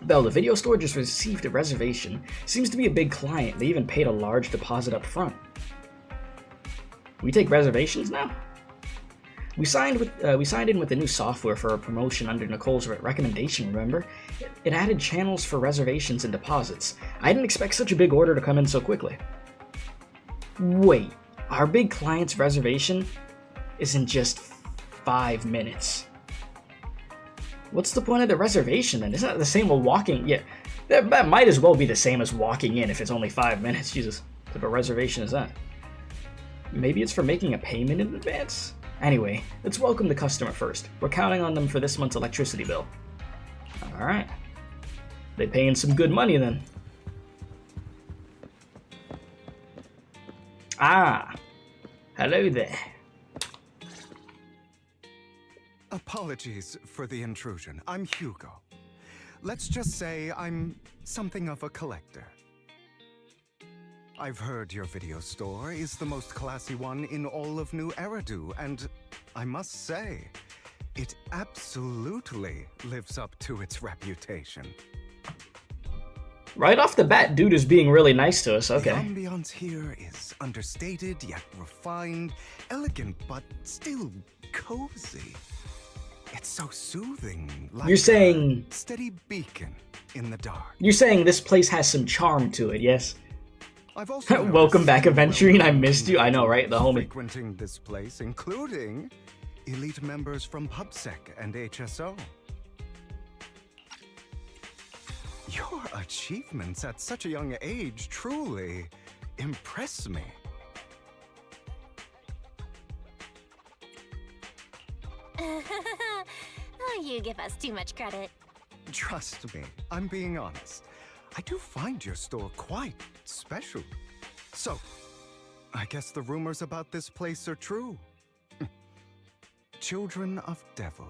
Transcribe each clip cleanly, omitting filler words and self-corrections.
Bell, the video store just received a reservation. Seems to be a big client. They even paid a large deposit up front. We take reservations now? We signed in with the new software for a promotion under Nicole's recommendation, remember? It added channels for reservations and deposits. I didn't expect such a big order to come in so quickly. Wait, our big client's reservation is in just 5 minutes. What's the point of the reservation then? Isn't that the same with walking? Yeah, that might as well be the same as walking in if it's only 5 minutes. Jesus, what type of reservation is that? Maybe it's for making a payment in advance? Anyway, let's welcome the customer first. We're counting on them for this month's electricity bill. Alright. They paying some good money then. Ah! Hello there. Apologies for the intrusion. I'm Hugo. Let's just say I'm something of a collector. I've heard your video store is the most classy one in all of New Eridu, and I must say, it absolutely lives up to its reputation. Right off the bat, dude is being really nice to us, okay. The ambiance here is understated, yet refined, elegant, but still cozy. It's so soothing, like You're saying... a steady beacon in the dark. You're saying this place has some charm to it, yes? I've also Welcome back, Aventurine. I missed you. I know, right? The homie. Frequenting this place, including elite members from PubSec and HSO. Your achievements at such a young age truly impress me. Oh, you give us too much credit. Trust me, I'm being honest. I do find your store quite special. So, I guess the rumors about this place are true. Children of devils.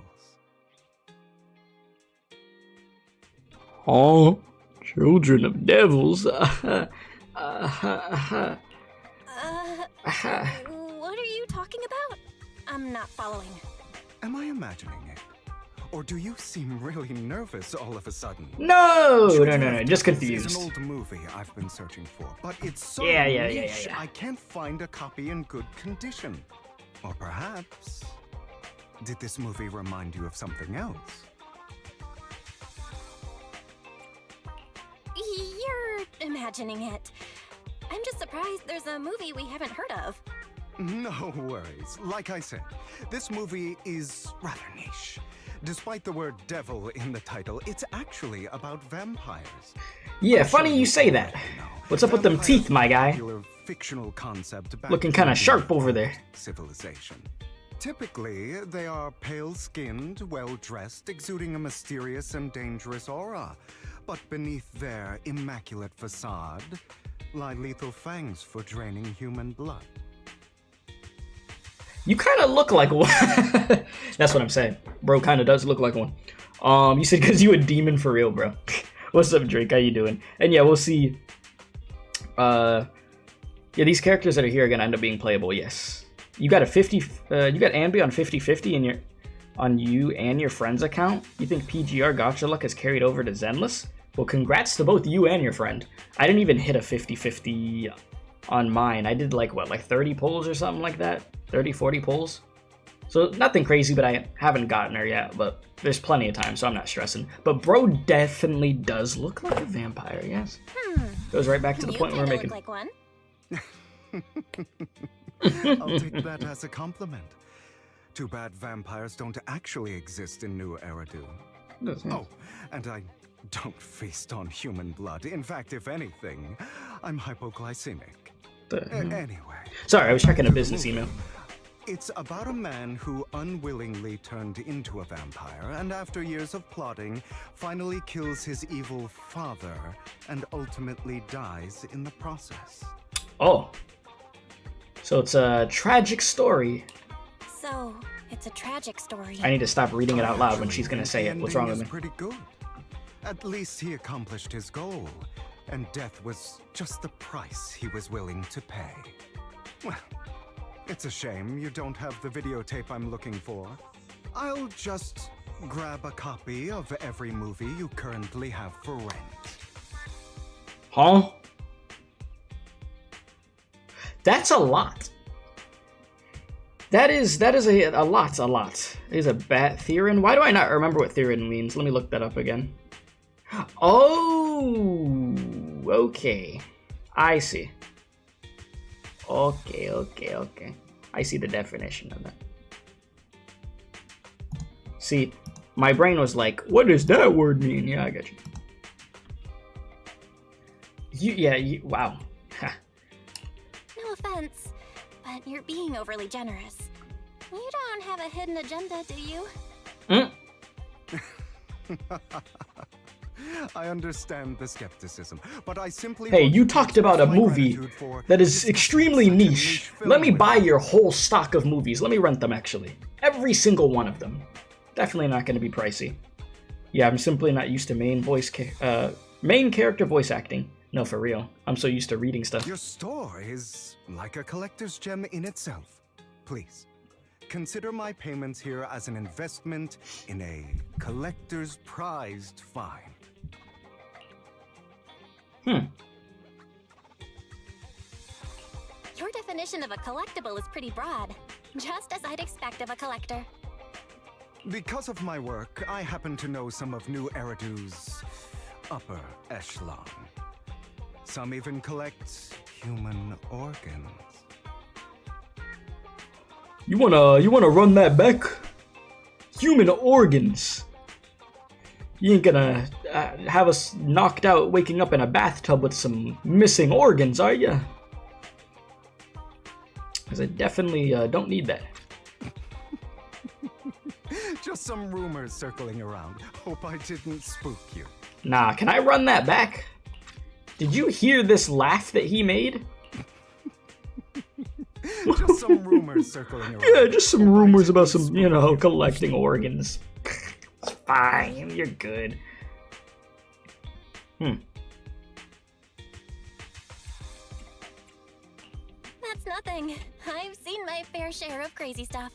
Oh, children of devils. What are you talking about? I'm not following. Am I imagining it? Or do you seem really nervous all of a sudden? No, just It's confused. an old movie I've been searching for, but it's so Yeah. niche, I can't find a copy in good condition. Or perhaps, did this movie remind you of something else? You're imagining it. I'm just surprised there's a movie we haven't heard of. No worries. Like I said, this movie is rather niche. Despite the word devil in the title, it's actually about vampires. Yeah, funny you say that. What's up with them teeth, my guy? Fictional concept Looking kind of sharp over there. Civilization. Typically, they are pale-skinned, well-dressed, exuding a mysterious and dangerous aura. But beneath their immaculate facade lie lethal fangs for draining human blood. You kind of look like one. That's what I'm saying. Bro kind of does look like one. You said because you a demon for real, bro. What's up, Drake? How you doing? And yeah, we'll see. Yeah, these characters that are here are gonna end up being playable. Yes. You got a 50. You got Ambi on 50/50 in on you and your friend's account. You think PGR Gotcha luck has carried over to Zenless? Well, congrats to both you and your friend. I didn't even hit a 50/50 on mine. I did like 30 polls or something like that. 30, 40 polls. So nothing crazy, but I haven't gotten there yet, but there's plenty of time, so I'm not stressing. But bro definitely does look like a vampire, yes. Goes right back to the point we're making. Look like one. I'll take that as a compliment. Too bad vampires don't actually exist in New Eridu. Oh, and I don't feast on human blood. In fact, if anything, I'm hypoglycemic. Anyway. Sorry, I was checking a business email. It's about a man who unwillingly turned into a vampire and after years of plotting, finally kills his evil father and ultimately dies in the process. Oh. So it's a tragic story. So, it's a tragic story. I need to stop reading it out loud when she's gonna say it. What's wrong with me? Pretty good. At least he accomplished his goal, and death was just the price he was willing to pay. Well, it's a shame you don't have the videotape I'm looking for. I'll just grab a copy of every movie you currently have for rent. Huh? That's a lot. That is a lot. Is a bat Theron? Why do I not remember what Theron means? Let me look that up again. Oh, okay. I see. Okay. I see the definition of that. See, my brain was like, what does that word mean? Yeah, I got you. Wow. No offense, but you're being overly generous. You don't have a hidden agenda, do you? I understand the skepticism, but I simply... Hey, you talked about a movie that is extremely niche. Let me buy your whole stock of movies. Let me rent them, actually. Every single one of them. Definitely not going to be pricey. Yeah, I'm simply not used to main character voice acting. No, for real. I'm so used to reading stuff. Your store is like a collector's gem in itself. Please, consider my payments here as an investment in a collector's prized find. Your definition of a collectible is pretty broad, just as I'd expect of a collector. Because of my work, I happen to know some of New Eridu's upper echelon. Some even collect human organs. You wanna run that back? Human organs. You ain't gonna have us knocked out waking up in a bathtub with some missing organs, are ya? Because I definitely don't need that. Just some rumors circling around. Hope I didn't spook you. Nah, can I run that back? Did you hear this laugh that he made? Just some rumors circling around. Yeah, just some rumors about some, collecting organs. It's fine, you're good. That's nothing. I've seen my fair share of crazy stuff.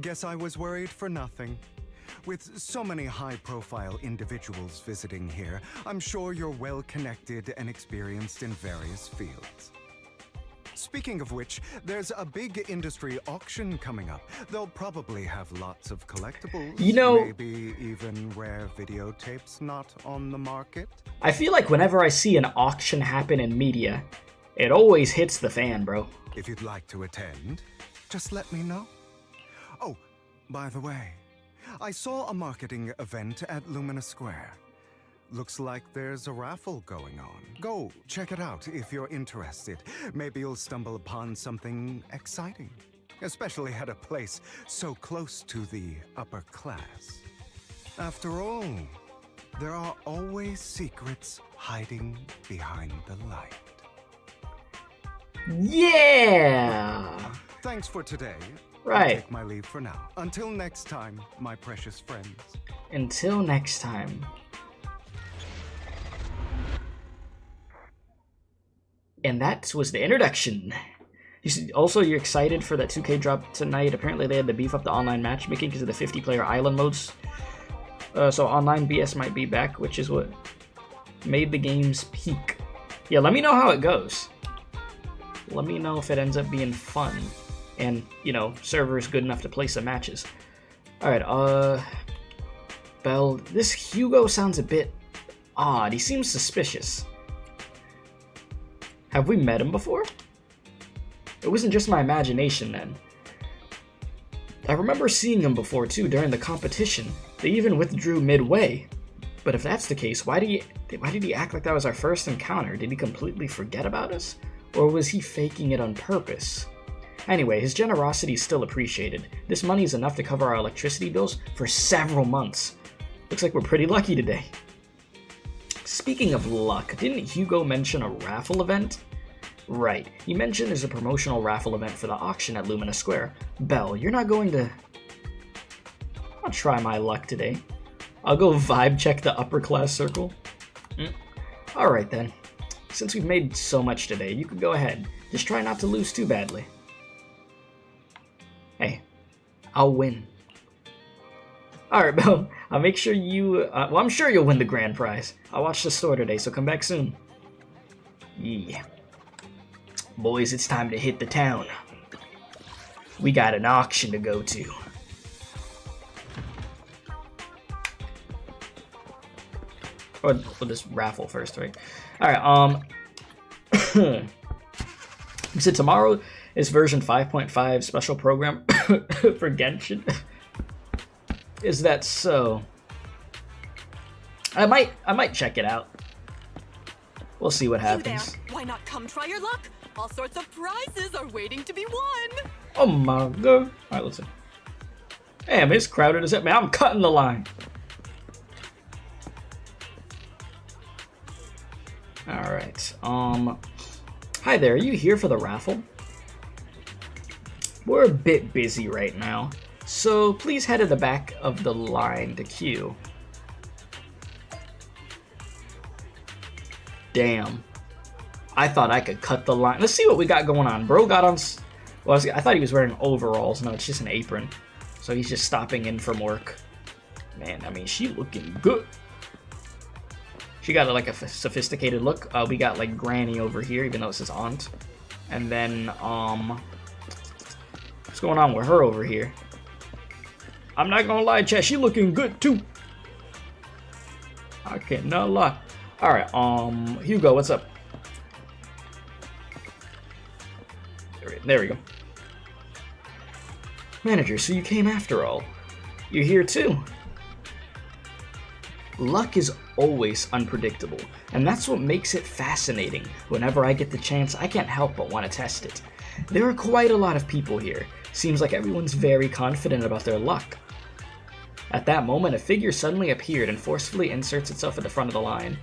Guess I was worried for nothing. With so many high-profile individuals visiting here, I'm sure you're well-connected and experienced in various fields. Speaking of which, there's a big industry auction coming up. They'll probably have lots of collectibles, maybe even rare videotapes not on the market. I feel like whenever I see an auction happen in media, it always hits the fan, bro. If you'd like to attend, just let me know. Oh, by the way, I saw a marketing event at Lumina Square. Looks like there's a raffle going on. Go check it out if you're interested. Maybe you'll stumble upon something exciting, especially at a place so close to the upper class. After all, there are always secrets hiding behind the light. Yeah! Thanks for today. Right. I'll take my leave for now. Until next time, my precious friends. Until next time. And that was the introduction. Also, you're excited for that 2K drop tonight. Apparently, they had to beef up the online matchmaking because of the 50-player island modes. So online BS might be back, which is what made the games peak. Yeah, let me know how it goes. Let me know if it ends up being fun. And, servers good enough to play some matches. Alright, Bell, this Hugo sounds a bit odd. He seems suspicious. Have we met him before? It wasn't just my imagination then. I remember seeing him before too during the competition. They even withdrew midway. But if that's the case, why did he act like that was our first encounter? Did he completely forget about us? Or was he faking it on purpose? Anyway, his generosity is still appreciated. This money is enough to cover our electricity bills for several months. Looks like we're pretty lucky today. Speaking of luck, didn't Hugo mention a raffle event? Right, he mentioned there's a promotional raffle event for the auction at Lumina Square. Belle, you're not going to... I'll try my luck today. I'll go vibe check the upper class circle. Alright then. Since we've made so much today, you can go ahead. Just try not to lose too badly. I'll win. Alright, Bill. I'll make sure you... well, I'm sure you'll win the grand prize. I'll watch the store today, so come back soon. Yeah. Boys, it's time to hit the town. We got an auction to go to. Or we'll just raffle first, right? Alright, you said tomorrow is version 5.5 special program for Genshin. Is that so? I might check it out. We'll see what happens. There. Why not come try your luck? All sorts of prizes are waiting to be won. Oh my god. Alright, let's see. Damn, it's crowded as it. Man, I'm cutting the line. Alright, hi there, are you here for the raffle? We're a bit busy right now, so please head to the back of the line to queue. Damn. I thought I could cut the line. Let's see what we got going on. Bro got on... Well, I thought he was wearing overalls. No, it's just an apron. So he's just stopping in from work. Man, I mean, she looking good. She got like a sophisticated look. We got like Granny over here, even though it says aunt. And then, what's going on with her over here? I'm not gonna lie, chat, she looking good too. I can't not lie. Alright, Hugo, what's up? There we go. Manager, so you came after all. You're here too. Luck is always unpredictable, and that's what makes it fascinating. Whenever I get the chance, I can't help but want to test it. There are quite a lot of people here. Seems like everyone's very confident about their luck. At that moment, a figure suddenly appeared and forcefully inserts itself at the front of the line.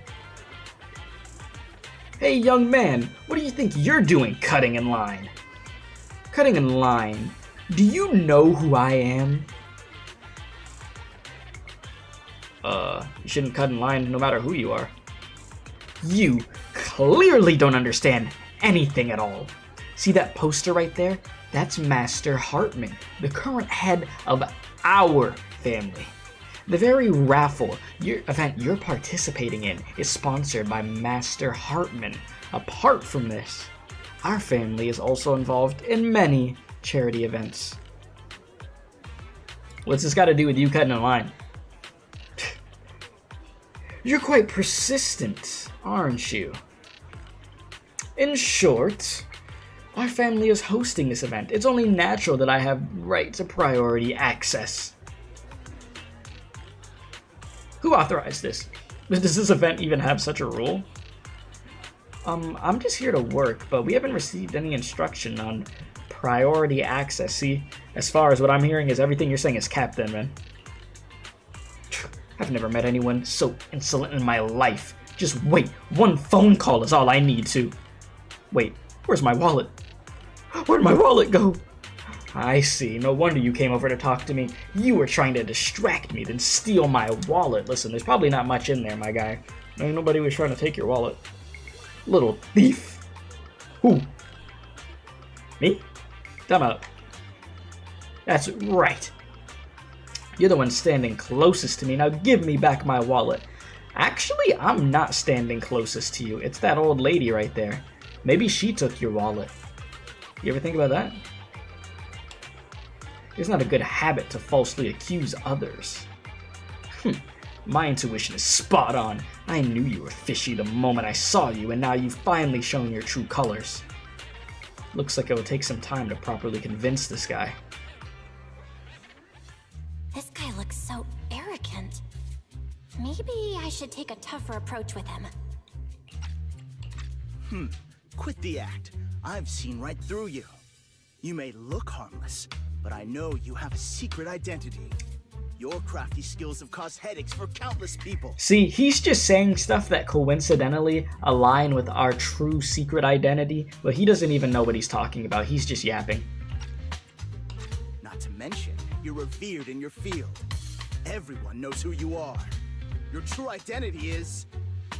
Hey young man, what do you think you're doing cutting in line? Cutting in line? Do you know who I am? You shouldn't cut in line no matter who you are. You clearly don't understand anything at all. See that poster right there? That's Master Hartman, the current head of our family. The very raffle event you're participating in is sponsored by Master Hartman. Apart from this, our family is also involved in many charity events. What's this got to do with you cutting in line? You're quite persistent, aren't you? In short, our family is hosting this event. It's only natural that I have right to priority access. Who authorized this? Does this event even have such a rule? I'm just here to work, but we haven't received any instruction on priority access. See, as far as what I'm hearing is everything you're saying is capped then, man. I've never met anyone so insolent in my life. Just wait, one phone call is all I need to... Wait, where's my wallet? Where'd my wallet go? I see, no wonder you came over to talk to me. You were trying to distract me, then steal my wallet. Listen, there's probably not much in there, my guy. Ain't nobody was trying to take your wallet. Little thief. Who? Me? Time out. That's right. You're the one standing closest to me. Now give me back my wallet. Actually, I'm not standing closest to you. It's that old lady right there. Maybe she took your wallet. You ever think about that? It's not a good habit to falsely accuse others. My intuition is spot on. I knew you were fishy the moment I saw you, and now you've finally shown your true colors. Looks like it will take some time to properly convince this guy. This guy looks so arrogant. Maybe I should take a tougher approach with him. Quit the act. I've seen right through you. You may look harmless, but I know you have a secret identity. Your crafty skills have caused headaches for countless people. See, he's just saying stuff that coincidentally align with our true secret identity, but he doesn't even know what he's talking about. He's just yapping. Not to mention, you're revered in your field. Everyone knows who you are. Your true identity is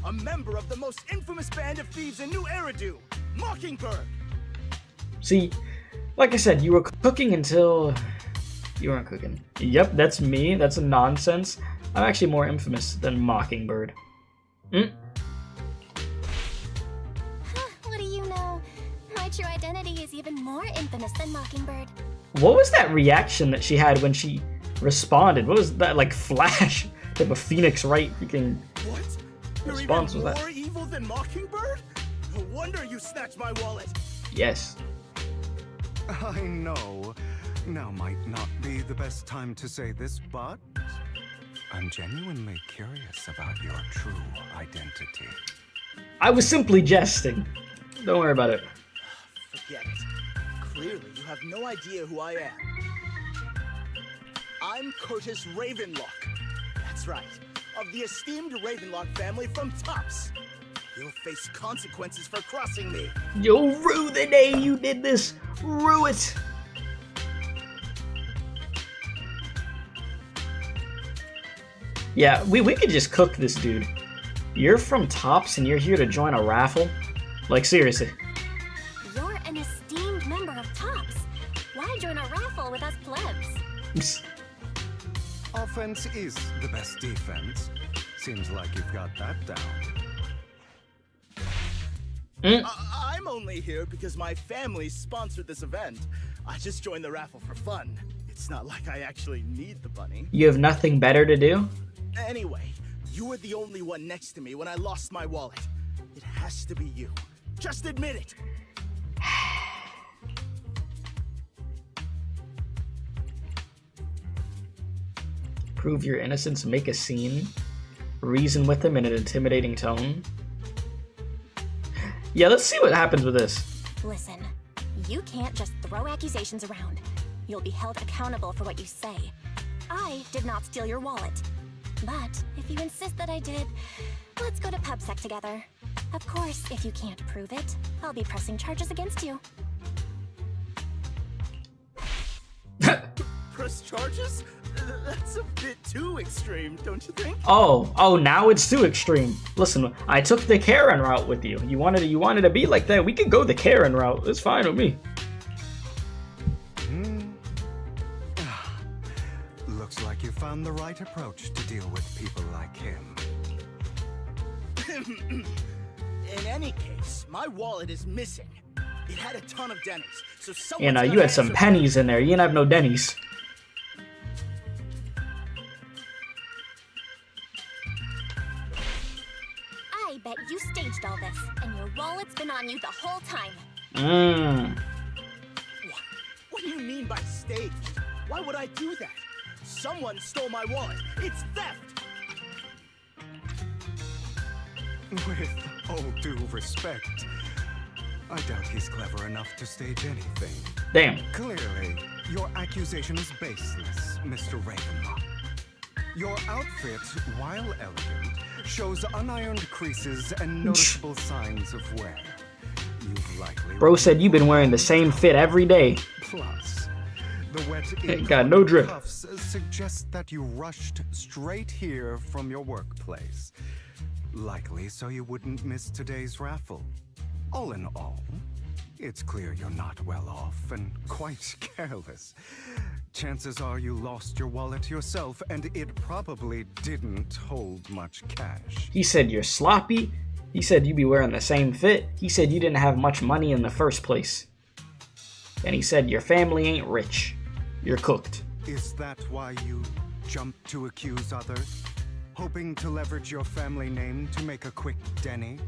a member of the most infamous band of thieves in New Eridu, Mockingbird. See, like I said, you were cooking until You weren't cooking. Yep, that's me. That's nonsense. I'm actually more infamous than Mockingbird. What do you know? My true identity is even more infamous than Mockingbird. What was that reaction that she had when she responded? What was that, like, flash of a Phoenix Wright freaking What? You're response even was more that? evil than Mockingbird? No wonder you snatched my wallet. Yes. I know. Now might not be the best time to say this, but I'm genuinely curious about your true identity. I was simply jesting. Don't worry about it. Forget it. Clearly, you have no idea who I am. I'm Curtis Ravenlock. That's right. Of the esteemed Ravenlock family from Tops. You'll face consequences for crossing me. Yo, rue the day you did this. Rue it. Yeah, we could just cook this dude. You're from Tops and you're here to join a raffle? Like, seriously. You're an esteemed member of Tops. Why join a raffle with us plebs? Offense is the best defense. Seems like you've got that down. I'm only here because my family sponsored this event. I just joined the raffle for fun. It's not like I actually need the bunny. You have nothing better to do? Anyway, you were the only one next to me when I lost my wallet. It has to be you. Just admit it. Prove your innocence, make a scene, reason with him in an intimidating tone. Yeah, let's see what happens with this. Listen, you can't just throw accusations around. You'll be held accountable for what you say. I did not steal your wallet. But if you insist that I did, let's go to PubSec together. Of course, if you can't prove it, I'll be pressing charges against you. Press charges? That's a bit too extreme, don't you think? Oh, now it's too extreme. Listen, I took the Karen route with you. You wanted to be like that. We could go the Karen route. It's fine with me. Looks like you found the right approach to deal with people like him. In any case, my wallet is missing. It had a ton of Denny's, so someone. You know, you had some pennies in there. You didn't have no Denny's. I bet you staged all this, and your wallet's been on you the whole time. What do you mean by staged? Why would I do that? Someone stole my wallet. It's theft! With all due respect, I doubt he's clever enough to stage anything. Damn. Clearly, your accusation is baseless, Mr. Ravenlock. Your outfit, while elegant, shows unironed creases and noticeable signs of wear. You've likely... Bro said you've been wearing the same fit every day. Plus, the wet ink Got no drip. cuffs suggest that you rushed straight here from your workplace. Likely so you wouldn't miss today's raffle. All in all, it's clear you're not well off and quite careless. Chances are you lost your wallet yourself, and it probably didn't hold much cash. He said you're sloppy. He said you be wearing the same fit. He said you didn't have much money in the first place. And he said your family ain't rich. You're cooked. Is that why you jumped to accuse others? Hoping to leverage your family name to make a quick Denny?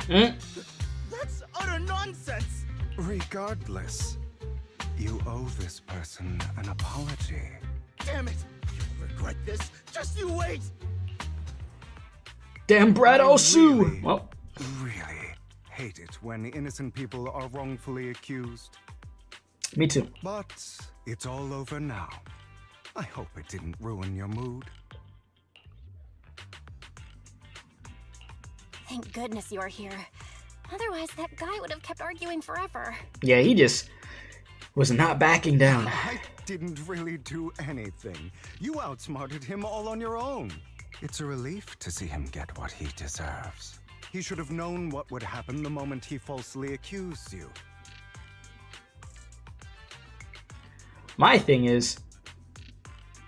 That's utter nonsense! Regardless, you owe this person an apology. Damn it! You'll regret this. Just you wait! Damn, Brad, I'll sue. Really, Well, really hate it when innocent people are wrongfully accused. me too. But it's all over now. I hope it didn't ruin your mood. Thank goodness you're here. Otherwise, that guy would have kept arguing forever. Yeah, he just was not backing down. I didn't really do anything. You outsmarted him all on your own. It's a relief to see him get what he deserves. He should have known what would happen the moment he falsely accused you. My thing is,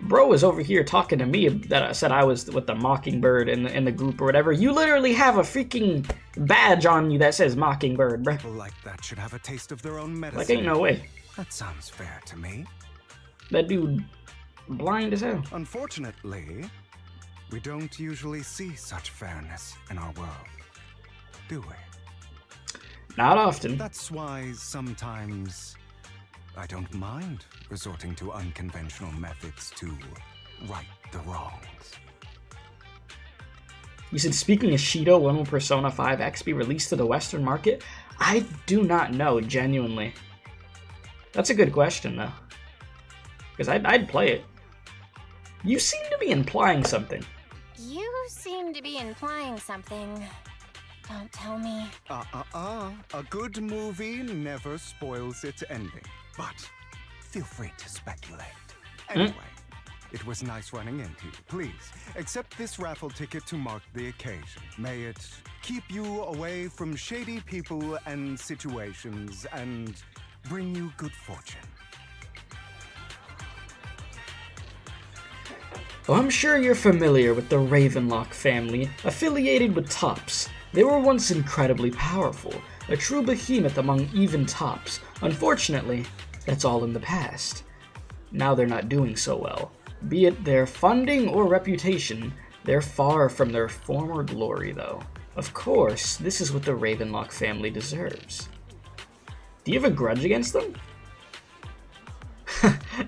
bro was over here talking to me that I said I was with the Mockingbird in the group or whatever. You literally have a freaking badge on you that says Mockingbird, bro. People like that should have a taste of their own medicine. Like, ain't no way. That sounds fair to me. That dude blind as hell. Unfortunately, we don't usually see such fairness in our world, do we? Not often. That's why sometimes I don't mind resorting to unconventional methods to right the wrongs. You said, speaking of Shido, when will Persona 5X be released to the Western market? I do not know, genuinely. That's a good question, though. Because I'd play it. You seem to be implying something. You seem to be implying something. Don't tell me. A good movie never spoils its ending. But feel free to speculate. Anyway, it was nice running into you. Please, accept this raffle ticket to mark the occasion. May it keep you away from shady people and situations and bring you good fortune. Well, I'm sure you're familiar with the Ravenlock family, affiliated with Tops. They were once incredibly powerful, a true behemoth among even Tops. Unfortunately, that's all in the past. Now they're not doing so well. Be it their funding or reputation, they're far from their former glory, though. Of course, this is what the Ravenlock family deserves. Do you have a grudge against them?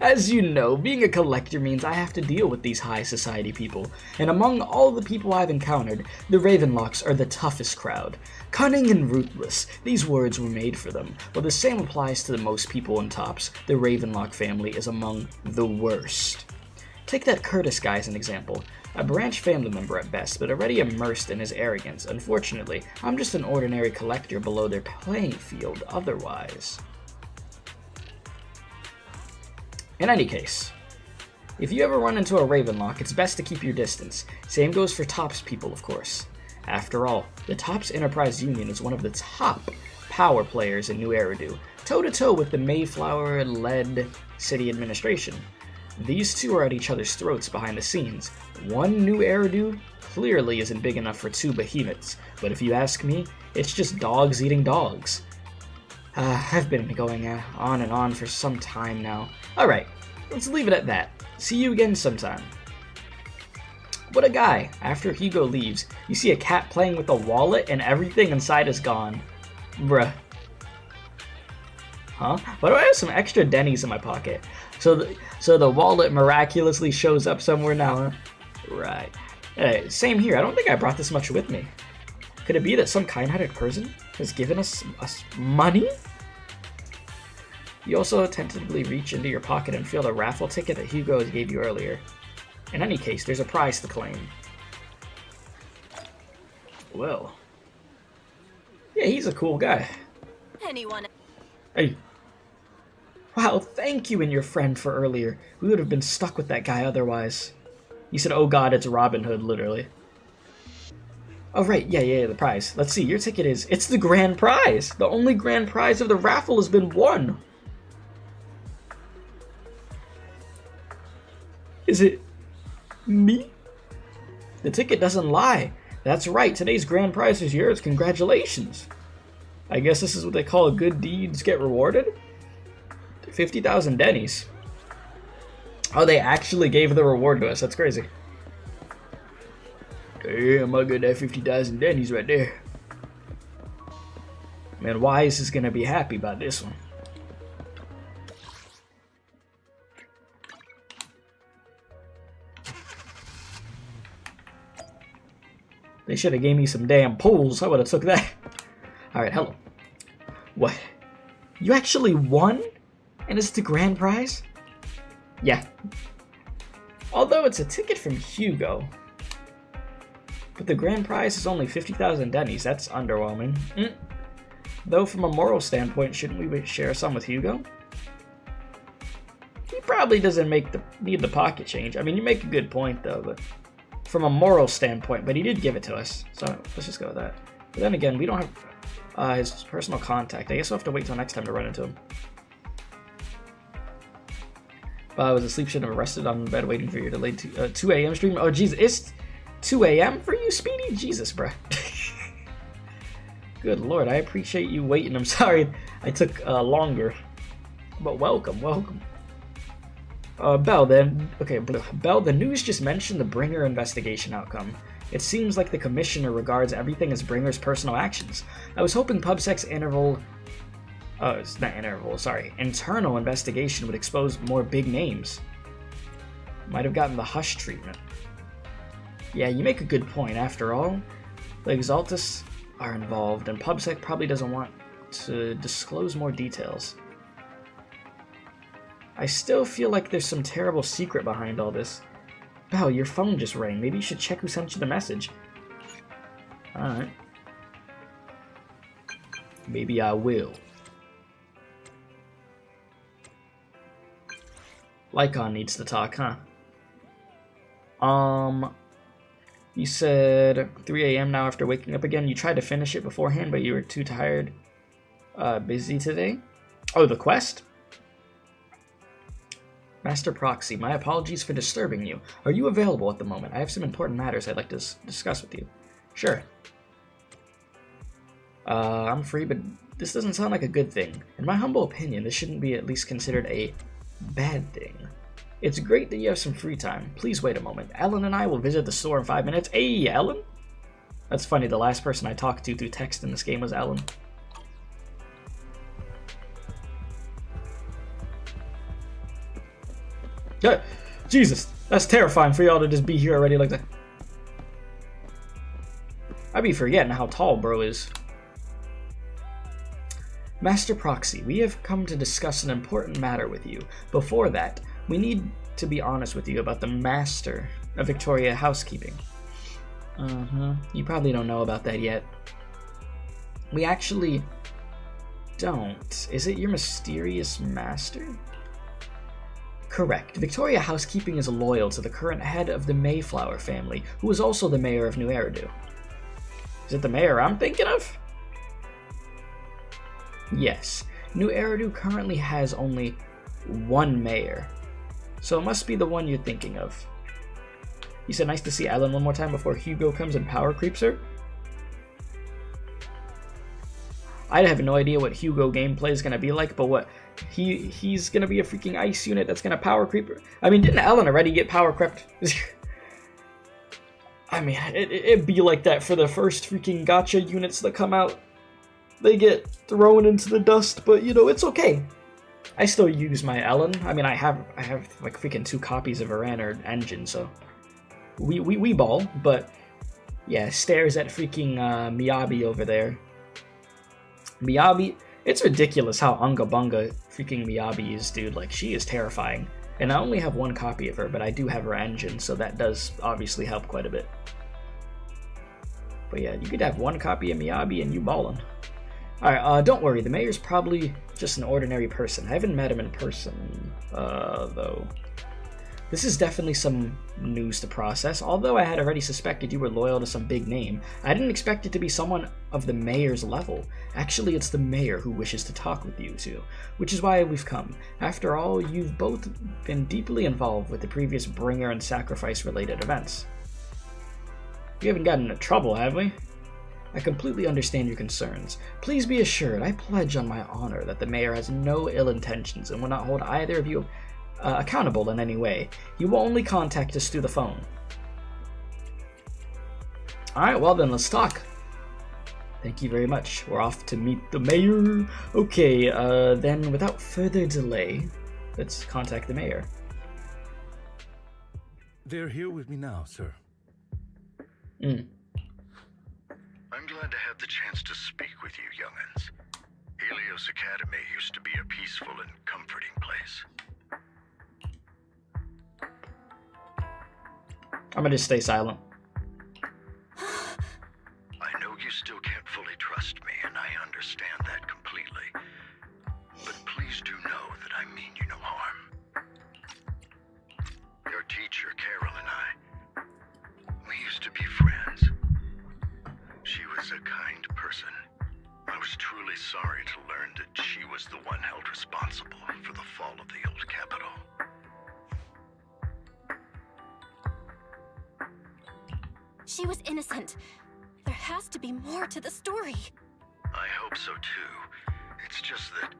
As you know, being a collector means I have to deal with these high society people, and among all the people I've encountered, the Ravenlocks are the toughest crowd. Cunning and ruthless, these words were made for them, but the same applies to the most people in Tops. The Ravenlock family is among the worst. Take that Curtis guy as an example. A branch family member at best, but already immersed in his arrogance. Unfortunately, I'm just an ordinary collector below their playing field otherwise. In any case, if you ever run into a Ravenlock, it's best to keep your distance. Same goes for Tops people, of course. After all, the Tops Enterprise Union is one of the top power players in New Eridu, toe-to-toe with the Mayflower-led city administration. These two are at each other's throats behind the scenes. One New Eridu clearly isn't big enough for two behemoths, but if you ask me, it's just dogs eating dogs. I've been going on and on for some time now. Alright, let's leave it at that. See you again sometime. What a guy. After Hugo leaves, you see a cat playing with a wallet and everything inside is gone. Bruh. Huh? Why do I have some extra Denny's in my pocket? So the wallet miraculously shows up somewhere now, huh? Right. Same here. I don't think I brought this much with me. Could it be that some kind-hearted person has given us money? You also tentatively reach into your pocket and feel the raffle ticket that Hugo gave you earlier. In any case, there's a prize to claim. Well. Yeah, he's a cool guy. Anyone? Hey. Wow, thank you and your friend for earlier. We would have been stuck with that guy otherwise. He said, oh god, it's Robin Hood, literally. Oh right, yeah, the prize. Let's see, your ticket is... It's the grand prize! The only grand prize of the raffle has been won! Is it... me? The ticket doesn't lie. That's right, today's grand prize is yours. Congratulations. I guess this is what they call good deeds get rewarded? 50,000 Denny's. Oh, they actually gave the reward to us. That's crazy. Damn, I got that 50,000 Denny's right there. Man, Wise is gonna be happy about this one. They should have gave me some damn pools. I would have took that. Alright, hello. What? You actually won? And it's the grand prize? Yeah. Although it's a ticket from Hugo. But the grand prize is only 50,000 Denny's. That's underwhelming. Though from a moral standpoint, shouldn't we share some with Hugo? He probably doesn't need the pocket change. I mean, you make a good point though, but from a moral standpoint, but he did give it to us. So let's just go with that. But then again, we don't have his personal contact. I guess we'll have to wait till next time to run into him. I was asleep, should have rested on bed waiting for your delayed 2 a.m. stream. Oh, jeez, it's 2 a.m. for you, Speedy? Jesus, bruh. Good lord, I appreciate you waiting. I'm sorry I took longer. But welcome, welcome. Belle, Belle, the news just mentioned the Bringer investigation outcome. It seems like the commissioner regards everything as Bringer's personal actions. I was hoping PubSec's internal investigation would expose more big names. Might have gotten the hush treatment. Yeah, you make a good point. After all, the Exaltus are involved, and PubSec probably doesn't want to disclose more details. I still feel like there's some terrible secret behind all this. Belle, your phone just rang. Maybe you should check who sent you the message. Alright. Maybe I will. Lycaon needs to talk, huh? You said 3 a.m. now after waking up again. You tried to finish it beforehand, but you were too tired. Busy today? Oh, the quest? Master Proxy, my apologies for disturbing you. Are you available at the moment? I have some important matters I'd like to discuss with you. Sure. I'm free, but this doesn't sound like a good thing. In my humble opinion, this shouldn't be at least considered a bad thing. It's great that you have some free time. Please wait a moment. Ellen and I will visit the store in 5 minutes. Hey, Ellen? That's funny, the last person I talked to through text in this game was Ellen. Yeah, Jesus, that's terrifying for y'all to just be here already like that. I be forgetting how tall bro is. Master Proxy, we have come to discuss an important matter with you. Before that, we need to be honest with you about the Master of Victoria Housekeeping. You probably don't know about that yet. We actually don't. Is it your mysterious master? Correct. Victoria Housekeeping is loyal to the current head of the Mayflower family, who is also the mayor of New Eridu. Is it the mayor I'm thinking of? Yes. New Eridu currently has only one mayor, so it must be the one you're thinking of. You said nice to see Ellen one more time before Hugo comes and power creeps her? I have no idea what Hugo gameplay is going to be like, but what he's going to be a freaking ice unit that's going to power creep her. I mean, didn't Ellen already get power crept? I mean, it'd be like that for the first freaking gacha units that come out. They get thrown into the dust, but you know, it's okay. I still use my Ellen. I mean, I have like freaking 2 copies of her and her engine, so we ball. But yeah, stares at freaking Miyabi over there. Miyabi, it's ridiculous how unga bunga freaking Miyabi is, dude. Like, she is terrifying. And I only have 1 copy of her, but I do have her engine, so that does obviously help quite a bit. But yeah, you could have 1 copy of Miyabi and you ballin'. Alright, don't worry, the mayor's probably just an ordinary person. I haven't met him in person, though. This is definitely some news to process. Although I had already suspected you were loyal to some big name, I didn't expect it to be someone of the mayor's level. Actually, it's the mayor who wishes to talk with you two, which is why we've come. After all, you've both been deeply involved with the previous bringer and sacrifice-related events. We haven't gotten into trouble, have we? I completely understand your concerns. Please be assured, I pledge on my honor that the mayor has no ill intentions and will not hold either of you accountable in any way. He will only contact us through the phone. Alright, well then, let's talk. Thank you very much. We're off to meet the mayor. Okay, then without further delay, let's contact the mayor. They're here with me now, sir. I'm glad to have the chance to speak with you, young'uns. Helios Academy used to be a peaceful and comforting place. I'm gonna just stay silent. I know you still can't fully trust me, and I understand that completely. But please do know that I mean you no harm. Your teacher, Carol, and I, we used to be friends. She was a kind person. I was truly sorry to learn that she was the one held responsible for the fall of the old capital. She was innocent. There has to be more to the story. I hope so too. It's just that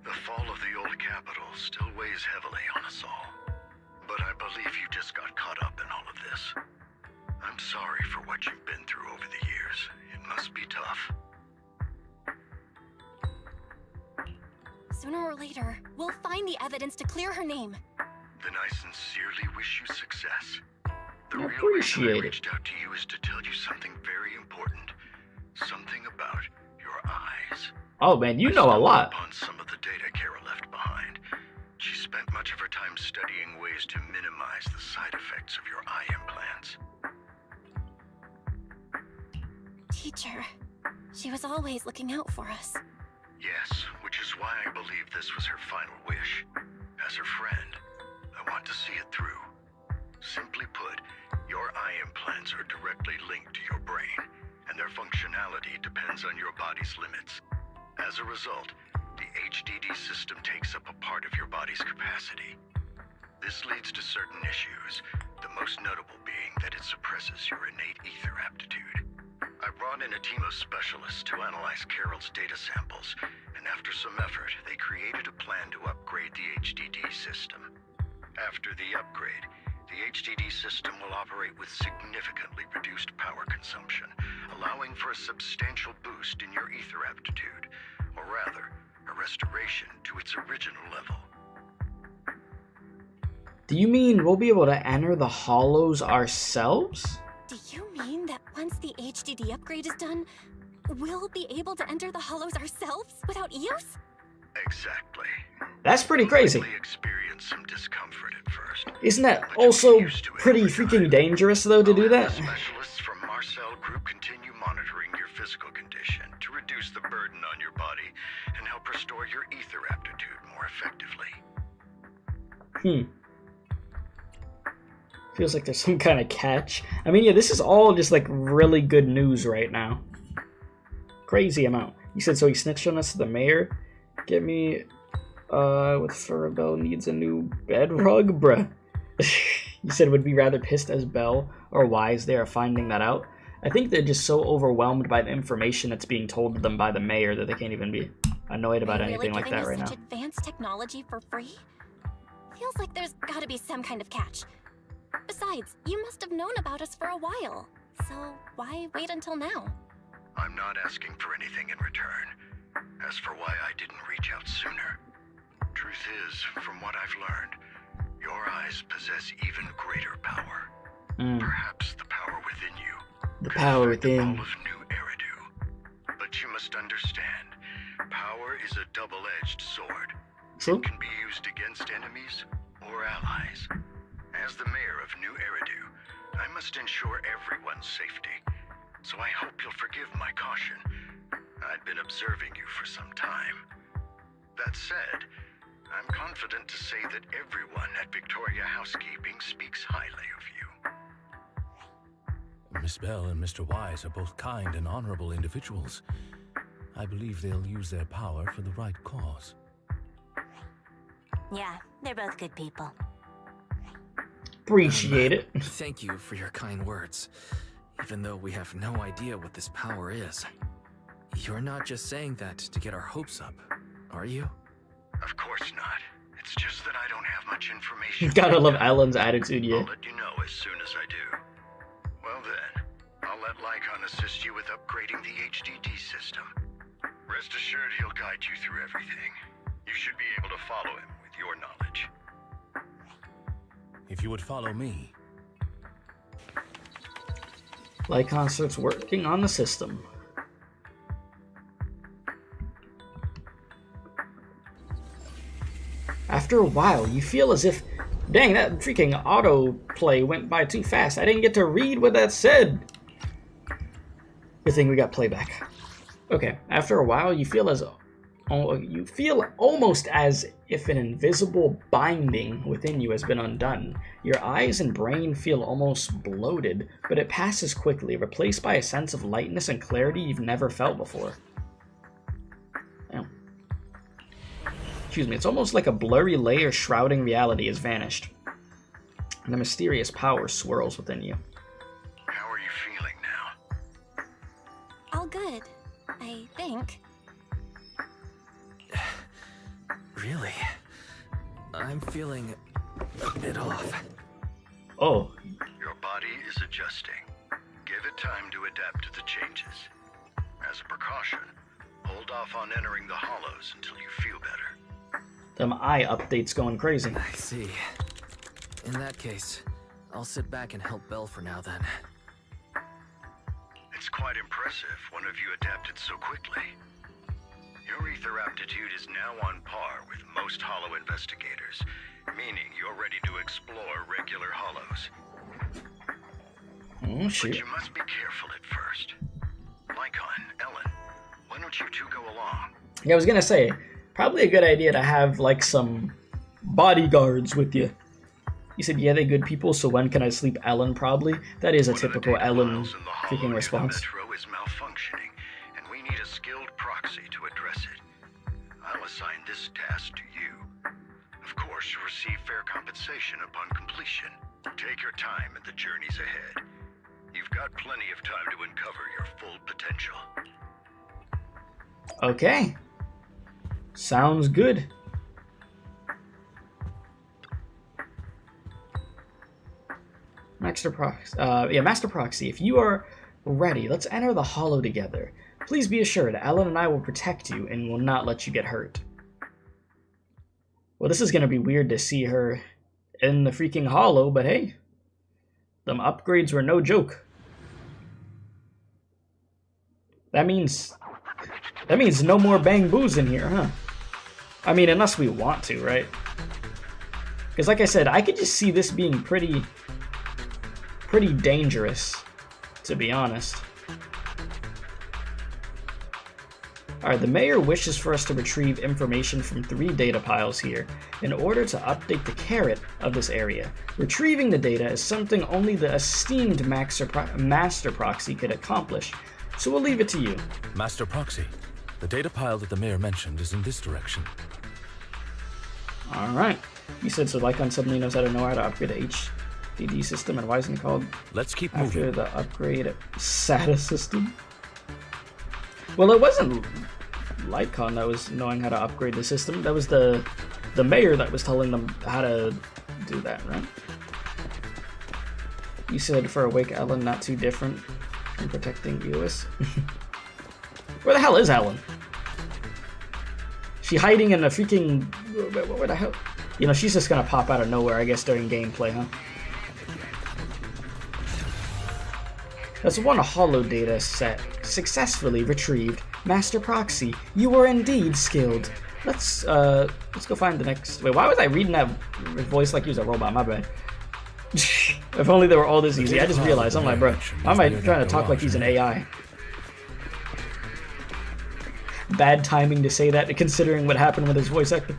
the fall of the old capital still weighs heavily on us all. But I believe you just got caught up in all of this. I'm sorry for what you've been through over the years. It must be tough. Sooner or later, we'll find the evidence to clear her name. Then I sincerely wish you success. The real Appreciate reason I it. reached out to you is to tell you something very important. Something about your eyes. Oh man, you know a lot. Upon some of the data Kara left behind. She spent much of her time studying ways to minimize the side effects of your eye implants. Teacher, she was always looking out for us. Yes, which is why I believe this was her final wish. As her friend, I want to see it through. Simply put, your eye implants are directly linked to your brain, and their functionality depends on your body's limits. As a result, the HDD system takes up a part of your body's capacity. This leads to certain issues, the most notable being that it suppresses your innate ether aptitude. I brought in a team of specialists to analyze Carol's data samples, and after some effort, they created a plan to upgrade the HDD system. After the upgrade, the HDD system will operate with significantly reduced power consumption, allowing for a substantial boost in your ether aptitude, or rather, a restoration to its original level. Do you mean we'll be able to enter the hollows ourselves? Do you mean that once the HDD upgrade is done, we'll be able to enter the hollows ourselves without Eos? Exactly. That's pretty crazy. You'll likely experience some discomfort at first. Isn't that also pretty freaking dangerous though to do that? Specialists from Marcel Group continue monitoring your physical condition to reduce the burden on your body and help restore your ether aptitude more effectively. Feels like there's some kind of catch. I mean, yeah, this is all just like really good news right now. Crazy amount. You said so he snitched on us to the mayor? Get me with Furabelle needs a new bed rug, bruh. You said would be rather pissed as Belle or Wise they are finding that out. I think they're just so overwhelmed by the information that's being told to them by the mayor that they can't even be annoyed about anything like that right now. Such advanced technology for free? Feels like there's gotta be some kind of catch. Besides, you must have known about us for a while. So why wait until now? I'm not asking for anything in return. As for why I didn't reach out sooner, truth is, from what I've learned, your eyes possess even greater power. Perhaps the power within you. The power within. All of New Eridu. But you must understand, power is a double-edged sword. True. It can be used against enemies or allies. As the mayor of New Eridu, I must ensure everyone's safety. So I hope you'll forgive my caution. I'd been observing you for some time. That said, I'm confident to say that everyone at Victoria Housekeeping speaks highly of you. Miss Bell and Mr. Wise are both kind and honorable individuals. I believe they'll use their power for the right cause. Yeah, they're both good people. Appreciate it. Thank you for your kind words. Even though we have no idea what this power is. You're not just saying that to get our hopes up, are you? Of course not. It's just that I don't have much information. Gotta love Alan's attitude, yeah. I'll let you know as soon as I do. Well then, I'll let Lycaon assist you with upgrading the HDD system. Rest assured he'll guide you through everything. You should be able to follow him with your knowledge. If you would follow me. Lycaon starts working on the system. After a while, you feel as if, dang, that freaking autoplay went by too fast. I didn't get to read what that said. Good thing we got playback. Okay, after a while, you feel almost as if an invisible binding within you has been undone. Your eyes and brain feel almost bloated, but it passes quickly, replaced by a sense of lightness and clarity you've never felt before. Damn. Excuse me, it's almost like a blurry layer shrouding reality has vanished, and a mysterious power swirls within you. How are think. Really? I'm feeling a bit off. Oh. Your body is adjusting. Give it time to adapt to the changes. As a precaution, hold off on entering the hollows until you feel better. Them eye updates going crazy. I see. In that case, I'll sit back and help Belle for now then. It's quite impressive one of you adapted so quickly. Your ether aptitude is now on par with most hollow investigators, meaning you're ready to explore regular hollows. Oh, But shit. you must be careful at first. Lycaon, Ellen, why don't you two go along? Yeah, I was gonna say, probably a good idea to have, like, some bodyguards with you. You said, yeah, they're good people, so when can I sleep, Ellen? Probably. That is a One of the typical data Ellen files in the hollow freaking near response. The metro is malfunctioning, and we need a skilled proxy to address it. I'll assign this task to you. Of course, you'll receive fair compensation upon completion. Take your time and the journeys ahead. You've got plenty of time to uncover your full potential. Okay. Sounds good. Master Proxy, if you are ready, let's enter the hollow together. Please be assured, Ellen and I will protect you and will not let you get hurt. Well, this is going to be weird to see her in the freaking hollow, but hey, them upgrades were no joke. That means no more bang boos in here, huh? I mean, unless we want to, right? Because like I said, I could just see this being pretty dangerous, to be honest. Alright, the mayor wishes for us to retrieve information from 3 data piles here in order to update the carrot of this area. Retrieving the data is something only the esteemed Master Proxy could accomplish, so we'll leave it to you. Master Proxy, the data pile that the mayor mentioned is in this direction. Alright. You said so Lycaon suddenly knows how to upgrade the HDD system, and why isn't it called Let's keep after moving. the upgrade SATA system? Well, it wasn't Lycaon that was knowing how to upgrade the system. That was the mayor that was telling them how to do that, right? You said for Awake Ellen, not too different from protecting EOS. Where the hell is Ellen? She hiding in a freaking... Where the hell? You know, she's just gonna pop out of nowhere, I guess, during gameplay, huh? That's one hollow data set successfully retrieved. Master Proxy, you were indeed skilled. Let's go find the next... Wait, why was I reading that voice like he was a robot? My bad. If only they were all this easy. I just realized, I'm like, bro, why am I trying to talk like he's an AI? Bad timing to say that, considering what happened with his voice actor.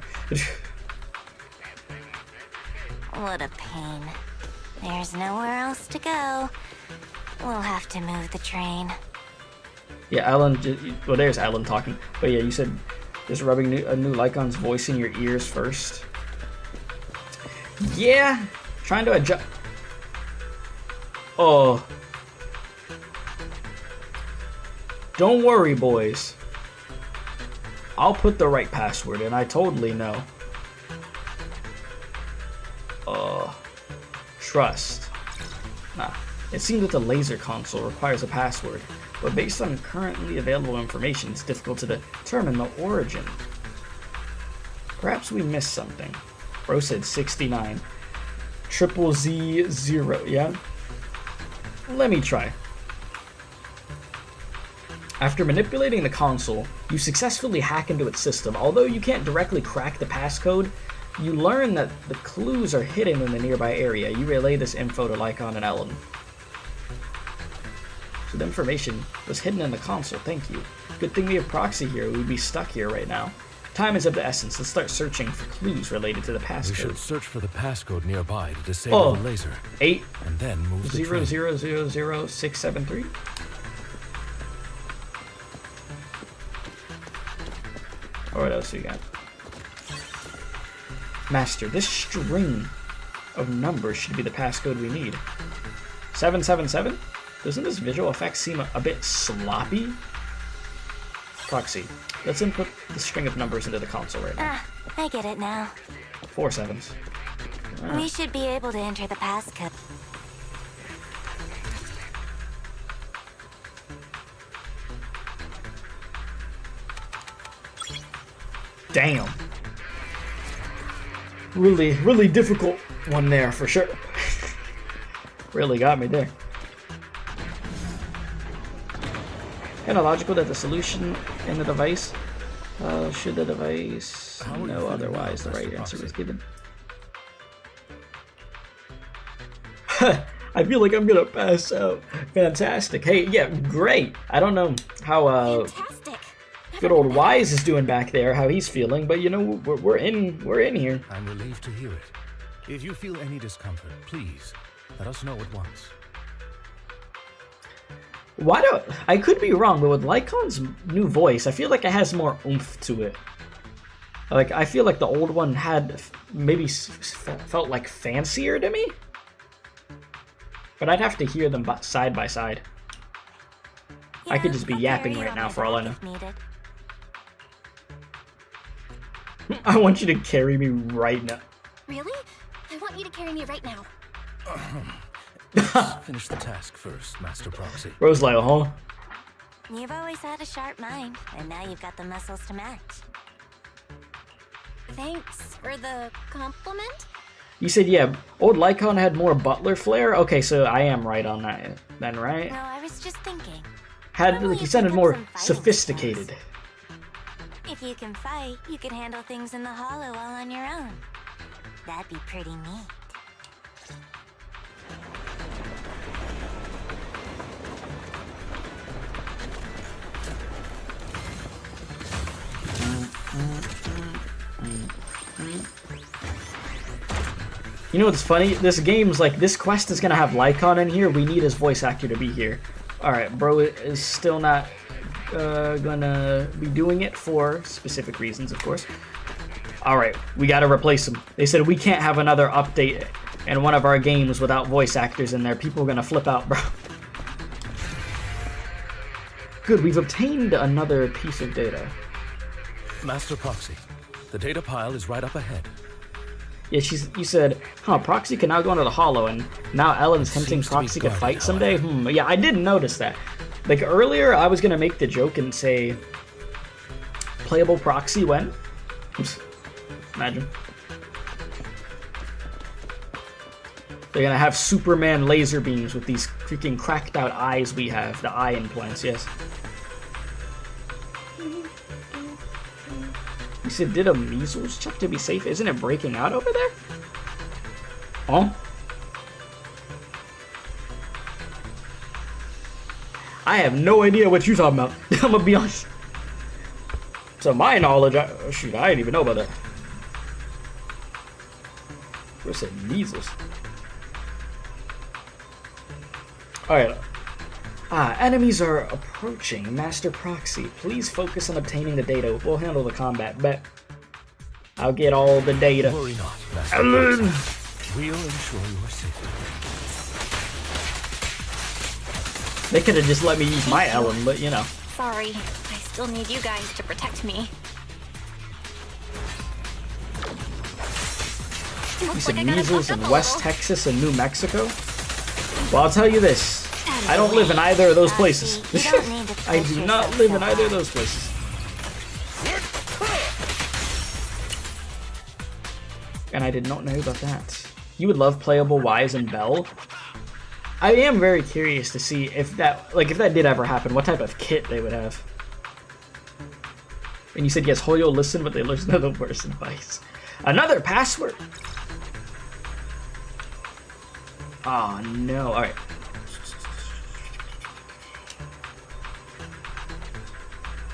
What a pain. There's nowhere else to go. We'll have to move the train. Yeah, Alan. Well, there's Alan talking. But yeah, you said just rubbing a new Lycaon's voice in your ears first. Yeah, trying to adjust. Oh, don't worry, boys. I'll put the right password in. I totally know. Trust. Nah. It seems that the laser console requires a password, but based on currently available information, it's difficult to determine the origin. Perhaps we missed something. Bro said 69. ZZZ0, yeah? Let me try. After manipulating the console, you successfully hack into its system. Although you can't directly crack the passcode, you learn that the clues are hidden in the nearby area. You relay this info to Lycaon and Ellen. So the information was hidden in the console, thank you. Good thing we have Proxy here, we'd be stuck here right now. Time is of the essence, let's start searching for clues related to the passcode. We should search for the passcode nearby to disable the laser. 8 and then move the 0000673. What else we got? Master, this string of numbers should be the passcode we need. 777? Doesn't this visual effect seem a bit sloppy? Proxy, let's input the string of numbers into the console right now. I get it now. 4 sevens. We should be able to enter the passcode. Damn. Really, really difficult one there for sure. Really got me there. Kind of logical that the solution in the device, should the device know otherwise, the right answer was given. I feel like I'm gonna pass out. Fantastic. Hey, yeah, great. I don't know how good old Wise is doing back there, how he's feeling, but you know, we're in here. I'm relieved to hear it. If you feel any discomfort, please let us know at once. I could be wrong, but with Lycaon's new voice, I feel like it has more oomph to it. Like, I feel like the old one had maybe felt like fancier to me. But I'd have to hear them side by side. I could just be yapping right now for all I know. I want you to carry me right now. Really? I want you to carry me right now. Finish the task first, Master Proxy. Rose like, huh? You've always had a sharp mind, and now you've got the muscles to match. Thanks for the compliment. You said, yeah, old Lycaon had more butler flair? Okay, so I am right on that then, right? No, I was just thinking. Like, he sounded more sophisticated. Skills. If you can fight, you can handle things in the hollow all on your own. That'd be pretty neat. You know what's funny? This game's like, this quest is gonna have Lycaon in here. We need his voice actor to be here. Alright, bro is still not gonna be doing it for specific reasons, of course. Alright, we gotta replace him. They said we can't have another update in one of our games without voice actors in there. People are gonna flip out, bro. Good, we've obtained another piece of data. Master Proxy, the data pile is right up ahead. Yeah, you said, huh, Proxy can now go into the hollow, and now Ellen's hinting Proxy could fight someday? Yeah, I didn't notice that. Like, earlier, I was gonna make the joke and say, playable Proxy when? Oops. Imagine. They're gonna have Superman laser beams with these freaking cracked out eyes we have, the eye implants, yes. You said, did a measles check to be safe? Isn't it breaking out over there? Oh? I have no idea what you're talking about. I'm gonna be honest. So my knowledge, shoot, I didn't even know about that. Who said measles? Alright. Enemies are approaching. Master Proxy, please focus on obtaining the data. We'll handle the combat. Bet. I'll get all the data. Worry not, Master Proxy. We'll ensure your safety. They could have just let me use my Ellen, but you know. Sorry, I still need you guys to protect me. You said measles in West Texas and New Mexico? Well, I'll tell you this. I don't live in either of those places. I do not live in either of those places. And I did not know about that. You would love playable Wise and Bell. I am very curious to see if that did ever happen, what type of kit they would have. And you said, yes, Hoyo listen, but they listen to the worst advice. Another password! Oh no, alright.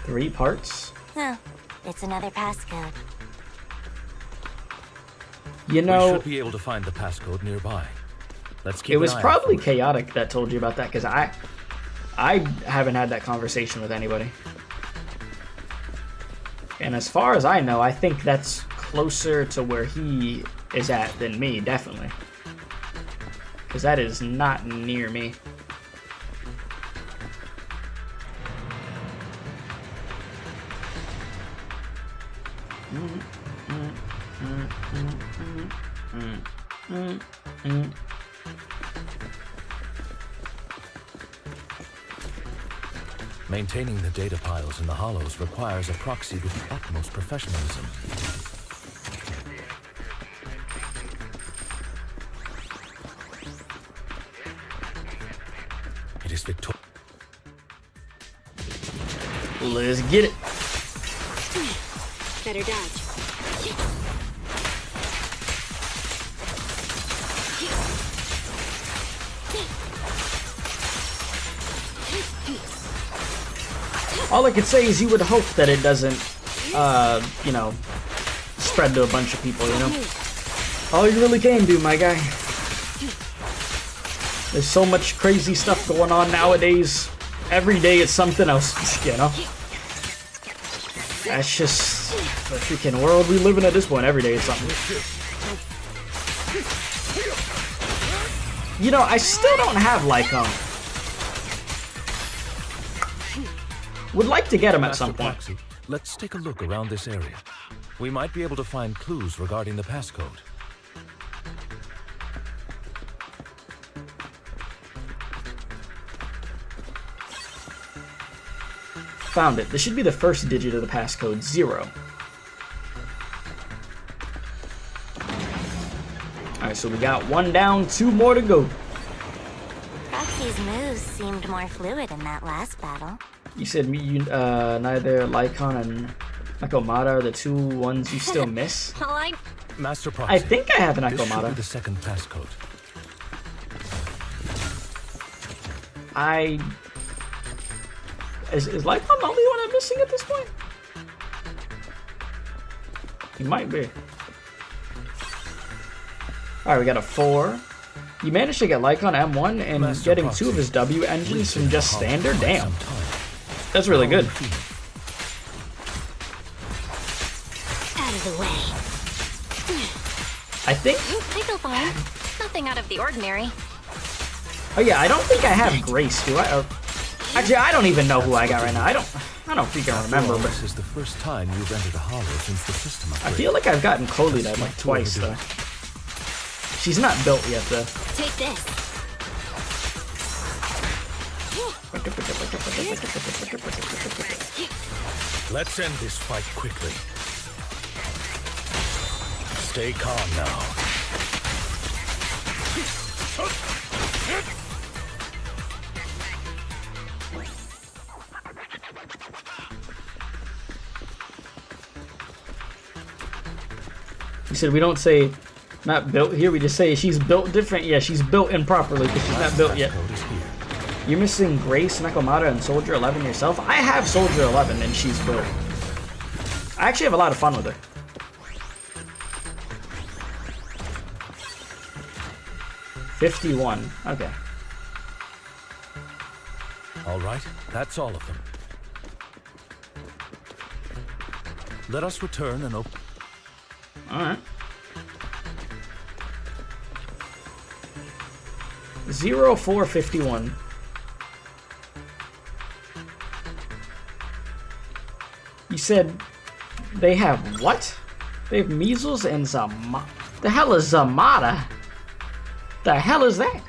Three parts? Oh, it's another passcode. You know, we should be able to find the passcode nearby. Let's keep it was an eye probably out for Chaotic that told you about that, because I haven't had that conversation with anybody. And as far as I know, I think that's closer to where he is at than me, definitely. Because that is not near me. Maintaining the data piles in the hollows requires a proxy with the utmost professionalism. It is victorious. Let's get it. Better dodge. All I could say is you would hope that it doesn't, you know, spread to a bunch of people, you know? All you really can do, my guy. There's so much crazy stuff going on nowadays. Every day it's something else, you know? That's just the freaking world we live in at this point. Every day it's something. You know, I still don't have lycaon. Would like to get him at some point. Proxy, let's take a look around this area. We might be able to find clues regarding the passcode. Found it. This should be the first digit of the passcode, 0. Alright, so we got 1 down, 2 more to go. Proxy's moves seemed more fluid in that last battle. You said neither lycaon and Nakomata are the 2 ones you still miss? Well, Master Proxy, I think I have an this should be Nakomata. the second passcode. Is lycaon the only one I'm missing at this point? He might be. Alright, we got a 4. You managed to get lycaon M1 and Master getting Proxy, 2 of his W engines from just we've been in the standard? hollow Damn. for some time. That's really good. out of the way. I think... I feel fine. Nothing out of the ordinary. Oh yeah, I don't think I have Grace, do I? Actually, I don't even know who I got right now. I don't freaking remember, but This is the first time you've entered a hollow since the system I upgrade. feel like I've gotten Kolita like twice, though. She's not built yet, though. Take this. Let's end this fight quickly. Stay calm now. You said we don't say not built here, we just say she's built different. Yeah, she's built improperly because she's not built yet. Code is here. You're missing Grace, Nakomata, and Soldier 11 yourself? I have Soldier 11 and she's built. I actually have a lot of fun with her. $51. Okay. All right, that's all of them. Let us return and open. Alright. 0451. You said they have what? They have measles and Zamata. The hell is Zamata? The hell is that?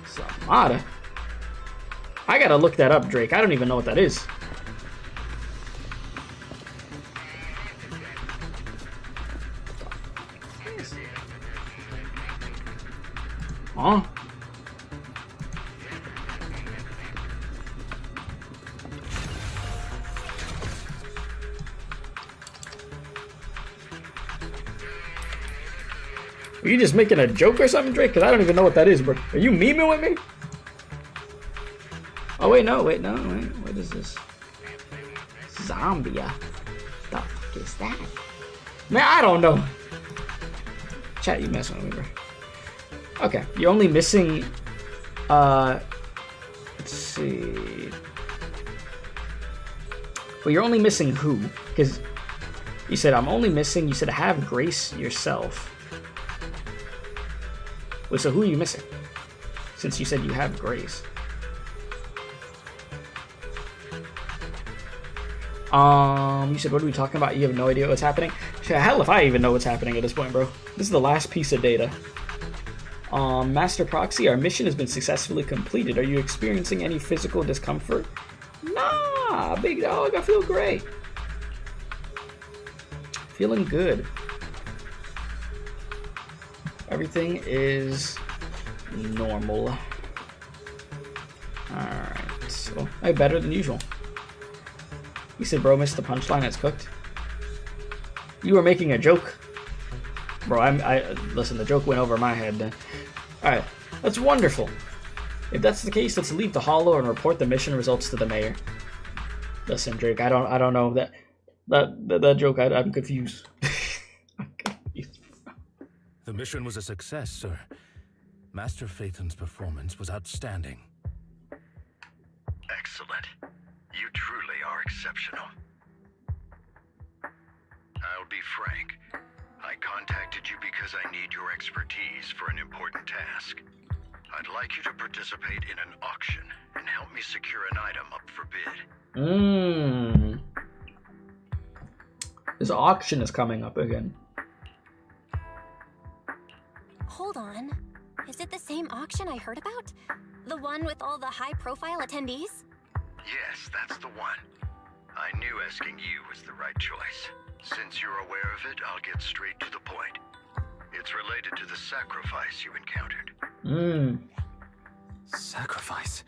Zamata? I gotta look that up, Drake. I don't even know what that is. Huh? Are you just making a joke or something, Drake? Because I don't even know what that is, bro. Are you memeing with me? Oh, wait, no. Wait, what is this? Zombia. The fuck is that? Man, I don't know. Chat, you messing with me, bro. Okay, you're only missing, let's see. Well, you're only missing who? Because you said, I'm only missing, you said have Grace yourself. Wait, so who are you missing? Since you said you have Grace. You said, what are we talking about? You have no idea what's happening? Hell if I even know what's happening at this point, bro. This is the last piece of data. Master Proxy, our mission has been successfully completed. Are you experiencing any physical discomfort? Nah, big dog, I feel great. Feeling good. Everything is normal. Alright, so better than usual. You said bro missed the punchline, it's cooked. You were making a joke. Bro, listen, the joke went over my head then. Alright, that's wonderful. If that's the case, let's leave the hollow and report the mission results to the mayor. Listen, Drake, I don't know that joke, I'm confused. I'm confused. The mission was a success, sir. Master Phaethon's performance was outstanding. Excellent. You truly are exceptional. I'll be frank. I contacted you because I need your expertise for an important task. I'd like you to participate in an auction and help me secure an item up for bid. This auction is coming up again. Hold on. Is it the same auction I heard about? The one with all the high-profile attendees? Yes, that's the one. I knew asking you was the right choice. Since you're aware of it, I'll get straight to the point. It's related to the sacrifice you encountered. Sacrifice?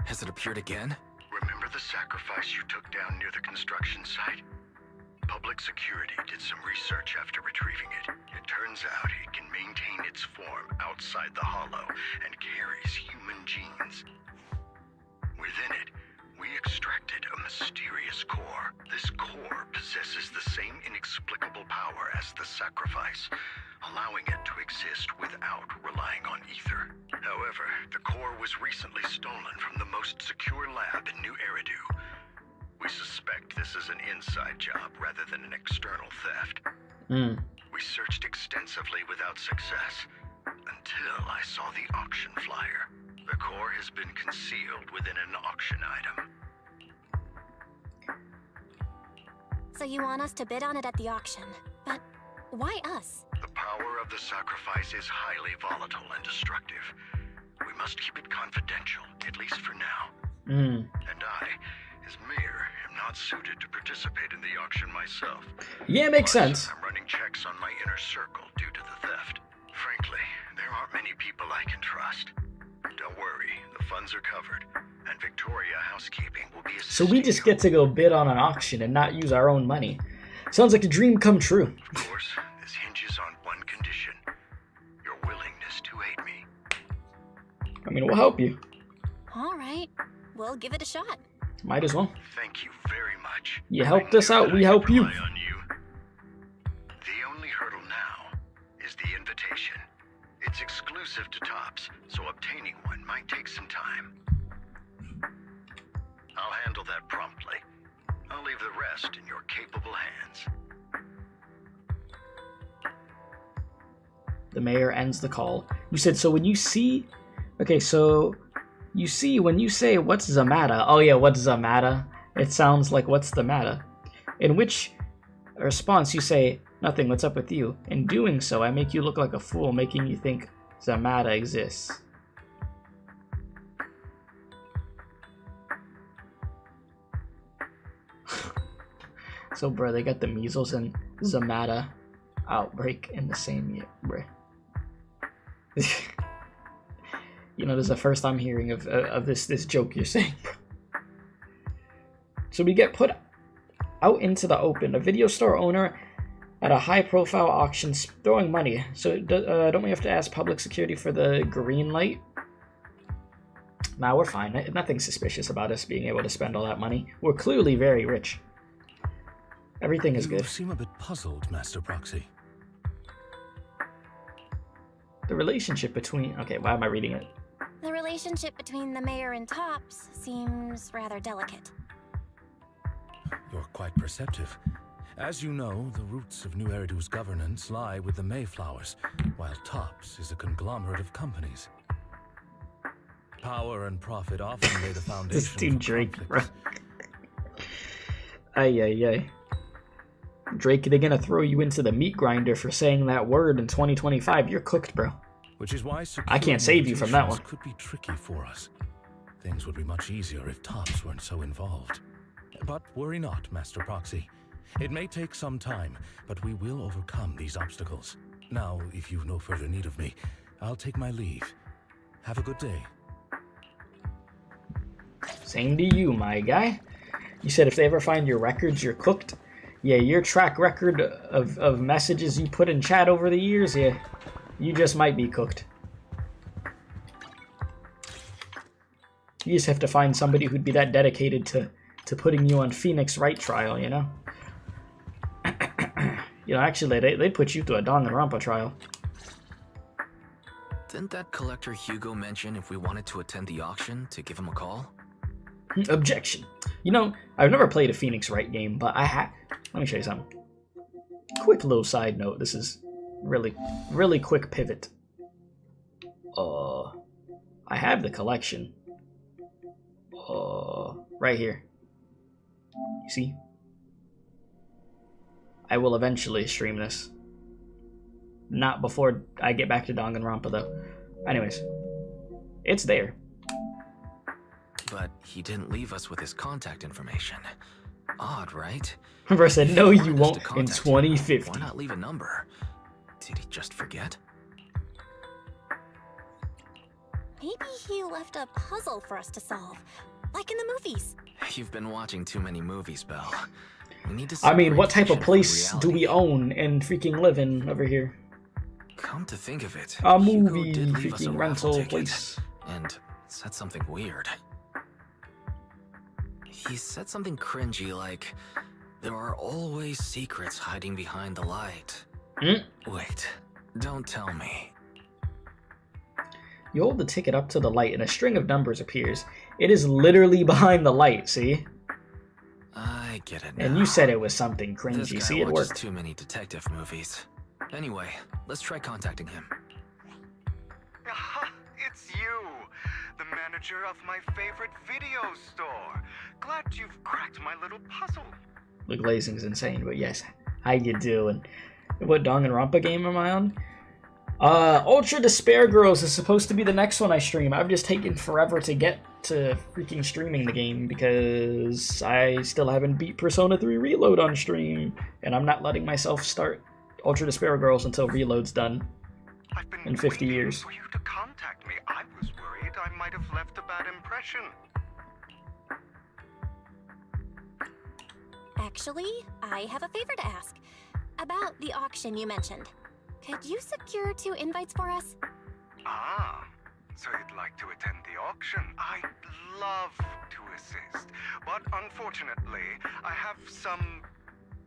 Has it appeared again? Remember the sacrifice you took down near the construction site? Public security did some research after retrieving it. It turns out it can maintain its form outside the hollow and carries human genes. Within it, we extracted a mysterious core. This core possesses the same inexplicable power as the sacrifice, allowing it to exist without relying on ether. However, the core was recently stolen from the most secure lab in New Eridu. We suspect this is an inside job rather than an external theft. We searched extensively without success, until I saw the auction flyer. The core has been concealed within an auction item. So you want us to bid on it at the auction, but why us? The power of the sacrifice is highly volatile and destructive. We must keep it confidential, at least for now. And I, as mayor, am not suited to participate in the auction myself. Yeah, makes sense. I'm running checks on my inner circle due to the theft. Frankly, there aren't many people I can trust. Don't worry, the funds are covered, and Victoria Housekeeping will be So we just get to go bid on an auction and not use our own money. Sounds like a dream come true. Of course, this hinges on one condition. Your willingness to aid me. I mean, we'll help you. All right, we'll give it a shot. Might as well. Thank you very much. You helped us out, we help you. On you. The only hurdle now is the invitation. It's exclusive to Tops, so obtaining one might take some time. I'll handle that promptly. I'll leave the rest in your capable hands. The mayor ends the call. You said, so when you see... Okay, so... You see, when you say, what's the matter? Oh yeah, what's the matter? It sounds like, what's the matter? In which response you say, nothing, what's up with you? In doing so, I make you look like a fool, making you think the matter exists. So, bro, they got the measles and Zamata outbreak in the same year, bro. You know, this is the first I'm hearing of this joke you're saying, bro. So we get put out into the open. A video store owner at a high-profile auction throwing money. So don't we have to ask public security for the green light? Nah, we're fine. Nothing suspicious about us being able to spend all that money. We're clearly very rich. Everything is good. You seem a bit puzzled, Master Proxy. The relationship between... Okay, why am I reading it? The relationship between the mayor and Tops seems rather delicate. You're quite perceptive. As you know, the roots of New Eridu's governance lie with the Mayflowers, while Tops is a conglomerate of companies. Power and profit often lay the foundation. This dude Drake, bro. Ay, ay, ay. Drake, they're gonna throw you into the meat grinder for saying that word in 2025. You're cooked, bro. Which is why I can't save you from that one. could be tricky for us. Things would be much easier if Tops weren't so involved. But worry not, Master Proxy. It may take some time, but we will overcome these obstacles. Now, if you've no further need of me, I'll take my leave. Have a good day. Same to you, my guy. You said if they ever find your records, you're cooked? Yeah, your track record of messages you put in chat over the years, yeah, you just might be cooked. You just have to find somebody who'd be that dedicated to putting you on Phoenix Wright trial, you know? You know, actually, they'd put you through a Danganronpa trial. Didn't that collector Hugo mention if we wanted to attend the auction to give him a call? Objection. You know, I've never played a Phoenix Wright game, but I have. Let me show you something. Quick little side note. This is really quick pivot. I have the collection. Right here. You see? I will eventually stream this. Not before I get back to Danganronpa, though. Anyways, it's there. But he didn't leave us with his contact information. Odd, right? Remember, I said, no, you Wanted us won't to in contact him. 2050. Why not leave a number? Did he just forget? Maybe he left a puzzle for us to solve, like in the movies. You've been watching too many movies, Belle. We need to I mean, what type of separate fiction place from do we reality. own and freaking live in over here? Come to think of it, A Hugo movie did leave us a freaking raffle rental ticket place. and said something weird. He said something cringy like, "There are always secrets hiding behind the light." Wait, don't tell me. You hold the ticket up to the light and a string of numbers appears. It is literally behind the light, see? I get it now. And you said it was something This cringy, guy see, it watches worked. too many detective movies. Anyway, let's try contacting him. Aha, it's you, the manager of my favorite video store. Glad you've cracked my little puzzle. The glazing's insane, but yes. How you doing? What Danganronpa game am I on? Ultra Despair Girls is supposed to be the next one I stream. I've just taken forever to get to freaking streaming the game because I still haven't beat Persona 3 Reload on stream, and I'm not letting myself start Ultra Despair Girls until Reload's done I've been in 50 waiting years. for you to contact me. I was worried I might have left a bad impression. Actually, I have a favor to ask. About the auction you mentioned. Could you secure 2 invites for us? Ah, so you'd like to attend the auction? I'd love to assist, but unfortunately, I have some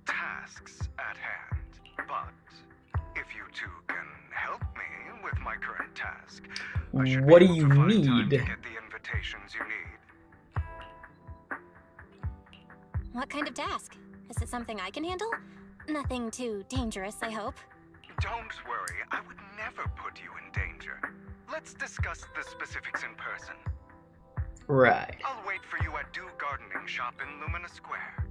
tasks at hand. But if you two can help me with my current task, I should What be do able you to find time need? to get the invitations you need. What kind of task? Is it something I can handle? Nothing too dangerous, I hope. Don't worry, I would never put you in danger. Let's discuss the specifics in person. Right. I'll wait for you at Dew Gardening Shop in Lumina Square.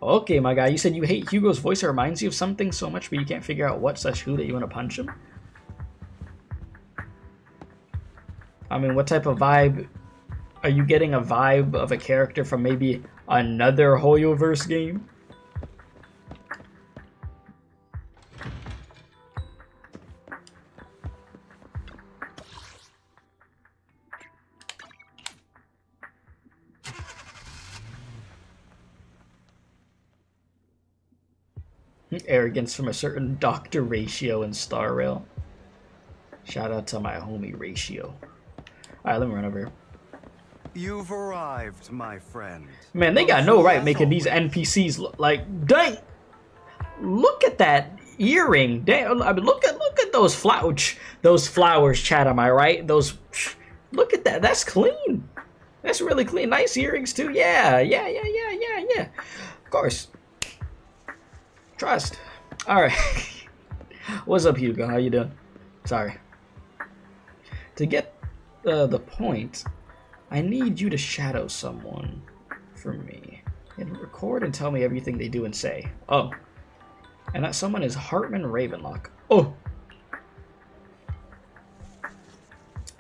Okay, my guy, you said you hate Hugo's voice. It reminds you of something so much, but you can't figure out what/who that you want to punch him? I mean, what type of vibe? Are you getting a vibe of a character from maybe another Hoyoverse game? Arrogance from a certain Dr. Ratio in Star Rail. Shout out to my homie Ratio. Alright, let me run over here. You've arrived, my friend. Man, they got no right making these NPCs look like, dang! Look at that earring. Damn, I mean, look at those flowers, chat, am I right? Look at that. That's clean. That's really clean. Nice earrings too. Yeah. Of course. Trust. Alright. What's up, Hugo? How you doing? Sorry. To get the point, I need you to shadow someone for me. And record and tell me everything they do and say. Oh. And that someone is Hartman Ravenlock. Oh!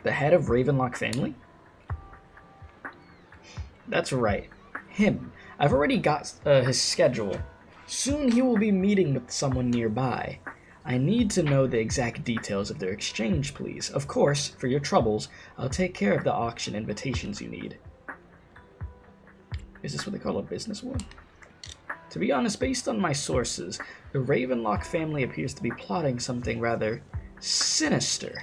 The head of Ravenlock family? That's right. Him. I've already got his schedule. Soon he will be meeting with someone nearby. I need to know the exact details of their exchange, please. Of course, for your troubles, I'll take care of the auction invitations you need. Is this what they call a business war? To be honest, based on my sources, the Ravenlock family appears to be plotting something rather sinister.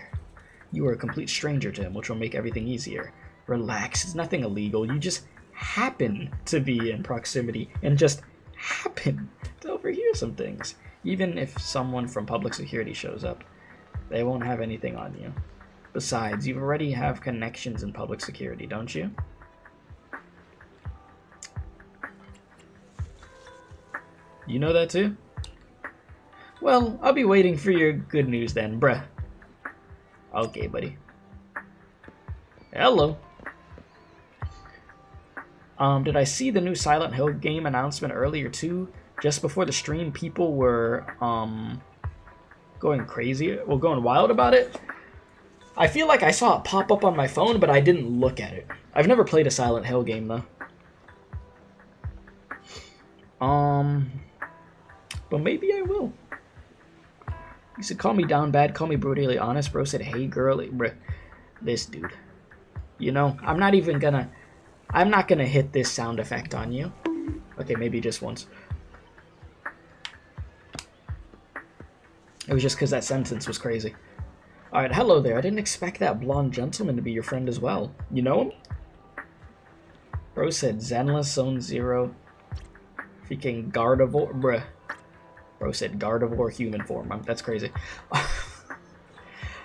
You are a complete stranger to him, which will make everything easier. Relax, it's nothing illegal. You just happen to be in proximity and just happen to overhear some things. Even if someone from public security shows up, they won't have anything on you. Besides, you already have connections in public security, don't you? You know that too? Well, I'll be waiting for your good news then, bruh. Okay, buddy. Hello. Did I see the new Silent Hill game announcement earlier too? Just before the stream, people were going crazy, well, going wild about it. I feel like I saw it pop up on my phone, but I didn't look at it. I've never played a Silent Hill game though. But maybe I will. You said call me down bad, call me brutally honest. Bro said, hey girlie, bruh. This dude. You know, I'm not gonna hit this sound effect on you. Okay, maybe just once. It was just because that sentence was crazy. Alright, hello there. I didn't expect that blonde gentleman to be your friend as well. You know him? Bro said Zenless Zone Zero. Freaking Gardevoir. Bruh. Bro said Gardevoir human form. That's crazy.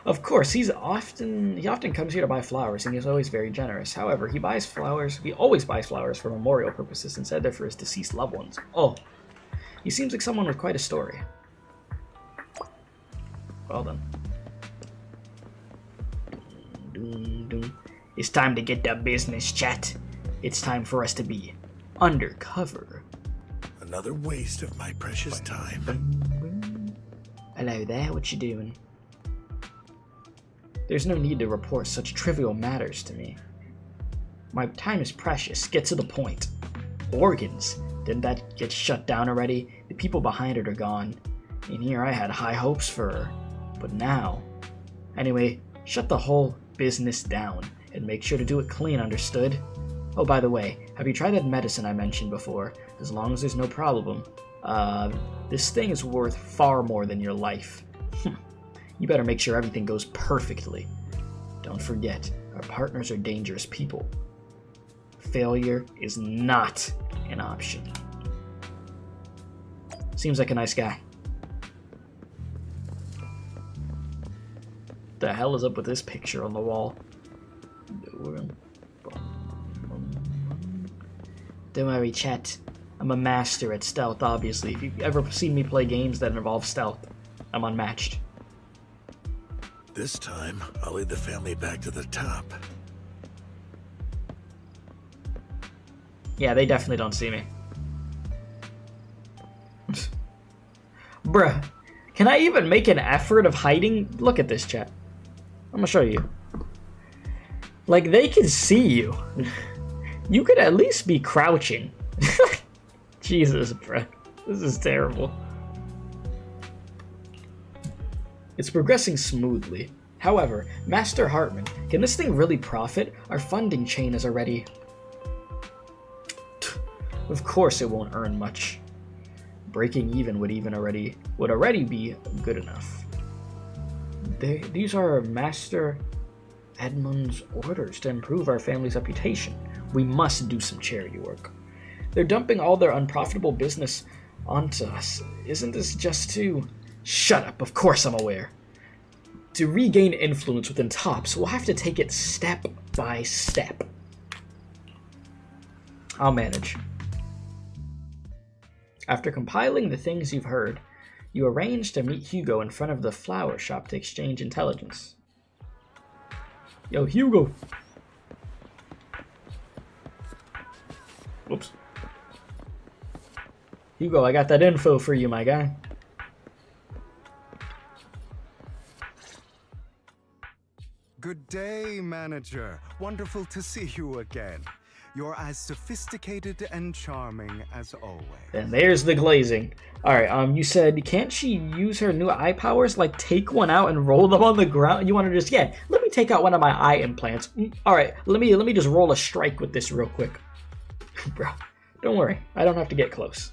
Of course, he often comes here to buy flowers, and he's always very generous. However, he always buys flowers for memorial purposes instead they're for his deceased loved ones. Oh. He seems like someone with quite a story. Well then. It's time to get the business, chat. It's time for us to be undercover. Another waste of my precious time. Hello there, what you doing? There's no need to report such trivial matters to me. My time is precious. Get to the point. Organs. Didn't that get shut down already? The people behind it are gone. And here I had high hopes for her. But now... Anyway, shut the whole business down. And make sure to do it clean, understood? Oh, by the way, have you tried that medicine I mentioned before? As long as there's no problem. This thing is worth far more than your life. You better make sure everything goes perfectly. Don't forget, our partners are dangerous people. Failure is not an option. Seems like a nice guy. The hell is up with this picture on the wall? Don't worry, chat. I'm a master at stealth, obviously. If you've ever seen me play games that involve stealth, I'm unmatched. This time, I'll lead the family back to the top. Yeah, they definitely don't see me. Bruh, can I even make an effort of hiding? Look at this, chat. I'm gonna show you. Like, they can see you. You could at least be crouching. Jesus, bruh. This is terrible. It's progressing smoothly. However, Master Hartman, can this thing really profit? Our funding chain is already... Of course it won't earn much. Breaking even would already be good enough. These are Master Edmund's orders to improve our family's reputation. We must do some charity work. They're dumping all their unprofitable business onto us. Isn't this just to... Shut up, of course I'm aware. To regain influence within Tops, we'll have to take it step by step. I'll manage. After compiling the things you've heard, you arrange to meet Hugo in front of the flower shop to exchange intelligence. Yo, Hugo! Whoops. Hugo, I got that info for you, my guy. Good day, manager. Wonderful to see you again. You're as sophisticated and charming as always. And there's the glazing. Alright, you said, can't she use her new eye powers? Like, take one out and roll them on the ground? You want to just, yeah, let me take out one of my eye implants. Alright, let me just roll a strike with this real quick. Bro, don't worry. I don't have to get close.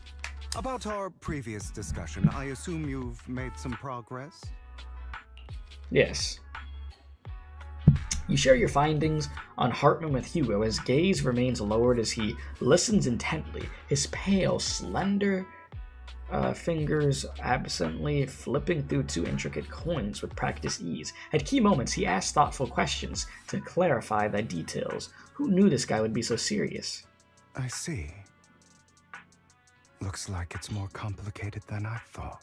About our previous discussion, I assume you've made some progress? Yes. You share your findings on Hartman with Hugo. His gaze remains lowered as he listens intently, his pale, slender fingers absently flipping through 2 intricate coins with practiced ease. At key moments, he asks thoughtful questions to clarify the details. Who knew this guy would be so serious? I see. Looks like it's more complicated than I thought.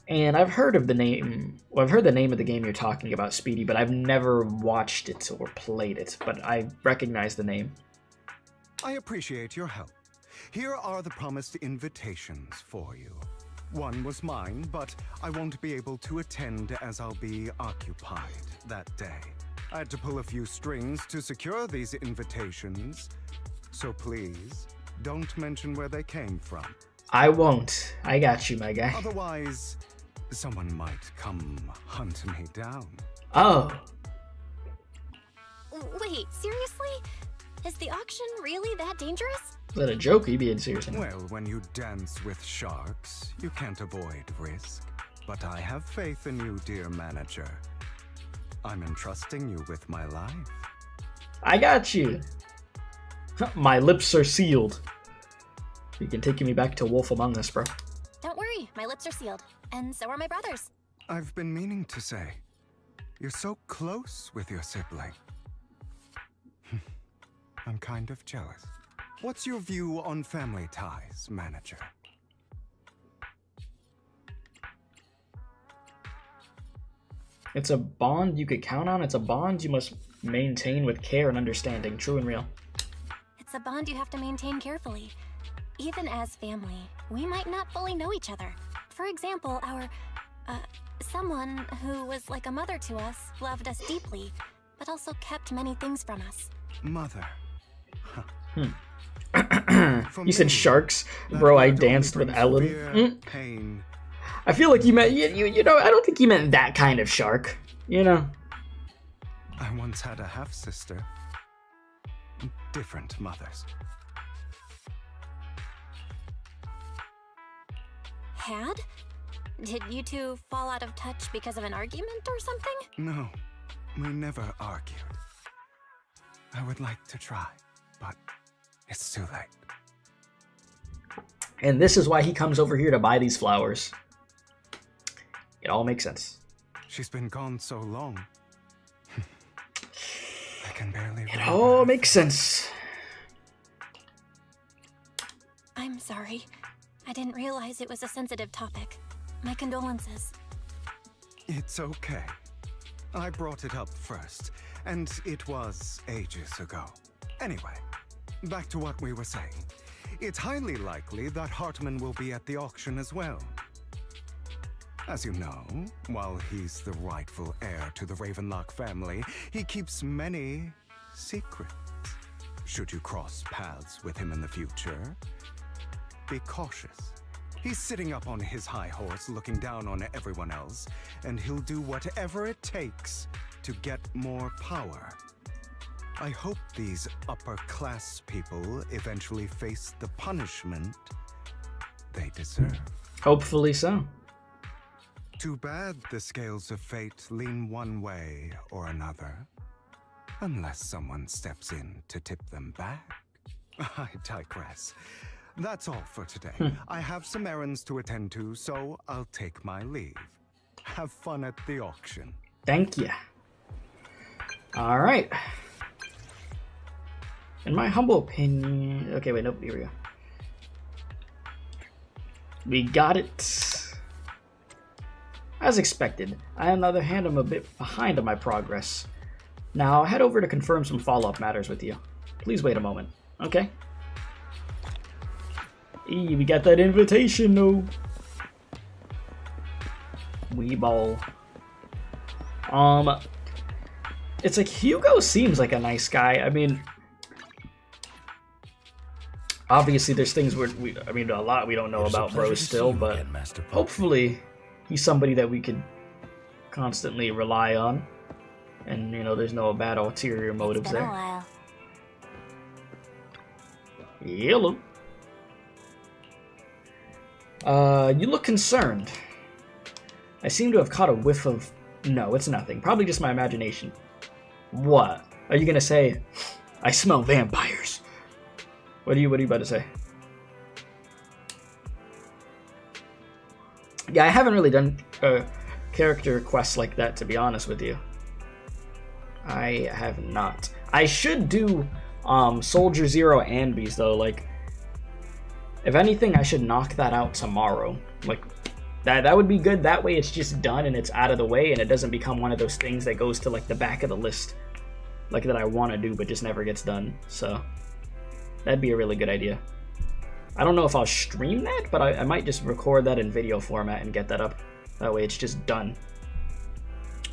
And I've heard of the name, well, I've heard the name of the game you're talking about, Speedy, but I've never watched it or played it, but I recognize the name. I appreciate your help. Here are the promised invitations for you. One was mine, but I won't be able to attend as I'll be occupied that day. I had to pull a few strings to secure these invitations, so please, don't mention where they came from. I won't. I got you, my guy. Otherwise, someone might come hunt me down. Oh. Wait, seriously? Is the auction really that dangerous? Is that a joke? Are you being serious? Well, when you dance with sharks, you can't avoid risk. But I have faith in you, dear manager. I'm entrusting you with my life. I got you. My lips are sealed. You can take me back to Wolf Among Us, bro. Don't worry, my lips are sealed. And so are my brother's. I've been meaning to say, you're so close with your sibling. I'm kind of jealous. What's your view on family ties, manager? It's a bond you could count on. It's a bond you must maintain with care and understanding. True and real. It's a bond you have to maintain carefully. Even as family, we might not fully know each other. For example, someone who was like a mother to us loved us deeply, but also kept many things from us. Mother. You said sharks, bro. I danced with Ellen. Pain. I feel like you meant you know. I don't think you meant that kind of shark. You know. I once had a half sister. Different mothers. Had? Did you two fall out of touch because of an argument or something? No, we never argued. I would like to try, but it's too late. And this is why he comes over here to buy these flowers. It all makes sense. She's been gone so long. I can barely remember. It all makes sense. I'm sorry. I didn't realize it was a sensitive topic. My condolences. It's okay. I brought it up first, and it was ages ago. Anyway, back to what we were saying. It's highly likely that Hartman will be at the auction as well. As you know, while he's the rightful heir to the Ravenlock family, he keeps many secrets. Should you cross paths with him in the future, be cautious. He's sitting up on his high horse looking down on everyone else, and he'll do whatever it takes to get more power. I hope these upper-class people eventually face the punishment they deserve. Hopefully so. Too bad the scales of fate lean one way or another. Unless someone steps in to tip them back. I digress. That's all for today. I have some errands to attend to, so I'll take my leave. Have fun at the auction. Thank you. All right. In my humble opinion... Okay, wait, nope, here we go. We got it. As expected, I, on the other hand, am a bit behind on my progress. Now, I'll head over to confirm some follow-up matters with you. Please wait a moment, okay? Hey, we got that invitation, though. Wee ball. It's like Hugo seems like a nice guy. I mean, obviously there's things I mean, a lot we don't know about bro still, but hopefully he's somebody that we could constantly rely on, and you know, there's no bad ulterior motives there. Hello. You look concerned. I seem to have caught a whiff of... No, it's nothing. Probably just my imagination. What? Are you gonna say, I smell vampires? What are you about to say? Yeah, I haven't really done character quests like that, to be honest with you. I have not. I should do Soldier Zero Ambies, though. Like, if anything, I should knock that out tomorrow. Like, that would be good. That way it's just done and it's out of the way, and it doesn't become one of those things that goes to like the back of the list, like that I want to do but just never gets done. So that'd be a really good idea. I don't know if I'll stream that, but I might just record that in video format and get that up. That way it's just done.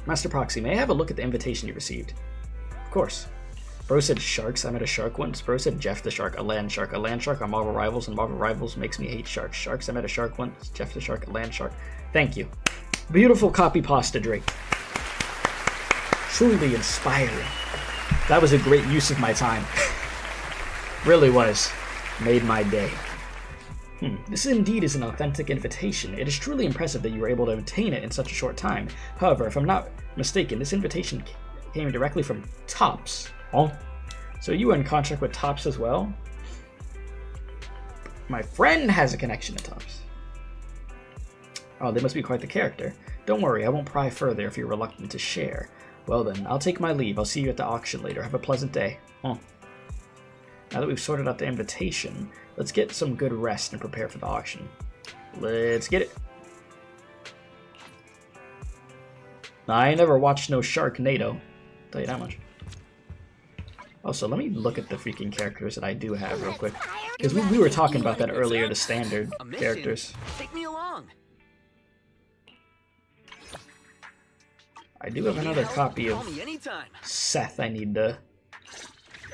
Master Proxy, may I have a look at the invitation you received? Of course. Bro said sharks. I met a shark once. Bro said Jeff the shark, a land shark. A land shark on Marvel Rivals, and Marvel Rivals makes me hate sharks. Sharks, I met a shark once. Jeff the shark, a land shark. Thank you. Beautiful copy pasta, Drake. Truly inspiring. That was a great use of my time. Really was. Made my day. This indeed is an authentic invitation. It is truly impressive that you were able to obtain it in such a short time. However, if I'm not mistaken, this invitation came directly from Tops. Oh, so you were in contract with Tops as well? My friend has a connection to Tops. Oh, they must be quite the character. Don't worry, I won't pry further if you're reluctant to share. Well then, I'll take my leave. I'll see you at the auction later. Have a pleasant day. Oh. Now that we've sorted out the invitation, let's get some good rest and prepare for the auction. Let's get it. I ain't never watched no Sharknado. I'll tell you that much. Also, let me look at the freaking characters that I do have real quick. Because we were talking about that earlier, the standard characters. Take me along. I do have another copy of Seth I need to...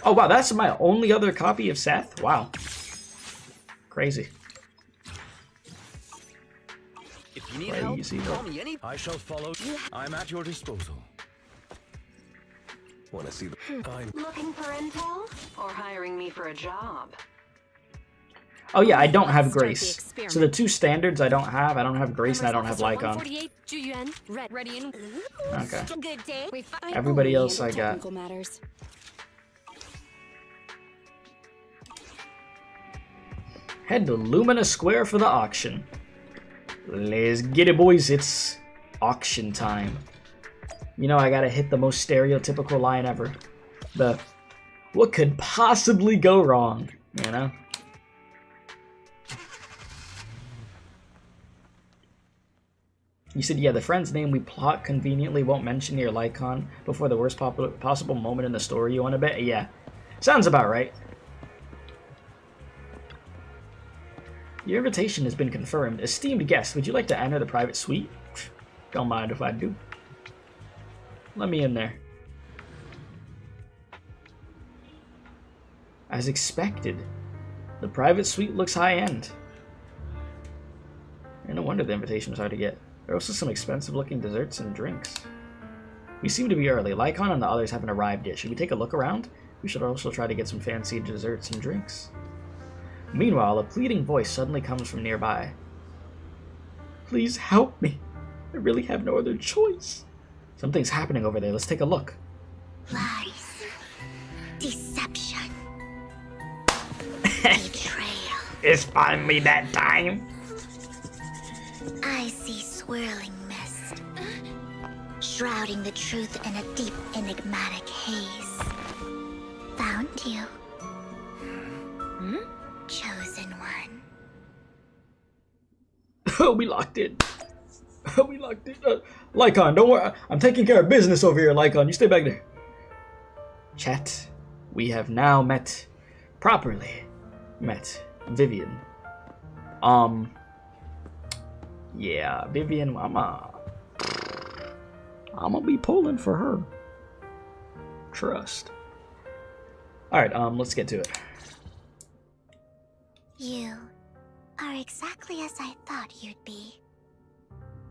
Oh wow, that's my only other copy of Seth? Wow. Crazy. If you need help, call me I shall follow. I'm at your disposal. Wanna see the... Looking for intel? Or hiring me for a job? Oh yeah, I don't have Grace. So the two standards I don't have. I don't have Grace and I don't have Lycaon. Okay. Everybody else I got. Head to Lumina Square for the auction. Let's get it, boys. It's auction time. You know, I gotta hit the most stereotypical line ever. The, what could possibly go wrong, you know? You said, yeah, the friend's name we plot conveniently won't mention your Lycaon before the worst possible moment in the story, you wanna bet? Yeah. Sounds about right. Your invitation has been confirmed. Esteemed guest, would you like to enter the private suite? Don't mind if I do. Let me in there. As expected, the private suite looks high-end. No wonder the invitation was hard to get. There are also some expensive-looking desserts and drinks. We seem to be early. Lycaon and the others haven't arrived yet. Should we take a look around? We should also try to get some fancy desserts and drinks. Meanwhile, a pleading voice suddenly comes from nearby. Please help me. I really have no other choice. Something's happening over there. Let's take a look. Lies. Deception. Betrayal. It's finally that time. I see swirling mist, shrouding the truth in a deep, enigmatic haze. Found you. Chosen one. Oh, we locked in. We locked in. Lycaon, don't worry. I'm taking care of business over here, Lycaon. You stay back there. Chat, we have now met, properly met, Vivian. Yeah, Vivian, I'm gonna be pulling for her. Trust. Alright, let's get to it. You are exactly as I thought you'd be.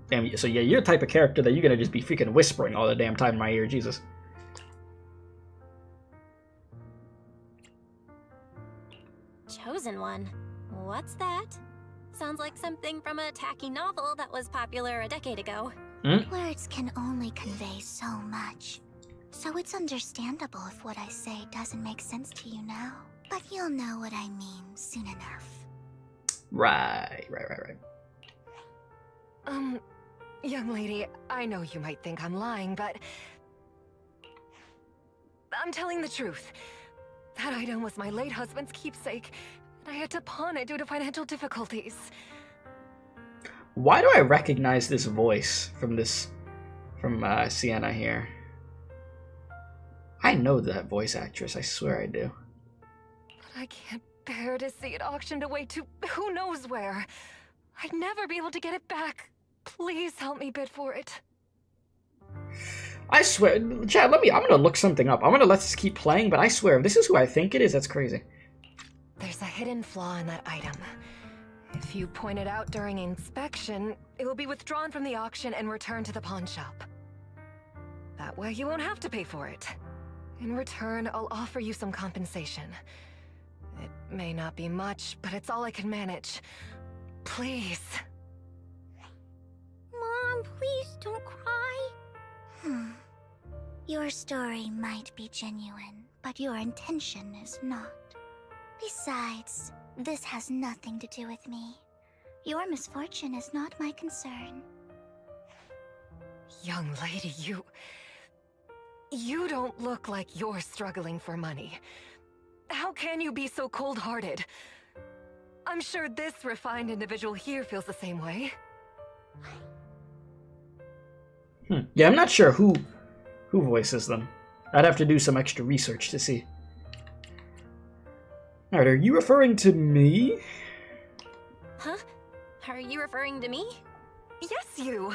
Damn, so yeah, you're the type of character that you're gonna just be freaking whispering all the damn time in my ear, Jesus. Chosen one? What's that? Sounds like something from a tacky novel that was popular a decade ago. Words can only convey so much. So it's understandable if what I say doesn't make sense to you now. But you'll know what I mean soon enough. Right. Young lady, I know you might think I'm lying, but I'm telling the truth. That item was my late husband's keepsake, and I had to pawn it due to financial difficulties. Why do I recognize this voice from Sienna here? I know that voice actress, I swear I do. But I can't bear to see it auctioned away to who knows where. I'd never be able to get it back. Please help me bid for it. I swear, Chad, I'm gonna look something up. I'm gonna let this keep playing, but I swear, if this is who I think it is, that's crazy. There's a hidden flaw in that item. If you point it out during inspection, it will be withdrawn from the auction and returned to the pawn shop. That way you won't have to pay for it. In return, I'll offer you some compensation. It may not be much, but it's all I can manage. Please. Mom, please don't cry. Your story might be genuine, but your intention is not. Besides, this has nothing to do with me. Your misfortune is not my concern. Young lady, you don't look like you're struggling for money. How can you be so cold-hearted? I'm sure this refined individual here feels the same way. Yeah, I'm not sure who voices them. I'd have to do some extra research to see. Alright, are you referring to me? Huh? Are you referring to me? Yes, you.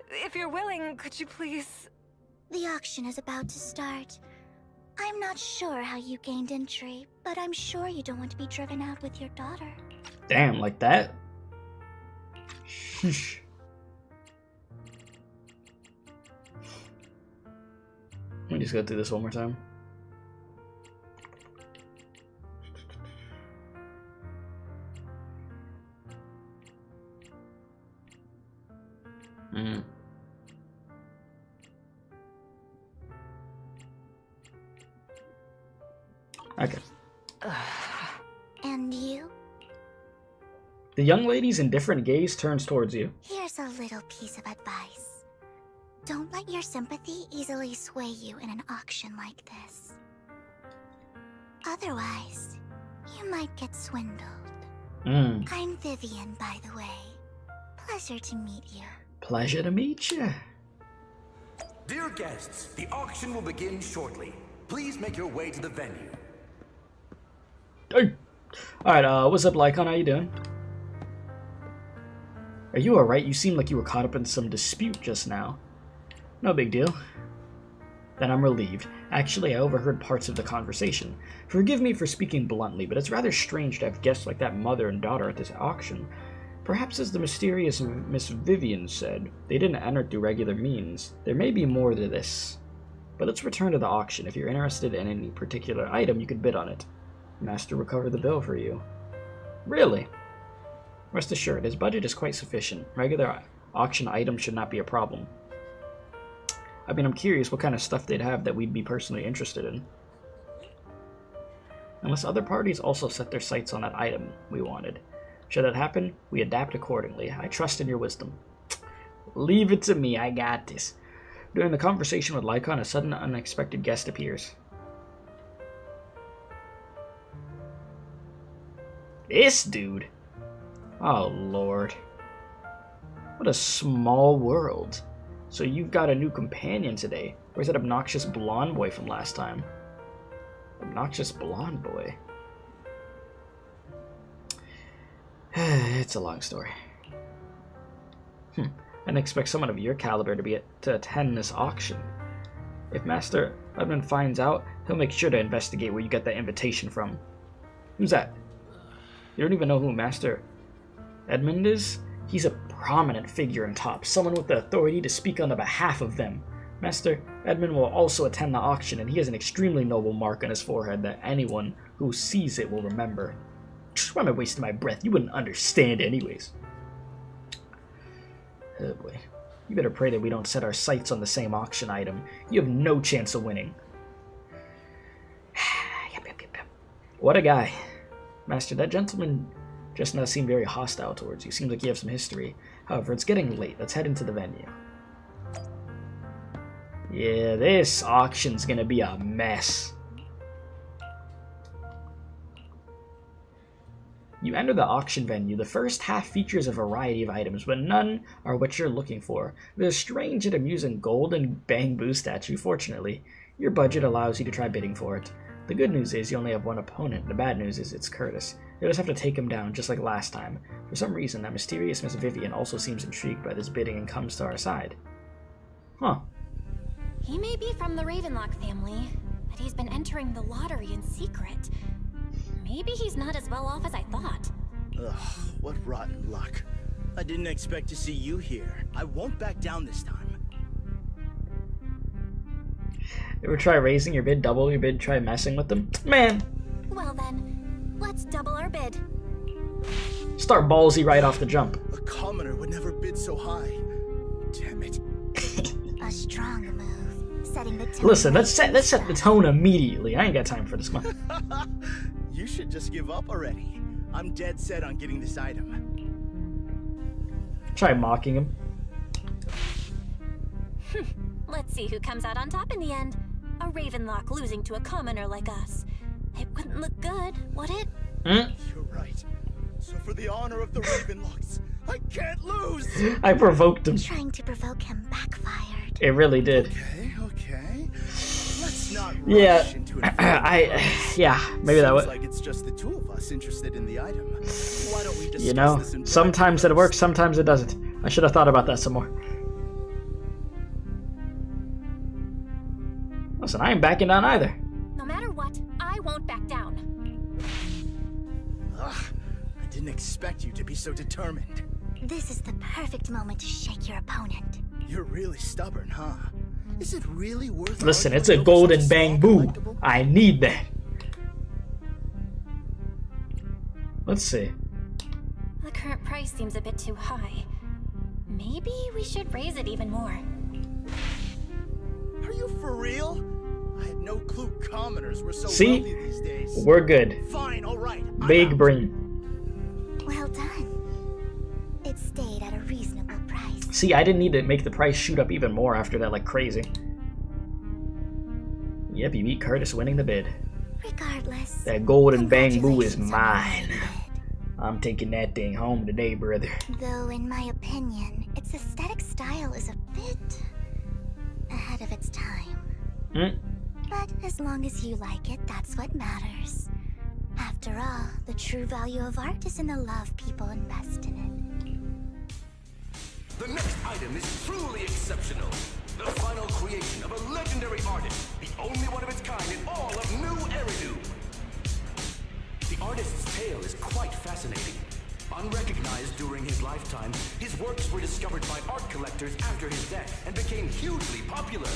If you're willing, could you please... The auction is about to start. I'm not sure how you gained entry, but I'm sure you don't want to be driven out with your daughter. Damn, like that? Sheesh. Let me just go through this one more time. Okay. And you? The young lady's indifferent gaze turns towards you. Here's a little piece of advice. Don't let your sympathy easily sway you in an auction like this. Otherwise, you might get swindled. I'm Vivian, by the way. Pleasure to meet you. Pleasure to meet you. Dear guests, the auction will begin shortly. Please make your way to the venue. Hey. Alright, what's up, Lycaon? How you doing? Are you alright? You seem like you were caught up in some dispute just now. No big deal. Then I'm relieved. Actually, I overheard parts of the conversation. Forgive me for speaking bluntly, but it's rather strange to have guests like that mother and daughter at this auction. Perhaps as the mysterious Miss Vivian said, they didn't enter through regular means. There may be more to this. But let's return to the auction. If you're interested in any particular item, you could bid on it. Master will cover the bill for you. Really? Rest assured, his budget is quite sufficient. Regular auction items should not be a problem. I mean, I'm curious what kind of stuff they'd have that we'd be personally interested in. Unless other parties also set their sights on that item we wanted. Should that happen, we adapt accordingly. I trust in your wisdom. Leave it to me, I got this. During the conversation with Lycaon, a sudden unexpected guest appears. This dude. Oh, Lord. What a small world. So you've got a new companion today. Where's that obnoxious blonde boy from last time? Obnoxious blonde boy. It's a long story. I didn't expect someone of your caliber to attend this auction. If Master Edmund finds out, he'll make sure to investigate where you get that invitation from. Who's that? You don't even know who Master Edmund is? He's a prominent figure in Top, someone with the authority to speak on the behalf of them. Master Edmund will also attend the auction, and he has an extremely noble mark on his forehead that anyone who sees it will remember. Why am I wasting my breath? You wouldn't understand anyways. Oh boy. You better pray that we don't set our sights on the same auction item. You have no chance of winning. What a guy. Master, that gentleman just now seemed very hostile towards you. Seems like you have some history. However, it's getting late. Let's head into the venue. Yeah, this auction's gonna be a mess. You enter the auction venue. The first half features a variety of items, but none are what you're looking for. There's a strange and amusing gold and bamboo statue. Fortunately, your budget allows you to try bidding for it. The good news is you only have one opponent. The bad news is it's Curtis. You'll just have to take him down, just like last time. For some reason, that mysterious Miss Vivian also seems intrigued by this bidding and comes to our side. Huh. He may be from the Ravenlock family, but he's been entering the lottery in secret. Maybe he's not as well off as I thought. Ugh, what rotten luck. I didn't expect to see you here. I won't back down this time. Ever try raising your bid, double your bid, try messing with them? Man! Well then, let's double our bid. Start ballsy right off the jump. A commoner would never bid so high. Damn it. A strong move, setting the tone. Listen, let's set the tone immediately. I ain't got time for this one. You should just give up already. I'm dead set on getting this item. Try mocking him. Let's see who comes out on top in the end. A Ravenlock losing to a commoner like us. It wouldn't look good, would it? You're right. So for the honor of the Ravenlocks, I can't lose! I provoked him. Trying to provoke him backfired. It really did. Okay. Let's not Yeah, rush into maybe that would. Like it's just the two of us interested in the item. Why don't we discuss You know, this in sometimes it works, sometimes it doesn't. I should have thought about that some more. Listen, I ain't backing down either. No matter what, I won't back down. Ugh, I didn't expect you to be so determined. This is the perfect moment to shake your opponent. You're really stubborn, huh? Is it really worth Listen, arguing it's a over golden such a small bamboo. collectible? I need that. Let's see. The current price seems a bit too high. Maybe we should raise it even more. Are you for real? I had no clue commoners were so See? wealthy these days. We're good. Fine, all right. I'm Big out. brain. Well done. It stayed at a reasonable price. See, I didn't need to make the price shoot up even more after that like crazy. Yep, you beat Curtis, winning the bid. Regardless. That golden bamboo is congratulations on mine. winning the I'm taking that thing home today, brother. bid. Though, in my opinion, its aesthetic style is a bit ahead of its time. But as long as you like it, that's what matters. After all, the true value of art is in the love people invest in it. The next item is truly exceptional. The final creation of a legendary artist, the only one of its kind in all of New Eridu. The artist's tale is quite fascinating. Unrecognized during his lifetime, his works were discovered by art collectors after his death and became hugely popular.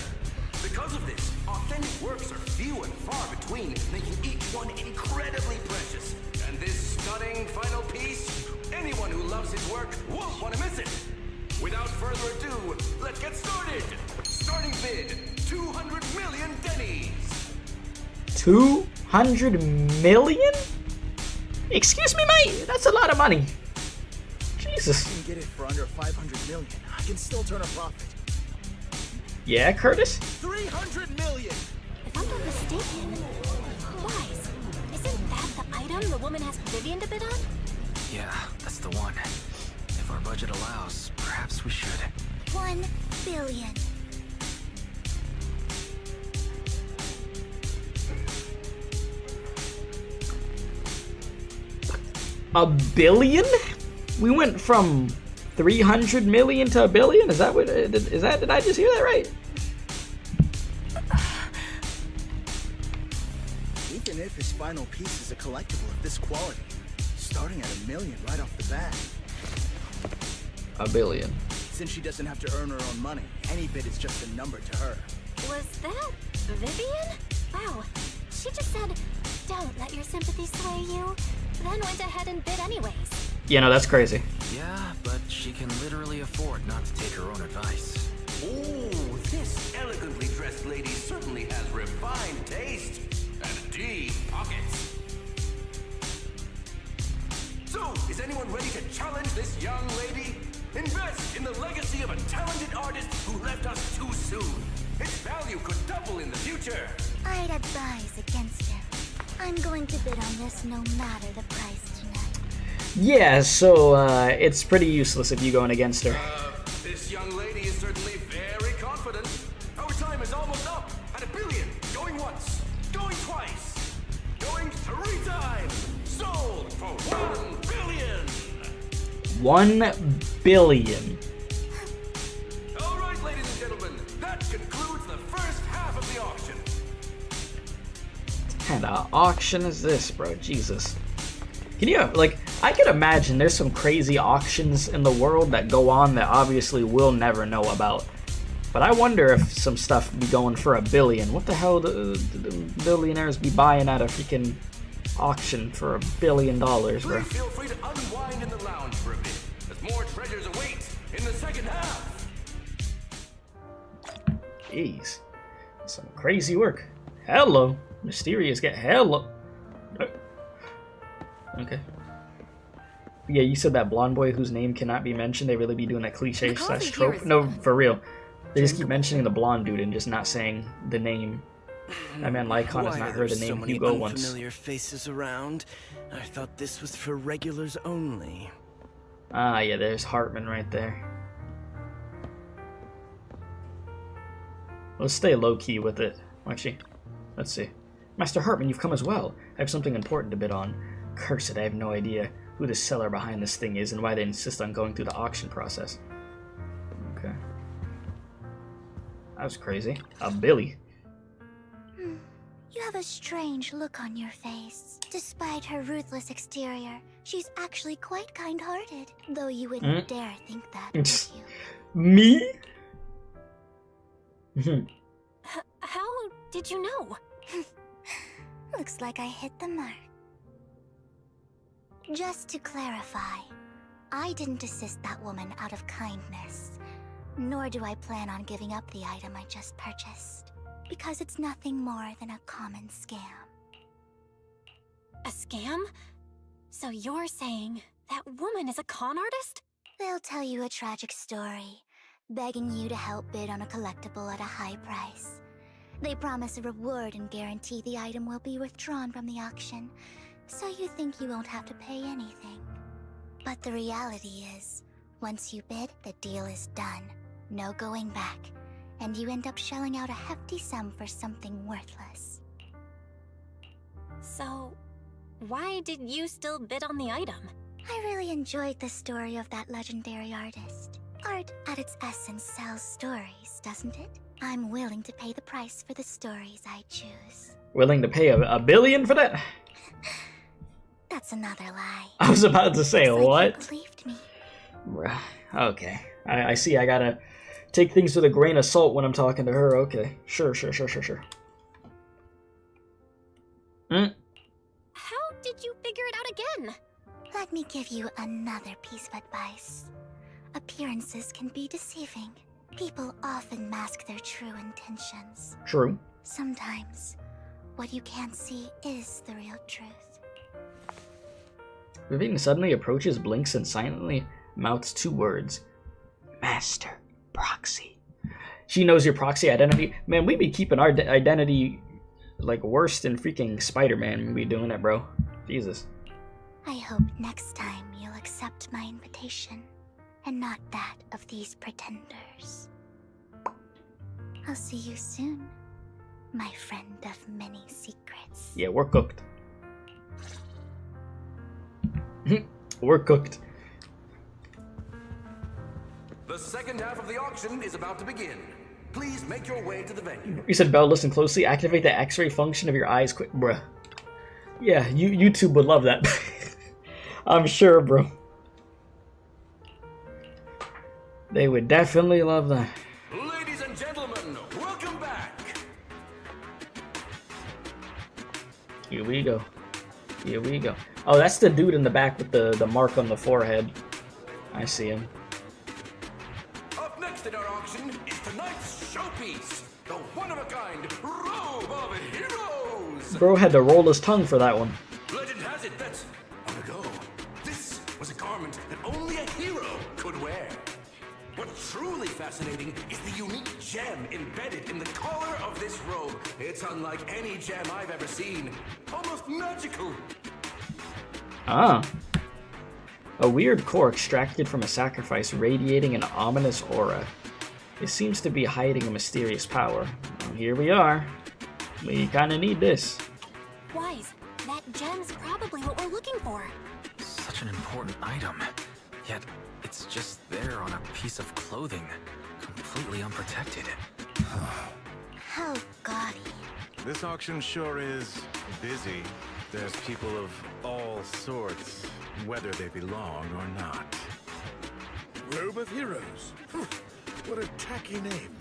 Because of this, authentic works are few and far between, making each one incredibly precious. And this stunning final piece, anyone who loves his work won't want to miss it. Without further ado, let's get started. Starting bid, 200 million dennies. 200 million? Excuse me, mate. That's a lot of money. Jesus. I can get it for under 500 million. I can still turn a profit. Yeah, Curtis? 300 million! If I'm not mistaken, Wise, isn't that the item the woman asked Vivian to bid on? Yeah, that's the one. If our budget allows, perhaps we should. 1 billion. A billion? We went from 300 million to a billion? Is that what, did I just hear that right? Even if his final piece is a collectible of this quality, starting at $1 million right off the bat. A billion. Since she doesn't have to earn her own money, any bid is just a number to her. Was that Vivian? Wow, she just said, don't let your sympathy sway you, then went ahead and bid anyways. Yeah, no, that's crazy. Yeah, but she can literally afford not to take her own advice. Oh, this elegantly dressed lady certainly has refined taste and deep pockets. So, is anyone ready to challenge this young lady? Invest in the legacy of a talented artist who left us too soon. Its value could double in the future. I'd advise against him. I'm going to bid on this no matter the price tonight. Yeah, so it's pretty useless if you going against her. This young lady is certainly very confident. Our time is almost up at $1 billion. Going once, going twice, going 3 times. Sold for $1 billion. 1 billion. All right, ladies and gentlemen, that concludes the first half of the auction. What kind of auction is this, bro? Jesus. Can you, like, I could imagine there's some crazy auctions in the world that go on that obviously we'll never know about. But I wonder if some stuff be going for $1 billion. What the hell do the billionaires be buying at a freaking auction for $1 billion, bro? Please feel free to unwind in the lounge for a bit, as more treasures await in the second half. Jeez. Some crazy work. Hello. Mysterious get hello. Okay. Yeah, you said that blonde boy whose name cannot be mentioned. They really be doing that cliche slash trope. No, for real. They just keep mentioning the blonde dude and just not saying the name. That man Lycaon has not heard the name Hugo once. Unfamiliar faces around. I thought this was for regulars only. Ah, yeah, there's Hartman right there. Let's stay low-key with it. Actually, let's see. Master Hartman, you've come as well. I have something important to bid on. Curse it, I have no idea who the seller behind this thing is and why they insist on going through the auction process. Okay. That was crazy. A Billy. You have a strange look on your face. Despite her ruthless exterior, she's actually quite kind-hearted. Though you wouldn't dare think that, would you? Me? How did you know? Looks like I hit the mark. Just to clarify, I didn't assist that woman out of kindness, nor do I plan on giving up the item I just purchased, because it's nothing more than a common scam. A scam? So you're saying that woman is a con artist? They'll tell you a tragic story, begging you to help bid on a collectible at a high price. They promise a reward and guarantee the item will be withdrawn from the auction, so you think you won't have to pay anything. But the reality is, once you bid, the deal is done. No going back, and you end up shelling out a hefty sum for something worthless. So, why did you still bid on the item? I really enjoyed the story of that legendary artist. Art, at its essence, sells stories, doesn't it? I'm willing to pay the price for the stories I choose. Willing to pay $1 billion for that? That's another lie. I was about to say, it's what? Like you believed me. Okay. I see I gotta take things with a grain of salt when I'm talking to her. Okay. Sure. How did you figure it out again? Let me give you another piece of advice. Appearances can be deceiving. People often mask their true intentions. True. Sometimes, what you can't see is the real truth. Vivian suddenly approaches, blinks, and silently mouths 2 words. Master Proxy. She knows your proxy identity. Man, we be keeping our identity like worse than freaking Spider-Man when we doing it, bro. Jesus. I hope next time you'll accept my invitation, and not that of these pretenders. I'll see you soon, my friend of many secrets. Yeah, we're cooked. We're cooked. The second half of the auction is about to begin. Please make your way to the venue. You said, Belle, listen closely. Activate the X-ray function of your eyes quick. Bruh. Yeah, YouTube would love that. I'm sure, bro. They would definitely love that. Ladies and gentlemen, welcome back. Here we go. Here we go. Oh, that's the dude in the back with the mark on the forehead. I see him. Up next in our auction is tonight's showpiece, the one-of-a-kind Robe of Heroes. Bro had to roll his tongue for that one. Legend has it that, long ago, this was a garment that only a hero could wear. What's truly fascinating is the unique gem embedded in the collar of this robe. It's unlike any gem I've ever seen. Almost magical. Ah. A weird core extracted from a sacrifice radiating an ominous aura. It seems to be hiding a mysterious power. Well, here we are. We kinda need this. Wise, that gem's probably what we're looking for. Such an important item, yet it's just there on a piece of clothing, completely unprotected. How gaudy. This auction sure is busy. There's people of all sorts, whether they belong or not. Robe of Heroes. What a tacky name.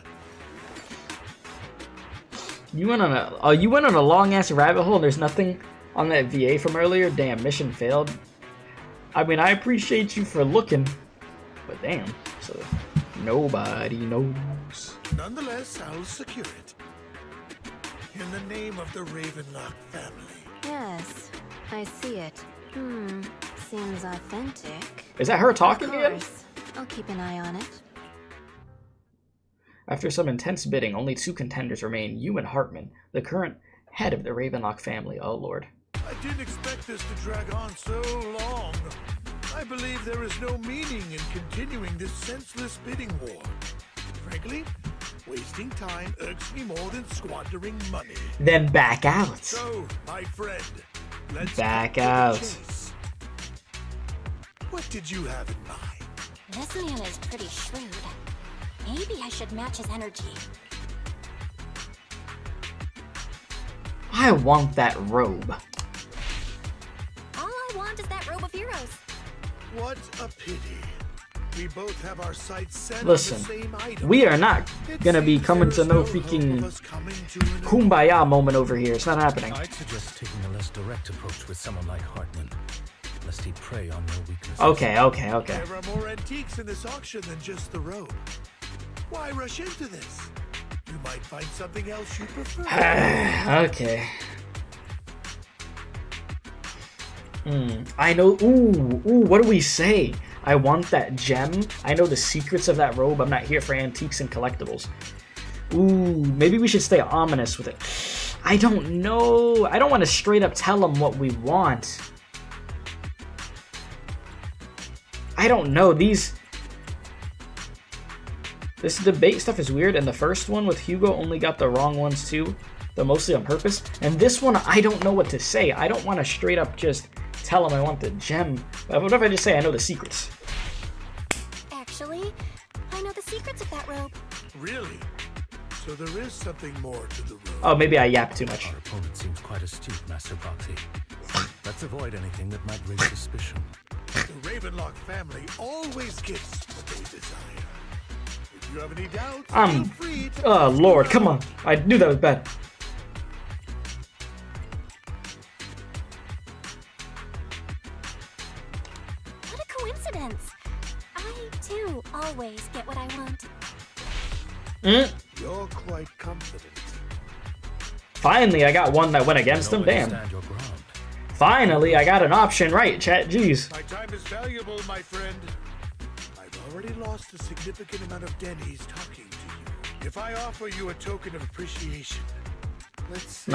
You went on a long ass rabbit hole and there's nothing on that VA from earlier? Damn, mission failed. I mean, I appreciate you for looking, but damn, so nobody knows. Nonetheless, I'll secure it. In the name of the Ravenlock family. Yes, I see it. Seems authentic. Is that her talking Of again? course. I'll keep an eye on it. After some intense bidding, only 2 contenders remain, you and Hartman, the current head of the Ravenlock family. Oh lord. I didn't expect this to drag on so long. I believe there is no meaning in continuing this senseless bidding war. Frankly, wasting time irks me more than squandering money. Then back out. So, my friend, let's Back cut to the out. chase. What did you have in mind? This man is pretty shrewd. Maybe I should match his energy. I want that robe. All I want is that Robe of Heroes. What a pity. We both have our sights set Listen, on the same item. we are not gonna be coming to no freaking kumbaya moment over here. It's not happening. I'd suggest taking a less direct approach with someone like Hartman, lest he prey on your weaknesses. Okay. There are more antiques in this auction than just the robe. Why rush into this? You might find something else you prefer. Okay. I know. Ooh, what do we say? I want that gem. I know the secrets of that robe. I'm not here for antiques and collectibles. Ooh, maybe we should stay ominous with it. I don't know. I don't want to straight up tell them what we want. I don't know. This debate stuff is weird, and the first one with Hugo only got the wrong ones too, though mostly on purpose. And this one, I don't know what to say. I don't want to straight up just tell him I want the gem. But what if I just say I know the secrets? Actually, I know the secrets of that robe. Really? So there is something more to the robe. Oh, maybe I yap too much. Our opponent seems quite astute, Master Proxy. Let's avoid anything that might raise suspicion. The Ravenlock family always gets what they desire. If you have any doubts, feel free to Oh lord, come on. I knew that was bad. What a coincidence. I, too, always get what I want. You're quite confident. Finally, I got one that went against him. Damn. Finally, I got an option right, chat. Jeez. My time is valuable, my friend. I've already lost a significant amount of dennies talking to you. If I offer you a token of appreciation, let's say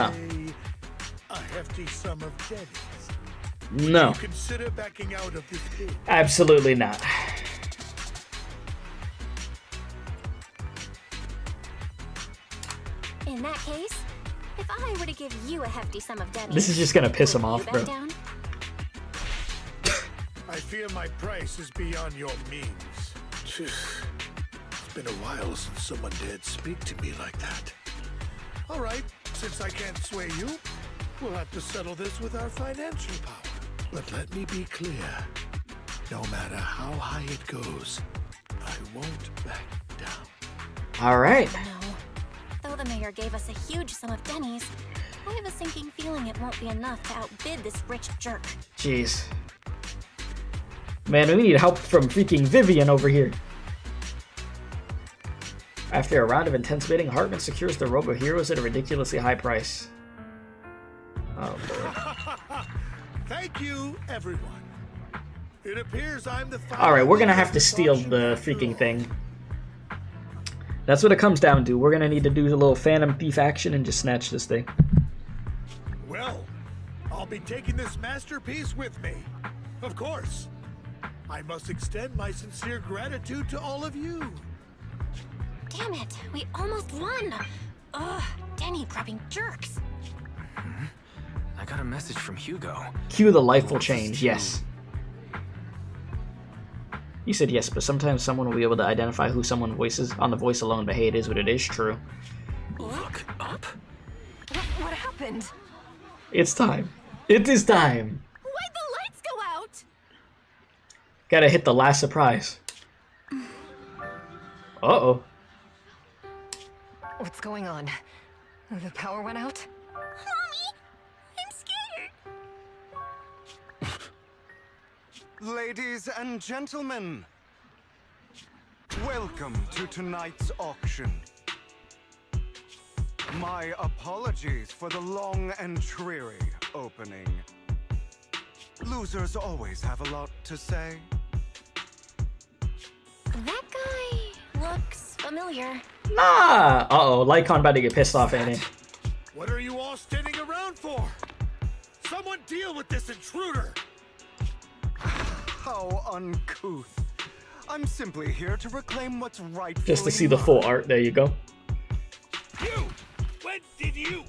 a hefty sum of dennies, No. would you consider backing out of this bid? Absolutely not. In that case, if I were to give you a hefty sum of dennies, This is just gonna piss him would off, you bro. back down? I fear my price is beyond your means. It's been a while since someone dared speak to me like that. All right, since I can't sway you, we'll have to settle this with our financial power. But let me be clear. No matter how high it goes, I won't back down. All right. No. Though the mayor gave us a huge sum of dennies, I have a sinking feeling it won't be enough to outbid this rich jerk. Jeez. Man, we need help from freaking Vivian over here. After a round of intense bidding, Hartman secures the Robo Heroes at a ridiculously high price. Oh boy. Thank you, everyone. It appears I'm the Alright, we're gonna have to steal the freaking thing. That's what it comes down to. We're gonna need to do a little Phantom Thief action and just snatch this thing. Well, I'll be taking this masterpiece with me. Of course. I must extend my sincere gratitude to all of you. Damn it, we almost won! Ugh, denny grabbing jerks. I got a message from Hugo. Cue the life will change, yes. You said yes, but sometimes someone will be able to identify who someone voices on the voice alone, but hey, it is what it is, true. Look up. What happened? It's time. It is time. Why'd the lights go out? Gotta hit the last surprise. Uh-oh. What's going on? The power went out? Mommy, I'm scared. Ladies and gentlemen, welcome to tonight's auction. My apologies for the long and dreary opening. Losers always have a lot to say. That guy looks familiar. Nah! Uh-oh, Lycaon about to get pissed off, ain't it? What are you all standing around for? Someone deal with this intruder! How uncouth. I'm simply here to reclaim what's rightfully Just to see the full art, there you go. You! When did you?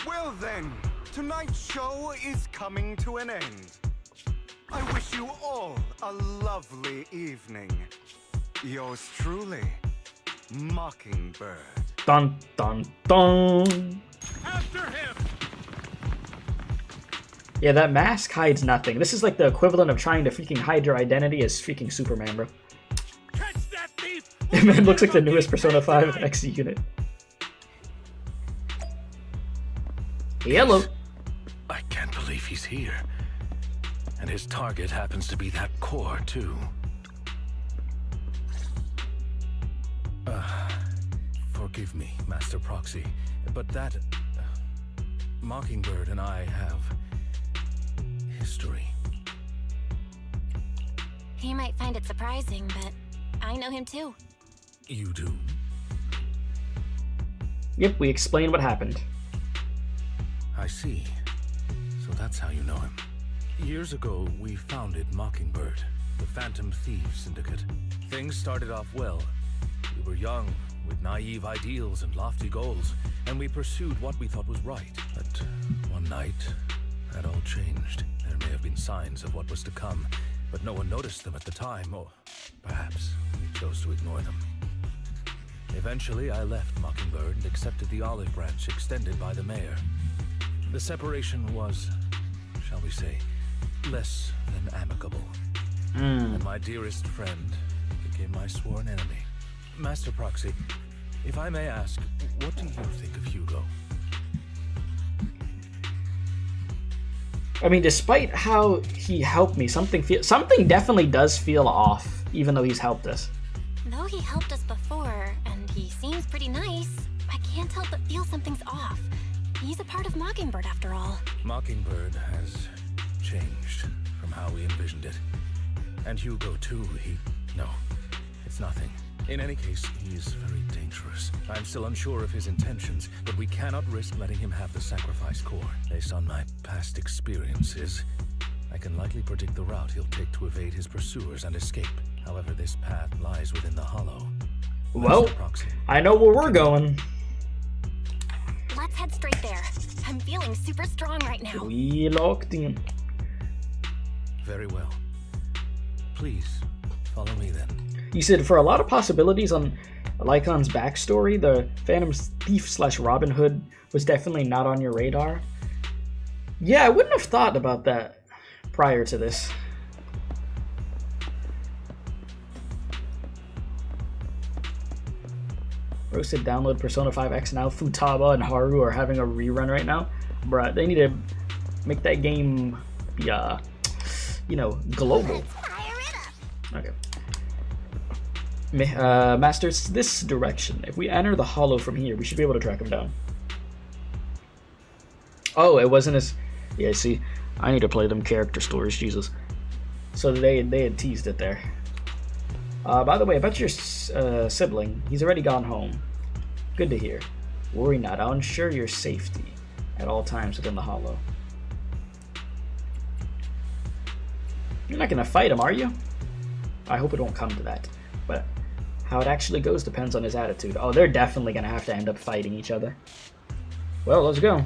Well then, tonight's show is coming to an end. I wish you all a lovely evening. Yours truly, Mockingbird. Dun dun dun! After him! Yeah, that mask hides nothing. This is like the equivalent of trying to freaking hide your identity as freaking Superman, bro. Catch that thief! Man looks like the newest Persona 5 X unit. Hello. I can't believe he's here. And his target happens to be that core, too. Forgive me, Master Proxy, but that... Mockingbird and I have... history. He might find it surprising, but I know him too. You do? Yep, we explained what happened. I see. So that's how you know him. Years ago, we founded Mockingbird, the Phantom Thieves Syndicate. Things started off well. We were young, with naive ideals and lofty goals, and we pursued what we thought was right. But one night, that all changed. There may have been signs of what was to come, but no one noticed them at the time, or perhaps we chose to ignore them. Eventually, I left Mockingbird and accepted the olive branch extended by the mayor. The separation was, shall we say, less than amicable. And my dearest friend became my sworn enemy. Master Proxy, if I may ask, what do you think of Hugo? I mean, despite how he helped me, something definitely does feel off, even though he's helped us. Though he helped us before, and he seems pretty nice, I can't help but feel something's off. He's a part of Mockingbird after all. Mockingbird has changed from how we envisioned it. And Hugo too, no, it's nothing. In any case, he is very dangerous. I'm still unsure of his intentions, but we cannot risk letting him have the sacrifice core. Based on my past experiences, I can likely predict the route he'll take to evade his pursuers and escape. However, this path lies within the hollow. Well, I know where we're going. Let's head straight there. I'm feeling super strong right now. We locked in. Very well. Please, follow me then. You said for a lot of possibilities on Lycaon's backstory, the Phantom Thief / Robin Hood was definitely not on your radar. Yeah, I wouldn't have thought about that prior to this. Roasted download Persona 5X now. Futaba and Haru are having a rerun right now. Bruh, they need to make that game be, you know, global. Okay. Master, it's this direction. If we enter the hollow from here, we should be able to track him down. Oh, it wasn't as... Yeah, see, I need to play them character stories, Jesus. So they had teased it there. By the way, about your sibling, he's already gone home. Good to hear. Worry not, I'll ensure your safety at all times within the hollow. You're not gonna fight him, are you? I hope it won't come to that. But how it actually goes depends on his attitude. Oh, they're definitely gonna have to end up fighting each other. Well, let's go.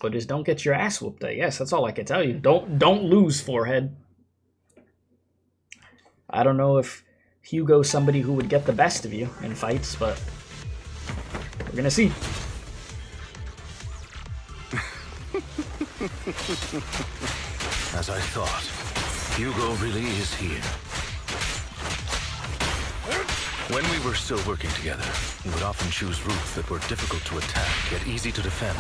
But just don't get your ass whooped. Yes, that's all I can tell you. Don't lose, forehead. I don't know if Hugo's somebody who would get the best of you in fights, but we're gonna see. As I thought, Hugo really is here. When we were still working together, he would often choose routes that were difficult to attack, yet easy to defend.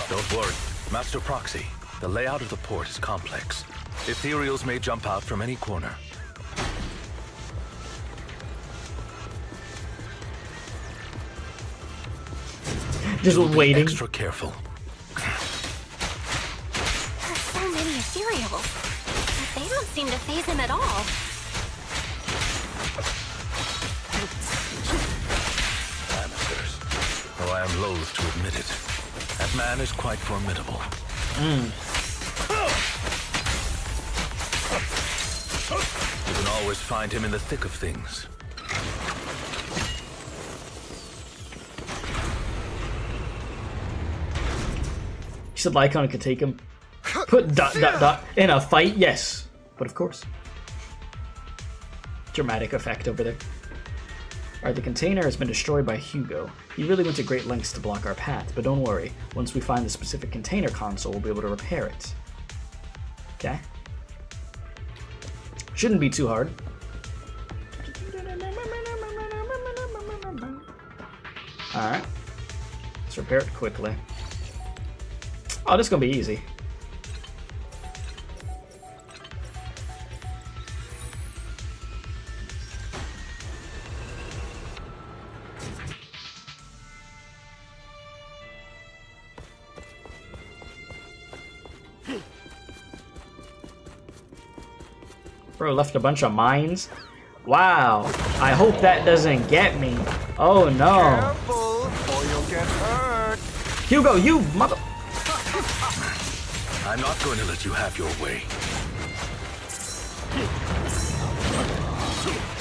Don't worry, Master Proxy. The layout of the port is complex. Ethereals may jump out from any corner. Just waiting. Extra careful. There's so many ethereals, but they don't seem to faze him at all. Amateurs. Though I am loath to admit it. That man is quite formidable. You can always find him in the thick of things. You said Lycaon could take him. Put ... in a fight? Yes. But of course. Dramatic effect over there. Alright, the container has been destroyed by Hugo. He really went to great lengths to block our path, but don't worry. Once we find the specific container console, we'll be able to repair it. Okay? Shouldn't be too hard. Alright. Let's repair it quickly. Oh, this is gonna be easy. Bro, left a bunch of mines. Wow. I hope that doesn't get me. Oh no. Careful, or you'll get hurt. Hugo, you mother... I'm not going to let you have your way.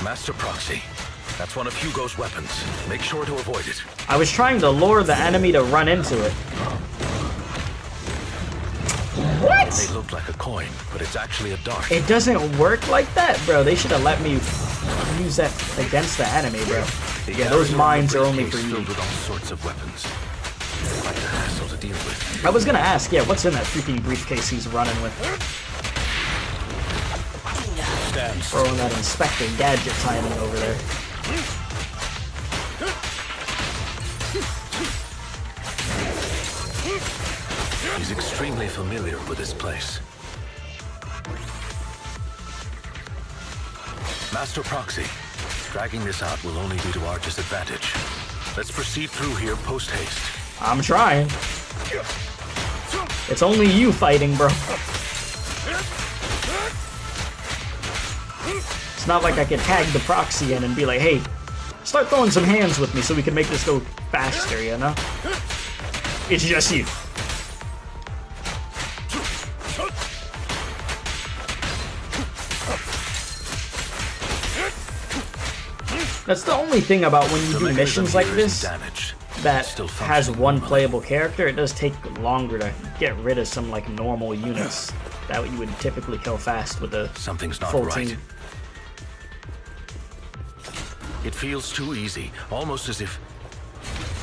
Master Proxy. That's one of Hugo's weapons. Make sure to avoid it. I was trying to lure the enemy to run into it. What? They look like a coin, but it's actually a dart. It doesn't work like that, bro. They should have let me use that against the enemy, bro. Yeah, those mines are only for you. Filled with all sorts of weapons. Quite a hassle to deal with. I was gonna ask, yeah, what's in that freaking briefcase he's running with? Throwing that Inspector Gadget timing over there. He's extremely familiar with this place. Master Proxy, dragging this out will only be to our disadvantage. Let's proceed through here post-haste. I'm trying. It's only you fighting, bro. It's not like I can tag the proxy in and be like, hey, start throwing some hands with me so we can make this go faster, you know? It's just you. That's the only thing about when you do missions like this damaged. that has one playable character. It does take longer to get rid of some like normal units that you would typically kill fast with a full team. It feels too easy, almost as if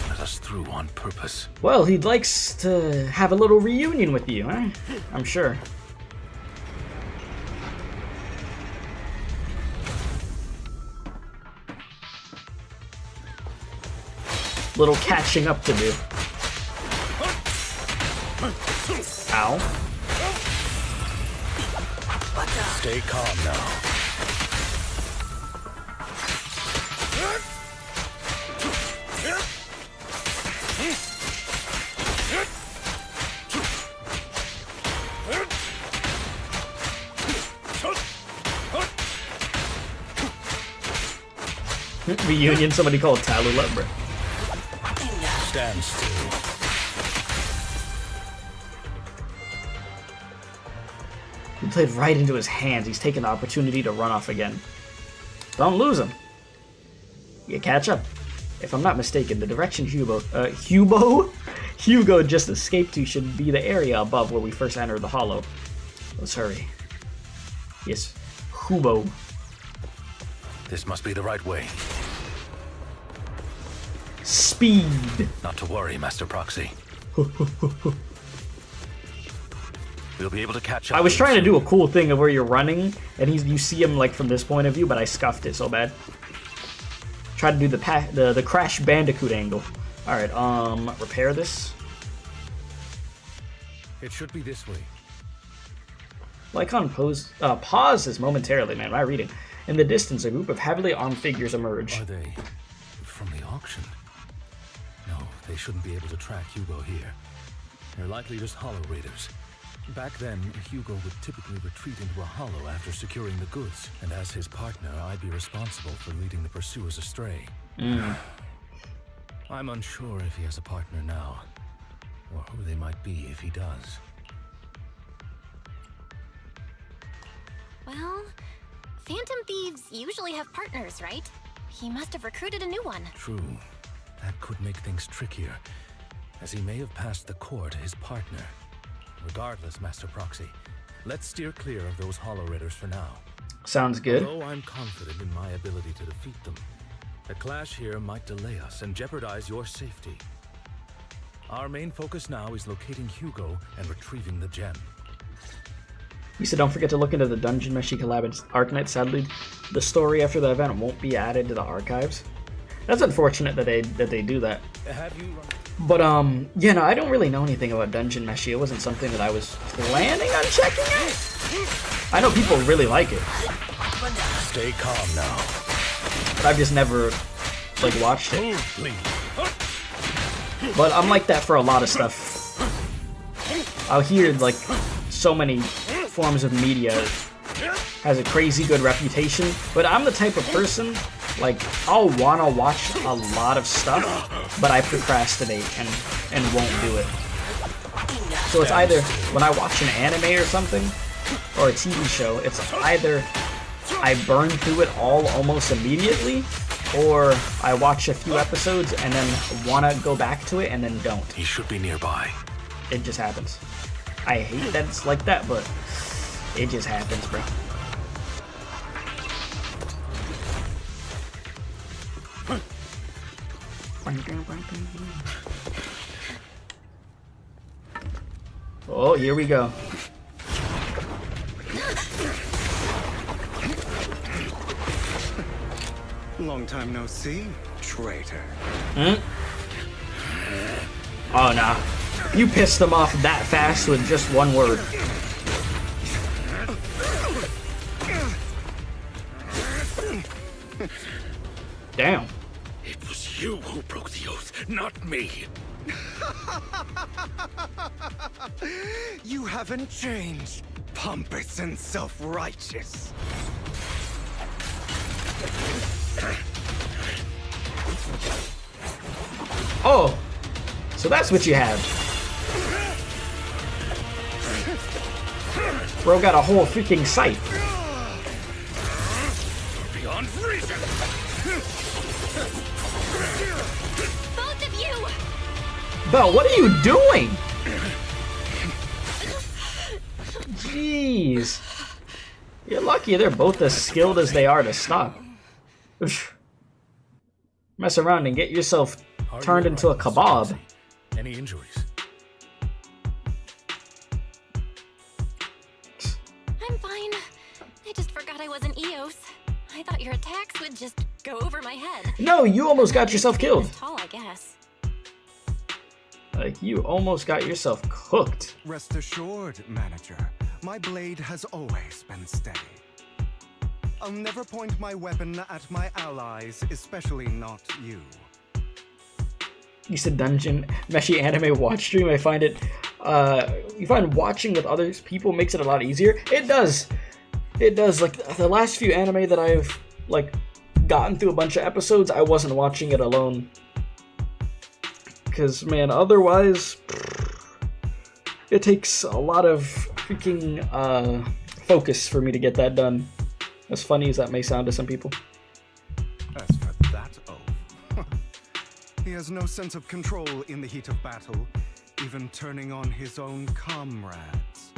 let us through on purpose. Well, he likes to have a little reunion with you, huh? I'm sure. Little catching up to do. Ow. Stay calm now. Reunion, somebody called Tallulah, bro. Stand still. He played right into his hands. He's taking the opportunity to run off again. Don't lose him. You catch up. If I'm not mistaken, the direction Hugo just escaped to should be the area above where we first entered the hollow. Let's hurry. Yes, Hugo. This must be the right way. Speed. Not to worry, Master Proxy. We'll be able to catch up. I was trying to do a cool thing of where you're running, and you see him like from this point of view, but I scuffed it so bad. Try to do the Crash Bandicoot angle. All right, repair this. It should be this way. Lycaon pauses momentarily, man. My reading. In the distance, a group of heavily armed figures emerge. Are they from the auction? No, they shouldn't be able to track Hugo here. They're likely just hollow raiders. Back then, Hugo would typically retreat into a hollow after securing the goods, and as his partner, I'd be responsible for leading the pursuers astray. I'm unsure if he has a partner now, or who they might be if he does. Well, Phantom Thieves usually have partners, right? He must have recruited a new one. True. That could make things trickier, as he may have passed the core to his partner. Regardless, Master Proxy, let's steer clear of those hollow raiders for now. Sounds good. Although I'm confident in my ability to defeat them, a clash here might delay us and jeopardize your safety. Our main focus now is locating Hugo and retrieving the gem. You said don't forget to look into the Dungeon Meshi collab in Arknight. Sadly, the story after the event won't be added to the archives. That's unfortunate that they do that. Have you? But yeah, no, I don't really know anything about Dungeon Meshi. It wasn't something that I was planning on checking out. I know people really like it. Stay calm now. But I've just never like watched it. But I'm like that for a lot of stuff. I'll hear like so many forms of media has a crazy good reputation, but I'm the type of person, like, I'll wanna watch a lot of stuff, but I procrastinate and won't do it. So it's either when I watch an anime or something, or a TV show, it's either I burn through it all almost immediately, or I watch a few episodes and then wanna go back to it and then don't. He should be nearby. It just happens. I hate that it's like that, but it just happens, bro. Oh, here we go. Long time no see, traitor. Oh, nah. You pissed them off that fast with just one word. Damn. It was you who broke the oath, not me. You haven't changed, pompous and self-righteous. Oh, so that's what you have. Bro got a whole freaking sight. Beyond reason. Belle, what are you doing? Jeez. You're lucky they're both as skilled as they are to stop. Mess around and get yourself turned into a kebab. Any injuries? I'm fine. I just forgot I wasn't Eos. I thought your attacks would just go over my head. No, you almost got yourself killed. Tall, I guess. Like, you almost got yourself cooked. Rest assured, manager, my blade has always been steady. I'll never point my weapon at my allies, especially not you. You said dungeon meshy anime watch stream. I find it, you find watching with others people makes it a lot easier. It does. It does. Like, the last few anime that I've, like, gotten through a bunch of episodes, I wasn't watching it alone. Because, man, otherwise, it takes a lot of freaking focus for me to get that done. As funny as that may sound to some people. As for that oath, he has no sense of control in the heat of battle, even turning on his own comrades.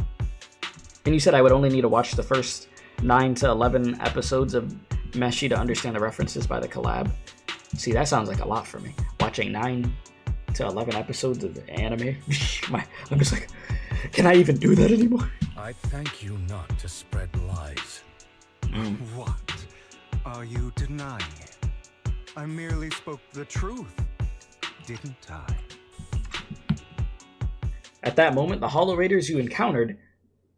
And you said I would only need to watch the first 9 to 11 episodes of Meshi to understand the references by the collab. See, that sounds like a lot for me. Watching 9 to 11 episodes of anime. I'm just like, can I even do that anymore? I thank you not to spread lies. What are you denying it? I merely spoke the truth, didn't I? At that moment, the Hollow Raiders you encountered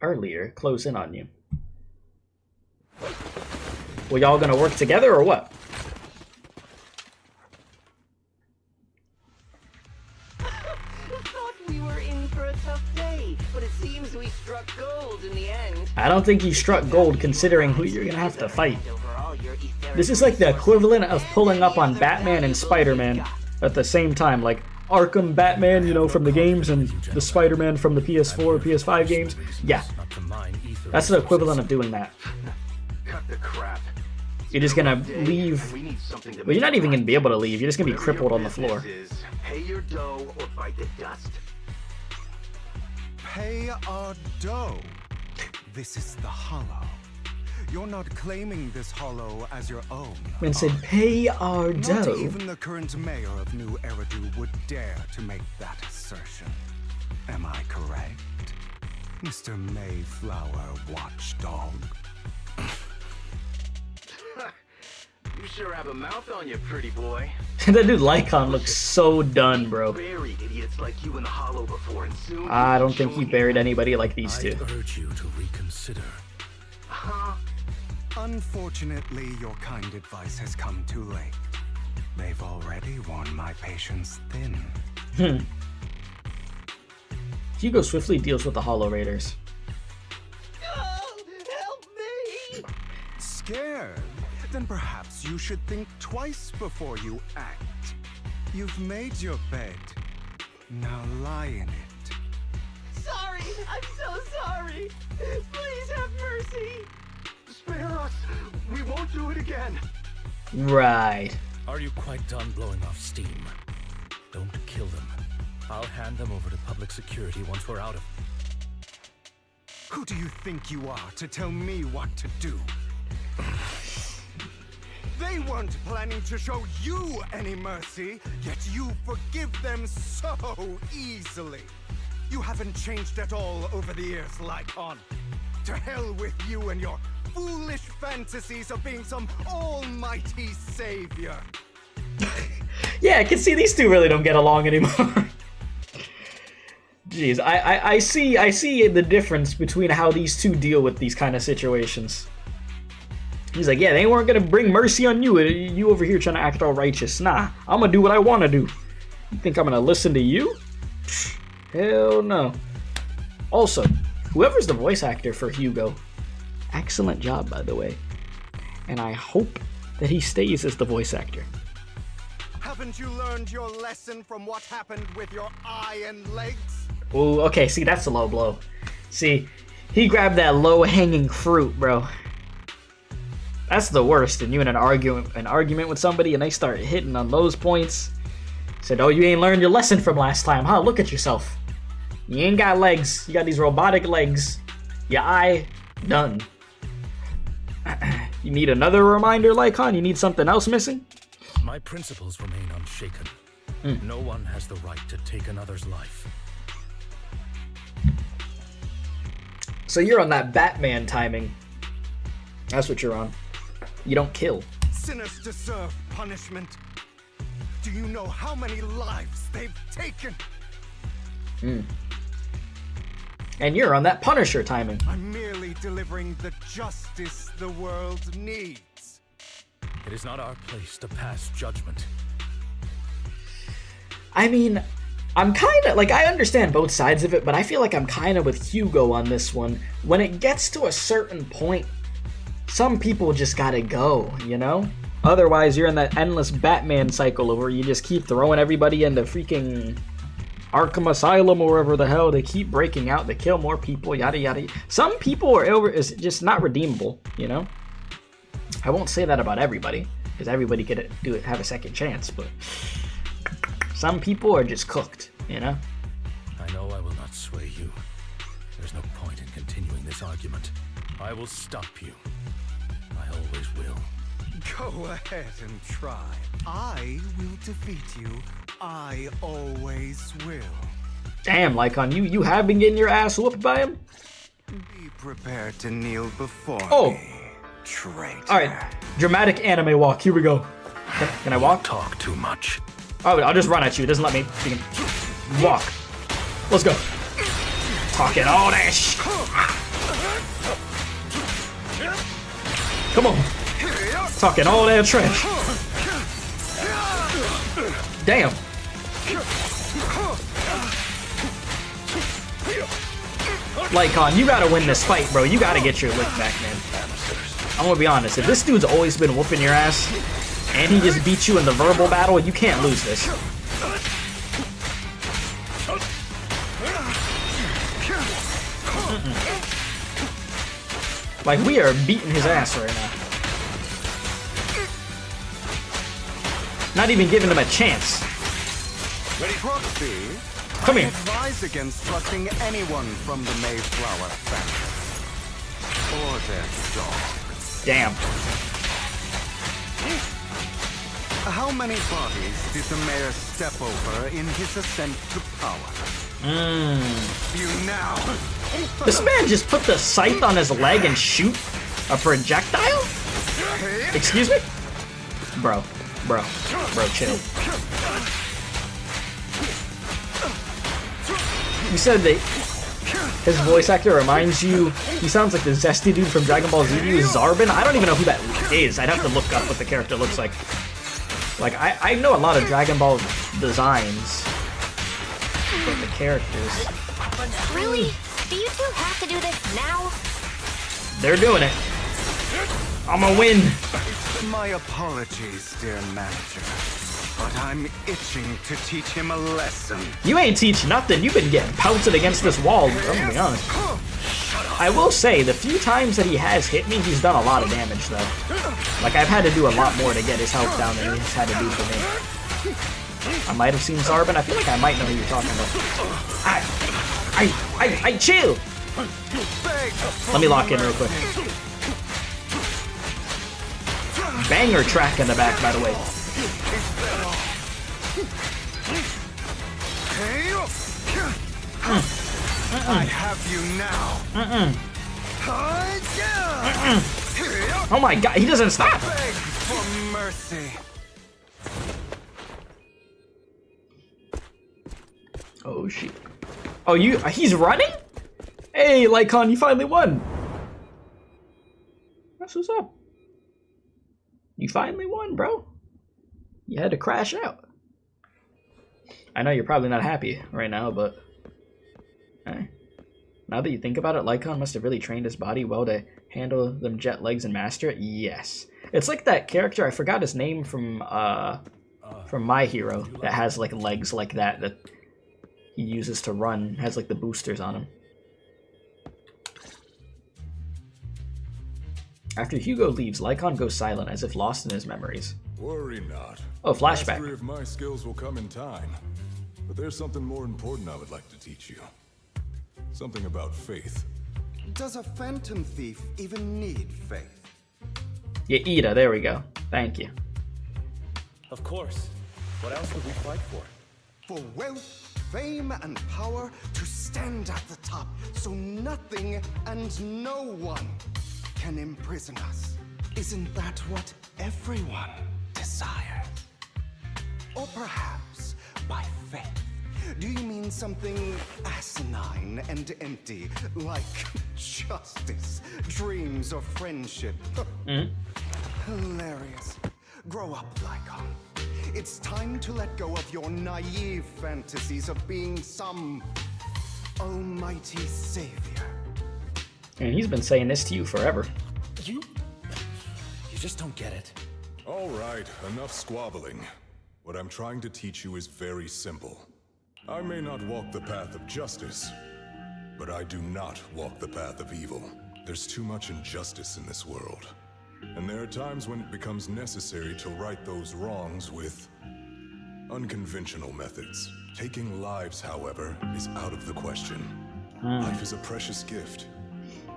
earlier close in on you. Well, y'all gonna work together or what? Thought we were in for a tough day, but it seems we struck gold in the end. I don't think you struck gold considering who you're gonna have to fight. This is like the equivalent of pulling up on Batman and Spider-Man at the same time. Like Arkham Batman, you know, from the games, and the Spider-Man from the PS4, PS5 games. Yeah. That's the equivalent of doing that. Cut the crap. You're just gonna leave. Well, you're not even gonna be able to leave. You're just gonna be crippled on the floor. Pay your dough or bite the dust. Pay our dough. This is the Hollow. You're not claiming this Hollow as your own. Man said, pay our dough. Not even the current mayor of New Eridu would dare to make that assertion. Am I correct, Mr. Mayflower Watchdog? You sure have a mouth on you, pretty boy. That dude Lycaon looks so done, bro. Buried idiots like you in the Hollow before, and soon I don't think he buried anybody like these two. I urge you to reconsider. Huh? Unfortunately, your kind advice has come too late. They've already worn my patience thin. Hugo swiftly deals with the Hollow Raiders. Oh, help me! Scared? Then perhaps you should think twice before you act. You've made your bed. Now lie in it. Sorry, I'm so sorry. Please have mercy. Spare us. We won't do it again. Right. Are you quite done blowing off steam? Don't kill them. I'll hand them over to public security once we're out of. Who do you think you are to tell me what to do? They weren't planning to show you any mercy, yet you forgive them so easily. You haven't changed at all over the years, Lycaon. To hell with you and your foolish fantasies of being some almighty savior. Yeah, I can see these two really don't get along anymore. Jeez, I see the difference between how these two deal with these kind of situations. He's like, yeah, they weren't gonna bring mercy on you. You over here trying to act all righteous. Nah, I'm gonna do what I want to do. You think I'm gonna listen to you? Hell no. Also, whoever's the voice actor for Hugo, excellent job, by the way. And I hope that he stays as the voice actor. Haven't you learned your lesson from what happened with your eye and legs? Ooh, okay, see, that's a low blow. See, he grabbed that low-hanging fruit, bro. That's the worst. And you in an argument with somebody and they start hitting on those points. Said, oh, you ain't learned your lesson from last time, huh? Look at yourself. You ain't got legs. You got these robotic legs. Your eye, done. You need another reminder, Lycaon? You need something else missing? My principles remain unshaken. No one has the right to take another's life. So you're on that Batman timing. That's what you're on. You don't kill. Sinners deserve punishment. Do you know how many lives they've taken? And you're on that Punisher timing. I'm merely delivering the justice the world needs. It is not our place to pass judgment. I mean, I'm kind of, like, I understand both sides of it, but I feel like I'm kind of with Hugo on this one. When it gets to a certain point, some people just gotta go, you know? Otherwise, you're in that endless Batman cycle where you just keep throwing everybody into freaking Arkham Asylum or wherever the hell. They keep breaking out, they kill more people, yada yada. Some people is just not redeemable, you know? I won't say that about everybody, because everybody could have a second chance, but some people are just cooked, you know? I know I will not sway you. There's no point in continuing this argument. I will stop you. I always will. Go ahead and try. I will defeat you. I always will. Damn, Lycaon, you have been getting your ass whooped by him? Be prepared to kneel before me, traitor. Alright, dramatic anime walk, here we go. Can I walk? Talk too much. Oh, I'll just run at you, it doesn't let me walk. Let's go. Talking all that shit. Come on. Talking all that trash. Damn. Lycaon, you gotta win this fight, bro. You gotta get your lick back, man. I'm gonna be honest. If this dude's always been whooping your ass, and he just beat you in the verbal battle, you can't lose this. Like, we are beating his ass right now. Not even giving him a chance. Proxy, come here. Advise against trusting anyone from the Mayflower family. Or their dogs. Damn. How many bodies did the mayor step over in his ascent to power? You now. This man just put the scythe on his leg and shoot a projectile? Excuse me? Bro, chill. You said that his voice actor reminds you, he sounds like the zesty dude from Dragon Ball Z. Zarbin? I don't even know who that is. I'd have to look up what the character looks like. Like, I know a lot of Dragon Ball designs, but the characters. Really? Do you two have to do this now? They're doing it. I'ma win. My apologies, dear manager, but I'm itching to teach him a lesson. You ain't teach nothing. You've been getting pounced against this wall, I'm gonna be honest. I will say, the few times that he has hit me, he's done a lot of damage, though. Like, I've had to do a lot more to get his health down than he's had to do for me. I might have seen Zarbin. I feel like I might know who you're talking about. I chill! Let me lock in real quick. Banger track in the back, by the way. I have you now. Oh my god, he doesn't stop. Beg for mercy. Oh shit. Oh, he's running? Hey, Lycaon, you finally won. That's what's up. You finally won, bro. You had to crash out. I know you're probably not happy right now, but now that you think about it, Lycaon must have really trained his body well to handle them jet legs and master it. Yes. It's like that character, I forgot his name from My Hero, that has like legs like that he uses to run, has like the boosters on him. After Hugo leaves, Lycaon goes silent as if lost in his memories. Worry not. Oh, flashback. Mastery of my skills will come in time. But there's something more important I would like to teach you. Something about faith. Does a phantom thief even need faith? Yeah, Ida, there we go. Thank you. Of course. What else would we fight for? For wealth, fame, and power to stand at the top so nothing and no one can imprison us. Isn't that what everyone desires? Or perhaps by faith, do you mean something asinine and empty, like justice, dreams, or friendship? Hilarious. Grow up, Lycaon. It's time to let go of your naive fantasies of being some almighty savior. And he's been saying this to you forever. You just don't get it. All right, enough squabbling. What I'm trying to teach you is very simple. I may not walk the path of justice, but I do not walk the path of evil. There's too much injustice in this world. And there are times when it becomes necessary to right those wrongs with unconventional methods. Taking lives, however, is out of the question. Life is a precious gift,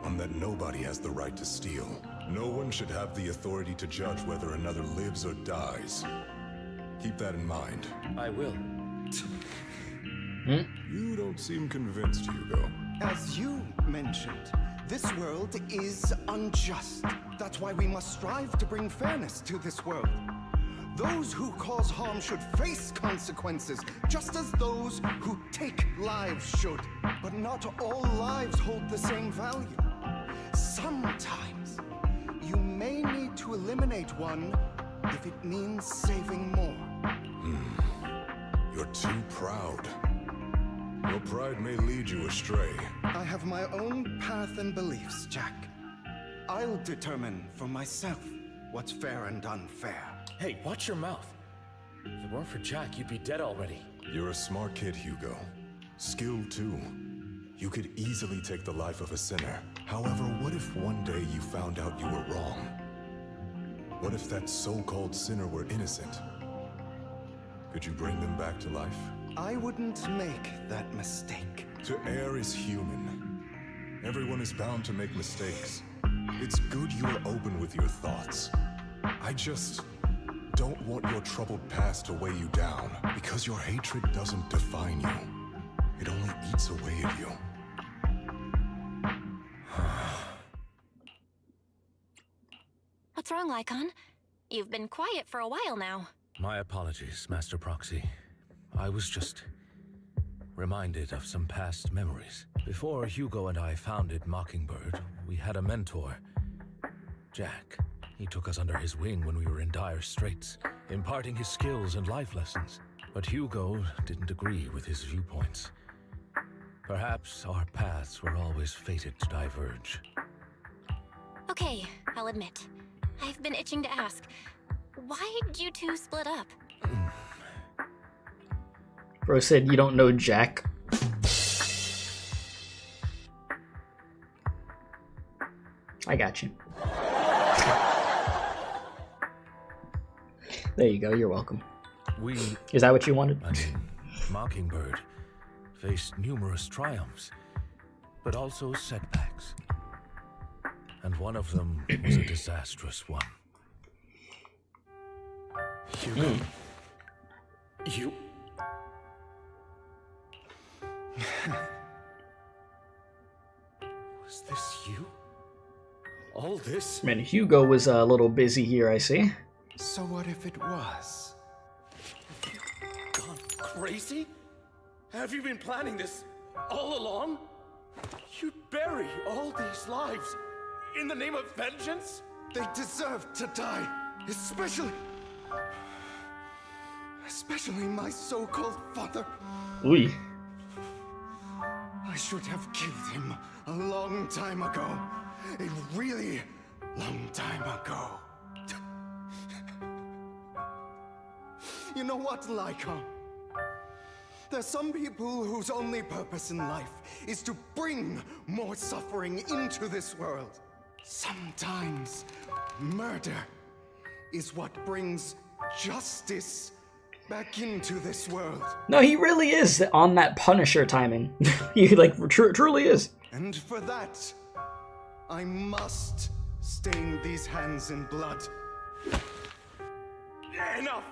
one that nobody has the right to steal. No one should have the authority to judge whether another lives or dies. Keep that in mind. I will. You don't seem convinced, Hugo. As you mentioned, this world is unjust. That's why we must strive to bring fairness to this world. Those who cause harm should face consequences, just as those who take lives should. But not all lives hold the same value. Sometimes, you may need to eliminate one if it means saving more. You're too proud. Your pride may lead you astray. I have my own path and beliefs, Jack. I'll determine for myself what's fair and unfair. Hey, watch your mouth. If it weren't for Jack, you'd be dead already. You're a smart kid, Hugo. Skilled too. You could easily take the life of a sinner. However, what if one day you found out you were wrong? What if that so-called sinner were innocent? Could you bring them back to life? I wouldn't make that mistake. To err is human. Everyone is bound to make mistakes. It's good you're open with your thoughts. I just don't want your troubled past to weigh you down, because your hatred doesn't define you. It only eats away at you. What's wrong, Lycaon? You've been quiet for a while now. My apologies, Master Proxy. I was just reminded of some past memories. Before Hugo and I founded Mockingbird, we had a mentor, Jack. He took us under his wing when we were in dire straits, imparting his skills and life lessons. But Hugo didn't agree with his viewpoints. Perhaps our paths were always fated to diverge. Okay, I'll admit. I've been itching to ask, why did you two split up? Bro said you don't know Jack. I got you. There you go, you're welcome. Is that what you wanted? I mean, Mockingbird faced numerous triumphs, but also setbacks. And one of them was a disastrous one. Hugo, you... Was this you? All this? Man, Hugo was a little busy here, I see. So what if it was? Gone crazy? Have you been planning this all along? You'd bury all these lives in the name of vengeance? They deserve to die, especially my so-called father. Ooh. I should have killed him a long time ago. A really long time ago. You know what, Lycaon? There's some people whose only purpose in life is to bring more suffering into this world. Sometimes murder is what brings justice back into this world. No, he really is on that Punisher timing. He like truly is. And for that, I must stain these hands in blood. Enough!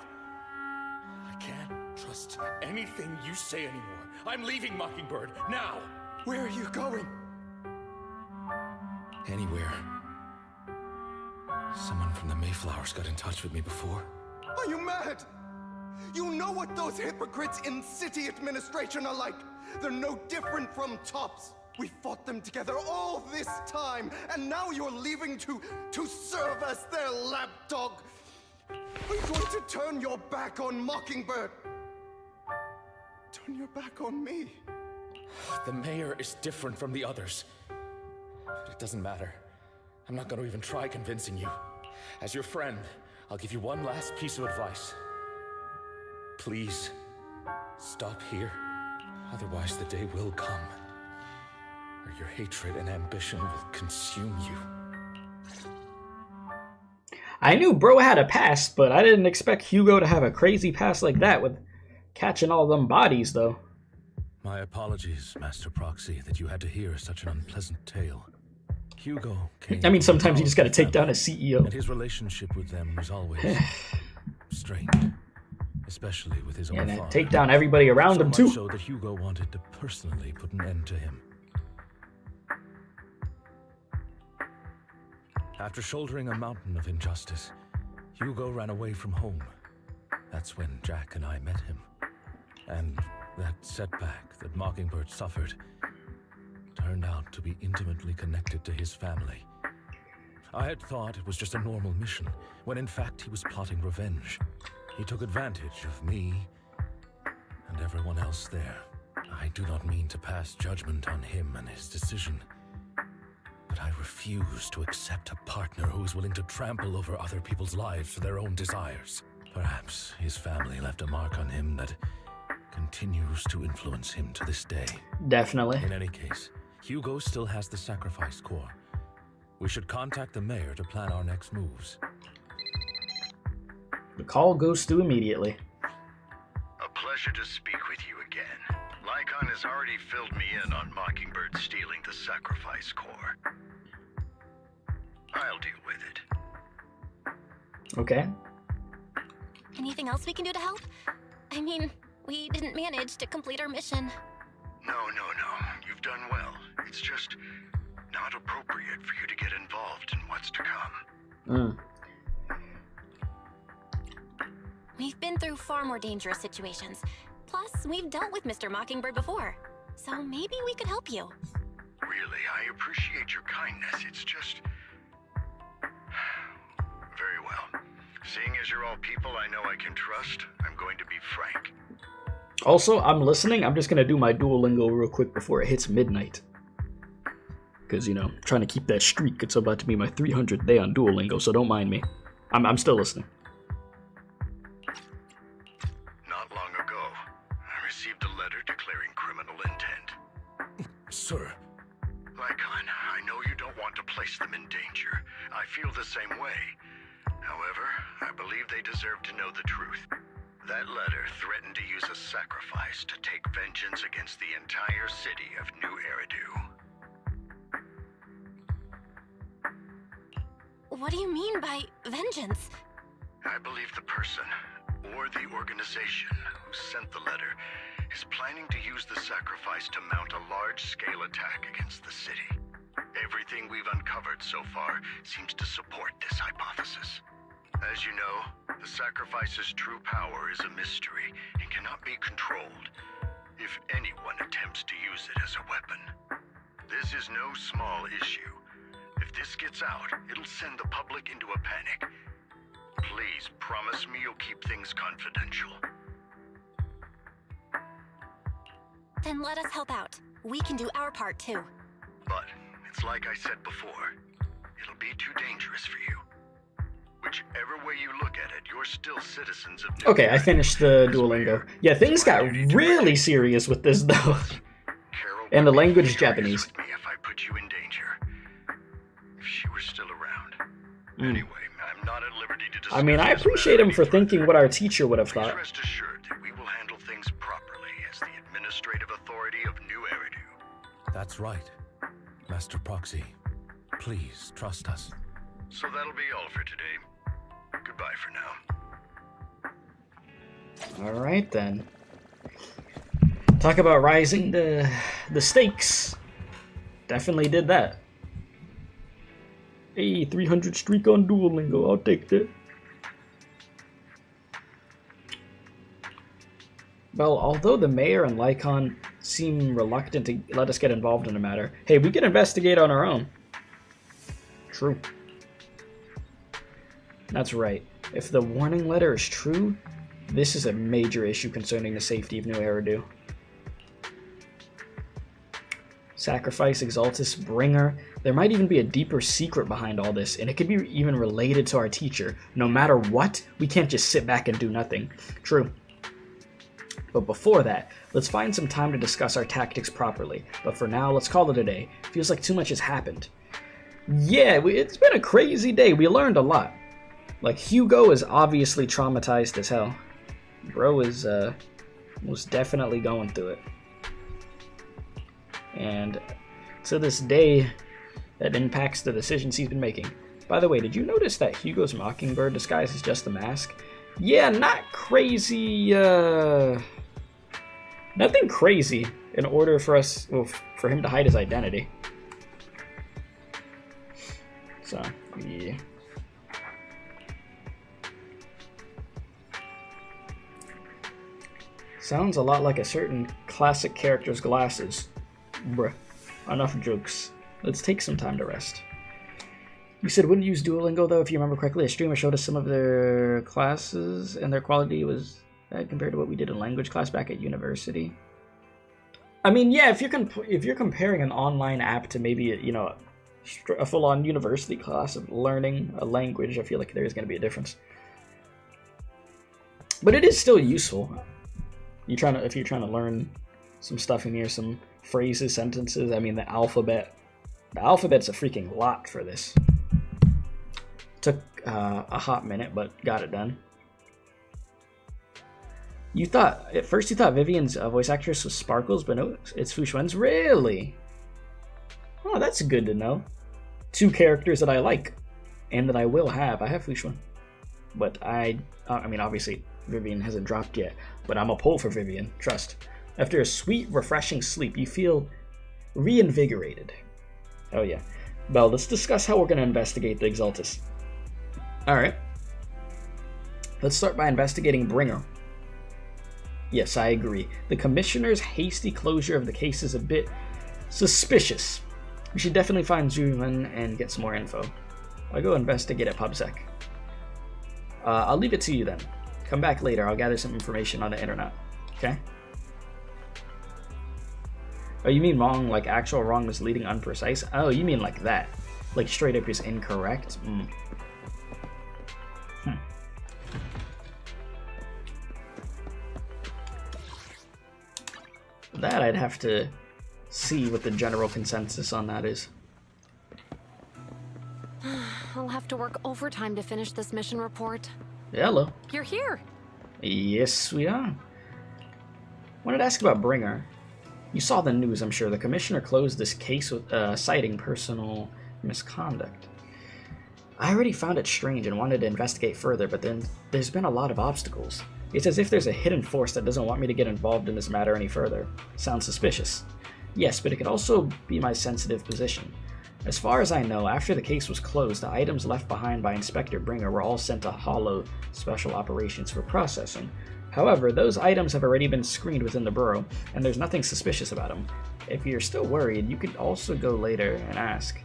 I can't trust anything you say anymore. I'm leaving Mockingbird, now! Where are you going? Anywhere. Someone from the Mayflowers got in touch with me before. Are you mad? You know what those hypocrites in city administration are like. They're no different from tops. We fought them together all this time, and now you're leaving to serve as their lapdog. Are you going to turn your back on Mockingbird? Turn your back on me? The mayor is different from the others. But it doesn't matter. I'm not going to even try convincing you. As your friend, I'll give you one last piece of advice. Please, stop here. Otherwise the day will come where your hatred and ambition will consume you. I knew bro had a past, but I didn't expect Hugo to have a crazy past like that with catching all them bodies, though. My apologies, Master Proxy, that you had to hear such an unpleasant tale. Hugo came... I mean, sometimes you just gotta take down a CEO. And his relationship with them was always strained, especially with his own and father. Take down everybody around him, too. So that Hugo wanted to personally put an end to him. After shouldering a mountain of injustice, Hugo ran away from home. That's when Jack and I met him. And that setback that Mockingbird suffered turned out to be intimately connected to his family. I had thought it was just a normal mission, when in fact he was plotting revenge. He took advantage of me and everyone else there. I do not mean to pass judgment on him and his decision, but I refuse to accept a partner who is willing to trample over other people's lives for their own desires. Perhaps his family left a mark on him that continues to influence him to this day. Definitely. In any case, Hugo still has the sacrifice core. We should contact the mayor to plan our next moves. The call goes through immediately. A pleasure to speak with you again. Lycaon has already filled me in on Mockingbird stealing the sacrifice core. I'll deal with it. Okay. Anything else we can do to help? I mean, we didn't manage to complete our mission. No. You've done well. It's just not appropriate for you to get involved in what's to come. We've been through far more dangerous situations. Plus, we've dealt with Mr. Mockingbird before. So maybe we could help you. Really, I appreciate your kindness. It's just... Very well. Seeing as you're all people I know I can trust, I'm going to be frank. Also, I'm listening. I'm just going to do my Duolingo real quick before it hits midnight. Because, you know, trying to keep that streak. It's about to be my 300th day on Duolingo, so don't mind me. I'm still listening. Not long ago, I received a letter declaring criminal intent. Sir. Lycaon, I know you don't want to place them in danger. I feel the same way. However, I believe they deserve to know the truth. That letter threatened to use a sacrifice to take vengeance against the entire city of New Eridu. What do you mean by vengeance? I believe the person, or the organization, who sent the letter is planning to use the sacrifice to mount a large-scale attack against the city. Everything we've uncovered so far seems to support this hypothesis. As you know, the sacrifice's true power is a mystery and cannot be controlled if anyone attempts to use it as a weapon. This is no small issue. If this gets out, it'll send the public into a panic. Please promise me you'll keep things confidential. Then let us help out. We can do our part too. But it's like I said before, it'll be too dangerous for you. Whichever way you look at it, you're still citizens of New Okay, I finished the Duolingo. Yeah, things got really serious with this, though. And the language is Japanese. If I put you in danger, if she were still around. Anyway, I'm not at liberty to discuss. I mean, I appreciate him for thinking what our teacher would have Please thought. rest assured that we will handle things properly as the administrative authority of New Eridu. That's right. Master Proxy, please trust us. So that'll be all for today. Goodbye for now. Alright then. Talk about rising the stakes. Definitely did that. Hey, 300 streak on Duolingo, I'll take that. Well, although the mayor and lycaon seem reluctant to let us get involved in the matter, hey, we can investigate on our own. True. That's right. If the warning letter is true, this is a major issue concerning the safety of New Eridu. Sacrifice, Exaltus, Bringer. There might even be a deeper secret behind all this, and it could be even related to our teacher. No matter what, we can't just sit back and do nothing. True. But before that, let's find some time to discuss our tactics properly. But for now, let's call it a day. Feels like too much has happened. Yeah, it's been a crazy day. We learned a lot. Like, Hugo is obviously traumatized as hell. Bro is most definitely going through it. And to this day, that impacts the decisions he's been making. By the way, did you notice that Hugo's mockingbird disguise is just a mask? Yeah, not crazy, nothing crazy in order for us, well, for him to hide his identity. So, yeah. Sounds a lot like a certain classic character's glasses. Bruh, enough jokes. Let's take some time to rest. You said wouldn't use Duolingo though, if you remember correctly. A streamer showed us some of their classes, and their quality was bad compared to what we did in language class back at university. I mean, yeah, if you're comparing an online app to maybe a full-on university class of learning a language, I feel like there is going to be a difference. But it is still useful. If you're trying to learn some stuff in here, some phrases, sentences. I mean, the alphabet's a freaking lot for this. Took a hot minute, but got it done. At first you thought Vivian's voice actress was Sparkles, but no, it's Fu Xuan's. Really? Oh, that's good to know. 2 characters that I like, and that I will have. I have Fu Xuan, but I mean, obviously Vivian hasn't dropped yet, but I'm a pull for Vivian. Trust. After a sweet, refreshing sleep, you feel reinvigorated. Oh yeah. Well, let's discuss how we're going to investigate the Exaltus. Alright. Let's start by investigating Bringer. Yes, I agree. The Commissioner's hasty closure of the case is a bit suspicious. We should definitely find Zhuman and get some more info. I'll go investigate at PubSec. I'll leave it to you then. Come back later, I'll gather some information on the internet. Okay? Oh, you mean wrong, like actual wrong, misleading, unprecise? Oh, you mean like that. Like straight up is incorrect? That I'd have to see what the general consensus on that is. I'll have to work overtime to finish this mission report. Hello. You're here. Yes, we are. Wanted to ask about Bringer. You saw the news, I'm sure. The Commissioner closed this case with citing personal misconduct. I already found it strange and wanted to investigate further, but then there's been a lot of obstacles. It's as if there's a hidden force that doesn't want me to get involved in this matter any further. Sounds suspicious. Yes, but it could also be my sensitive position. As far as I know, after the case was closed, the items left behind by Inspector Bringer were all sent to Hollow Special Operations for processing. However, those items have already been screened within the Bureau, and there's nothing suspicious about them. If you're still worried, you could also go later and ask.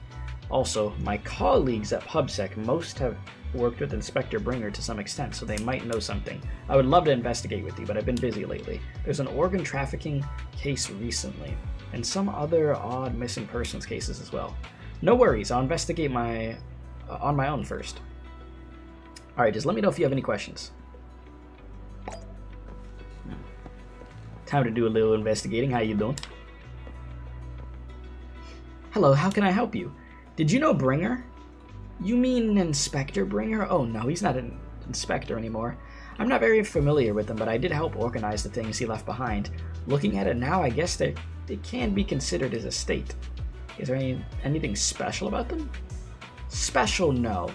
Also, my colleagues at PubSec most have worked with Inspector Bringer to some extent, so they might know something. I would love to investigate with you, but I've been busy lately. There's an organ trafficking case recently, and some other odd missing persons cases as well. No worries, I'll investigate on my own first. Alright, just let me know if you have any questions. Time to do a little investigating. How you doing? Hello, how can I help you? Did you know Bringer? You mean Inspector Bringer? Oh no, he's not an inspector anymore. I'm not very familiar with them, but I did help organize the things he left behind. Looking at it now, I guess it can be considered his estate. Is there anything special about them? Special, no.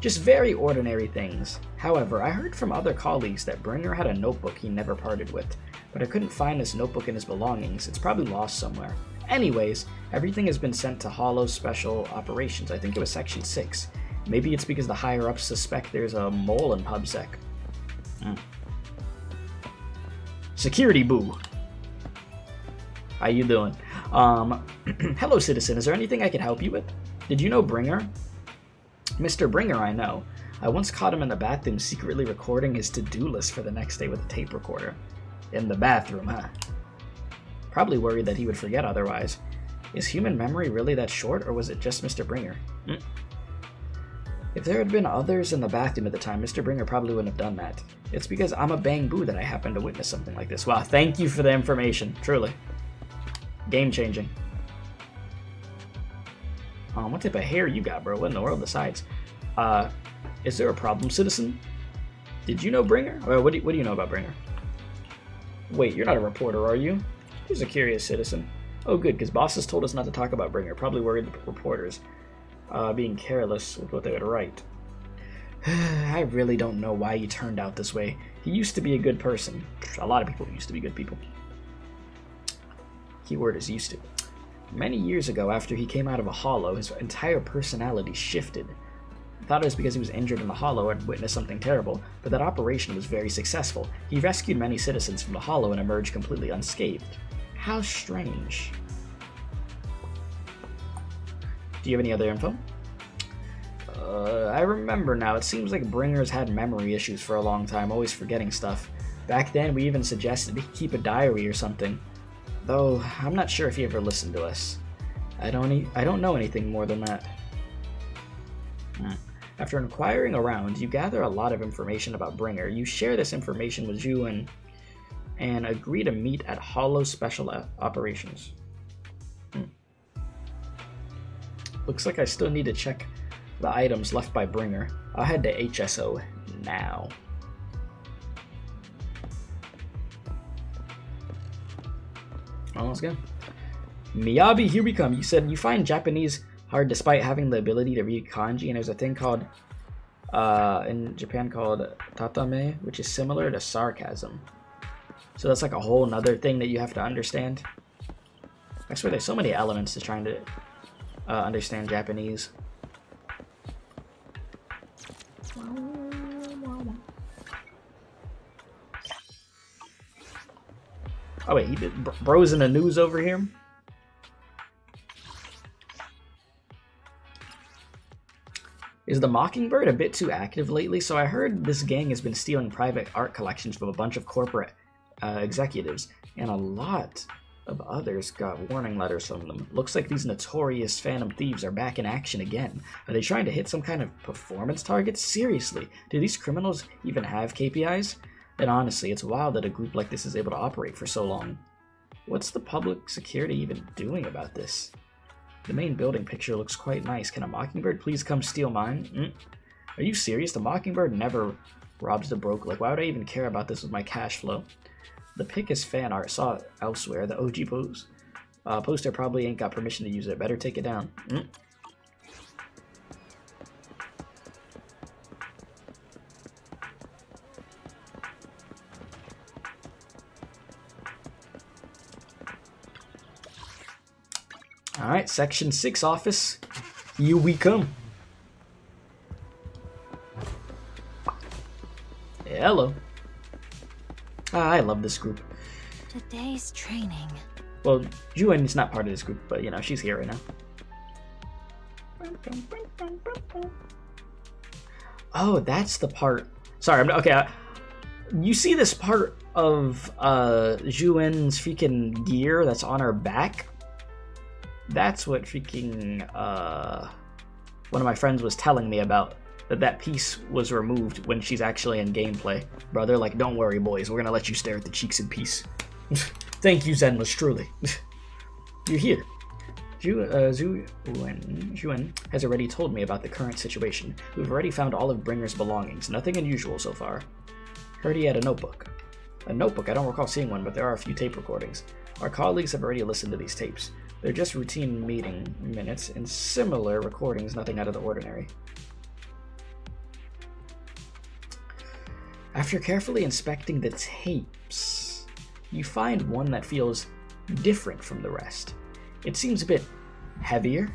Just very ordinary things. However, I heard from other colleagues that Bringer had a notebook he never parted with, but I couldn't find this notebook in his belongings. It's probably lost somewhere. Anyways, everything has been sent to Hollow Special Operations. I think it was Section 6. Maybe it's because the higher-ups suspect there's a mole in PubSec. Security boo. How you doing? Hello, citizen. Is there anything I could help you with? Did you know Bringer? Mr. Bringer, I know. I once caught him in the bathroom secretly recording his to-do list for the next day with a tape recorder. In the bathroom, huh? Probably worried that he would forget otherwise. Is human memory really that short, or was it just Mr. Bringer? If there had been others in the bathroom at the time, Mr. Bringer probably wouldn't have done that. It's because I'm a bang boo that I happened to witness something like this. Wow, thank you for the information, truly. Game-changing. What type of hair you got, bro? What in the world besides? Is there a problem, citizen? Did you know Bringer? Or what do you know about Bringer? Wait, you're not a reporter, are you? He's a curious citizen. Oh, good, because bosses told us not to talk about Bringer. Probably worried the reporters being careless with what they would write. I really don't know why he turned out this way. He used to be a good person. A lot of people used to be good people. Keyword is used to. Many years ago, after he came out of a hollow, his entire personality shifted. I thought it was because he was injured in the hollow and witnessed something terrible, but that operation was very successful. He rescued many citizens from the hollow and emerged completely unscathed. How strange. Do you have any other info? I remember now. It seems like Bringer's had memory issues for a long time, always forgetting stuff. Back then, we even suggested he keep a diary or something. Though, I'm not sure if he ever listened to us. I don't know anything more than that. After inquiring around, you gather a lot of information about Bringer. You share this information with you and agree to meet at Hollow Special Operations. Looks like I still need to check the items left by Bringer. I'll head to HSO now. Oh, let's go. Miyabi, here we come. You said you find Japanese hard despite having the ability to read kanji, and there's a thing called, in Japan called tatame, which is similar to sarcasm. So that's like a whole nother thing that you have to understand. I swear there's so many elements to trying to understand Japanese. Oh wait, he did bros in the news over here? Is the Mockingbird a bit too active lately? So I heard this gang has been stealing private art collections from a bunch of corporate executives, and a lot of others got warning letters from them. Looks like these notorious Phantom Thieves are back in action again. Are they trying to hit some kind of performance target? Seriously, do these criminals even have KPIs? And honestly, it's wild that a group like this is able to operate for so long. What's the public security even doing about this? The main building picture looks quite nice. Can a Mockingbird please come steal mine? Are you serious? The Mockingbird never robs the broke. Like, why would I even care about this with my cash flow? The pic is fan art. Saw it elsewhere. The OG poster probably ain't got permission to use it. Better take it down. Alright, Section 6 office. Here we come. Hello. I love this group. Today's training. Well, Juan is not part of this group, but you know, she's here right now. Oh, that's the part. Sorry, okay. You see this part of Juan's freaking gear that's on her back? That's what freaking one of my friends was telling me about. That piece was removed when she's actually in gameplay. Brother, like, don't worry, boys. We're gonna let you stare at the cheeks in peace. Thank you, Zenless, truly. You're here. Zhuan has already told me about the current situation. We've already found all of Bringer's belongings. Nothing unusual so far. Heard he had a notebook. A notebook? I don't recall seeing one, but there are a few tape recordings. Our colleagues have already listened to these tapes. They're just routine meeting minutes and similar recordings, nothing out of the ordinary. After carefully inspecting the tapes, you find one that feels different from the rest. It seems a bit heavier.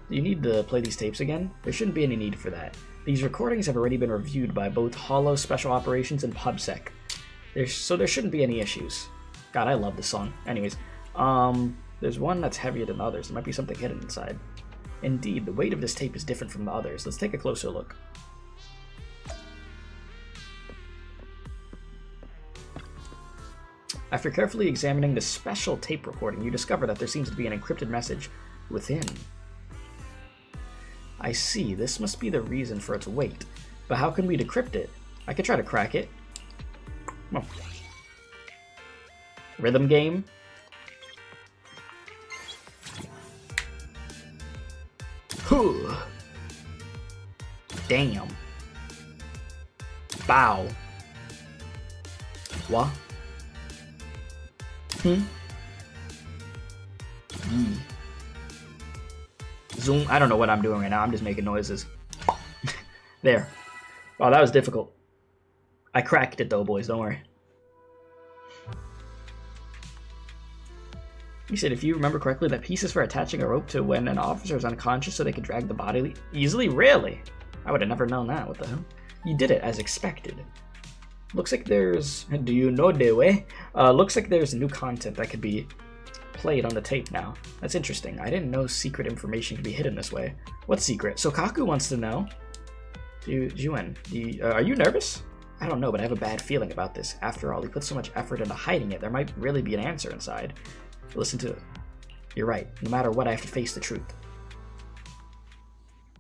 Do you need to play these tapes again? There shouldn't be any need for that. These recordings have already been reviewed by both Holo Special Operations and PubSec. So there shouldn't be any issues. God, I love this song. Anyways, there's one that's heavier than others. There might be something hidden inside. Indeed, the weight of this tape is different from the others. Let's take a closer look. After carefully examining the special tape recording, you discover that there seems to be an encrypted message within. I see, this must be the reason for its weight. But how can we decrypt it? I could try to crack it. Come on. Rhythm game. Huh. Damn. Bow. What? Zoom. I don't know what I'm doing right now. I'm just making noises. There. Wow, that was difficult. I cracked it though, boys. Don't worry. You said, if you remember correctly, that piece is for attaching a rope to when an officer is unconscious so they can drag the body easily? Really? I would have never known that. What the hell? You did it as expected. Looks like there's... Do you know the way? Looks like there's new content that could be played on the tape now. That's interesting. I didn't know secret information could be hidden this way. What secret? Sokaku wants to know. Juan, are you nervous? I don't know, but I have a bad feeling about this. After all, he put so much effort into hiding it. There might really be an answer inside. Listen to it. You're right. No matter what, I have to face the truth.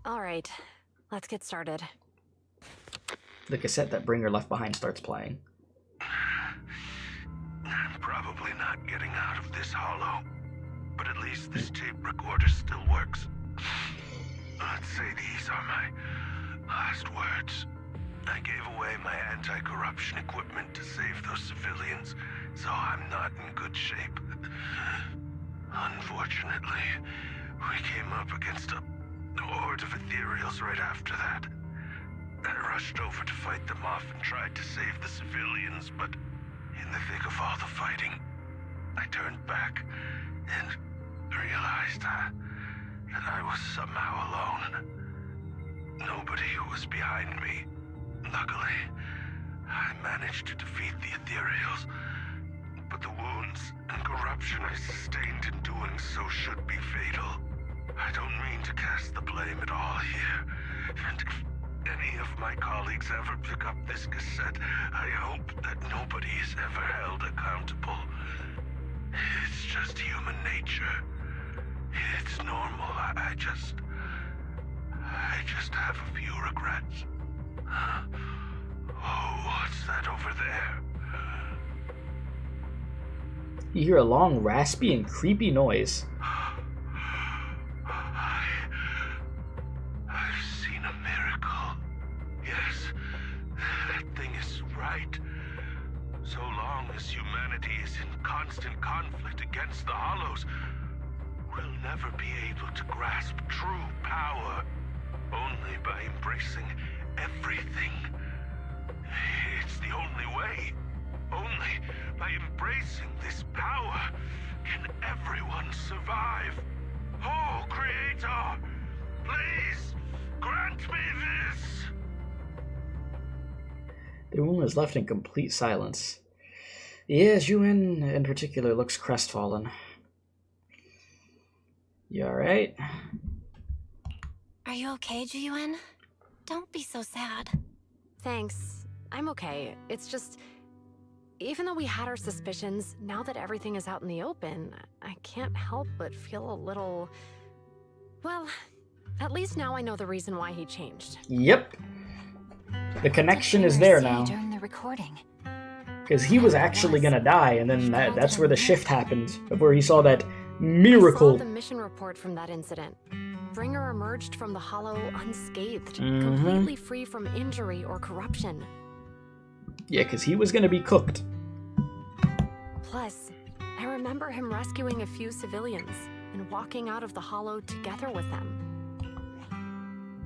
All right. Let's get started. The cassette that Bringer left behind starts playing. I'm probably not getting out of this hollow, but at least this tape recorder still works. Let's say these are my last words. I gave away my anti-corruption equipment to save those civilians, so I'm not in good shape. Unfortunately, we came up against a horde of ethereals right after that. I rushed over to fight them off and tried to save the civilians, but in the thick of all the fighting, I turned back and realized that I was somehow alone. Nobody was behind me. Luckily, I managed to defeat the ethereals, but the wounds and corruption I sustained in doing so should be fatal. I don't mean to cast the blame at all here, and if any of my colleagues ever pick up this cassette, I hope that nobody is ever held accountable. It's just human nature. It's normal. I just have a few regrets. Oh, what's that over there? You hear a long, raspy, and creepy noise. I've seen a miracle. Yes, that thing is right. So long as humanity is in constant conflict against the Hollows, we'll never be able to grasp true power. Only by embracing everything. It's the only way. Only by embracing this power can everyone survive. Oh, Creator, please grant me this. The room is left in complete silence. Yes, Yuan in particular looks crestfallen. You alright? Are you okay, Jiyuan? Don't be so sad. Thanks. I'm okay. It's just... Even though we had our suspicions, now that everything is out in the open, I can't help but feel a little... Well, at least now I know the reason why he changed. Yep. The connection is there now. During the recording. Because he was actually gonna die, and then that's where the shift happened, where he saw that miracle. I saw the mission report from that incident. Bringer emerged from the Hollow unscathed, completely free from injury or corruption. Yeah, because he was gonna be cooked. Plus, I remember him rescuing a few civilians and walking out of the Hollow together with them.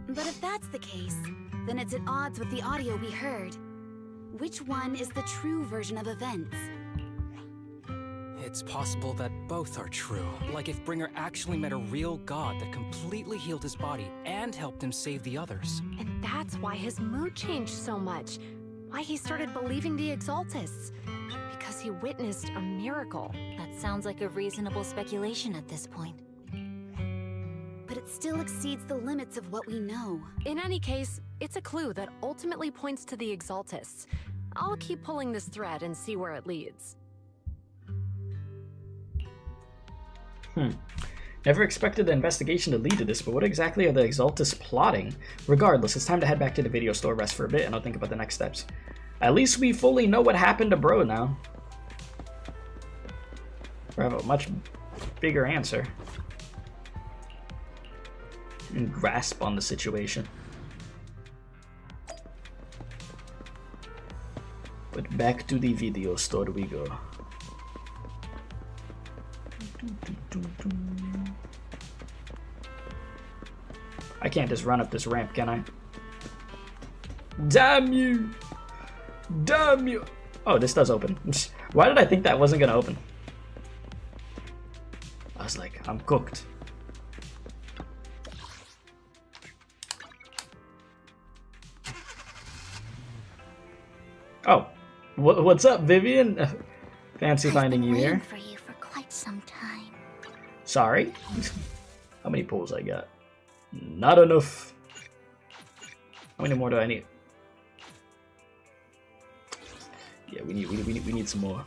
But if that's the case, then it's at odds with the audio we heard. Which one is the true version of events? It's possible that both are true. Like if Bringer actually met a real god that completely healed his body and helped him save the others. And that's why his mood changed so much. Why he started believing the Exaltists. Because he witnessed a miracle. That sounds like a reasonable speculation at this point. But it still exceeds the limits of what we know. In any case, it's a clue that ultimately points to the Exaltists. I'll keep pulling this thread and see where it leads. Never expected the investigation to lead to this, but what exactly are the Exaltists plotting? Regardless, it's time to head back to the video store, rest for a bit, and I'll think about the next steps. At least we fully know what happened to Bro now. We have a much bigger answer. And grasp on the situation. But back to the video store we go. I can't just run up this ramp, can I? Damn you! Damn you! Oh, this does open. Why did I think that wasn't gonna open? I was like, I'm cooked. Oh, what's up, Vivian? Fancy finding you here. For you for quite some time. Sorry? How many pulls I got? Not enough. How many more do I need? Yeah, we need some more.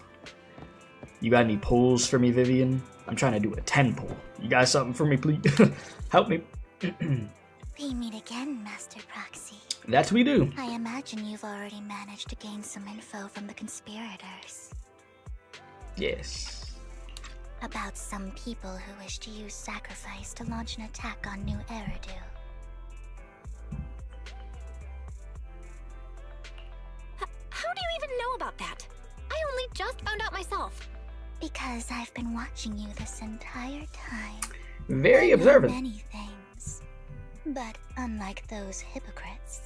You got any pulls for me, Vivian? I'm trying to do a 10 pull. You got something for me, please? Help me. We meet again, Master Proxy. That we do. I imagine you've already managed to gain some info from the conspirators. Yes. About some people who wish to use sacrifice to launch an attack on New Eridu. How do you even know about that? I only just found out myself. Because I've been watching you this entire time. Very observant. Many things. But unlike those hypocrites,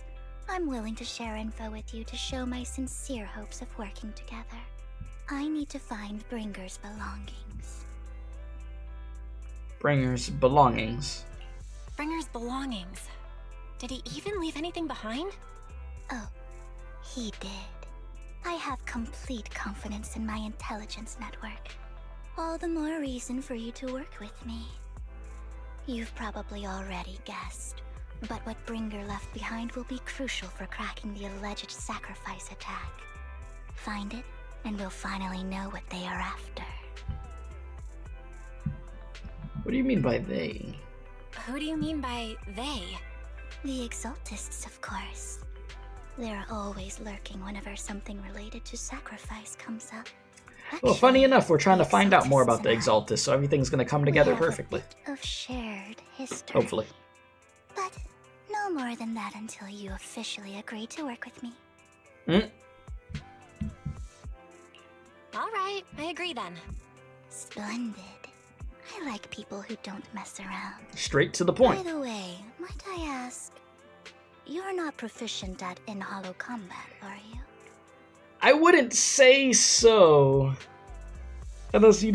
I'm willing to share info with you to show my sincere hopes of working together. I need to find Bringer's belongings. Bringer's belongings. Bringer's belongings. Did he even leave anything behind? Oh, he did. I have complete confidence in my intelligence network. All the more reason for you to work with me. You've probably already guessed, but what Bringer left behind will be crucial for cracking the alleged sacrifice attack. Find it, and we'll finally know what they are after. What do you mean by they? Who do you mean by they? The Exaltists, of course. They're always lurking whenever something related to sacrifice comes up. Well, funny enough, we're trying to find out more about the Exaltists, so everything's gonna come together perfectly. Of shared history. Hopefully. But no more than that until you officially agree to work with me. All right, I agree then. Splendid. I like people who don't mess around. Straight to the point. By the way, might I ask, you're not proficient at in-hollow combat, are you? I wouldn't say so. Unless, you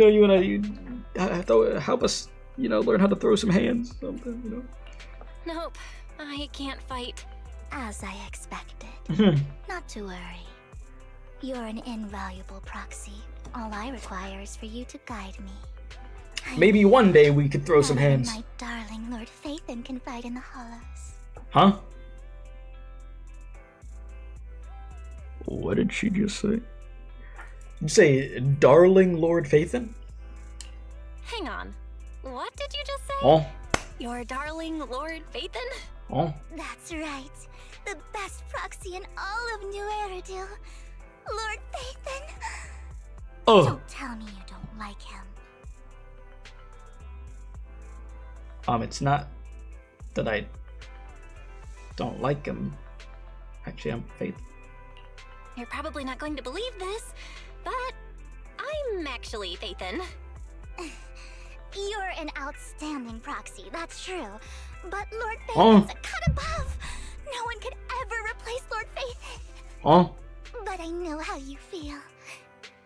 have to help us, learn how to throw some hands, something, Nope, I can't fight. As I expected. Not to worry. You're an invaluable proxy. All I require is for you to guide me. Maybe one day we could throw some hands. My darling Lord Phaethon can fight in the hollows. Huh? What did she just say? Did you say, darling Lord Phaethon? Hang on. What did you just say? Oh. Your darling Lord Phaethon? Oh. That's right. The best proxy in all of New Eridu. Lord Phaethon. Oh. Don't tell me you don't like him. It's not that I don't like him. Actually, I'm Faith. You're probably not going to believe this, but I'm actually Phaethon. You're an outstanding proxy, that's true. But Lord Phaethon's a cut above. No one could ever replace Lord Phaethon. But I know how you feel.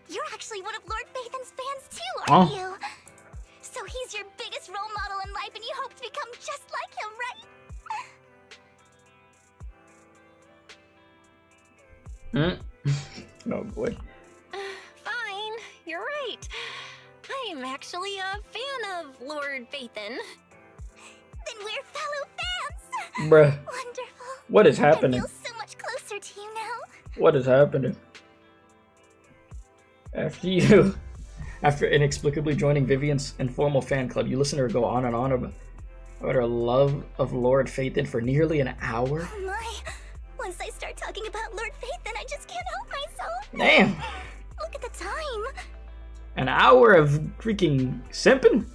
You're actually one of Lord Phaethon's fans too, aren't you? So he's your biggest role model in life and you hope to become just like him, right? Oh boy. Fine, you're right. I'm actually a fan of Lord Phaethon. Then we're fellow fans! Bruh. Wonderful. What is happening? I feel so much closer to you now. What is happening? After inexplicably joining Vivian's informal fan club, you listen to her go on and on about her love of Lord Phaethon for nearly an hour? Oh my. Once I start talking about Lord Phaethon, I just can't help myself. Damn. Look at the time. An hour of freaking simping?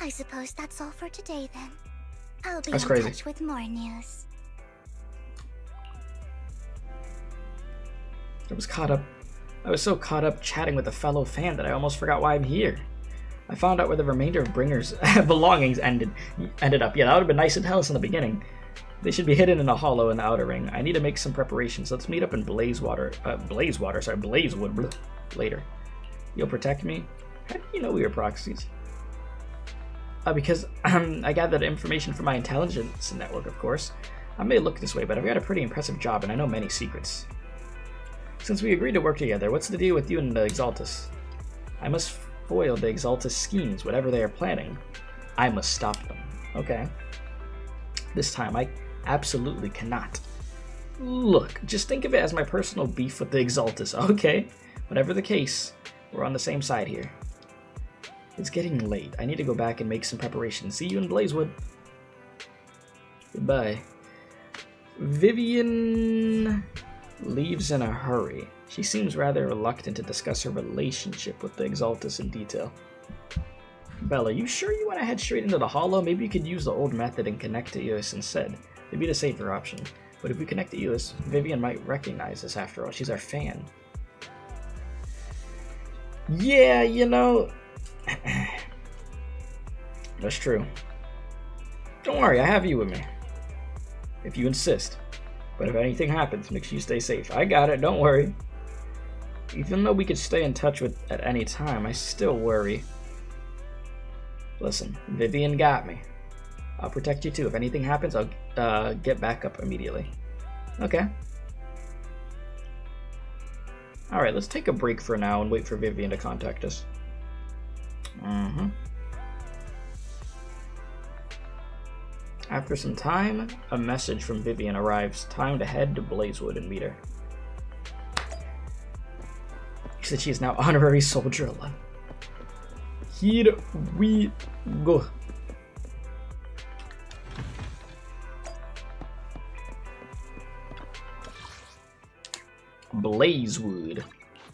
I suppose that's all for today then. I'll be That's in crazy. touch with more news. I was so caught up chatting with a fellow fan that I almost forgot why I'm here. I found out where the remainder of Bringer's belongings ended up. Yeah, that would have been nice to tell us in the beginning. They should be hidden in a hollow in the outer ring. I need to make some preparations. Let's meet up in Blazewood later. You'll protect me? How do you know we were proxies? Because I gathered information from my intelligence network, of course. I may look this way, but I've got a pretty impressive job and I know many secrets. Since we agreed to work together, what's the deal with you and the Exaltus? I must foil the Exaltus schemes, whatever they are planning. I must stop them. Okay. This time, I absolutely cannot. Look, just think of it as my personal beef with the Exaltus. Okay. Whatever the case, we're on the same side here. It's getting late. I need to go back and make some preparations. See you in Blazewood. Goodbye. Vivian leaves in a hurry. She seems rather reluctant to discuss her relationship with the Exaltus in detail. Bella, you sure you want to head straight into the hollow? Maybe you could use the old method and connect to Eos instead. It'd be the safer option. But if we connect to Eos, Vivian might recognize us after all. She's our fan. Yeah, you know... That's true. Don't worry, I have you with me. If you insist. But if anything happens, make sure you stay safe. I got it, don't worry. Even though we could stay in touch at any time, I still worry. Listen, Vivian got me. I'll protect you too. If anything happens, I'll get back up immediately. Okay. Alright, let's take a break for now and wait for Vivian to contact us. After some time, a message from Vivian arrives. Time to head to Blazewood and meet her. She said she is now honorary soldier 11. Here we go. Blazewood,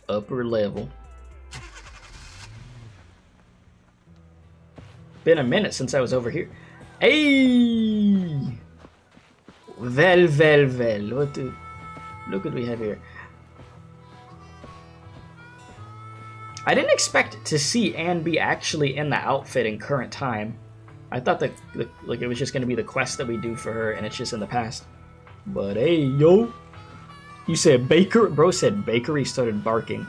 upper level. Been a minute since I was over here. Hey! Well. Look what we have here. I didn't expect to see Anne be actually in the outfit in current time. I thought that like it was just gonna be the quest that we do for her, and it's just in the past. But hey, yo, you said baker? Bro said bakery, started barking.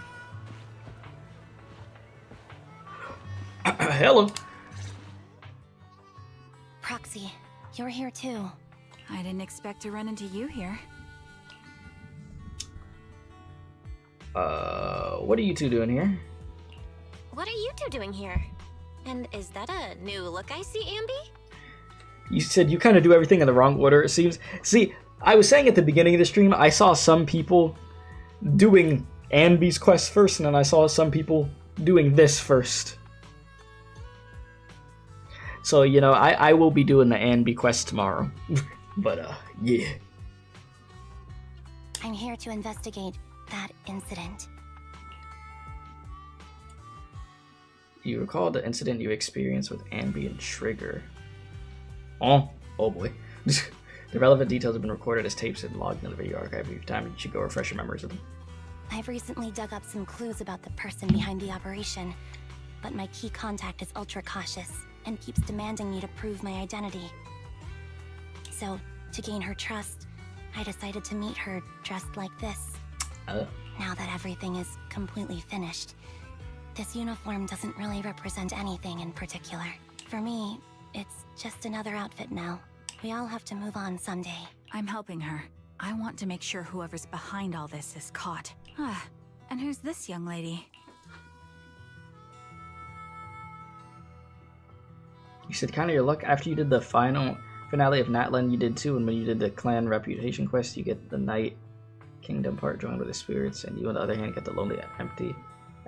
Hello. Proxy, you're here too. I didn't expect to run into you here. What are you two doing here? What are you two doing here? And is that a new look I see, Ambi? You said you kind of do everything in the wrong order, it seems. See, I was saying at the beginning of the stream, I saw some people doing Ambi's quest first, and then I saw some people doing this first. So, you know, I will be doing the Ambi quest tomorrow. But, yeah. I'm here to investigate that incident. You recall the incident you experienced with Ambi and Trigger. Oh boy. The relevant details have been recorded as tapes and logged in the video archive. Every time you should go refresh your memories of them. I've recently dug up some clues about the person behind the operation, but my key contact is ultra cautious and keeps demanding me to prove my identity. So, to gain her trust, I decided to meet her dressed like this. Now that everything is completely finished, this uniform doesn't really represent anything in particular. For me, it's just another outfit now. We all have to move on someday. I'm helping her. I want to make sure whoever's behind all this is caught. And who's this young lady? You said kind of your luck after you did the finale of Natlan. You did too, and when you did the clan reputation quest, you get the Night Kingdom part joined with the spirits, and you on the other hand get the Lonely Empty.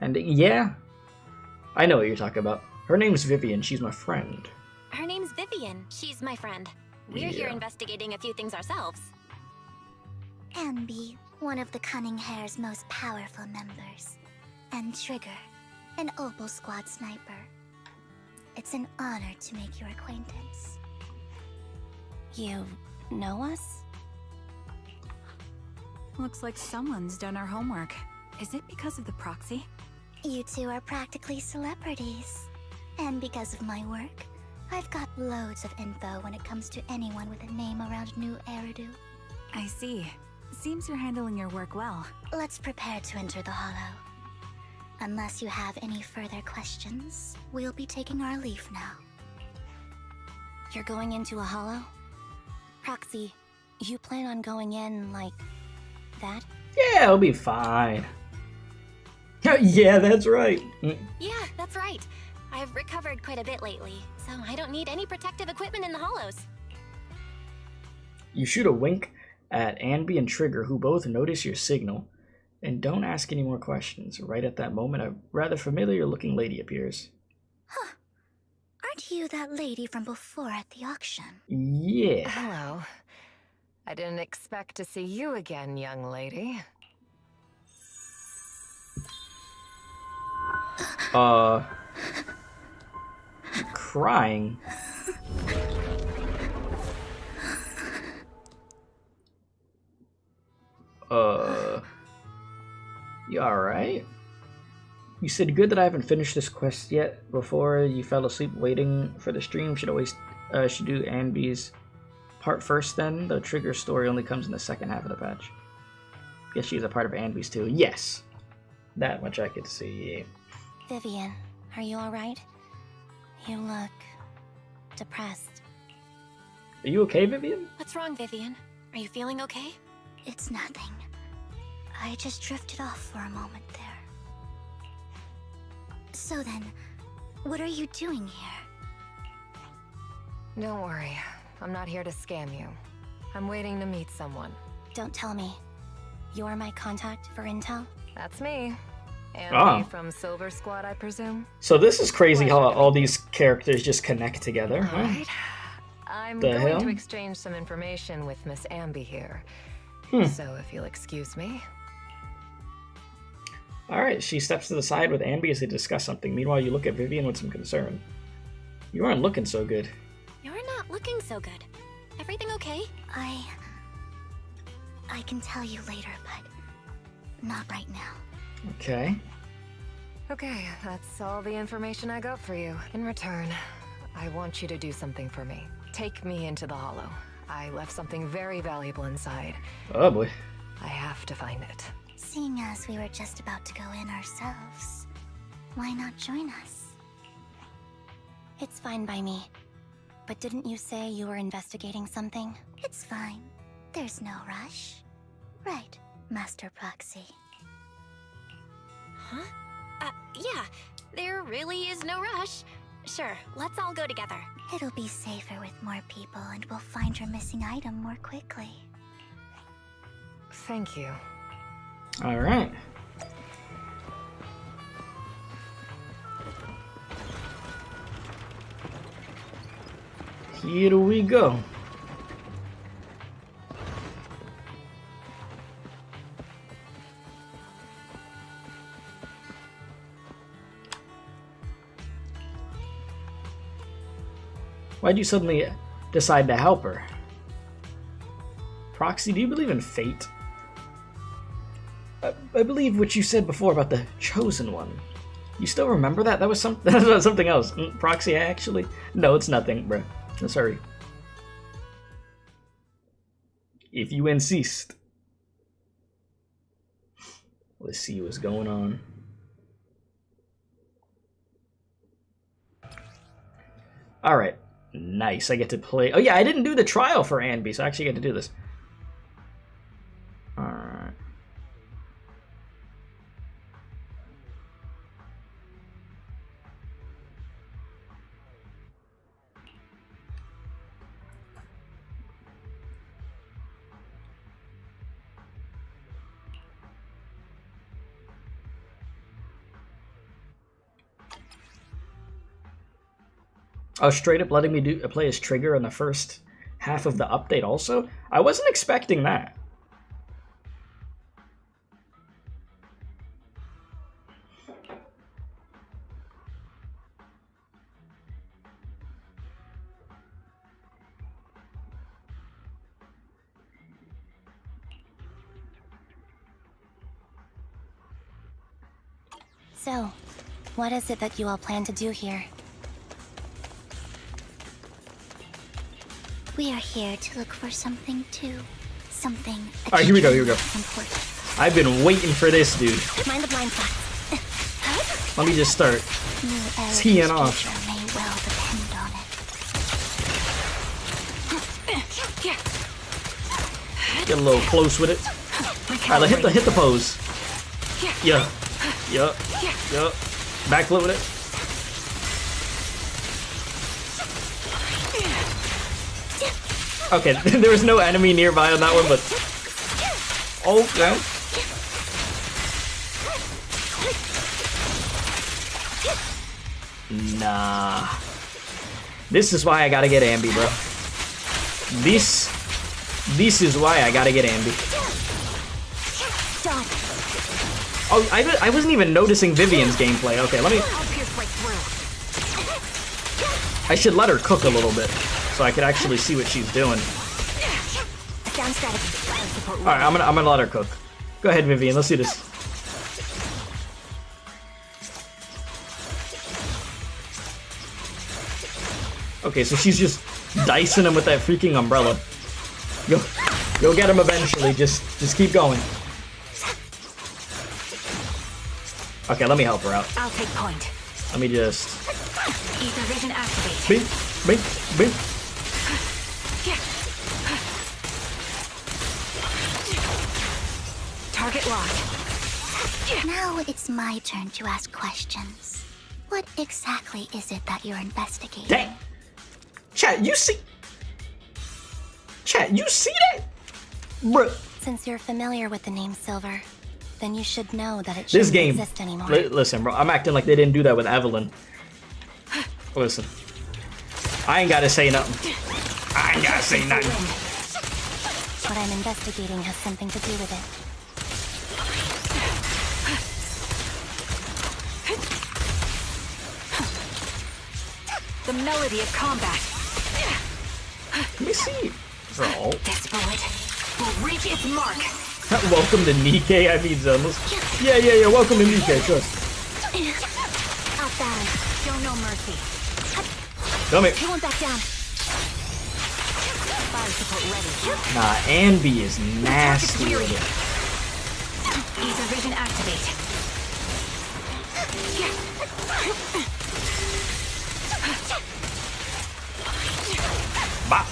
And yeah, I know what you're talking about. Her name's Vivian. She's my friend. Her name's Vivian. She's my friend. We're here investigating a few things ourselves. Ambi, one of the Cunning Hair's most powerful members. And Trigger, an Opal Squad sniper. It's an honor to make your acquaintance. You know us? Looks like someone's done our homework. Is it because of the proxy? You two are practically celebrities. And because of my work, I've got loads of info when it comes to anyone with a name around New Eridu. I see. Seems you're handling your work well. Let's prepare to enter the Hollow. Unless you have any further questions, we'll be taking our leave now. You're going into a Hollow? Proxy, you plan on going in like that? Yeah, it'll be fine. Yeah, that's right. Yeah, that's right. I've recovered quite a bit lately, so I don't need any protective equipment in the Hollows. You shoot a wink at Ambi and Trigger, who both notice your signal, and don't ask any more questions. Right at that moment, a rather familiar-looking lady appears. Huh. Aren't you that lady from before at the auction? Yeah. Hello. I didn't expect to see you again, young lady. Crying. You alright? You said good that I haven't finished this quest yet before you fell asleep waiting for the stream. Should do Ambi's part first then. The Trigger story only comes in the second half of the patch. Guess she's a part of Ambi's too. Yes! That much I could see. Vivian, are you alright? You look depressed. Are you okay, Vivian? What's wrong, Vivian? Are you feeling okay? It's nothing. I just drifted off for a moment there. So then, what are you doing here? Don't worry. I'm not here to scam you. I'm waiting to meet someone. Don't tell me. You're my contact for intel? That's me. Ambi from Silver Squad, I presume? So this is crazy how all these characters just connect together. Huh? Right. I'm going to exchange some information with Miss Ambi here. So if you'll excuse me. Alright, she steps to the side with Ambi as they discuss something. Meanwhile, you look at Vivian with some concern. You aren't looking so good. You're not looking so good. Everything okay? I can tell you later, but not right now. Okay. Okay, that's all the information I got for you. In return, I want you to do something for me. Take me into the Hollow. I left something very valuable inside. Oh boy. I have to find it. Seeing as we were just about to go in ourselves, why not join us? It's fine by me. But didn't you say you were investigating something? It's fine. There's no rush. Right, Master Proxy. Huh? Yeah. There really is no rush. Sure, let's all go together. It'll be safer with more people, and we'll find your missing item more quickly. Thank you. Alright. Here we go. Why'd you suddenly decide to help her? Proxy, do you believe in fate? I believe what you said before about the Chosen One. You still remember that? That was something else. Proxy, actually? No, it's nothing, bruh. Sorry. If you insist. Let's see what's going on. Alright. Nice. I get to play. Oh, yeah, I didn't do the trial for Anby, so I actually get to do this. Alright. Oh, straight up letting me play as Trigger in the first half of the update also? I wasn't expecting that. So, what is it that you all plan to do here? We are here to look for something too. Something. Alright, here we go, here we go. I've been waiting for this, dude. Mind the blind spots. Let me just start teeing off. May well depend on it. Get a little close with it. Alright, hit the pose. Yeah. Yup. Yup. Backflip with it. Okay, there was no enemy nearby on that one, but... Okay. Nah. This is why I gotta get Anby, bro. This is why I gotta get Anby. Oh, I wasn't even noticing Vivian's gameplay. Okay, let me... I should let her cook a little bit, so I could actually see what she's doing. Alright, I'm gonna let her cook. Go ahead, Vivian, let's do this. Okay, so she's just dicing him with that freaking umbrella. You'll get him eventually, just keep going. Okay, let me help her out. I'll take point. Let me just... Ether vision activate. Bing, bing, bing. Target locked. Now it's my turn to ask questions. What exactly is it that you're investigating? Dang. Chat, you see? Chat, you see that? Bruh. Since you're familiar with the name Silver, then you should know that it This shouldn't game, exist anymore. listen, bro, I'm acting like they didn't do that with Evelyn. Listen, I ain't gotta say nothing. I ain't gotta say nothing. What I'm investigating has something to do with it. The melody of combat. Let me see. Bro. This bullet will reach its mark. Welcome to Nikkei. I mean, Zenless. Yeah. Welcome to Nikkei. Trust. Outbound. Show no mercy. Come here. He won't back down. Fire support ready. Nah, Anby is nasty with it. Ether vision activate. Bop.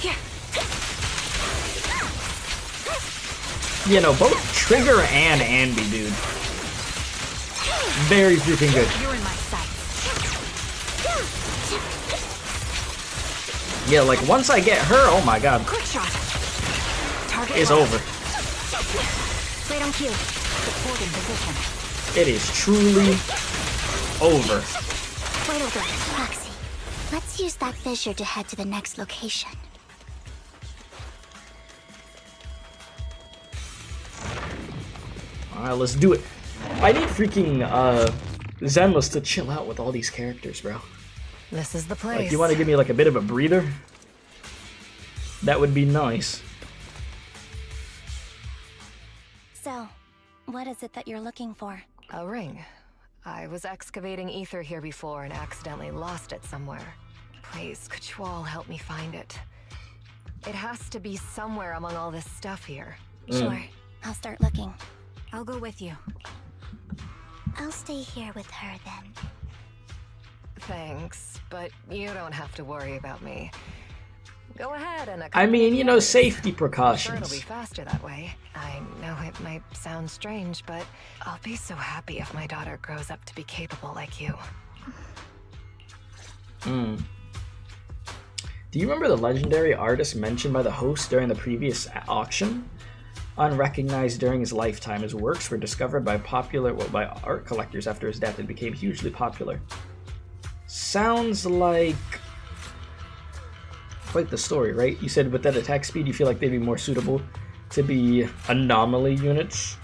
You know, both Trigger and Anby, dude. Very freaking good. You're in my sight. Yeah, like once I get her, oh my god. Quick shot. Target It's locked. over. Right on cue. Support in position. It is truly over. Wait over. Proxy. Let's use that fissure to head to the next location. Alright, let's do it. I need freaking Zenless to chill out with all these characters, bro. This is the place. Like, you want to give me like a bit of a breather? That would be nice. So, what is it that you're looking for? A ring. I was excavating ether here before and accidentally lost it somewhere. Please, could you all help me find it? It has to be somewhere among all this stuff here. Sure, I'll start looking. I'll go with you. I'll stay here with her then. Thanks, but you don't have to worry about me. Go ahead and I mean, you know, safety Sure, precautions. it'll be faster that way. I know it might sound strange, but I'll be so happy if my daughter grows up to be capable like you. Do you remember the legendary artist mentioned by the host during the previous auction? Unrecognized during his lifetime, his works were discovered by by art collectors after his death and became hugely popular. Sounds like quite the story, right? You said with that attack speed, you feel like they'd be more suitable to be anomaly units.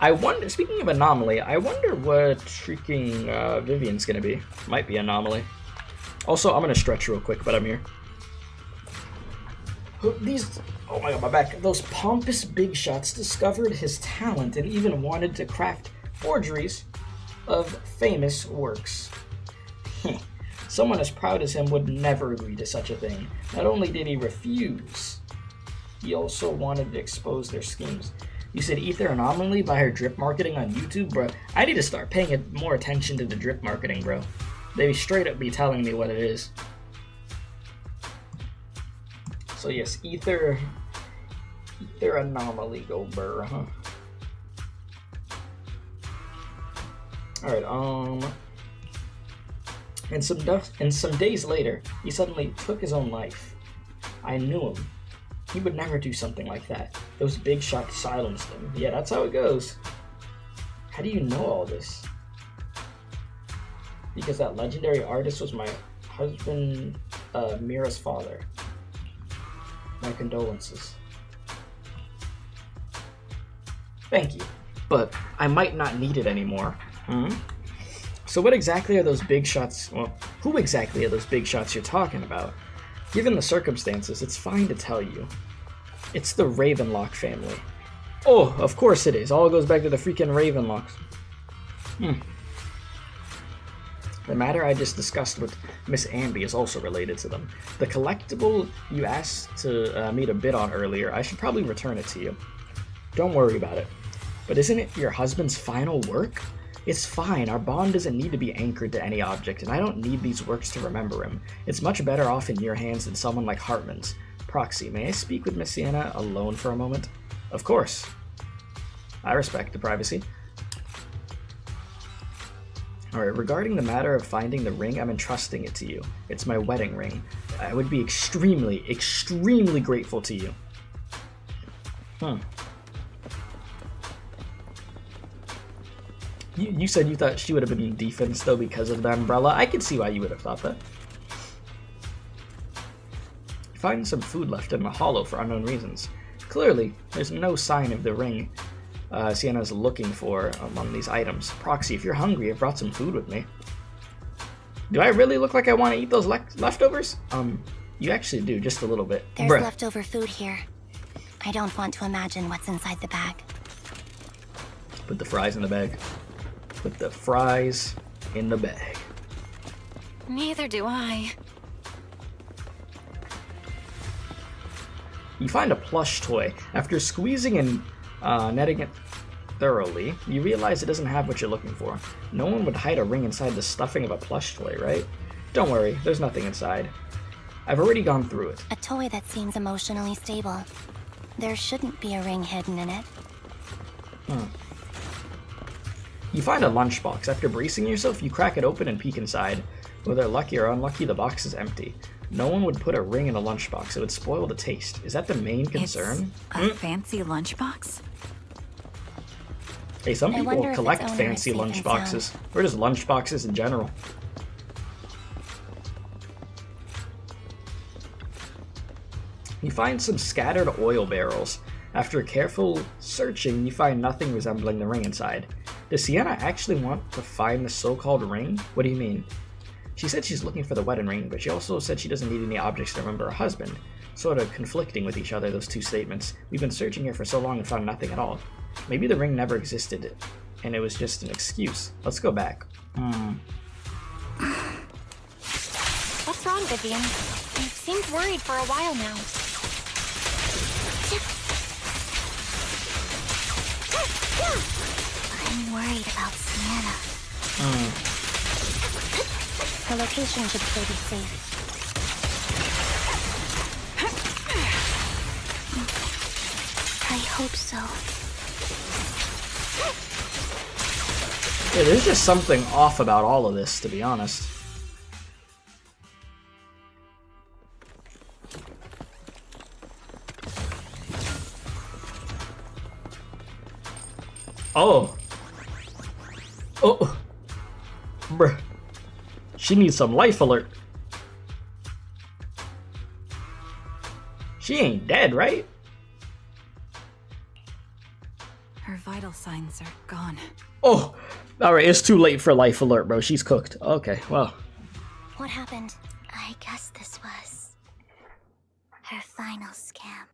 I wonder, speaking of anomaly, I wonder what freaking Vivian's gonna be. Might be anomaly. Also, I'm gonna stretch real quick, but I'm here. These, oh my god, my back. Those pompous big shots discovered his talent and even wanted to craft forgeries of famous works. Someone as proud as him would never agree to such a thing. Not only did he refuse, he also wanted to expose their schemes. You said Ether Anomaly by her drip marketing on YouTube, bro. I need to start paying more attention to the drip marketing, bro. They straight up be telling me what it is. So yes, Ether Anomaly go burr, huh? Alright, and some days later, he suddenly took his own life. I knew him. He would never do something like that. Those big shots silenced him. Yeah, that's how it goes. How do you know all this? Because that legendary artist was my husband, Mira's father. My condolences. Thank you. But I might not need it anymore. So what exactly are those big shots? Well, who exactly are those big shots you're talking about? Given the circumstances, it's fine to tell you. It's the Ravenlock family. Oh, of course it is. All goes back to the freaking Ravenlocks. The matter I just discussed with Miss Amby is also related to them. The collectible you asked me to bid on earlier, I should probably return it to you. Don't worry about it. But isn't it your husband's final work? It's fine, our bond doesn't need to be anchored to any object, and I don't need these works to remember him. It's much better off in your hands than someone like Hartman's. Proxy, may I speak with Miss Sienna alone for a moment? Of course. I respect the privacy. Alright, regarding the matter of finding the ring, I'm entrusting it to you. It's my wedding ring. I would be extremely, extremely grateful to you. You said you thought she would have been in defense, though, because of the umbrella. I can see why you would have thought that. You find some food left in the hollow for unknown reasons. Clearly, there's no sign of the ring Sienna's looking for among these items. Proxy, if you're hungry, I've brought some food with me. Do I really look like I want to eat those leftovers? You actually do, just a little bit. There's leftover food here. I don't want to imagine what's inside the bag. Put the fries in the bag. Put the fries in the bag. Neither do I. You find a plush toy. After squeezing and netting it thoroughly, you realize it doesn't have what you're looking for. No one would hide a ring inside the stuffing of a plush toy, right? Don't worry, there's nothing inside. I've already gone through it. A toy that seems emotionally stable. There shouldn't be a ring hidden in it. You find a lunchbox. After bracing yourself, you crack it open and peek inside. Whether lucky or unlucky, the box is empty. No one would put a ring in a lunchbox. It would spoil the taste. Is that the main concern? It's a fancy lunchbox? Hey, some people collect fancy lunchboxes. Or just lunchboxes in general. You find some scattered oil barrels. After careful searching, you find nothing resembling the ring inside. Does Sienna actually want to find the so-called ring? What do you mean? She said she's looking for the wedding ring, but she also said she doesn't need any objects to remember her husband. Sort of conflicting with each other, those two statements. We've been searching here for so long and found nothing at all. Maybe the ring never existed, and it was just an excuse. Let's go back. What's wrong, Vivian? You seemed worried for a while now. I'm worried about Sienna. Her location should still be safe. I hope so. Yeah, there's just something off about all of this, to be honest. Oh. Oh. Bruh. She needs some life alert. She ain't dead, right? Her vital signs are gone. Oh. Alright, it's too late for life alert, bro. She's cooked. Okay, well. What happened? I guess this was her final scam.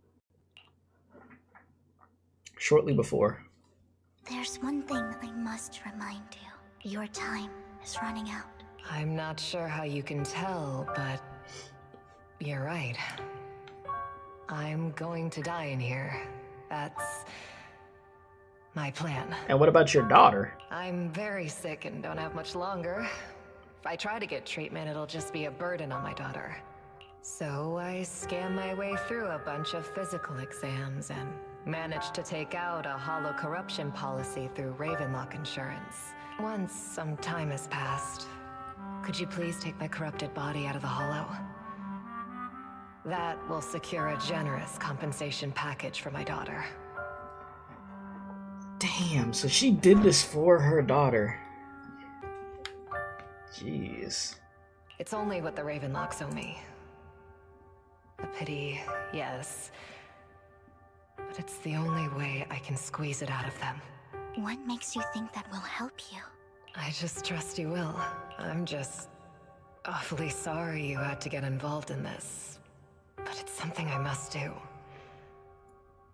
Shortly before. There's one thing I must remind you. Your time is running out. I'm not sure how you can tell, but you're right. I'm going to die in here. That's my plan. And what about your daughter? I'm very sick and don't have much longer. If I try to get treatment, it'll just be a burden on my daughter. So I scam my way through a bunch of physical exams and managed to take out a hollow corruption policy through Ravenlock Insurance. Once some time has passed, could you please take my corrupted body out of the hollow? That will secure a generous compensation package for my daughter. Damn, so she did this for her daughter. Jeez. It's only what the Ravenlocks owe me. A pity, yes. But it's the only way I can squeeze it out of them. What makes you think that will help you? I just trust you will. I'm just awfully sorry you had to get involved in this. But it's something I must do.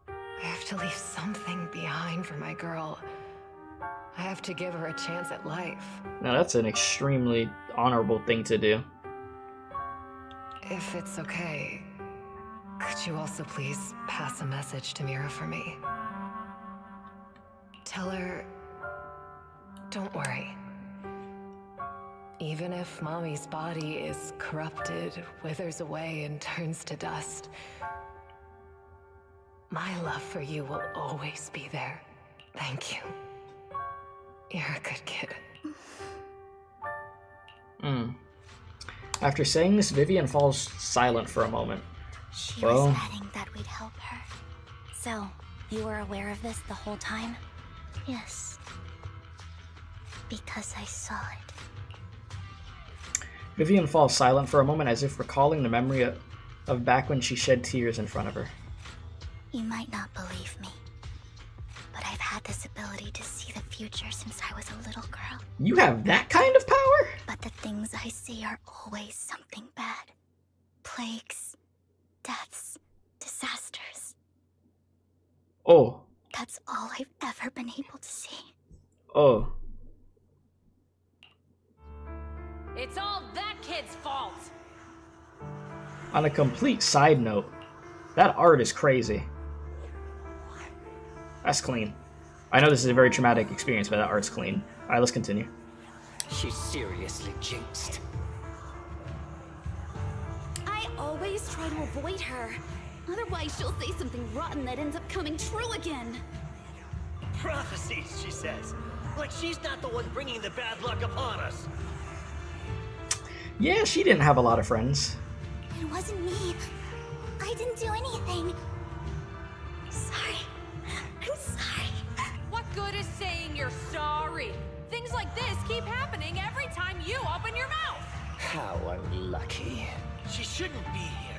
I have to leave something behind for my girl. I have to give her a chance at life. Now that's an extremely honorable thing to do. If it's okay, could you also please pass a message to Mira for me? Tell her, don't worry. Even if Mommy's body is corrupted, withers away, and turns to dust, my love for you will always be there. Thank you. You're a good kid. After saying this, Vivian falls silent for a moment. She was betting that we'd help her. So, you were aware of this the whole time? Yes. Because I saw it. Vivian falls silent for a moment as if recalling the memory of back when she shed tears in front of her. You might not believe me, but I've had this ability to see the future since I was a little girl. You have that kind of power? But the things I see are always something bad. Plagues, deaths, disasters. Oh. That's all I've ever been able to see. Oh. It's all that kid's fault! On a complete side note, that art is crazy. That's clean. I know this is a very traumatic experience, but that art's clean. Alright, let's continue. She's seriously jinxed. I always try to avoid her. Otherwise, she'll say something rotten that ends up coming true again. Prophecies, she says. Like she's not the one bringing the bad luck upon us. Yeah, she didn't have a lot of friends. It wasn't me. I didn't do anything. Sorry. I'm sorry. What good is saying you're sorry? Things like this keep happening every time you open your mouth. How unlucky. She shouldn't be here.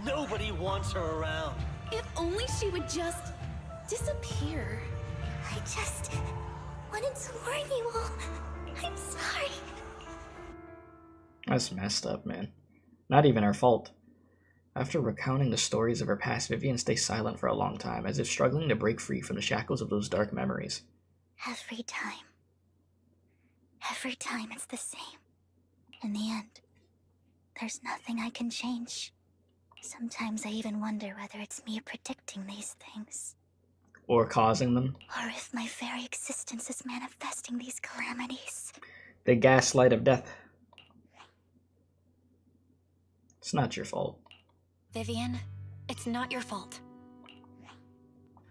Nobody wants her around. If only she would just disappear. I just wanted wanted to warn you all. I'm sorry. That's messed up, man. Not even her fault. After recounting the stories of her past, Vivian stays silent for a long time, as if struggling to break free from the shackles of those dark memories. Every time it's the same. In the end, there's nothing I can change. Sometimes I even wonder whether it's me predicting these things. Or causing them. Or if my very existence is manifesting these calamities. The gaslight of death. It's not your fault. Vivian, it's not your fault.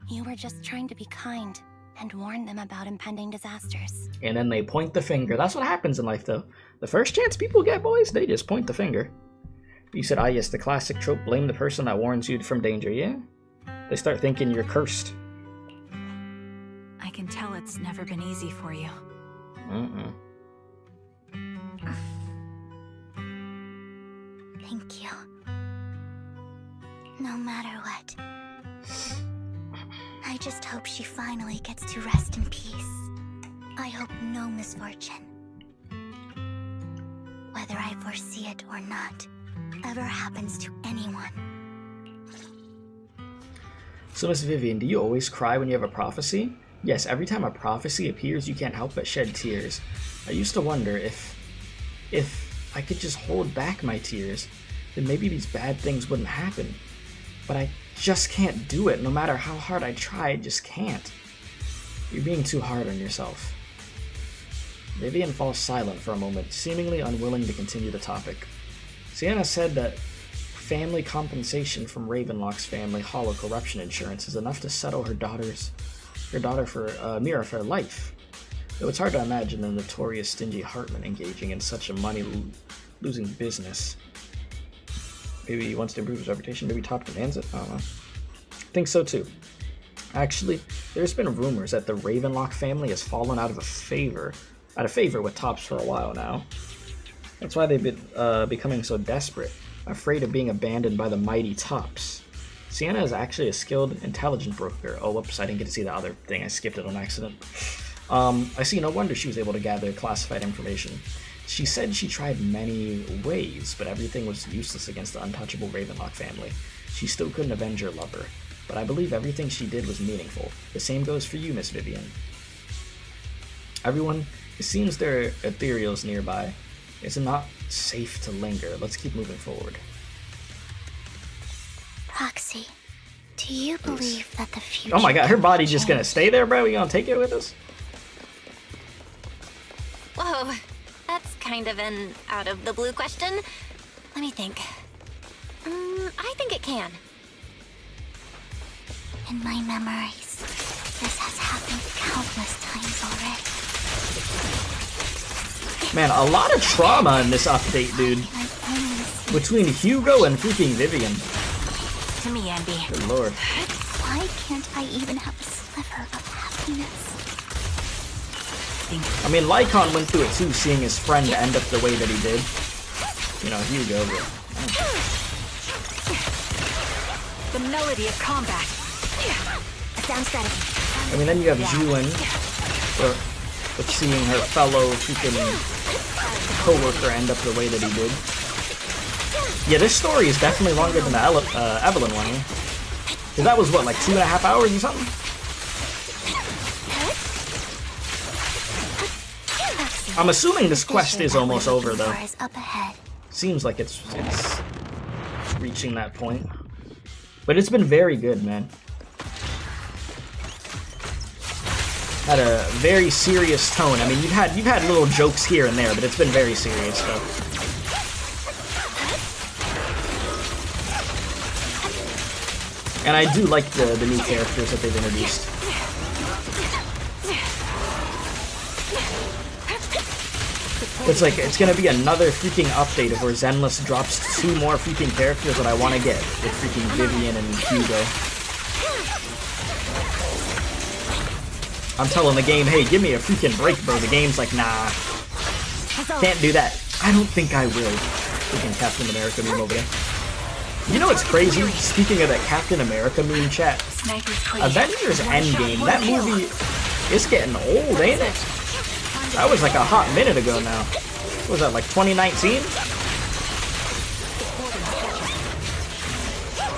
You were just trying to be kind and warn them about impending disasters. And then they point the finger. That's what happens in life, though. The first chance people get, boys, they just point the finger. You said, yes, the classic trope, blame the person that warns you from danger, yeah? They start thinking you're cursed. I can tell it's never been easy for you. Thank you. No matter what. I just hope she finally gets to rest in peace. I hope no misfortune, whether I foresee it or not, ever happens to anyone. So, Miss Vivian, do you always cry when you have a prophecy? Yes, every time a prophecy appears, you can't help but shed tears. I used to wonder if I could just hold back my tears, then maybe these bad things wouldn't happen. But I just can't do it. No matter how hard I try, I just can't. You're being too hard on yourself. Vivian falls silent for a moment, seemingly unwilling to continue the topic. Sienna said that family compensation from Ravenlock's family hollow corruption insurance is enough to settle her daughter for Mira for life. Though it's hard to imagine the notorious stingy Hartman engaging in such a money-losing business. Maybe he wants to improve his reputation. Maybe Top demands it. I don't know. I think so too. Actually, there's been rumors that the Ravenlock family has fallen out of favor with Tops for a while now. That's why they've been becoming so desperate, afraid of being abandoned by the mighty Tops. Sienna is actually a skilled, intelligent broker. Oh, whoops, I didn't get to see the other thing. I skipped it on accident. I see, no wonder she was able to gather classified information. She said she tried many ways, but everything was useless against the untouchable Ravenlock family. She still couldn't avenge her lover, but I believe everything she did was meaningful. The same goes for you, Miss Vivian. Everyone, it seems there are ethereals nearby. It's not safe to linger. Let's keep moving forward. Proxy, do you believe that the future... Oh my god, her body just gonna stay there, bro? We gonna take it with us? Whoa, that's kind of an out-of-the-blue question. Let me think. I think it can. In my memories, this has happened countless times already. Man, a lot of trauma in this update, dude. Between Hugo and freaking Vivian. To me, Andy. Good lord. Why can't I even have a sliver of happiness? I mean, Lycaon went through it too, seeing his friend end up the way that he did. You know, Hugo. The melody of combat. Sound strategy. I mean, then you have Julian, with seeing her fellow freaking co-worker end up the way that he did. Yeah, this story is definitely longer than the Evelyn one. Because that was, what, like 2.5 hours or something? I'm assuming this quest is almost over, though. Seems like it's reaching that point. But it's been very good, man. Had a very serious tone. I mean, you've had little jokes here and there, but it's been very serious, though. And I do like the new characters that they've introduced. It's like, it's gonna be another freaking update of where Zenless drops 2 more freaking characters that I want to get, with freaking Vivian and Hugo. I'm telling the game, hey, give me a freaking break, bro. The game's like, nah, can't do that. I don't think I will. Freaking Captain America meme over there. You know what's crazy? Speaking of that Captain America meme, chat, Avengers Endgame, that movie, It's getting old, ain't it? That was like a hot minute ago now. What was that, like 2019?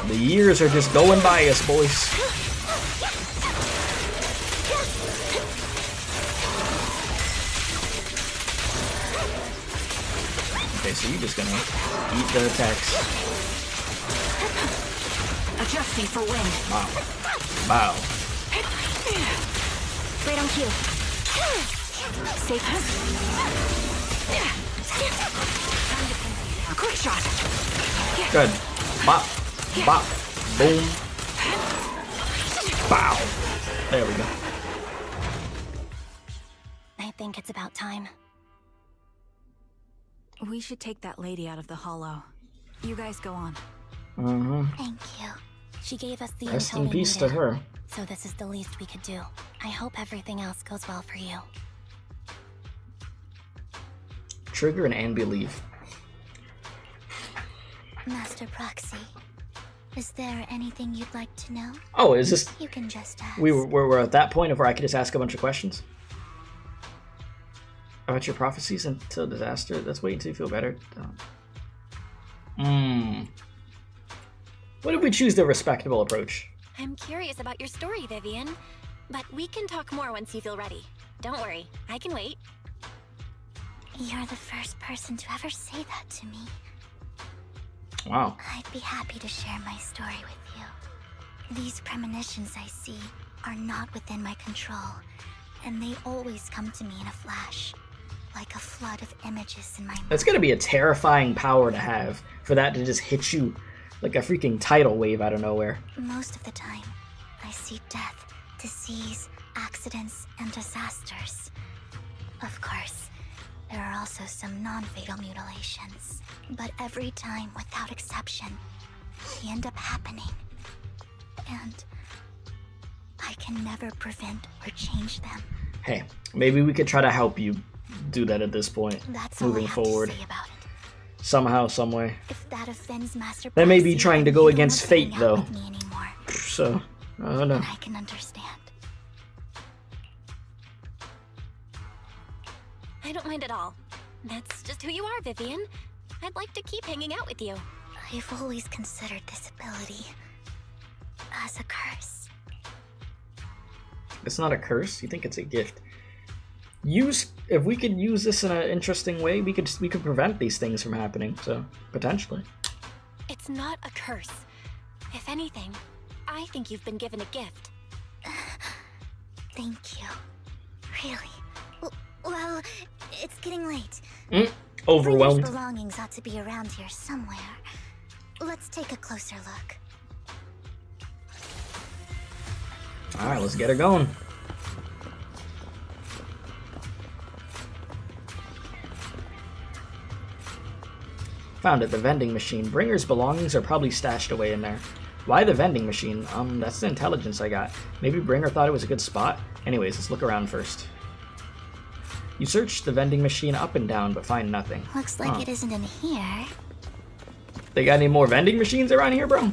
The years are just going by us, boys. Okay, so you're just gonna eat the attacks. Adjusting for wind. Wow. Wow. Right on cue. Safe. A quick shot. Good. Bop. Bop. Boom. Bow. There we go. I think it's about time. We should take that lady out of the hollow. You guys go on. Thank you. She gave us the Rest intel in we peace to needed, her. so this is the least we could do. I hope everything else goes well for you. Trigger and Anby leave. Master Proxy, is there anything you'd like to know? Oh, is this... You can just ask. We're at that point of where I could just ask a bunch of questions? About your prophecies until disaster? Let's wait until you feel better. What if we choose the respectable approach? I'm curious about your story, Vivian. But we can talk more once you feel ready. Don't worry, I can wait. You're the first person to ever say that to me. Wow. I'd be happy to share my story with you. These premonitions I see are not within my control, and they always come to me in a flash, like a flood of images in my mind. That's gonna be a terrifying power to have, for that to just hit you like a freaking tidal wave out of nowhere. Most of the time, I see death, disease, accidents, and disasters. Of course, there are also some non-fatal mutilations. But every time, without exception, they end up happening. And I can never prevent or change them. Hey, maybe we could try to help you do that at this point. That's all I moving have forward. to say about it. Somehow, some way. If that offends Master That may be Proxy, trying to then go you don't against want to fate, hang out though. with me anymore. So, I don't know. And I can understand. I don't mind at all. That's just who you are, Vivian. I'd like to keep hanging out with you. I've always considered this ability as a curse. It's not a curse. You think it's a gift. If we could use this in an interesting way, we could prevent these things from happening. So potentially. It's not a curse. If anything, I think you've been given a gift. Thank you. Really? Well, it's getting late. Overwhelmed. Bringer's belongings ought to be around here somewhere. Let's take a closer look. All right, let's get her going. Found it, the vending machine. Bringer's belongings are probably stashed away in there. Why the vending machine? That's the intelligence I got. Maybe Bringer thought it was a good spot. Anyways, let's look around first. You search the vending machine up and down, but find nothing. Looks like it isn't in here. They got any more vending machines around here, bro?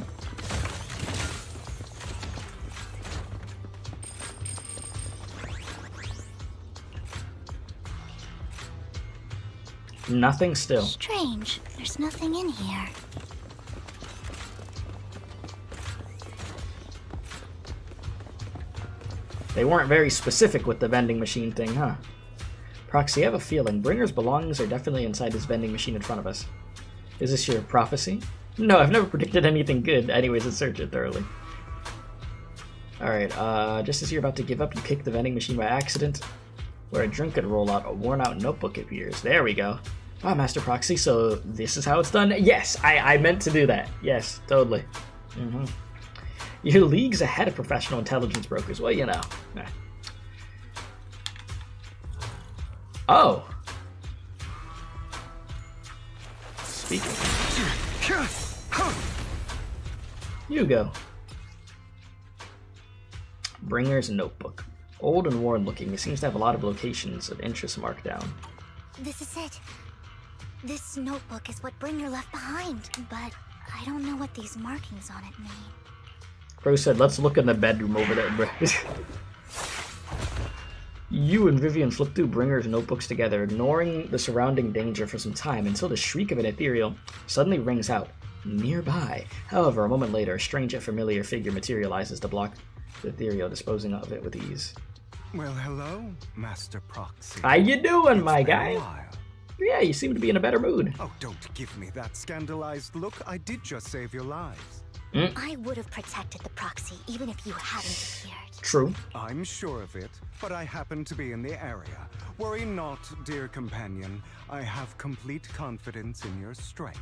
Nothing still. Strange. There's nothing in here. They weren't very specific with the vending machine thing, huh? Proxy, I have a feeling. Bringer's belongings are definitely inside this vending machine in front of us. Is this your prophecy? No, I've never predicted anything good. Anyways, let's search it thoroughly. Alright, just as you're about to give up, you kick the vending machine by accident, where a drink could roll out, a worn-out notebook appears. There we go. Wow, Master Proxy, so this is how it's done? Yes, I meant to do that. Yes, totally. Your league's ahead of professional intelligence brokers. Well, you know. Oh. Speaking. Hugo. Bringer's notebook. Old and worn looking. It seems to have a lot of locations of interest marked down. This is it. This notebook is what Bringer left behind, but I don't know what these markings on it mean. Crow said, let's look in the bedroom over there, bro. You and Vivian flip through Bringer's notebooks together, ignoring the surrounding danger for some time until the shriek of an ethereal suddenly rings out nearby. However, a moment later, a strange yet familiar figure materializes to block the ethereal, disposing of it with ease. Well, hello, Master Proxy. How you doing, my It's been guy? a while. Yeah, you seem to be in a better mood. Oh, don't give me that scandalized look. I did just save your lives. I would have protected the proxy even if you hadn't appeared. True. I'm sure of it, but I happen to be in the area. Worry not, dear companion. I have complete confidence in your strength.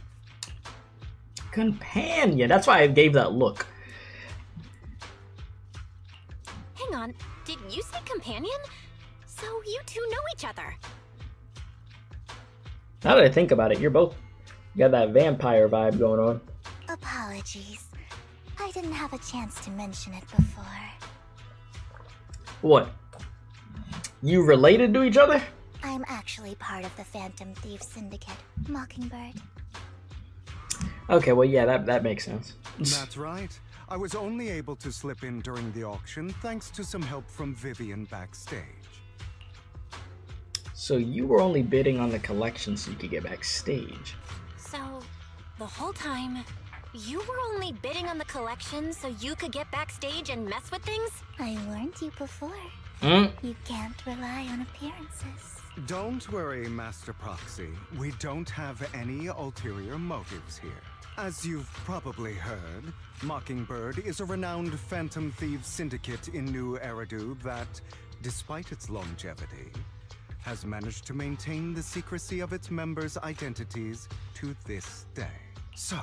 Companion. That's why I gave that look. Hang on, did you say companion? So you two know each other. Now that I think about it, you got that vampire vibe going on. Apologies. I didn't have a chance to mention it before. What? You related to each other? I'm actually part of the Phantom Thief Syndicate, Mockingbird. Okay, well, yeah, that makes sense. That's right. I was only able to slip in during the auction thanks to some help from Vivian backstage. So you were only bidding on the collection so you could get backstage. So, the whole time, you were only bidding on the collection so you could get backstage and mess with things? I warned you before. You can't rely on appearances. Don't worry, Master Proxy. We don't have any ulterior motives here. As you've probably heard, Mockingbird is a renowned Phantom Thieves syndicate in New Eridu that, despite its longevity, has managed to maintain the secrecy of its members' identities to this day. So,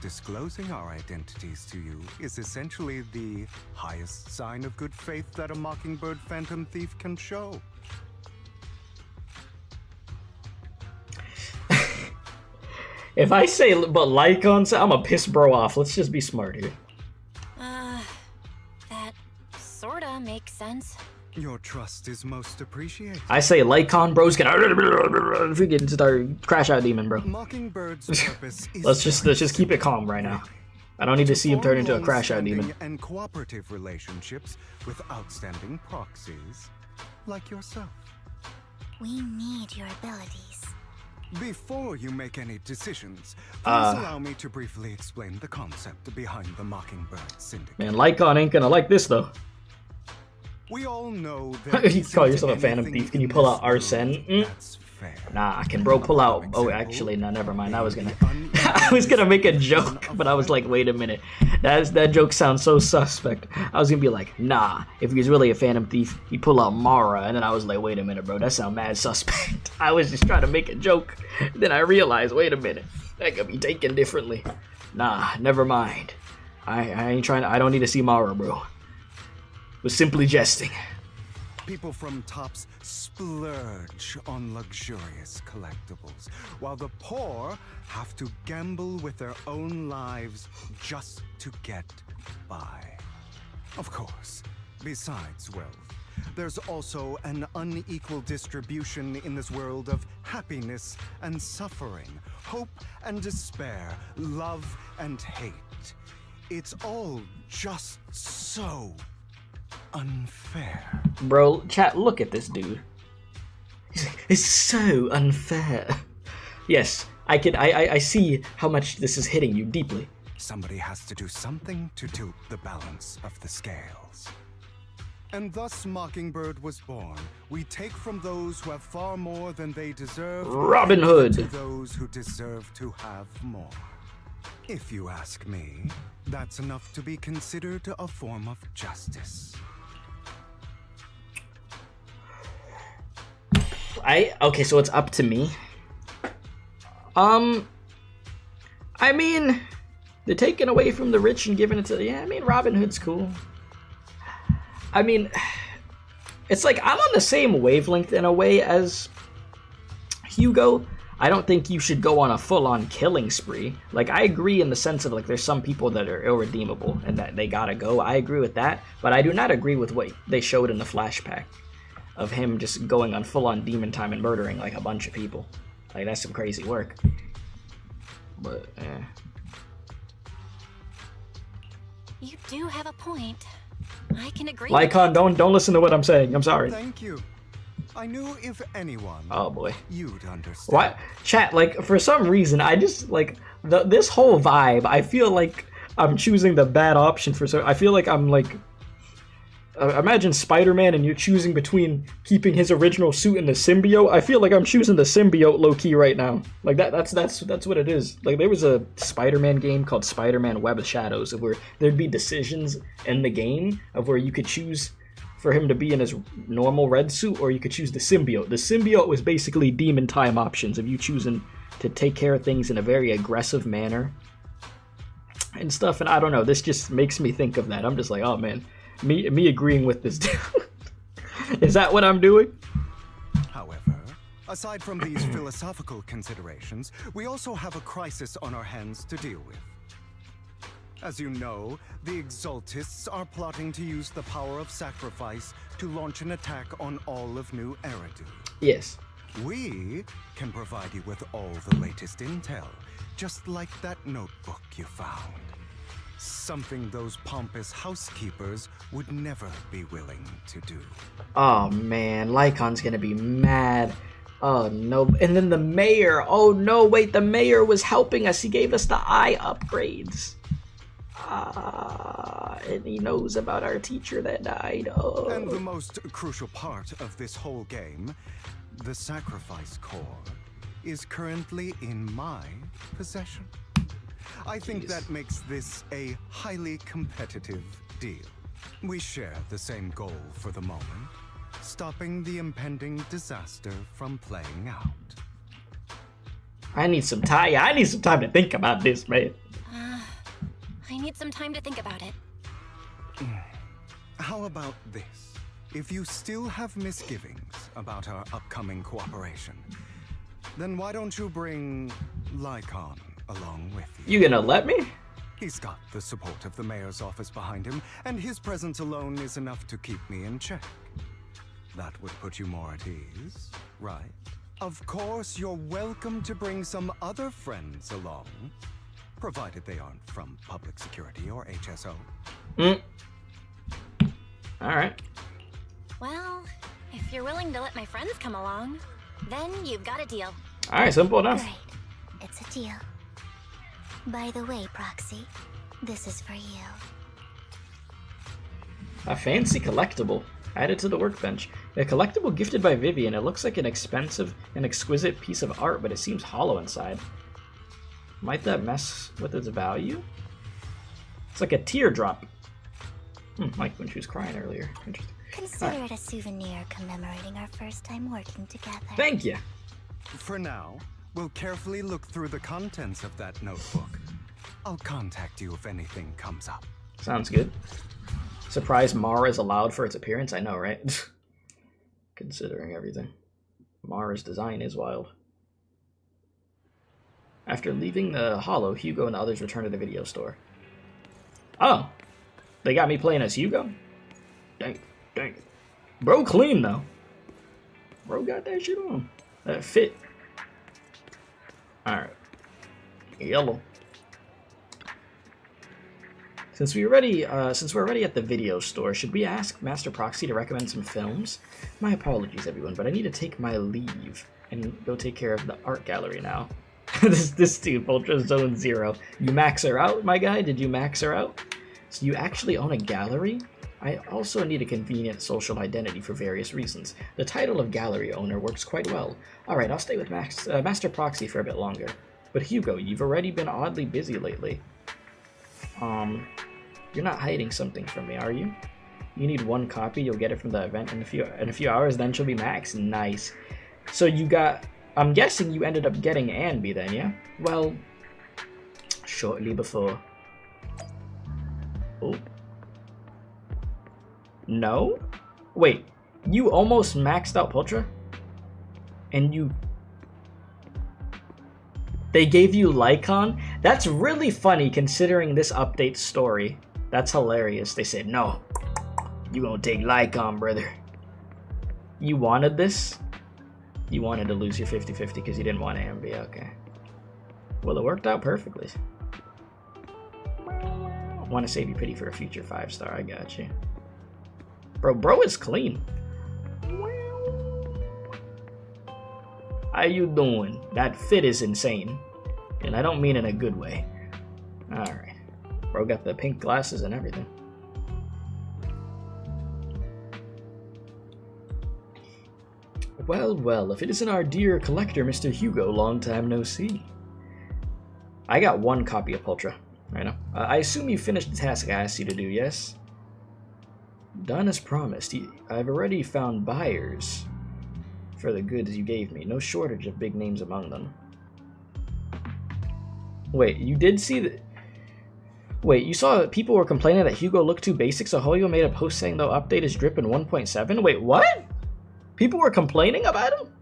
disclosing our identities to you is essentially the highest sign of good faith that a Mockingbird Phantom Thief can show. If I say but lycaon, I'm gonna piss bro off. Let's just be smart here. That sorta makes sense. Your trust is most appreciated. I say lycaon, bro's gonna freaking start crash out demon, bro. Mockingbird's purpose is let's just keep it calm right now. I don't need to see him turn into a crash out demon. And cooperative relationships with outstanding proxies like yourself. We need your abilities. Before you make any decisions, please allow me to briefly explain the concept behind the Mockingbird Syndicate. Man, lycaon ain't gonna like this though. We all know that you call yourself a Phantom Thief. Can you pull out Arsene? Nah, can bro pull out? Oh, actually, no, never mind. I was gonna make a joke, but I was like, wait a minute. That joke sounds so suspect. I was gonna be like, nah, if he was really a Phantom Thief, he'd pull out Mara. And then I was like, wait a minute, bro, that sounds mad suspect. I was just trying to make a joke. Then I realized, wait a minute, that could be taken differently. Nah, never mind. I ain't trying to. I don't need to see Mara, bro. Was simply jesting. People from tops splurge on luxurious collectibles, while the poor have to gamble with their own lives just to get by. Of course, besides wealth, there's also an unequal distribution in this world of happiness and suffering, hope and despair, love and hate. It's all just so unfair. Bro, chat, look at this dude. It's so unfair. Yes, I see how much this is hitting you deeply. Somebody has to do something to tilt the balance of the scales. And thus Mockingbird was born. We take from those who have far more than they deserve. Robin Hood. To those who deserve to have more. If you ask me, that's enough to be considered a form of justice. Okay, so it's up to me. I mean, they're taking away from the rich and giving it to, yeah, I mean, Robin Hood's cool. I mean, it's like, I'm on the same wavelength in a way as Hugo. I don't think you should go on a full-on killing spree. Like, I agree in the sense of, like, there's some people that are irredeemable and that they gotta go. I agree with that, but I do not agree with what they showed in the flashback of him just going on full-on demon time and murdering, like, a bunch of people. Like, that's some crazy work. But, You do have a point. I can agree. Lycaon, don't listen to what I'm saying. I'm sorry. Thank you. I knew if anyone, oh boy, you'd understand. What? Chat, like, for some reason, I just, like, this whole vibe, I feel like I'm choosing the bad option for I feel like I'm, like, imagine Spider-Man and you're choosing between keeping his original suit and the symbiote. I feel like I'm choosing the symbiote low-key right now. Like, that's what it is. Like, there was a Spider-Man game called Spider-Man Web of Shadows, where there'd be decisions in the game of where you could choose for him to be in his normal red suit, or you could choose the symbiote. The symbiote was basically demon time options of you choosing to take care of things in a very aggressive manner and stuff. And I don't know, this just makes me think of that. I'm just like, oh man, me agreeing with this. Is that what I'm doing? However, aside from these philosophical considerations, we also have a crisis on our hands to deal with. As you know, the Exaltists are plotting to use the power of sacrifice to launch an attack on all of New Eridu. Yes. We can provide you with all the latest intel, just like that notebook you found. Something those pompous housekeepers would never be willing to do. Oh man, Lycaon's gonna be mad. Oh no, and then the mayor. Oh no, wait, the mayor was helping us. He gave us the eye upgrades. And he knows about our teacher that died. Oh. And the most crucial part of this whole game, the sacrifice core, is currently in my possession. I think that makes this a highly competitive deal. We share the same goal for the moment, stopping the impending disaster from playing out. I need some time. Yeah, I need some time to think about this, man. I need some time to think about it. How about this? If you still have misgivings about our upcoming cooperation, then why don't you bring Lycaon along with you? You gonna let me? He's got the support of the mayor's office behind him, and his presence alone is enough to keep me in check. That would put you more at ease, right? Of course, you're welcome to bring some other friends along, provided they aren't from public security or HSO. Alright. Well, if you're willing to let my friends come along, then you've got a deal. Alright, simple enough. Great. It's a deal. By the way, Proxy, this is for you. A fancy collectible added to the workbench. A collectible gifted by Vivian. It looks like an expensive and exquisite piece of art, but it seems hollow inside. Might that mess with its value? It's like a teardrop. Like when she was crying earlier. Interesting. Consider it a souvenir commemorating our first time working together. Thank you. For now, we'll carefully look through the contents of that notebook. I'll contact you if anything comes up. Sounds good. Surprised Mara is allowed for its appearance? I know, right? Considering everything. Mara's design is wild. After leaving the Hollow, Hugo and the others return to the video store. Oh! They got me playing as Hugo? Dang. Bro clean, though. Bro got that shit on. That fit. Alright. Yellow. Since we're already at the video store, should we ask Master Proxy to recommend some films? My apologies, everyone, but I need to take my leave and go take care of the art gallery now. this dude, Ultra Zone Zero. You max her out, my guy? Did you max her out? So you actually own a gallery? I also need a convenient social identity for various reasons. The title of gallery owner works quite well. Alright, I'll stay with Master Proxy for a bit longer. But Hugo, you've already been oddly busy lately. You're not hiding something from me, are you? You need one copy, you'll get it from the event in a few hours, then she'll be max. Nice. So you got... I'm guessing you ended up getting Anby then, yeah? Well, shortly before. Oh. No? Wait, you almost maxed out Pultra? And you... They gave you Lycaon? That's really funny considering this update story. That's hilarious. They said, no, you gonna take Lycaon, brother. You wanted this? You wanted to lose your 50-50 because you didn't want Anby, okay. Well, it worked out perfectly. Want to save your pity for a future 5-star, I got you. Bro is clean. How you doing? That fit is insane. And I don't mean in a good way. Alright. Bro got the pink glasses and everything. Well, well, if it isn't our dear collector, Mr. Hugo, long time no see. I got one copy of Pultra. I know. I assume you finished the task I asked you to do, yes? Done as promised. I've already found buyers for the goods you gave me. No shortage of big names among them. Wait, you did see the... Wait, you saw people were complaining that Hugo looked too basic, so Hoyo made a post saying they'll update his drip in 1.7? Wait, what? People were complaining about him?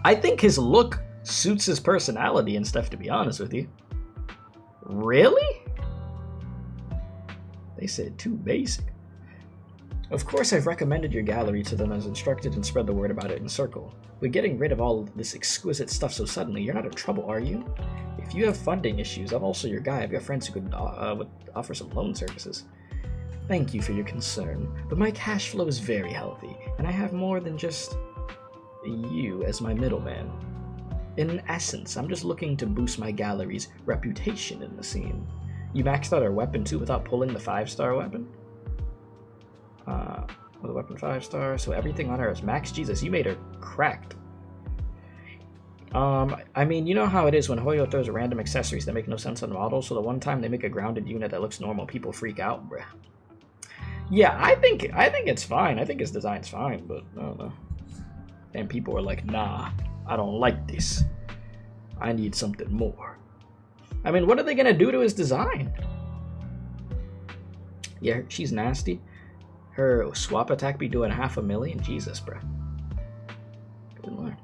I think his look suits his personality and stuff, to be honest with you. Really? They said too basic. Of course I've recommended your gallery to them as instructed and spread the word about it in Circle. But getting rid of all this exquisite stuff so suddenly, you're not in trouble, are you? If you have funding issues, I'm also your guy. I've got friends who could offer some loan services. Thank you for your concern, but my cash flow is very healthy, and I have more than just you as my middleman. In essence, I'm just looking to boost my gallery's reputation in the scene. You maxed out our weapon too without pulling the 5-star weapon? With a weapon 5-star, so everything on her is max? Jesus, you made her cracked. I mean, you know how it is when Hoyo throws random accessories that make no sense on the model, so the one time they make a grounded unit that looks normal, people freak out, bruh. Yeah, I think it's fine. I think his design's fine, but I don't know. And people are like, nah, I don't like this. I need something more. I mean, what are they gonna do to his design? Yeah, she's nasty. Her swap attack be doing 500,000? Jesus, bruh. Good lord.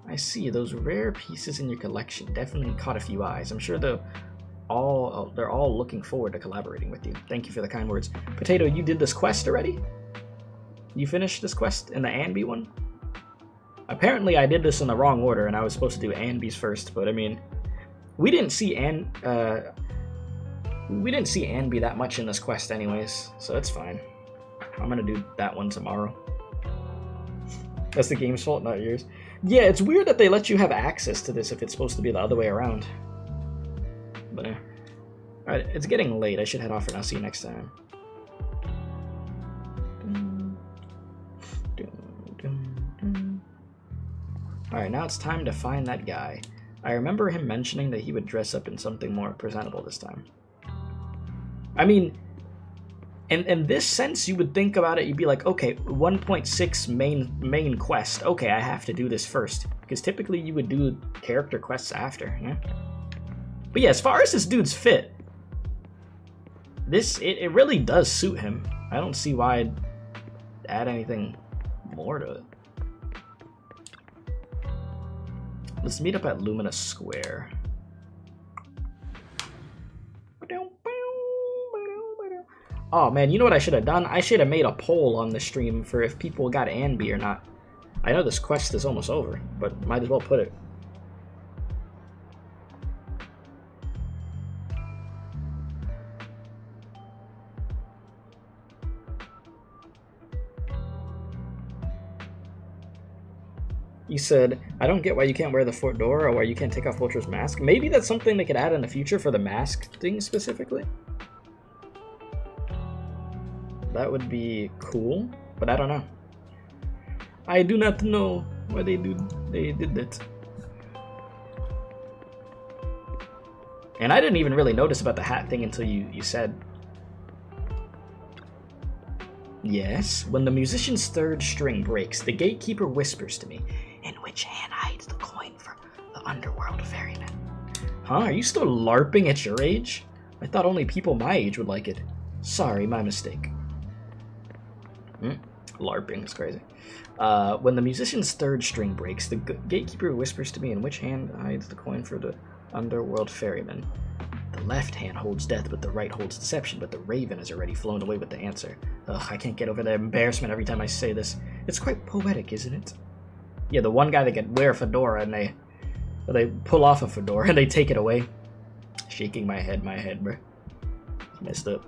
I see, those rare pieces in your collection definitely caught a few eyes. I'm sure they're all looking forward to collaborating with you. Thank you for the kind words. Potato, you did this quest already? You finished this quest in the Anby one? Apparently I did this in the wrong order and I was supposed to do Anby's first, but I mean, we didn't see Anby that much in this quest anyways, so it's fine. I'm gonna do that one tomorrow. That's the game's fault, not yours. Yeah, it's weird that they let you have access to this if it's supposed to be the other way around. But alright, it's getting late. I should head off for now. See you next time. Alright, now it's time to find that guy. I remember him mentioning that he would dress up in something more presentable this time. I mean, in this sense, you would think about it, you'd be like, okay, 1.6 main quest. Okay, I have to do this first. Because typically you would do character quests after, yeah? But yeah, as far as this dude's fit, it really does suit him. I don't see why I'd add anything more to it. Let's meet up at Luminous Square. Oh man, you know what I should have done? I should have made a poll on the stream for if people got Anby or not. I know this quest is almost over, but might as well put it. You said, I don't get why you can't wear the fedora or why you can't take off Vulture's mask. Maybe that's something they could add in the future for the mask thing specifically. That would be cool, but I don't know. I do not know why they did that. And I didn't even really notice about the hat thing until you said. Yes, when the musician's third string breaks, the gatekeeper whispers to me, in which hand hides the coin for the underworld ferryman. Huh? Are you still LARPing at your age? I thought only people my age would like it. Sorry, my mistake. LARPing is crazy. When the musician's third string breaks, the gatekeeper whispers to me in which hand hides the coin for the underworld ferryman. The left hand holds death, but the right holds deception, but the raven has already flown away with the answer. Ugh, I can't get over the embarrassment every time I say this. It's quite poetic, isn't it? Yeah, the one guy that can wear a fedora and they pull off a fedora and they take it away. Shaking my head, bro. Messed up.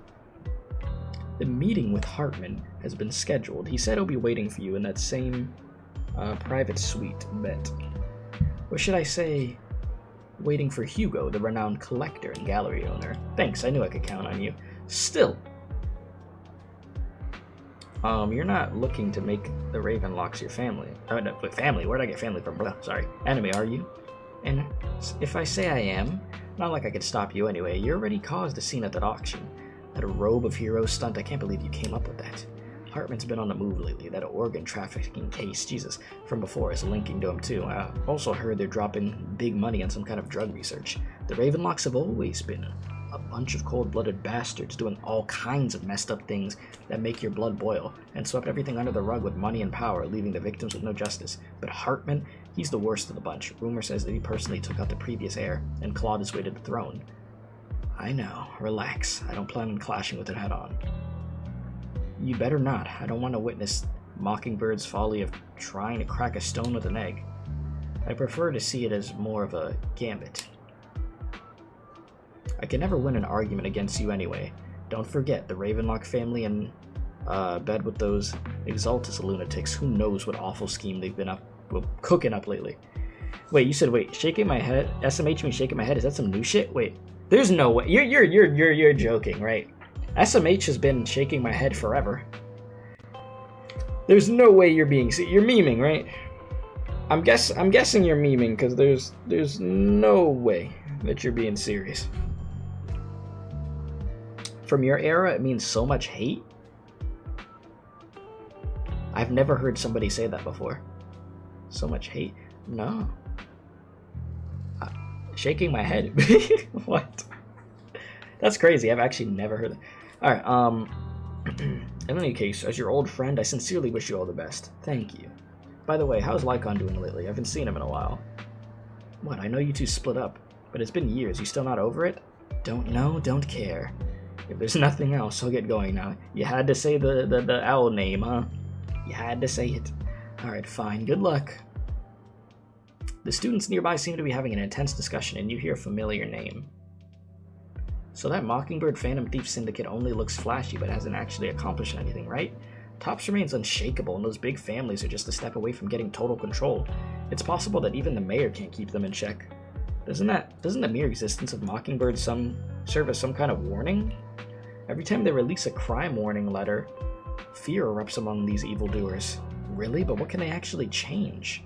The meeting with Hartman has been scheduled. He said he'll be waiting for you in that same private suite, bet. Or should I say, waiting for Hugo, the renowned collector and gallery owner. Thanks, I knew I could count on you. Still, you're not looking to make the Ravenlocks your family. No, family? Where'd I get family from? Sorry. Enemy, are you? And if I say I am, not like I could stop you anyway. You already caused a scene at that auction. That robe of heroes stunt, I can't believe you came up with that. Hartman's been on the move lately. That organ trafficking case, Jesus, from before is linking to him too. I also heard they're dropping big money on some kind of drug research. The Ravenlocks have always been a bunch of cold-blooded bastards doing all kinds of messed up things that make your blood boil, and swept everything under the rug with money and power, leaving the victims with no justice. But Hartman, he's the worst of the bunch. Rumor says that he personally took out the previous heir and clawed his way to the throne. I know. Relax. I don't plan on clashing with it head-on. You better not. I don't want to witness Mockingbird's folly of trying to crack a stone with an egg. I prefer to see it as more of a gambit. I can never win an argument against you anyway. Don't forget, the Ravenlock family in bed with those Exaltus lunatics. Who knows what awful scheme they've been cooking up lately. Wait, you said, wait, shaking my head? SMH means shaking my head? Is that some new shit? Wait, there's no way. You're joking, right? SMH has been shaking my head forever. There's no way you're memeing, right? I'm guessing you're memeing because there's no way that you're being serious. From your era, it means so much hate? I've never heard somebody say that before. So much hate? No. Shaking my head. What? That's crazy. I've actually never heard that. Alright, in any case, as your old friend, I sincerely wish you all the best. Thank you. By the way, how's Lycaon doing lately? I haven't seen him in a while. What, I know you two split up, but it's been years. You still not over it? Don't know, don't care. If there's nothing else, I'll get going now. You had to say the owl name, huh? You had to say it. Alright, fine. Good luck. The students nearby seem to be having an intense discussion, and you hear a familiar name. So that Mockingbird Phantom Thief Syndicate only looks flashy, but hasn't actually accomplished anything, right? Tops remains unshakable, and those big families are just a step away from getting total control. It's possible that even the mayor can't keep them in check. Doesn't the mere existence of Mockingbird serve as some kind of warning? Every time they release a crime warning letter, fear erupts among these evildoers. Really? But what can they actually change?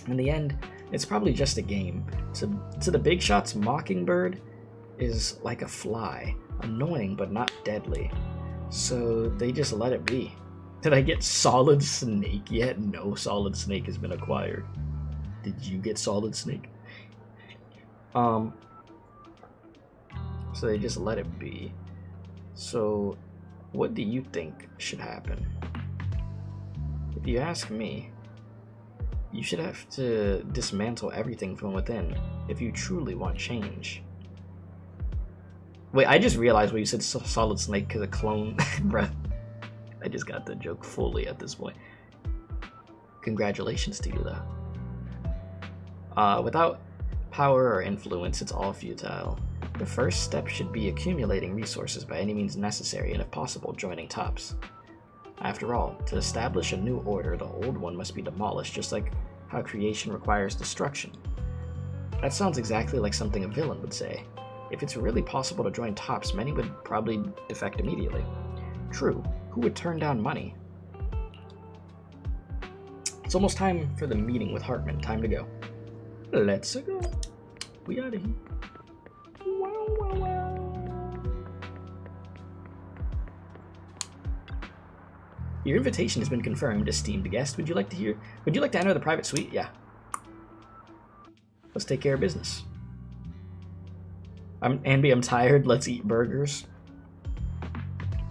In the end, it's probably just a game. To the big shots, Mockingbird is like a fly. Annoying, but not deadly. So they just let it be. Did I get Solid Snake yet? No, Solid Snake has been acquired. Did you get Solid Snake? So they just let it be. So what do you think should happen? If you ask me, you should have to dismantle everything from within if you truly want change. Wait, I just realized when you said Solid Snake because a clone. Bruh. I just got the joke fully at this point. Congratulations to you, though. Without power or influence, it's all futile. The first step should be accumulating resources by any means necessary, and if possible, joining tops. After all, to establish a new order, the old one must be demolished, just like how creation requires destruction. That sounds exactly like something a villain would say. If it's really possible to join tops, many would probably defect immediately. True, who would turn down money? It's almost time for the meeting with Hartman. Time to go. Let's go. We out of here. Your invitation has been confirmed, esteemed guest. Would you like to enter the private suite? Yeah. Let's take care of business. I'm tired. Let's eat burgers.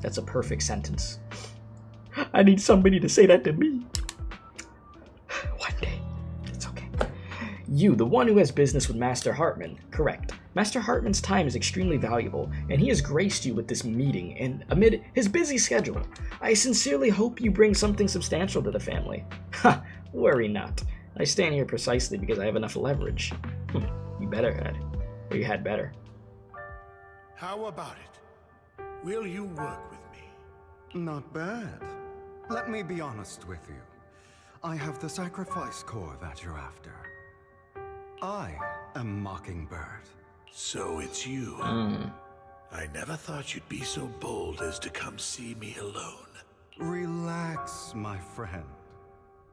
That's a perfect sentence. I need somebody to say that to me. One day. It's okay. You, the one who has business with Master Hartman. Correct. Master Hartman's time is extremely valuable, and he has graced you with this meeting and amid his busy schedule. I sincerely hope you bring something substantial to the family. Ha! Worry not. I stand here precisely because I have enough leverage. You better had. Or you had better. How about it? Will you work with me? Not bad. Let me be honest with you. I have the sacrifice core that you're after. I am Mockingbird. So it's you. I never thought you'd be so bold as to come see me alone. Relax, my friend.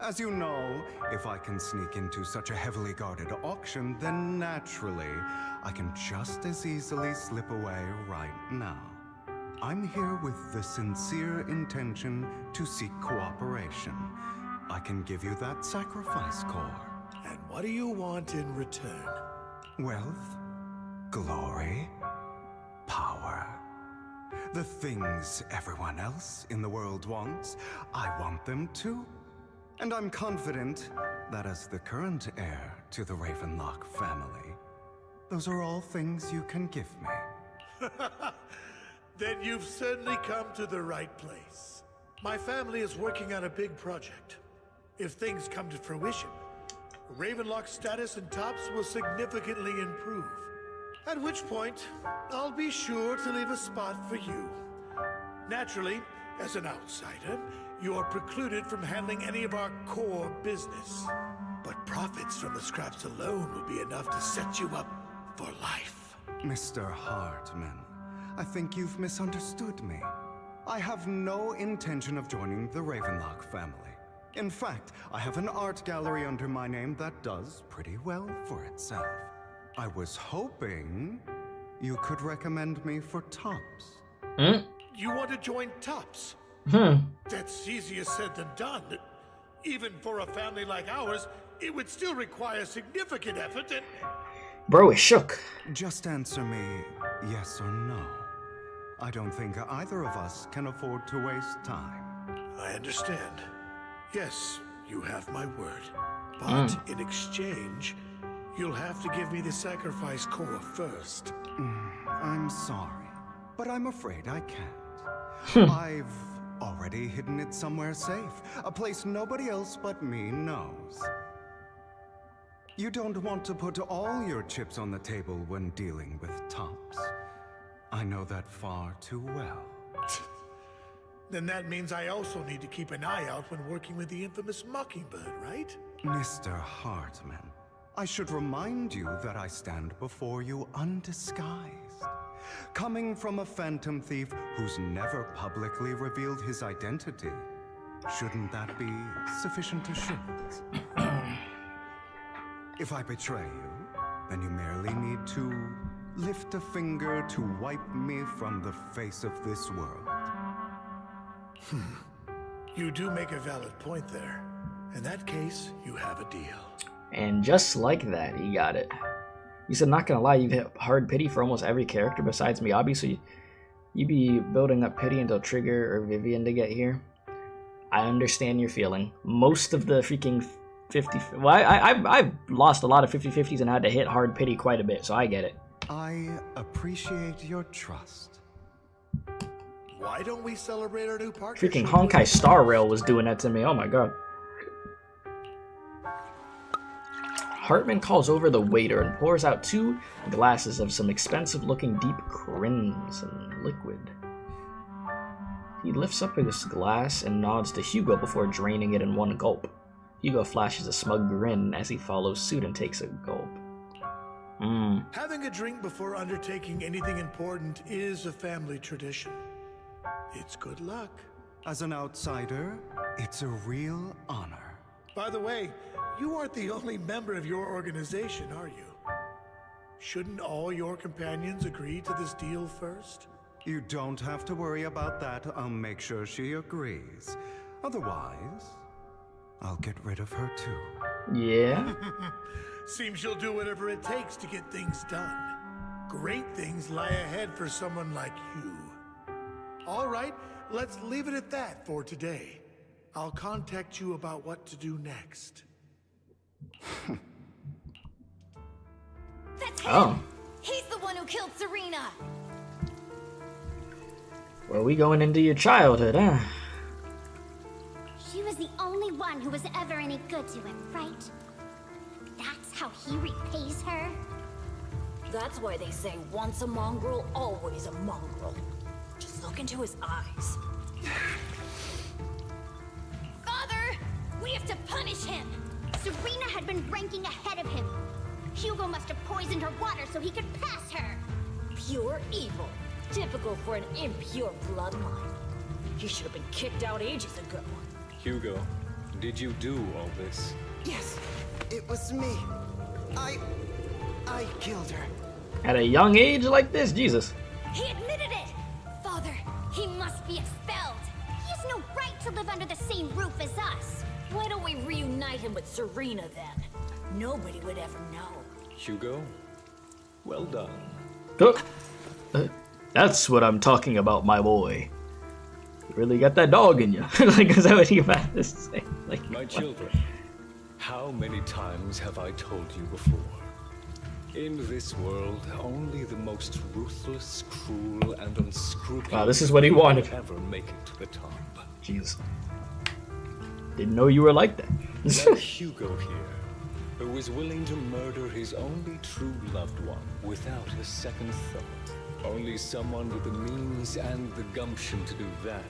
As you know, if I can sneak into such a heavily guarded auction, then naturally, I can just as easily slip away right now. I'm here with the sincere intention to seek cooperation. I can give you that sacrifice core. And what do you want in return? Wealth, glory, power. The things everyone else in the world wants, I want them too. And I'm confident that as the current heir to the Ravenlock family, those are all things you can give me. Then you've certainly come to the right place. My family is working on a big project. If things come to fruition, Ravenlock's status in Tops will significantly improve. At which point, I'll be sure to leave a spot for you. Naturally, as an outsider, you're precluded from handling any of our core business. But profits from the scraps alone will be enough to set you up for life. Mr. Hartman, I think you've misunderstood me. I have no intention of joining the Ravenlock family. In fact, I have an art gallery under my name that does pretty well for itself. I was hoping you could recommend me for Tops. You want to join Tops? That's easier said than done. Even for a family like ours, it would still require significant effort and... Bro is shook. Just answer me yes or no. I don't think either of us can afford to waste time. I understand. Yes, you have my word. But in exchange, you'll have to give me the sacrifice core first. I'm sorry, but I'm afraid I can't. I've already hidden it somewhere safe, a place nobody else but me knows. You don't want to put all your chips on the table when dealing with Tops. I know that far too well. Then that means I also need to keep an eye out when working with the infamous Mockingbird, right? Mr. Hartman, I should remind you that I stand before you undisguised. Coming from a phantom thief who's never publicly revealed his identity, shouldn't that be sufficient assurance? If I betray you, then you merely need to lift a finger to wipe me from the face of this world. You do make a valid point there. In that case, you have a deal. And just like that, he got it. You said, not gonna lie, you've hit hard pity for almost every character besides Miyabi, so you be building up pity until Trigger or Vivian to get here. I understand your feeling. Most of the freaking 50... Well, I've lost a lot of 50-50s and had to hit hard pity quite a bit, so I get it. I appreciate your trust. Why don't we celebrate our new partnership? Freaking Honkai Star Rail was doing that to me, oh my god. Hartman calls over the waiter and pours out 2 glasses of some expensive-looking deep crimson liquid. He lifts up his glass and nods to Hugo before draining it in one gulp. Hugo flashes a smug grin as he follows suit and takes a gulp. Having a drink before undertaking anything important is a family tradition. It's good luck. As an outsider, it's a real honor. By the way, you aren't the only member of your organization, are you? Shouldn't all your companions agree to this deal first? You don't have to worry about that. I'll make sure she agrees. Otherwise, I'll get rid of her too. Yeah? Seems you'll do whatever it takes to get things done. Great things lie ahead for someone like you. All right, let's leave it at that for today. I'll contact you about what to do next. That's him! Oh. He's the one who killed Serena! Well, we going into your childhood, huh? She was the only one who was ever any good to him, right? That's how he repays her? That's why they say once a mongrel, always a mongrel. Just look into his eyes. We have to punish him! Serena had been ranking ahead of him. Hugo must have poisoned her water so he could pass her. Pure evil. Typical for an impure bloodline. He should have been kicked out ages ago. Hugo, did you do all this? Yes, it was me. I killed her. At a young age like this, Jesus. He admitted it! Father, he must be expelled. He has no right to live under the same roof as us. Why don't we reunite him with Serena then? Nobody would ever know. Hugo, well done. That's what I'm talking about, my boy. You really got that dog in you. Like, is that what you about to say? Like, my children, how many times have I told you before? In this world, only the most ruthless, cruel, and unscrupulous wow, this is what he wanted. Ever make it to the top. Jeez. Didn't know you were like that. That Hugo here, who was willing to murder his only true loved one without a second thought. Only someone with the means and the gumption to do that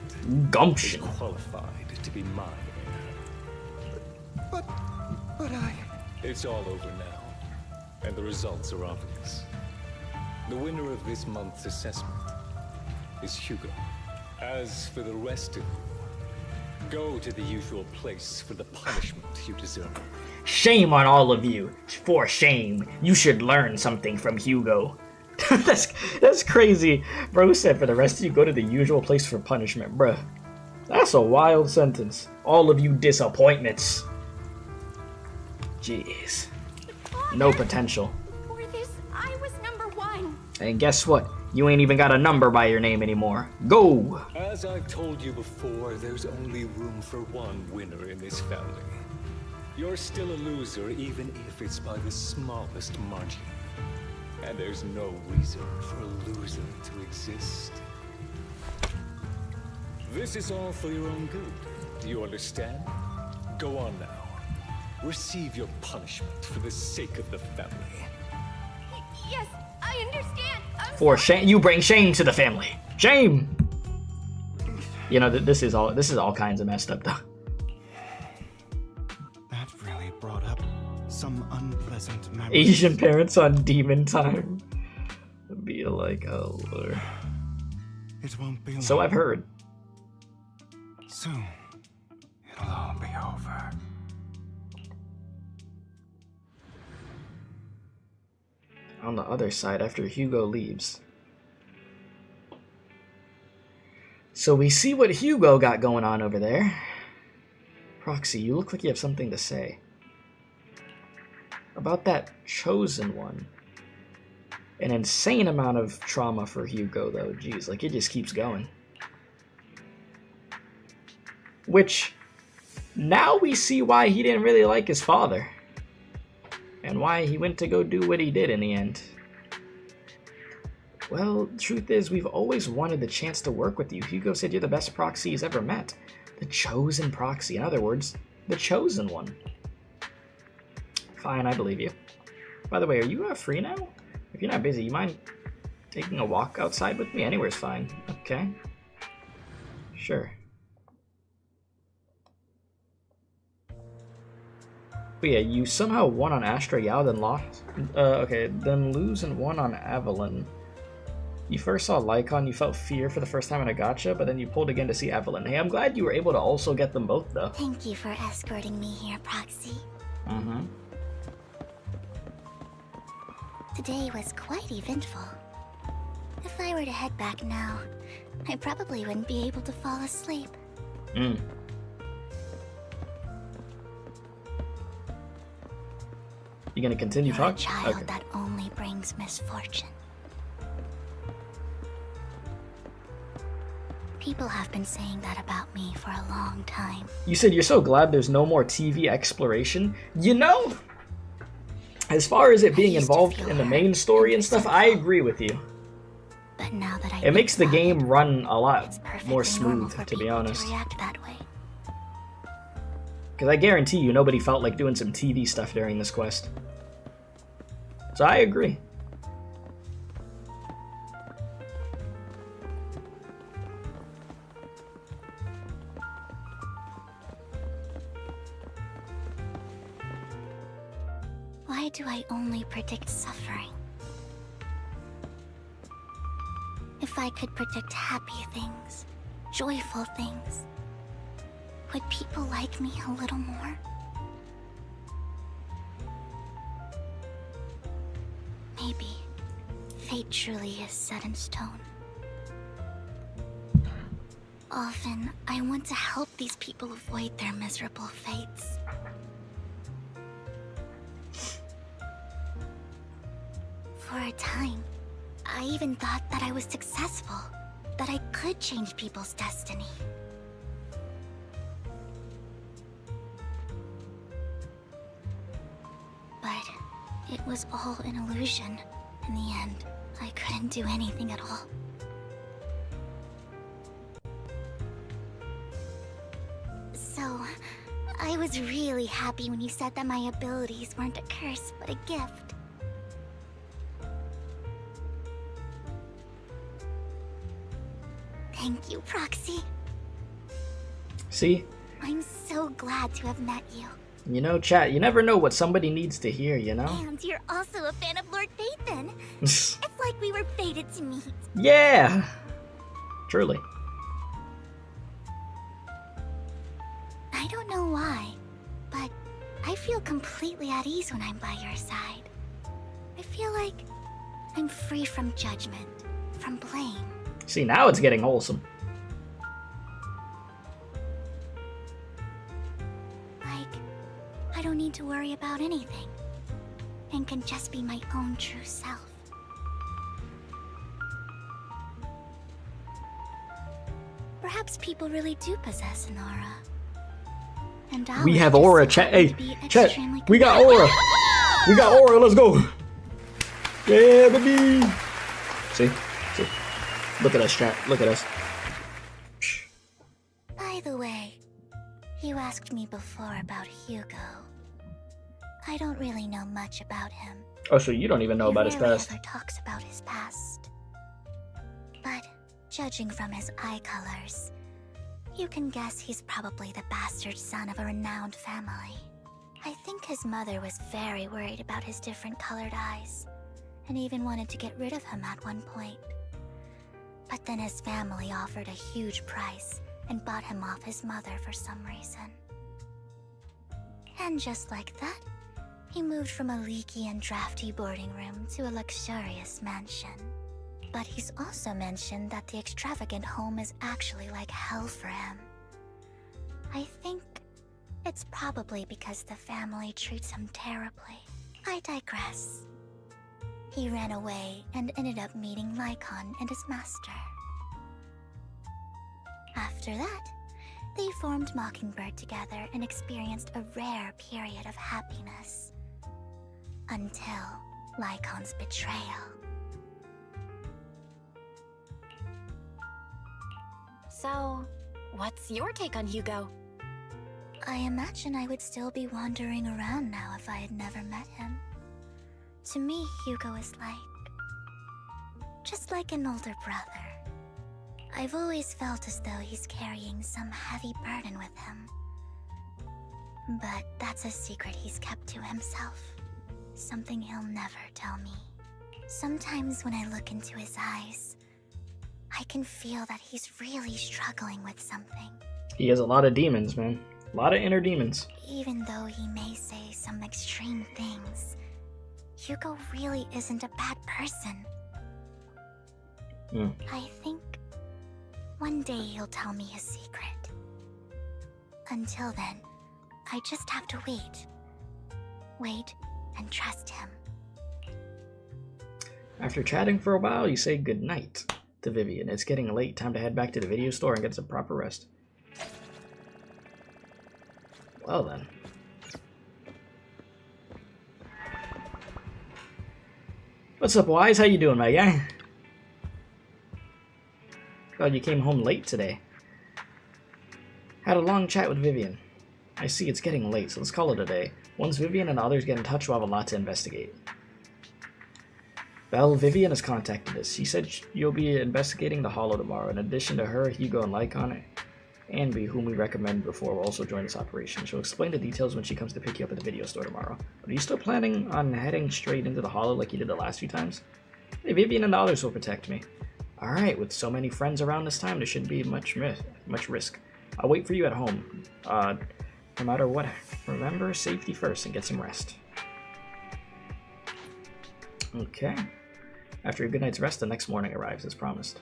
gumption is qualified to be my heir. But I... It's all over now, and the results are obvious. The winner of this month's assessment is Hugo. As for the rest of you, go to the usual place for the punishment you deserve. Shame on all of you. For shame. You should learn something from Hugo. that's crazy. Bro said for the rest of you, go to the usual place for punishment. Bruh. That's a wild sentence. All of you disappointments. Jeez. No potential. For this, I was #1. And guess what? You ain't even got a number by your name anymore. Go! As I've told you before, there's only room for one winner in this family. You're still a loser, even if it's by the smallest margin. And there's no reason for a loser to exist. This is all for your own good. Do you understand? Go on now. Receive your punishment for the sake of the family. Yes, I understand. For shame, you bring shame to the family. Shame. You know, this is all kinds of messed up, though. That really brought up some unpleasant memories. Asian parents on demon time. Be like, oh Lord. It won't be long. So I've heard. Soon, it'll all be over. On the other side, after Hugo leaves. So we see what Hugo got going on over there. Proxy, you look like you have something to say. About that chosen one. An insane amount of trauma for Hugo, though. Jeez, like, it just keeps going. Which, now we see why he didn't really like his father. And why he went to go do what he did in the end. Well, truth is, we've always wanted the chance to work with you. Hugo said you're the best proxy he's ever met. The chosen proxy. In other words, the chosen one. Fine, I believe you. By the way, are you free now? If you're not busy, you mind taking a walk outside with me? Anywhere's fine. Okay. Sure. But yeah, you somehow won on Astra, Yao, then lost. Okay, then lose and won on Evelyn. You first saw Lycaon, you felt fear for the first time in a gacha, but then you pulled again to see Evelyn. Hey, I'm glad you were able to also get them both, though. Thank you for escorting me here, Proxy. Mm-hmm. Today was quite eventful. If I were to head back now, I probably wouldn't be able to fall asleep. Mm. You gonna continue You're a talking? child Okay. that only brings misfortune. People have been saying that about me for a long time. You said you're so glad there's no more TV exploration. You know, as far as it being involved in the main story and stuff, I agree with you. But now that It makes the game run a lot more smooth, to be to honest. react that way. Because I guarantee you, nobody felt like doing some TV stuff during this quest. So I agree. Why do I only predict suffering? If I could predict happy things, joyful things, would people like me a little more? Maybe fate truly is set in stone. Often, I want to help these people avoid their miserable fates. For a time, I even thought that I was successful, that I could change people's destiny. But it was all an illusion. In the end, I couldn't do anything at all. So, I was really happy when you said that my abilities weren't a curse, but a gift. Thank you, Proxy. See? I'm so glad to have met you. You know, chat, you never know what somebody needs to hear, you know? And you're also a fan of Lord Phaethon. It's like we were fated to meet. Yeah! Truly. I don't know why, but I feel completely at ease when I'm by your side. I feel like I'm free from judgment, from blame. See, now it's getting wholesome. Like, I don't need to worry about anything, and can just be my own true self. Perhaps people really do possess an aura. And we have aura, chat. Hey, chat. We got aura. We got aura. Let's go. Yeah, baby. See? See? Look at us, chat. Look at us. By the way, you asked me before about Hugo. I don't really know much about him. Oh, so you don't even know about his past? He rarely ever talks about his past. But judging from his eye colors, you can guess he's probably the bastard son of a renowned family. I think his mother was very worried about his different colored eyes, and even wanted to get rid of him at one point. But then his family offered a huge price and bought him off his mother for some reason. And just like that, he moved from a leaky and drafty boarding room to a luxurious mansion. But he's also mentioned that the extravagant home is actually like hell for him. I think it's probably because the family treats him terribly. I digress. He ran away and ended up meeting Lycaon and his master. After that, they formed Mockingbird together and experienced a rare period of happiness. Until Lycaon's betrayal. So, what's your take on Hugo? I imagine I would still be wandering around now if I had never met him. To me, Hugo is just like an older brother. I've always felt as though he's carrying some heavy burden with him. But that's a secret he's kept to himself. Something he'll never tell me. Sometimes when I look into his eyes, I can feel that he's really struggling with something. He has a lot of demons, man. A lot of inner demons. Even though he may say some extreme things, Hugo really isn't a bad person. I think one day he'll tell me his secret. Until then, I just have to wait. Wait and trust him. After chatting for a while, you say goodnight to Vivian. It's getting late. Time to head back to the video store and get some proper rest. Well then. What's up, Wise? How you doing, my guy? God, you came home late today. Had a long chat with Vivian. I see it's getting late, so let's call it a day. Once Vivian and others get in touch, we'll have a lot to investigate. Well, Vivian has contacted us. She said you'll be investigating the Hollow tomorrow. In addition to her, Hugo and Lycaon Anby, whom we recommended before, will also join this operation. She'll explain the details when she comes to pick you up at the video store tomorrow. But are you still planning on heading straight into the hollow like you did the last few times? Hey, Vivian and the others will protect me. Alright, with so many friends around this time, there shouldn't be much risk. I'll wait for you at home. No matter what, remember safety first and get some rest. Okay. After a good night's rest, the next morning arrives as promised.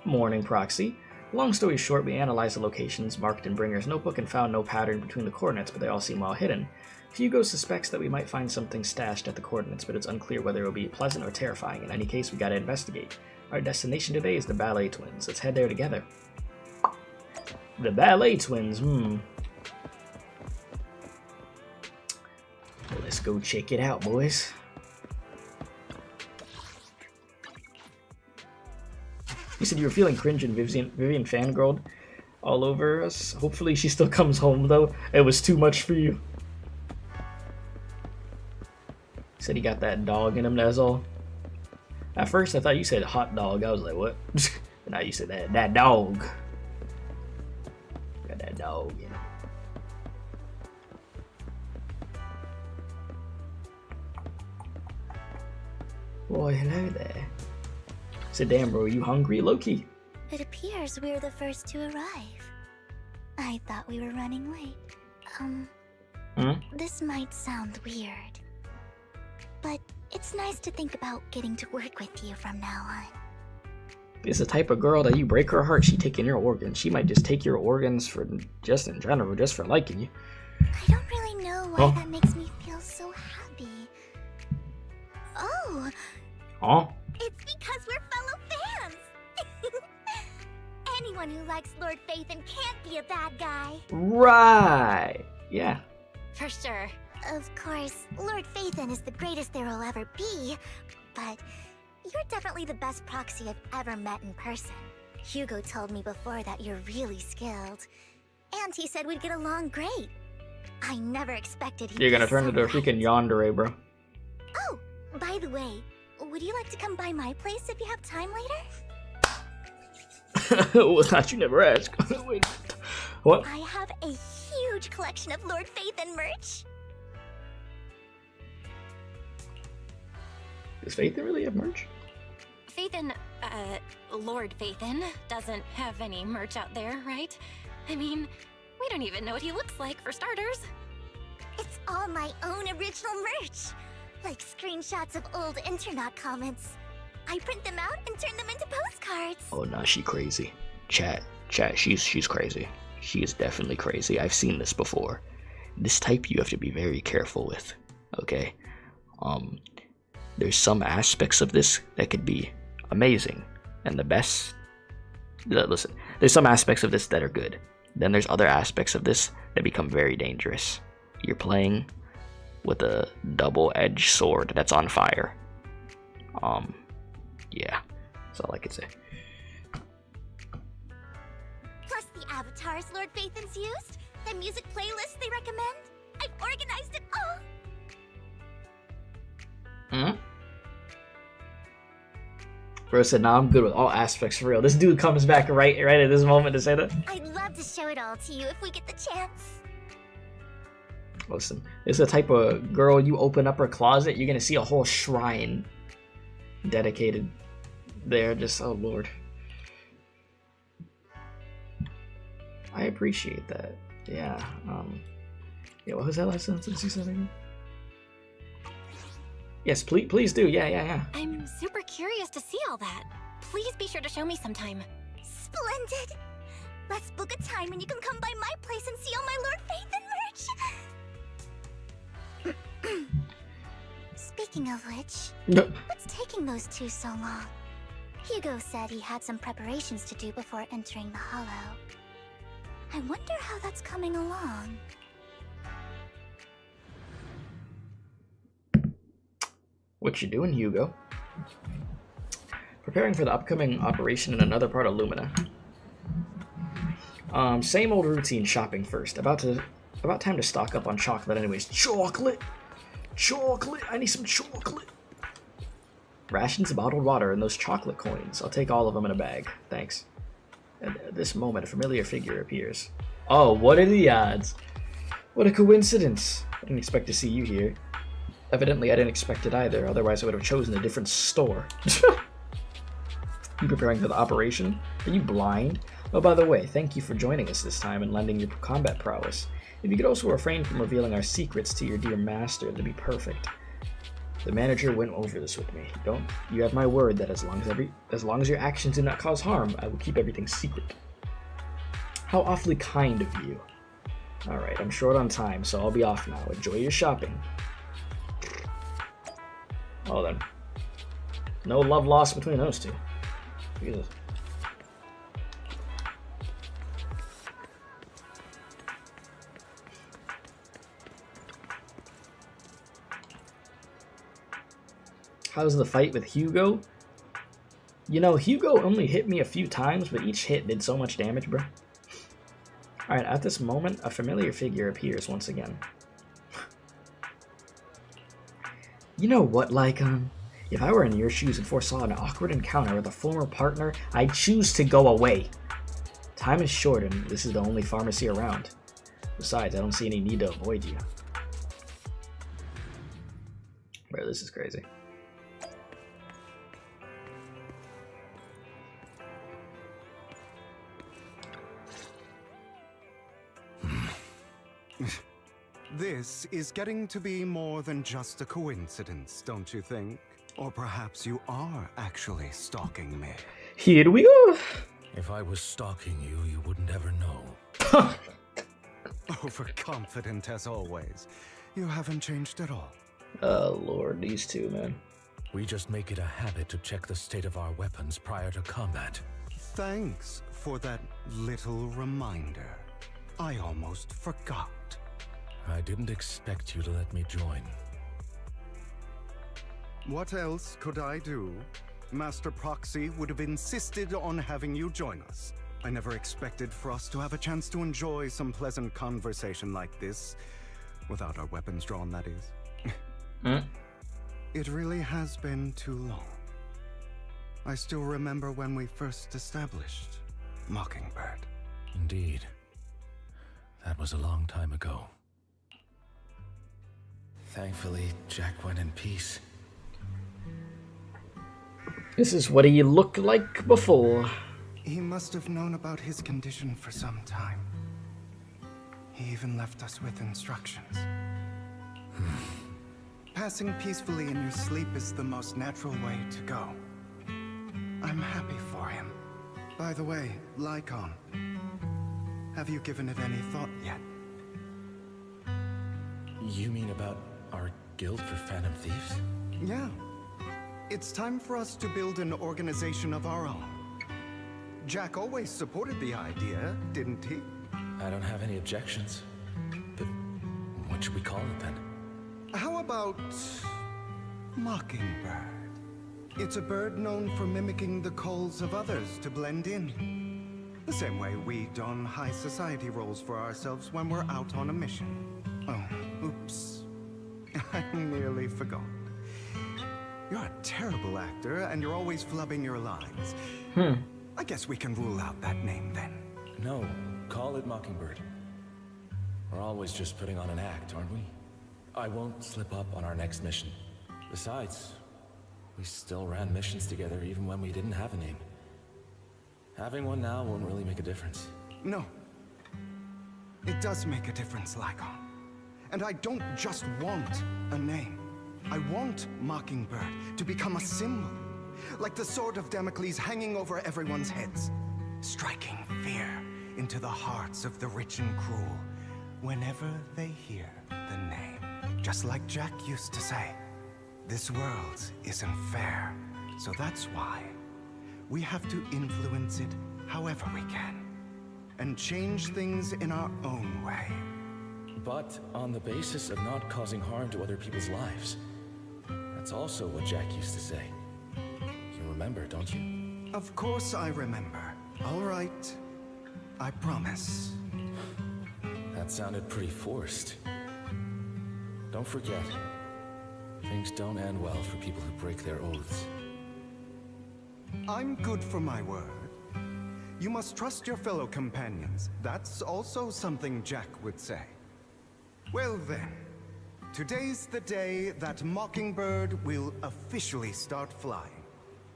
Morning, Proxy. Long story short, we analyzed the locations marked in Bringer's notebook and found no pattern between the coordinates, but they all seem well hidden. Hugo suspects that we might find something stashed at the coordinates, but it's unclear whether it will be pleasant or terrifying. In any case, we gotta investigate. Our destination today is the Ballet Twins. Let's head there together. The Ballet Twins, Let's go check it out, boys. You said you were feeling cringe and Vivian fangirled all over us. Hopefully she still comes home, though. It was too much for you. Said he got that dog in him, that's all. At first I thought you said hot dog. I was like, what? Now you said that dog. Got that dog in him. Boy, hello there. So damn, bro, you hungry? Low-key. It appears we're the first to arrive. I thought we were running late. This might sound weird, but it's nice to think about getting to work with you from now on. It's the type of girl that you break her heart, she taking your organs. She might just take your organs for just in general, just for liking you. I don't really know why that makes me feel so happy. Oh. Huh? It's because we're fellow fans! Anyone who likes Lord Phaethon can't be a bad guy. Right. Yeah. For sure. Of course, Lord Phaethon is the greatest there will ever be, but you're definitely the best proxy I've ever met in person. Hugo told me before that you're really skilled, and he said we'd get along great. I never expected he'd You're gonna be turn so into a bright. freaking yandere, bro. Oh, by the way, would you like to come by my place if you have time later? Well, that you never asked. Wait. What? I have a huge collection of Lord Phaethon merch. Does Phaethon really have merch? Phaethon, Lord Phaethon doesn't have any merch out there, right? I mean, we don't even know what he looks like, for starters. It's all my own original merch. Like screenshots of old internet comments. I print them out and turn them into postcards. Oh, nah, she crazy. Chat, she's crazy. She is definitely crazy. I've seen this before. This type you have to be very careful with, okay? There's some aspects of this that could be amazing and the best. Listen, there's some aspects of this that are good. Then there's other aspects of this that become very dangerous. You're playing with a double-edged sword that's on fire. Yeah, that's all I could say. Plus the avatars Lord Phaethon's used, the music playlists they recommend. I've organized it all. Bro said, nah, I'm good with all aspects for real. This dude comes back right at this moment to say that. I'd love to show it all to you if we get the chance. Listen, this is the type of girl, you open up her closet, you're gonna see a whole shrine dedicated there. Just, oh lord. I appreciate that. Yeah, yeah, what was that last sentence you said again? Yes, please do. Yeah. I'm super curious to see all that. Please be sure to show me sometime. Splendid! Let's book a time and you can come by my place and see all my Lord Phaethon merch! Speaking of which, what's taking those two so long? Hugo said he had some preparations to do before entering the Hollow. I wonder how that's coming along. What you doing, Hugo? Preparing for the upcoming operation in another part of Lumina. Same old routine shopping first. About time to stock up on chocolate anyways. Chocolate! I need some chocolate! Rations, bottled water, and those chocolate coins. I'll take all of them in a bag. Thanks. At this moment, a familiar figure appears. Oh, what are the odds? What a coincidence. I didn't expect to see you here. Evidently, I didn't expect it either, otherwise I would have chosen a different store. You preparing for the operation? Are you blind? Oh, by the way, thank you for joining us this time and lending your combat prowess. If you could also refrain from revealing our secrets to your dear master, that'd be perfect. The manager went over this with me. You have my word that as long as your actions do not cause harm, I will keep everything secret. How awfully kind of you. Alright, I'm short on time, so I'll be off now. Enjoy your shopping. Oh, then. No love lost between those two. Jesus. How's the fight with Hugo? You know, Hugo only hit me a few times, but each hit did so much damage, bro. Alright, at this moment, a familiar figure appears once again. You know what, Lycaon? If I were in your shoes and foresaw an awkward encounter with a former partner, I'd choose to go away. Time is short, and this is the only pharmacy around. Besides, I don't see any need to avoid you. Bro, this is crazy. This is getting to be more than just a coincidence, don't you think? Or perhaps you are actually stalking me. Here we go. If I was stalking you, you wouldn't ever know. Overconfident as always. You haven't changed at all. Oh lord, these two, man. We just make it a habit to check the state of our weapons prior to combat. Thanks for that little reminder. I almost forgot. I didn't expect you to let me join. What else could I do? Master Proxy would have insisted on having you join us. I never expected for us to have a chance to enjoy some pleasant conversation like this. Without our weapons drawn, that is. It really has been too long. I still remember when we first established Mockingbird. Indeed. That was a long time ago. Thankfully, Jack went in peace. This is what he looked like before. He must have known about his condition for some time. He even left us with instructions. Passing peacefully in your sleep is the most natural way to go. I'm happy for him. By the way, Lycaon, have you given it any thought yet? You mean about our guild for Phantom Thieves? Yeah. It's time for us to build an organization of our own. Jack always supported the idea, didn't he? I don't have any objections. But what should we call it then? How about Mockingbird? It's a bird known for mimicking the calls of others to blend in. The same way we don high society roles for ourselves when we're out on a mission. Oh, oops. I nearly forgot. You're a terrible actor, and you're always flubbing your lines. I guess we can rule out that name then. No, call it Mockingbird. We're always just putting on an act, aren't we? I won't slip up on our next mission. Besides, we still ran missions together even when we didn't have a name. Having one now won't really make a difference. No. It does make a difference, Lycaon. And I don't just want a name. I want Mockingbird to become a symbol. Like the sword of Damocles hanging over everyone's heads. Striking fear into the hearts of the rich and cruel whenever they hear the name. Just like Jack used to say, this world isn't fair. So that's why we have to influence it however we can. And change things in our own way. But on the basis of not causing harm to other people's lives. That's also what Jack used to say. You remember, don't you? Of course I remember. All right. I promise. That sounded pretty forced. Don't forget, things don't end well for people who break their oaths. I'm good for my word. You must trust your fellow companions. That's also something Jack would say. Well then, today's the day that Mockingbird will officially start flying.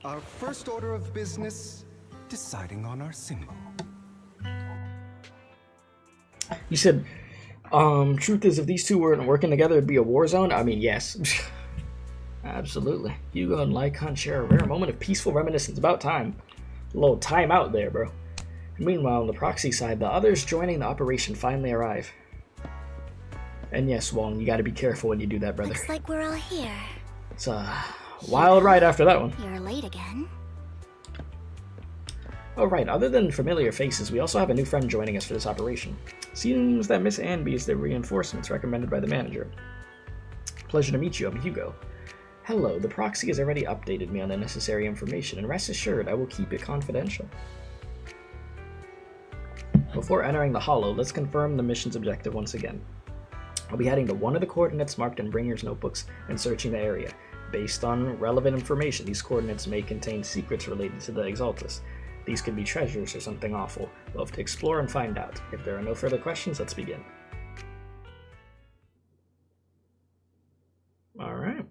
Our first order of business, deciding on our symbol. You said, truth is, if these two weren't working together, it'd be a war zone? I mean, yes. Absolutely. Hugo and Lycaon share a rare moment of peaceful reminiscence. About time. A little time out there, bro. Meanwhile, on the proxy side, the others joining the operation finally arrive. And yes, Wong, you gotta be careful when you do that, brother. Looks like we're all here. It's a wild ride after that one. You're late again. Oh right, other than familiar faces, we also have a new friend joining us for this operation. Seems that Miss Anby is the reinforcements recommended by the manager. Pleasure to meet you, I'm Hugo. Hello, the proxy has already updated me on the necessary information, and rest assured I will keep it confidential. Before entering the Hollow, let's confirm the mission's objective once again. I'll be heading to one of the coordinates marked in Bringer's notebooks and searching the area. Based on relevant information, these coordinates may contain secrets related to the Exaltus. These could be treasures or something awful. We'll have to explore and find out. If there are no further questions, let's begin. Alright.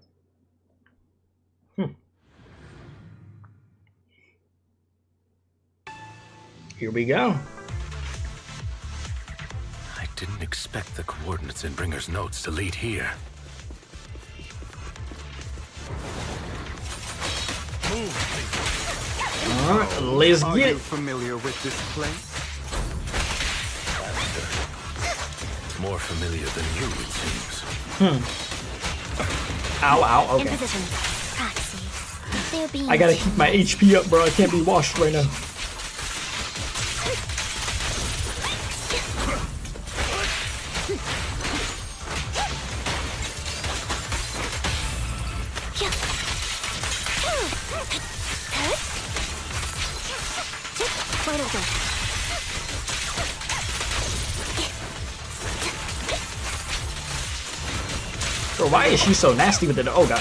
Here we go. I didn't expect the coordinates in Bringer's notes to lead here. Alright, let's get it. Are you familiar with this place? More familiar than you, it seems. Ow, ow, okay. In position. Proxy. They're being I gotta keep my HP up, bro. I can't be washed right now. Bro, why is she so nasty with it? Oh god.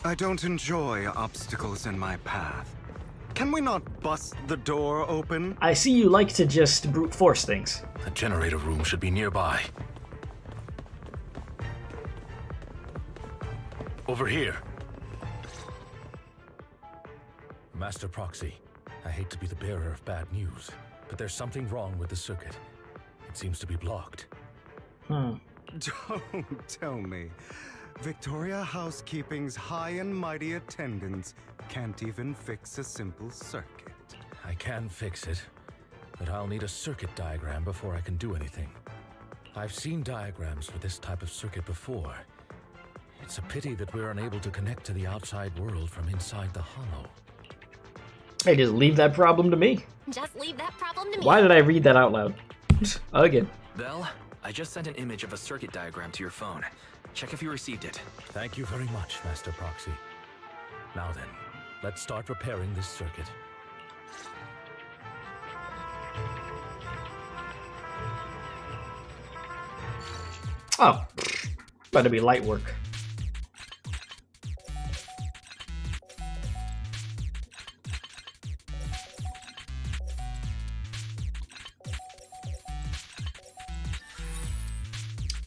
I don't enjoy obstacles in my path. Can we not bust the door open? I see you like to just brute force things. The generator room should be nearby. Over here. Master Proxy, I hate to be the bearer of bad news, but there's something wrong with the circuit. It seems to be blocked. Don't tell me. Victoria Housekeeping's high and mighty attendants can't even fix a simple circuit. I can fix it, but I'll need a circuit diagram before I can do anything. I've seen diagrams for this type of circuit before. It's a pity that we're unable to connect to the outside world from inside the Hollow. Hey, just leave that problem to me. Just leave that problem to me. Why did I read that out loud? Again. Belle, I just sent an image of a circuit diagram to your phone. Check if you received it. Thank you very much, Master Proxy. Now then, let's start repairing this circuit. Oh, better be light work.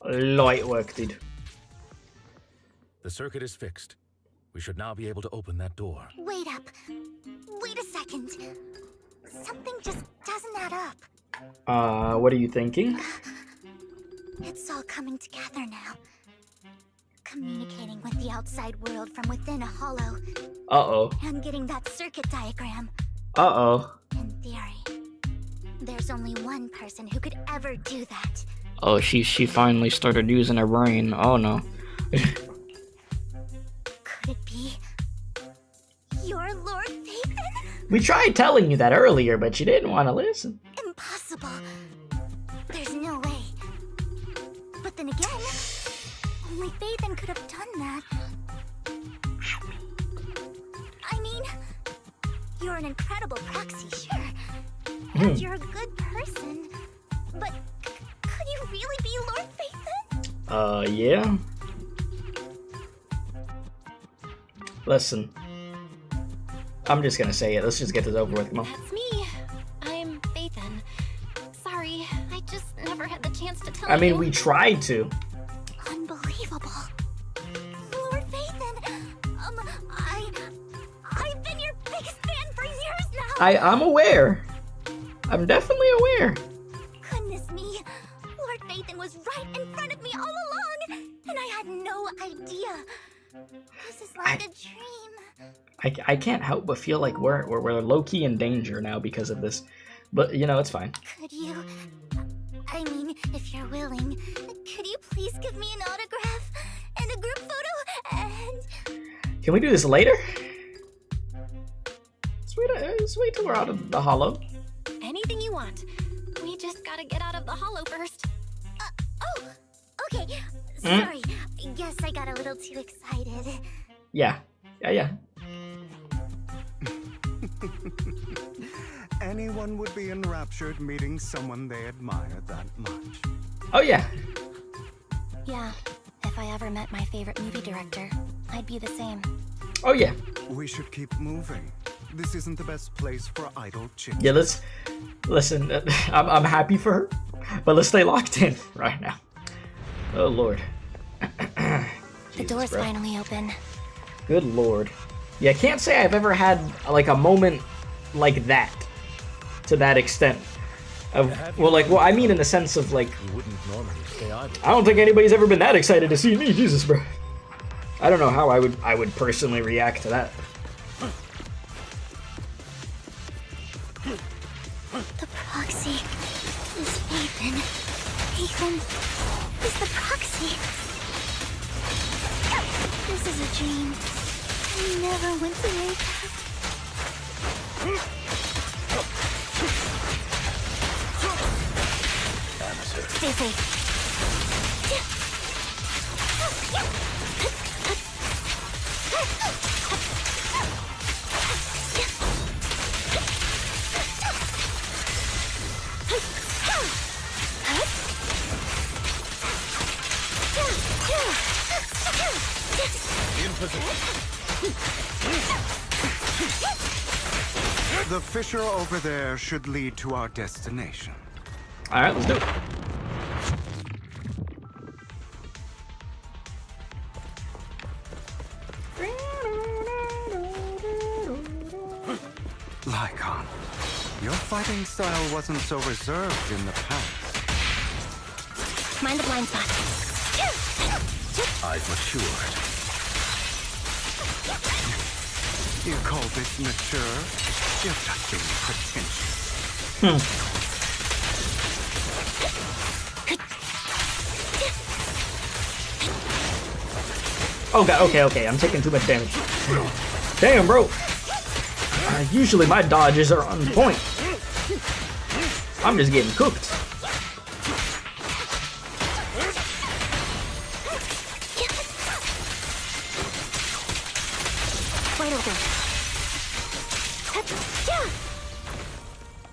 Light work, dude. The circuit is fixed. We should now be able to open that door. Wait up. Wait a second. Something just doesn't add up. What are you thinking? It's all coming together now. Communicating with the outside world from within a hollow. Uh-oh. And getting that circuit diagram. Uh-oh. In theory, there's only one person who could ever do that. Oh, she finally started using her brain. Oh no. Could it be your Lord Fabian? We tried telling you that earlier, but you didn't want to listen. Impossible. There's no way. But then again, Only Phaethon could have done that. I mean, you're an incredible proxy, sure. And you're a good person. But could you really be Lord Phaethon? Yeah. Listen. I'm just gonna say it. Let's just get this over with. Come on. That's me. I'm Phaethon. Sorry, I just never had the chance to tell you. I mean, we tried to. Unbelievable. Lord Phaethon, I've been your biggest fan for years now. I'm aware. I'm definitely aware. Goodness me. Lord Phaethon was right in front of me all along, and I had no idea. This is like a dream. I can't help but feel like we're low-key in danger now because of this. But, you know, it's fine. Could you... I mean, if you're willing, could you please give me an autograph and a group photo and... Can we do this later? Let's wait till we're out of the hollow. Anything you want. We just gotta get out of the hollow first. Oh, okay. Sorry. Guess I got a little too excited. Yeah. Anyone would be enraptured meeting someone they admire that much. Oh, yeah. Yeah. If I ever met my favorite movie director, I'd be the same. Oh, yeah. We should keep moving. This isn't the best place for idle chit. Yeah, listen, I'm happy for her, but let's stay locked in right now. Oh, Lord. The door's finally open. Good Lord. Yeah, I can't say I've ever had, like, a moment like that, to that extent. Well, I mean in the sense of, like, You wouldn't normally stay idle. I don't think anybody's ever been that excited to see me, Jesus, bro. I don't know how I would personally react to that. The proxy is Phaethon. Phaethon is the proxy. This is a dream. I never went to wake up. Stay safe. In position. The fissure over there should lead to our destination. All right, let's do it. Lycaon, your fighting style wasn't so reserved in the past. Mind the blind spot. I've matured. You call this mature? You're just being pretentious. Oh god, okay, I'm taking too much damage. Damn, bro. Usually my dodges are on point. I'm just getting cooked. Wide open.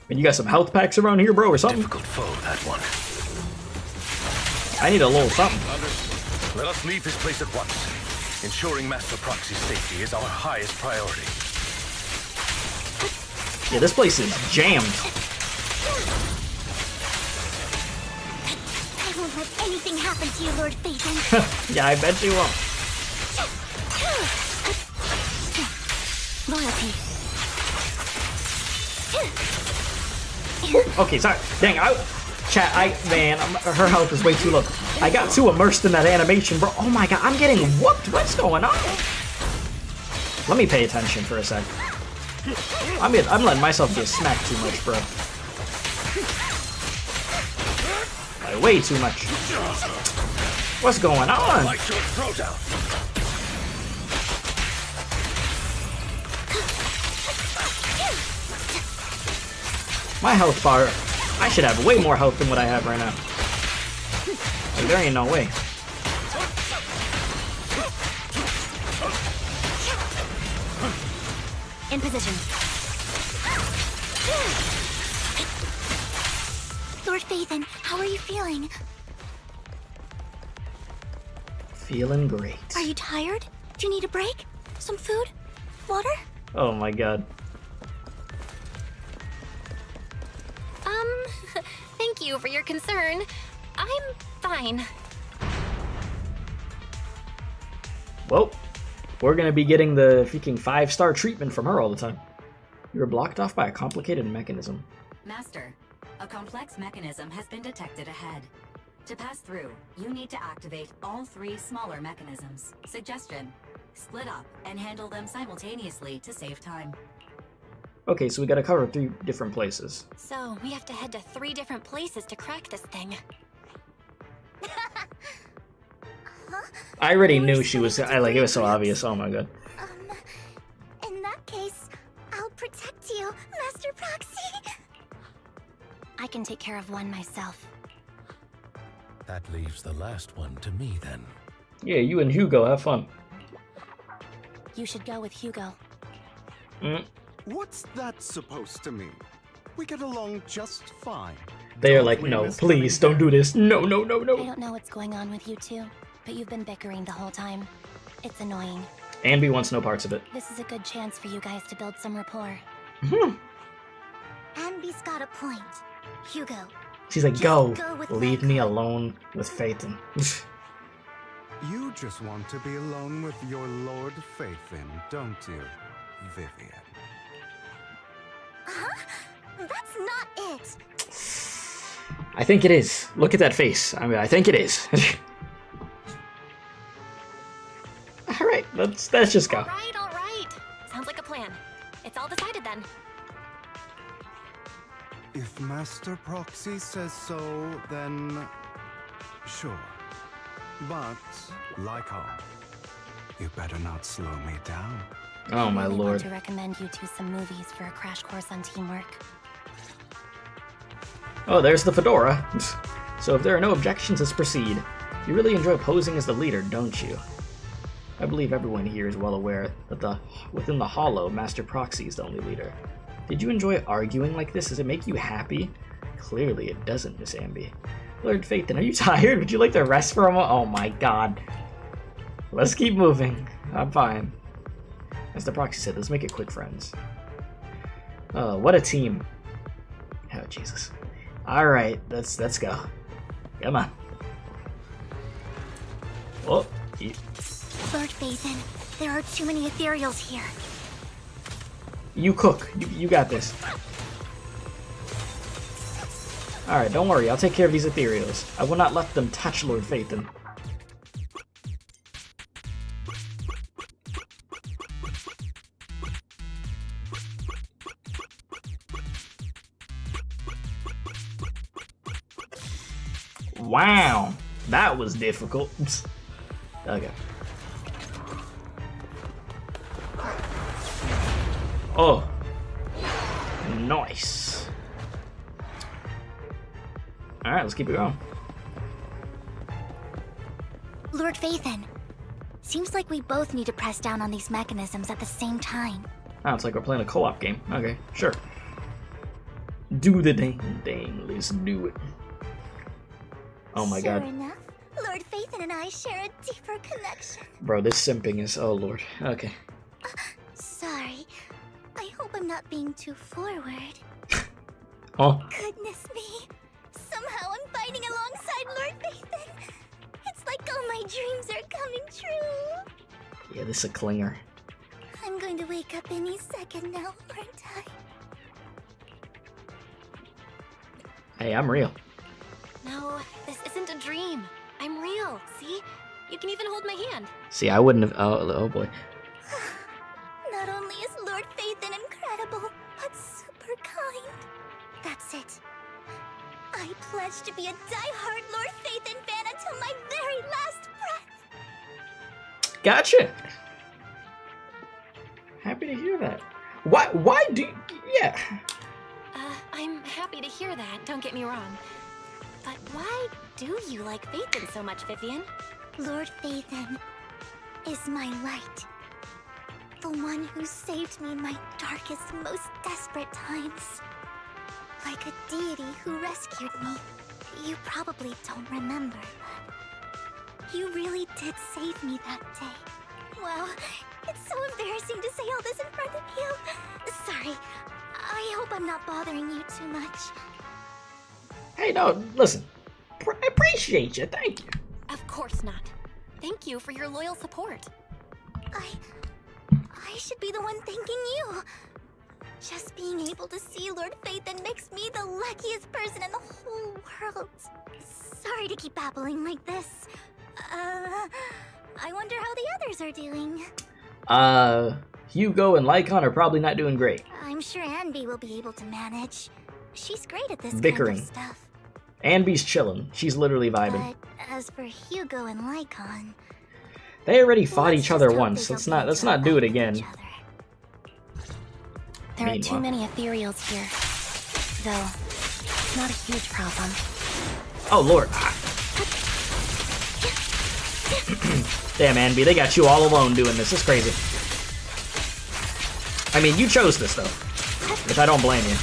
And you got some health packs around here, bro, or something? Difficult foe, that one. I need a little something. Understood. Let us leave this place at once. Ensuring Master Proxy's safety is our highest priority. Yeah, this place is jammed. I won't let anything happen to you, Lord Phaethon. Yeah, I bet you won't. Loyalty. Okay, sorry. Dang, man, her health is way too low. I got too immersed in that animation, bro. Oh my god, I'm getting whooped. What's going on? Let me pay attention for a sec. I'm letting myself get smacked too much, bro. Like, way too much. What's going on? Bite your throat out. My health bar, I should have way more health than what I have right now. Like, there ain't no way. In position. Lord Phaethon, how are you feeling? Feeling great. Are you tired? Do you need a break? Some food? Water? Oh my god. Thank you for your concern. I'm fine. Well, we're gonna be getting the freaking 5-star treatment from her all the time. You were blocked off by a complicated mechanism. Master, a complex mechanism has been detected ahead. To pass through, you need to activate all 3 smaller mechanisms. Suggestion: split up and handle them simultaneously to save time. Okay, so we gotta cover 3 different places. So, we have to head to 3 different places to crack this thing. I already knew she was. It was so obvious. Oh my god. In that case, I'll protect you, Master Proxy. I can take care of one myself. That leaves the last one to me then. Yeah, you and Hugo have fun. You should go with Hugo. What's that supposed to mean? We get along just fine. They are like, no, please, don't do this. No, no, no, I no. don't know what's going on with you two, but you've been bickering the whole time. It's annoying. Ambi wants no parts of it. This is a good chance for you guys to build some rapport. Ambi's got a point. Hugo. She's like, Just go. go with Leave me alone with Phaethon. You just want to be alone with your Lord Phaethon, don't you, Vivian? That's not it. I think it is. Look at that face. I mean, I think it is. All right, let's just go. All right. Sounds like a plan. It's all decided then. If Master Proxy says so, then sure. But, lycaon, you better not slow me down. Oh my I really lord. want to recommend you two some movies for a crash course on teamwork. Oh, there's the fedora. So if there are no objections, let's proceed. You really enjoy posing as the leader, don't you? I believe everyone here is well aware that within the Hollow, Master Proxy is the only leader. Did you enjoy arguing like this? Does it make you happy? Clearly it doesn't, Miss Ambi. Lord Phaethon, are you tired? Would you like to rest for a moment? Oh my god. Let's keep moving. I'm fine. As the Proxy said, let's make it quick, friends. Oh, what a team. Oh, Jesus. Alright, let's go. Come on. Oh, Lord Phaethon, there are too many ethereals here. you cook. You got this. Alright, don't worry. I'll take care of these ethereals. I will not let them touch Lord Phaethon. Wow, that was difficult. Okay. Oh, nice. All right, let's keep it going. Lord Phaethon, seems like we both need to press down on these mechanisms at the same time. Oh, it's like we're playing a co-op game. Okay, sure. Do the dang. Let's do it. Oh my god. Sure enough, Lord Phaethon and I share a deeper connection. Bro, this simping is... Oh, Lord. Okay. Sorry. I hope I'm not being too forward. Oh. Goodness me. Somehow I'm fighting alongside Lord Phaethon. It's like all my dreams are coming true. Yeah, this is a clinger. I'm going to wake up any second now, aren't I? Hey, I'm real. No, this isn't a dream. I'm real, see? You can even hold my hand. See, I wouldn't have... Oh boy. Not only is Lord Phaethon incredible, but super kind. That's it. I pledge to be a die-hard Lord Phaethon fan until my very last breath. Gotcha. Happy to hear that. Why do you... Yeah. I'm happy to hear that, don't get me wrong. But why do you like Phaethon so much, Vivian? Lord Phaethon is my light. The one who saved me in my darkest, most desperate times. Like a deity who rescued me. You probably don't remember, but you really did save me that day. Wow, it's so embarrassing to say all this in front of you. Sorry, I hope I'm not bothering you too much. Hey, no, listen. I appreciate you, thank you. Of course not. Thank you for your loyal support. I should be the one thanking you. Just being able to see Lord Phaethon makes me the luckiest person in the whole world. Sorry to keep babbling like this. I wonder how the others are doing. Hugo and Lycaon are probably not doing great. I'm sure Anby will be able to manage. She's great at this Bickering. kind of stuff. Anby's chilling. She's literally vibing. But as for Hugo and Lycaon, They already fought each other once. Let's not do it again. There are too many ethereals here. Though, it's not a huge problem. Oh, Lord. Damn, Anby, they got you all alone doing this. It's crazy. I mean, you chose this, though. Which I don't blame you.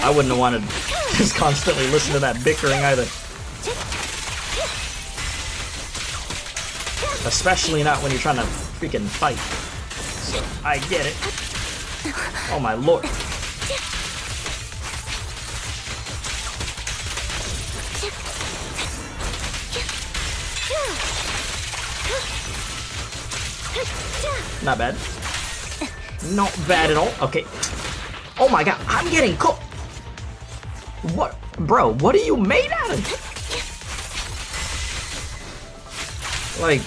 I wouldn't have wanted to just constantly listen to that bickering either. Especially not when you're trying to freaking fight. So, I get it. Oh my lord. Not bad. Not bad at all. Okay. Oh my god, I'm getting cooked. What? Bro, what are you made out of? Like,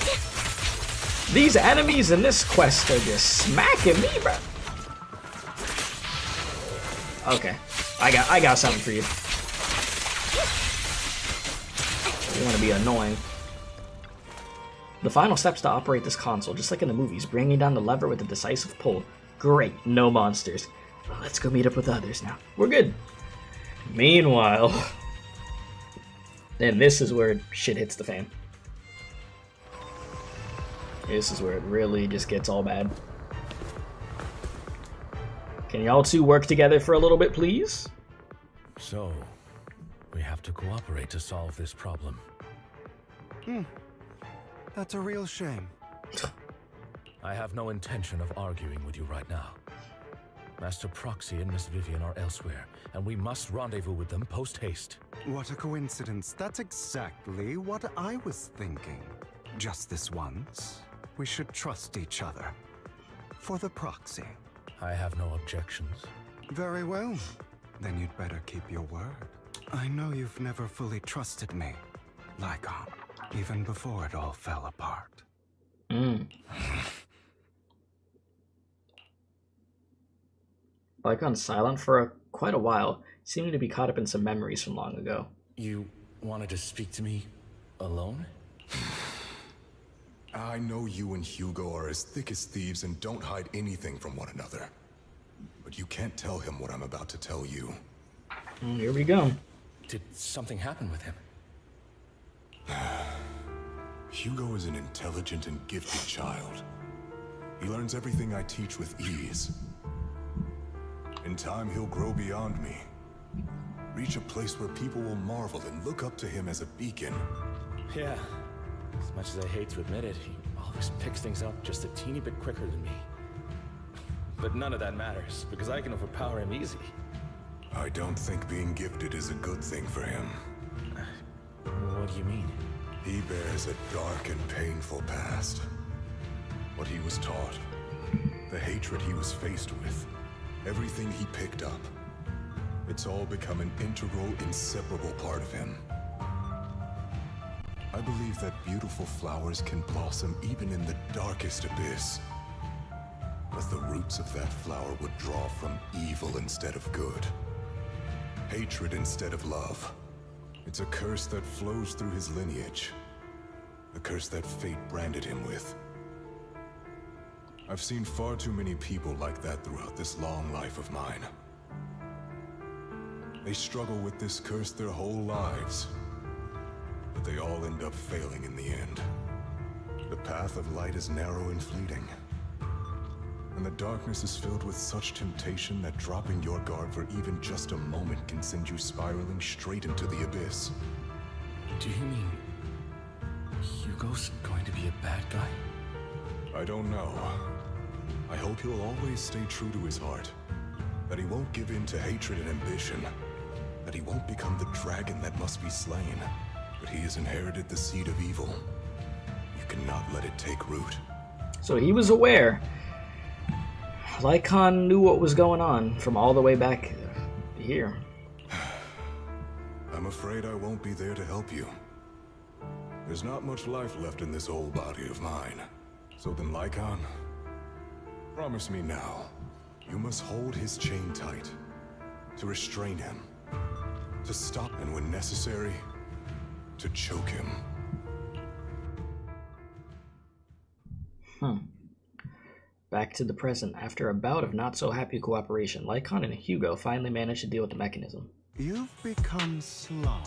these enemies in this quest are just smacking me, bro. Okay. I got something for you. You want to be annoying. The final steps to operate this console, just like in the movies, bringing down the lever with a decisive pull. Great, no monsters. Well, let's go meet up with others now. We're good. Meanwhile, and this is where shit hits the fan. This is where it really just gets all bad. Can y'all two work together for a little bit, please? So, we have to cooperate to solve this problem. That's a real shame. I have no intention of arguing with you right now. Master Proxy and Miss Vivian are elsewhere, and we must rendezvous with them post-haste. What a coincidence. That's exactly what I was thinking. Just this once, we should trust each other. For the Proxy. I have no objections. Very well. Then you'd better keep your word. I know you've never fully trusted me, Lycaon, even before it all fell apart. Lycaon's silent for quite a while, seeming to be caught up in some memories from long ago. You wanted to speak to me alone? I know you and Hugo are as thick as thieves and don't hide anything from one another. But you can't tell him what I'm about to tell you. Here we go. Did something happen with him? Hugo is an intelligent and gifted child. He learns everything I teach with ease. In time, he'll grow beyond me. Reach a place where people will marvel and look up to him as a beacon. Yeah. As much as I hate to admit it, he always picks things up just a teeny bit quicker than me. But none of that matters, because I can overpower him easy. I don't think being gifted is a good thing for him. What do you mean? He bears a dark and painful past. What he was taught, the hatred he was faced with, everything he picked up. It's all become an integral, inseparable part of him. I believe that beautiful flowers can blossom even in the darkest abyss. But the roots of that flower would draw from evil instead of good. Hatred instead of love. It's a curse that flows through his lineage. A curse that fate branded him with. I've seen far too many people like that throughout this long life of mine. They struggle with this curse their whole lives. But they all end up failing in the end. The path of light is narrow and fleeting. And the darkness is filled with such temptation that dropping your guard for even just a moment can send you spiraling straight into the abyss. Do you mean Hugo's going to be a bad guy? I don't know. I hope he'll always stay true to his heart. That he won't give in to hatred and ambition. That he won't become the dragon that must be slain. But he has inherited the seed of evil. You cannot let it take root. So he was aware. Lycaon knew what was going on from all the way back here. I'm afraid I won't be there to help you. There's not much life left in this old body of mine. So then, Lycaon, promise me now, you must hold his chain tight, to restrain him, to stop and when necessary, to choke him. Back to the present. After a bout of not-so-happy cooperation, Lycaon and Hugo finally managed to deal with the mechanism. You've become slow.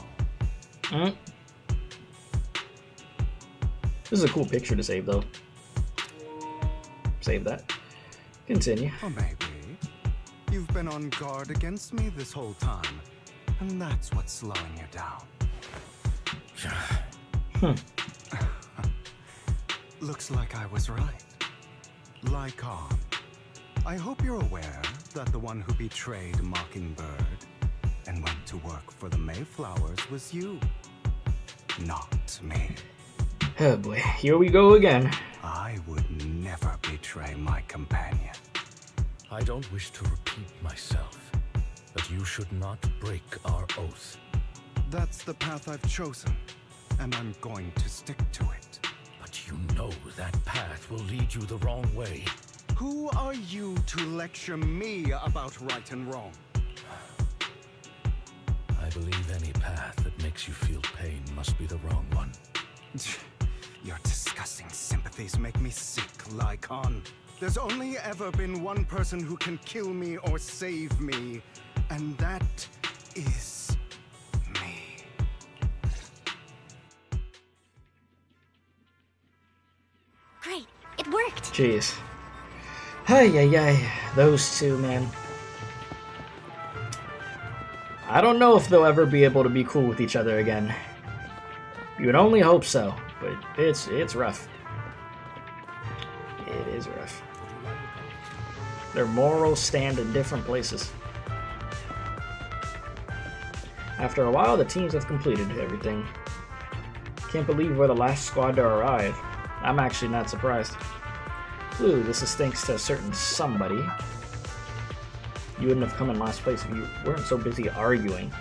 This is a cool picture to save, though. Save that. Continue. Or maybe you've been on guard against me this whole time, and that's what's slowing you down. Looks like I was right. Lycaon, I hope you're aware that the one who betrayed Mockingbird and went to work for the Mayflowers was you, not me. Oh boy, here we go again. I would never betray my companion. I don't wish to repeat myself, but you should not break our oath. That's the path I've chosen, and I'm going to stick to it. But you know that path will lead you the wrong way. Who are you to lecture me about right and wrong? I believe any path that makes you feel pain must be the wrong one. Your disgusting sympathies make me sick, Lycaon. There's only ever been one person who can kill me or save me, and that is me. Great, it worked. Jeez. Ay, those two, man. I don't know if they'll ever be able to be cool with each other again. You would only hope so, but it's rough. It is rough. Their morals stand in different places. After a while, the teams have completed everything. Can't believe we're the last squad to arrive. I'm actually not surprised. Ooh, this is thanks to a certain somebody. You wouldn't have come in last place if you weren't so busy arguing.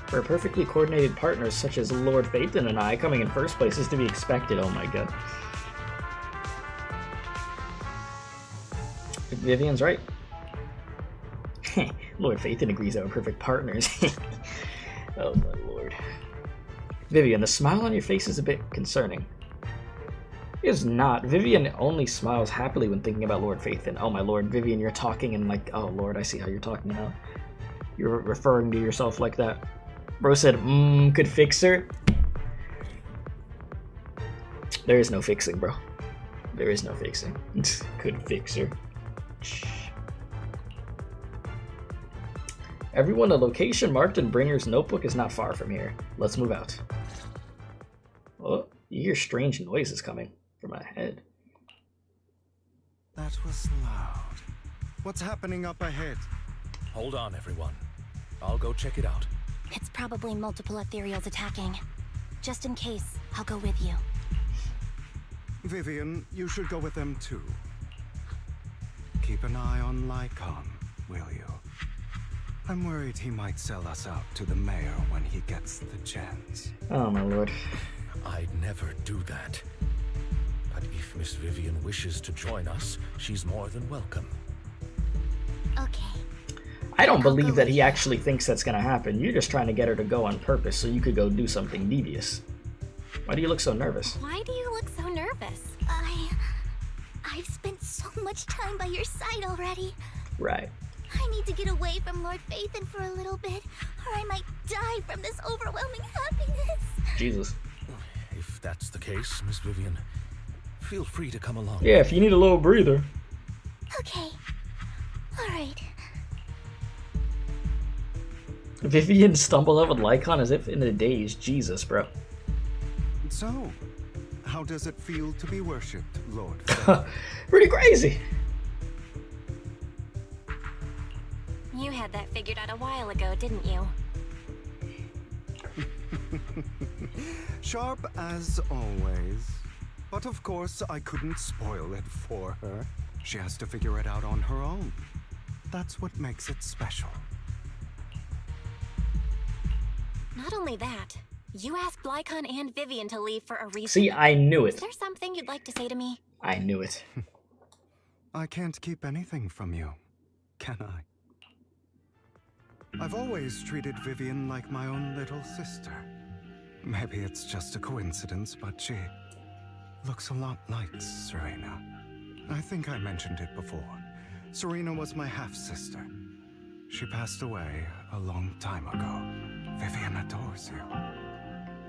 For perfectly coordinated partners such as Lord Phaethon and I, coming in first place is to be expected. Oh my god. Vivian's right. Lord Phaethon agrees that we're perfect partners. Oh my lord. Vivian, the smile on your face is a bit concerning. It is not. Vivian only smiles happily when thinking about Lord Phaethon. Oh my lord, Vivian, you're talking and like, oh lord, I see how you're talking now. You're referring to yourself like that. Bro said, could fix her. There is no fixing, bro. There is no fixing. Could fix her. Everyone, the location marked in Bringer's notebook is not far from here. Let's move out. Oh, you hear strange noises coming from ahead. That was loud. What's happening up ahead? Hold on, everyone. I'll go check it out. It's probably multiple ethereals attacking. Just in case, I'll go with you. Vivian, you should go with them too. Keep an eye on Lycaon, will you? I'm worried he might sell us out to the mayor when he gets the chance. Oh my lord. I'd never do that. But if Miss Vivian wishes to join us, she's more than welcome. Okay. I don't believe that he actually thinks that's gonna happen. You're just trying to get her to go on purpose so you could go do something devious. Why do you look so nervous? Why do you look so nervous? I've spent so much time by your side already. Right. I need to get away from Lord Phaethon for a little bit, or I might die from this overwhelming happiness. Jesus. If that's the case, Miss Vivian, feel free to come along. Yeah, if you need a little breather. Okay. Alright. Vivian stumbled over lycaon as if in a daze. Jesus, bro. So, how does it feel to be worshipped, Lord? Pretty crazy. You had that figured out a while ago, didn't you? Sharp as always. But of course, I couldn't spoil it for her. She has to figure it out on her own. That's what makes it special. Not only that, you asked lycaon and Vivian to leave for a reason. See, I knew it. Is there something you'd like to say to me? I knew it. I can't keep anything from you, can I? I've always treated Vivian like my own little sister. Maybe it's just a coincidence, but she looks a lot like Serena. I think I mentioned it before. Serena was my half-sister. She passed away a long time ago. Vivian adores you.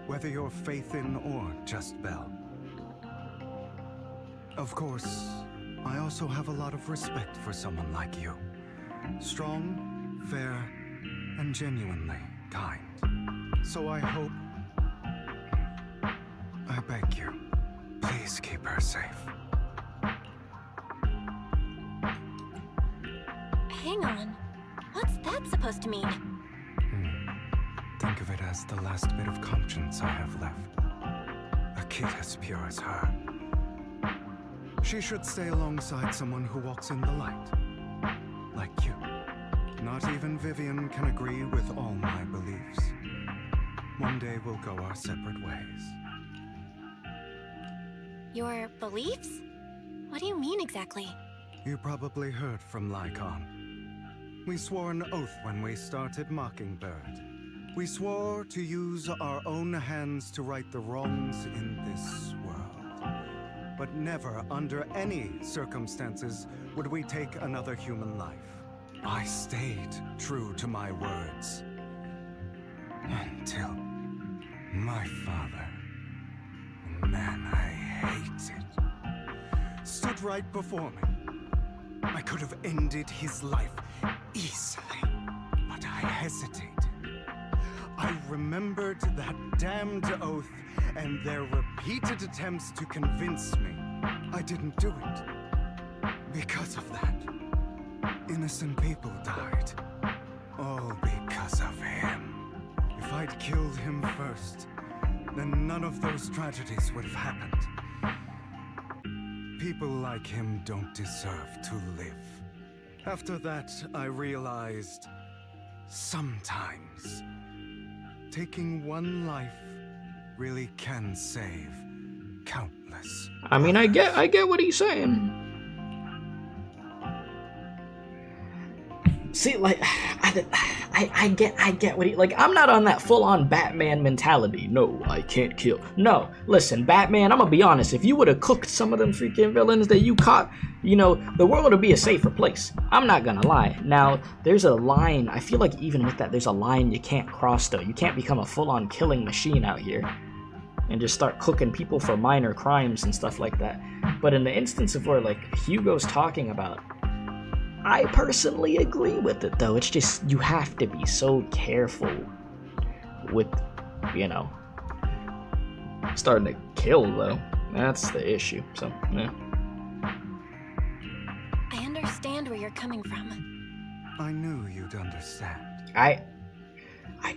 Whether you're faith in or just Belle. Of course, I also have a lot of respect for someone like you. Strong, fair, and genuinely kind. So I hope... I beg you, please keep her safe. Hang on. What's that supposed to mean? Think of it as the last bit of conscience I have left. A kid as pure as her. She should stay alongside someone who walks in the light. Like you. Not even Vivian can agree with all my beliefs. One day we'll go our separate ways. Your beliefs? What do you mean exactly? You probably heard from lycaon. We swore an oath when we started Mockingbird. We swore to use our own hands to right the wrongs in this world. But never, under any circumstances, would we take another human life. I stayed true to my words. Until my father, a man I hated, stood right before me. I could have ended his life easily, but I hesitated. I remembered that damned oath and their repeated attempts to convince me I didn't do it. Because of that, innocent people died. All because of him. If I'd killed him first, then none of those tragedies would have happened. People like him don't deserve to live. After that, I realized sometimes taking one life really can save countless. I mean, I get what he's saying. See, like, I get what he, like, I'm not on that full-on Batman mentality. No, I can't kill. No, listen, Batman, I'm gonna be honest, if you would have cooked some of them freaking villains that you caught, you know, the world would be a safer place. I'm not gonna lie. Now, there's a line, I feel like even with that, there's a line you can't cross, though. You can't become a full-on killing machine out here and just start cooking people for minor crimes and stuff like that. But in the instance of where, like, Hugo's talking about, I personally agree with it, though. It's just, you have to be so careful with, you know, starting to kill, though. That's the issue, so, yeah. I understand where you're coming from. I knew you'd understand. I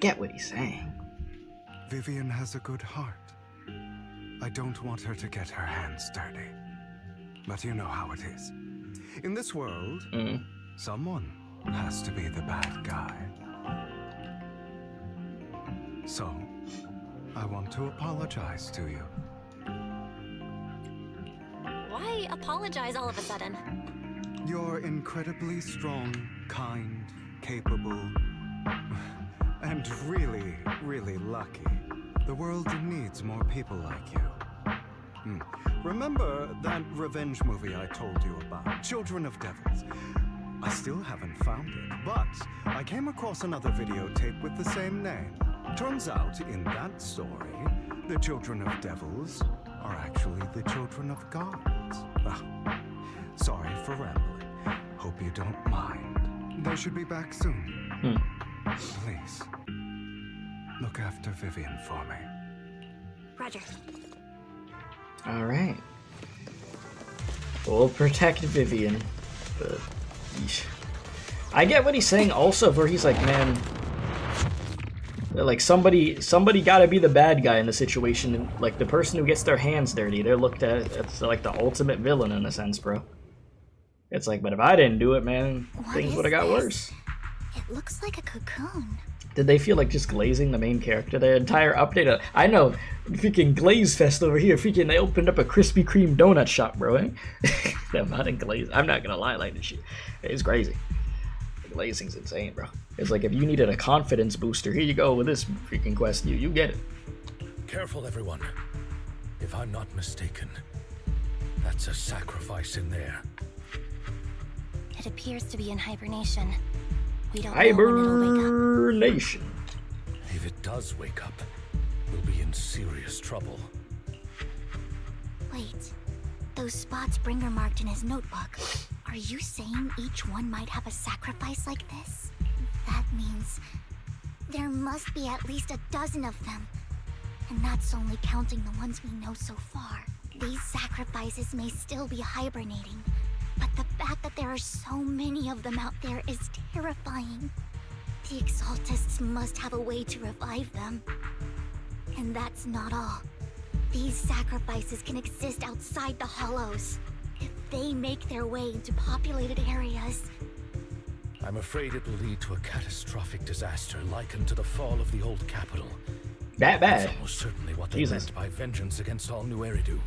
get what he's saying. Vivian has a good heart. I don't want her to get her hands dirty. But you know how it is. In this world, someone has to be the bad guy. So, I want to apologize to you. Why apologize all of a sudden? You're incredibly strong, kind, capable, and really, really lucky. The world needs more people like you. Remember that revenge movie I told you about, Children of Devils? I still haven't found it, but I came across another videotape with the same name. Turns out, in that story, the Children of Devils are actually the children of gods. Sorry for rambling. Hope you don't mind. They should be back soon. Please, look after Vivian for me. Roger. All right. We'll protect Vivian. But, yeesh. I get what he's saying also, where he's like, man, like somebody gotta be the bad guy in the situation, and like the person who gets their hands dirty, they're looked at as like the ultimate villain in a sense, bro. It's like, but if I didn't do it, man, things would have got worse. It looks like a cocoon. Did they feel like just glazing the main character? The entire update, I know, freaking Glaze Fest over here, freaking they opened up a Krispy Kreme donut shop, bro, eh? I'm not in Glaze, I'm not gonna lie, like this shit, it's crazy. The glazing's insane, bro. It's like if you needed a confidence booster, here you go with this freaking quest, you get it. Careful, everyone. If I'm not mistaken, that's a sacrifice in there. It appears to be in hibernation. We don't know when it'll wake up. Hibernation. If it does wake up, we'll be in serious trouble. Wait, those spots Bringer marked in his notebook. Are you saying each one might have a sacrifice like this? That means there must be at least a dozen of them. And that's only counting the ones we know so far. These sacrifices may still be hibernating, but the fact that there are so many of them out there is terrifying. The Exaltists must have a way to revive them. And that's not all. These sacrifices can exist outside the Hollows. If they make their way into populated areas... I'm afraid it will lead to a catastrophic disaster likened to the fall of the old capital. That bad? That's almost certainly what they meant by vengeance against all New Eridu.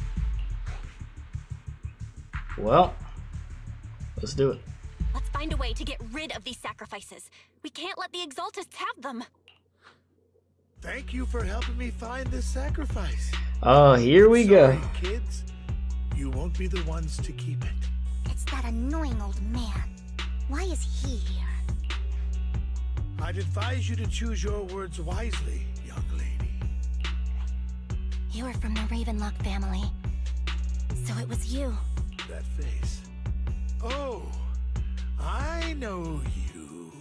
Well, let's do it. Let's find a way to get rid of these sacrifices. We can't let the Exaltists have them. Thank you for helping me find this sacrifice. Oh, here we go. Kids, you won't be the ones to keep it. It's that annoying old man. Why is he here? I'd advise you to choose your words wisely, young lady. You were from the Ravenlock family. So it was you. That face. Oh, I know you.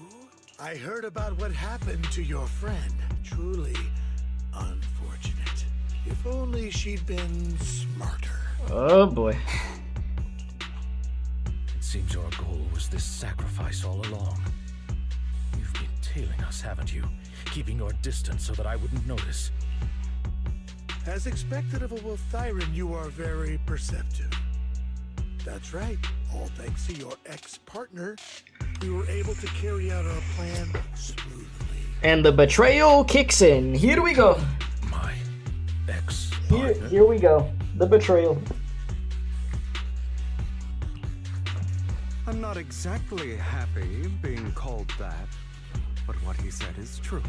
I heard about what happened to your friend. Truly unfortunate. If only she'd been smarter. Oh boy. It seems your goal was this sacrifice all along. You've been tailing us, haven't you? Keeping your distance so that I wouldn't notice. As expected of a Wolf-Thyran, you are very perceptive. That's right. All thanks to your ex-partner, we were able to carry out our plan smoothly. And the betrayal kicks in. Here we go. My ex. Here we go. The betrayal. I'm not exactly happy being called that, but what he said is true.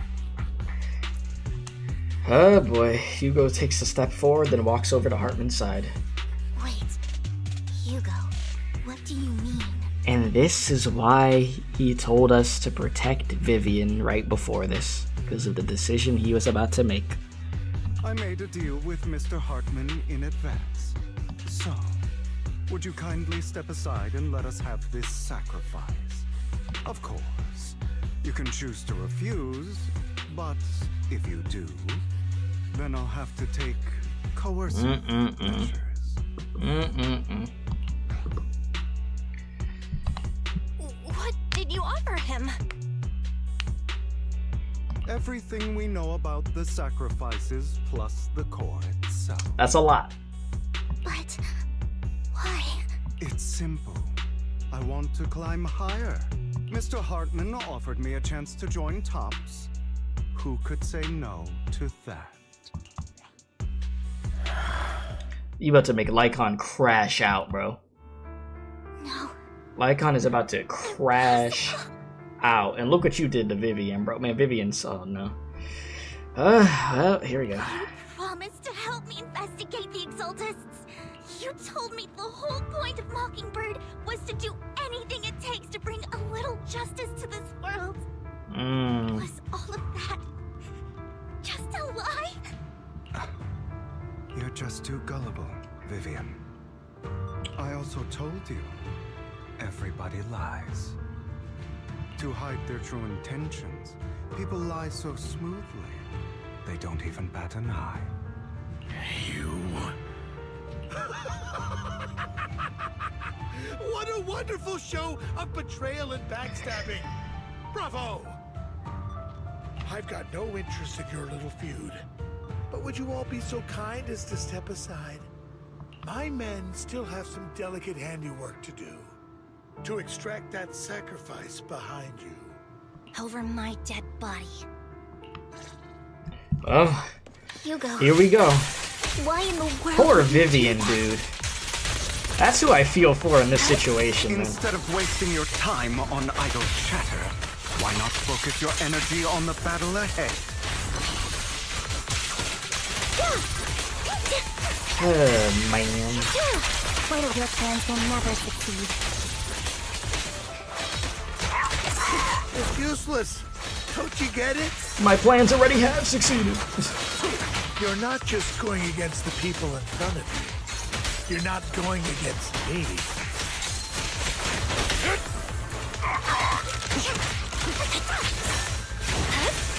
Oh boy. Hugo takes a step forward, then walks over to Hartman's side. Wait, Hugo, what do you mean? And this is why he told us to protect Vivian right before this, because of the decision he was about to make. I made a deal with Mr. Hartman in advance. So, would you kindly step aside and let us have this sacrifice? Of course, you can choose to refuse, but if you do, then I'll have to take coercive measures. What did you offer him? Everything we know about the sacrifices plus the core itself. That's a lot. But why? It's simple. I want to climb higher. Mr. Hartman offered me a chance to join Tops. Who could say no to that? You about to make Lycaon crash out, bro. No. Lycaon is about to crash out. And look what you did to Vivian, bro. Man, Vivian's... Oh, no. Well, here we go. You promised to help me investigate the Exaltists. You told me the whole point of Mockingbird was to do anything it takes to bring a little justice to this world. Was all of that just a lie? You're just too gullible, Vivian. I also told you, everybody lies. To hide their true intentions, people lie so smoothly, they don't even bat an eye. You... What a wonderful show of betrayal and backstabbing! Bravo! I've got no interest in your little feud. But would you all be so kind as to step aside? My men still have some delicate handiwork to do. To extract that sacrifice behind you. Over my dead body. Oh, Hugo. Here we go. Why in the world? Poor Vivian, dude. That's who I feel for in this situation, man. Instead of wasting your time on idle chatter, why not focus your energy on the battle ahead? Oh, man. Wait till your plans will never succeed. It's useless. Don't you get it? My plans already have succeeded. You're not just going against the people in front of you. You're not going against me.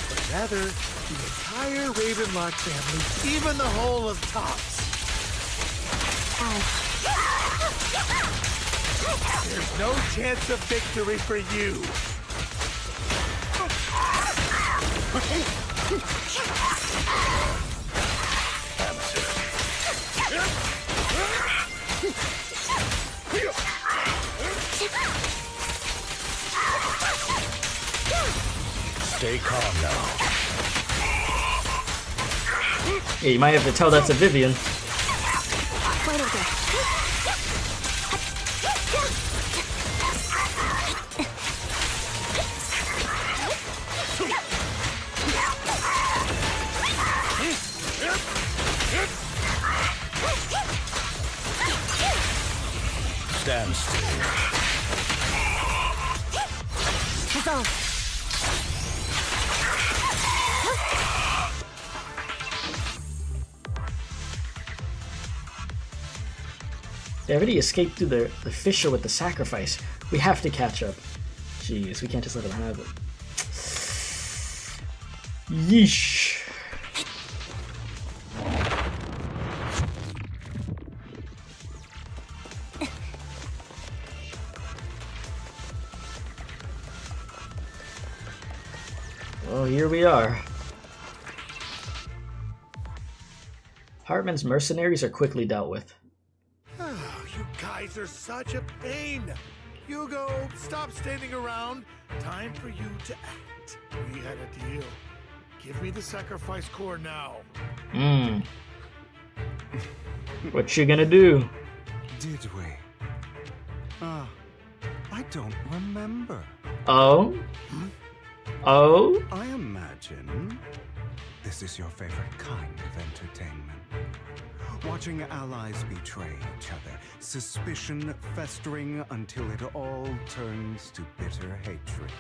But rather, the entire Ravenlock family, even the whole of Tops. There's no chance of victory for you. Stay calm now. Yeah, you might have to tell that's a Vivian. Wait over there. Stand still. Resolve. They already escaped through the fissure with the sacrifice. We have to catch up. Jeez, we can't just let them have it. Yeesh. Well, here we are. Hartman's mercenaries are quickly dealt with. You guys are such a pain. Hugo, stop standing around. Time for you to act. We had a deal. Give me the sacrifice core now. What you gonna do? Did we? I don't remember. Oh? Oh? I imagine this is your favorite kind of entertainment. Watching allies betray each other, suspicion festering until it all turns to bitter hatred.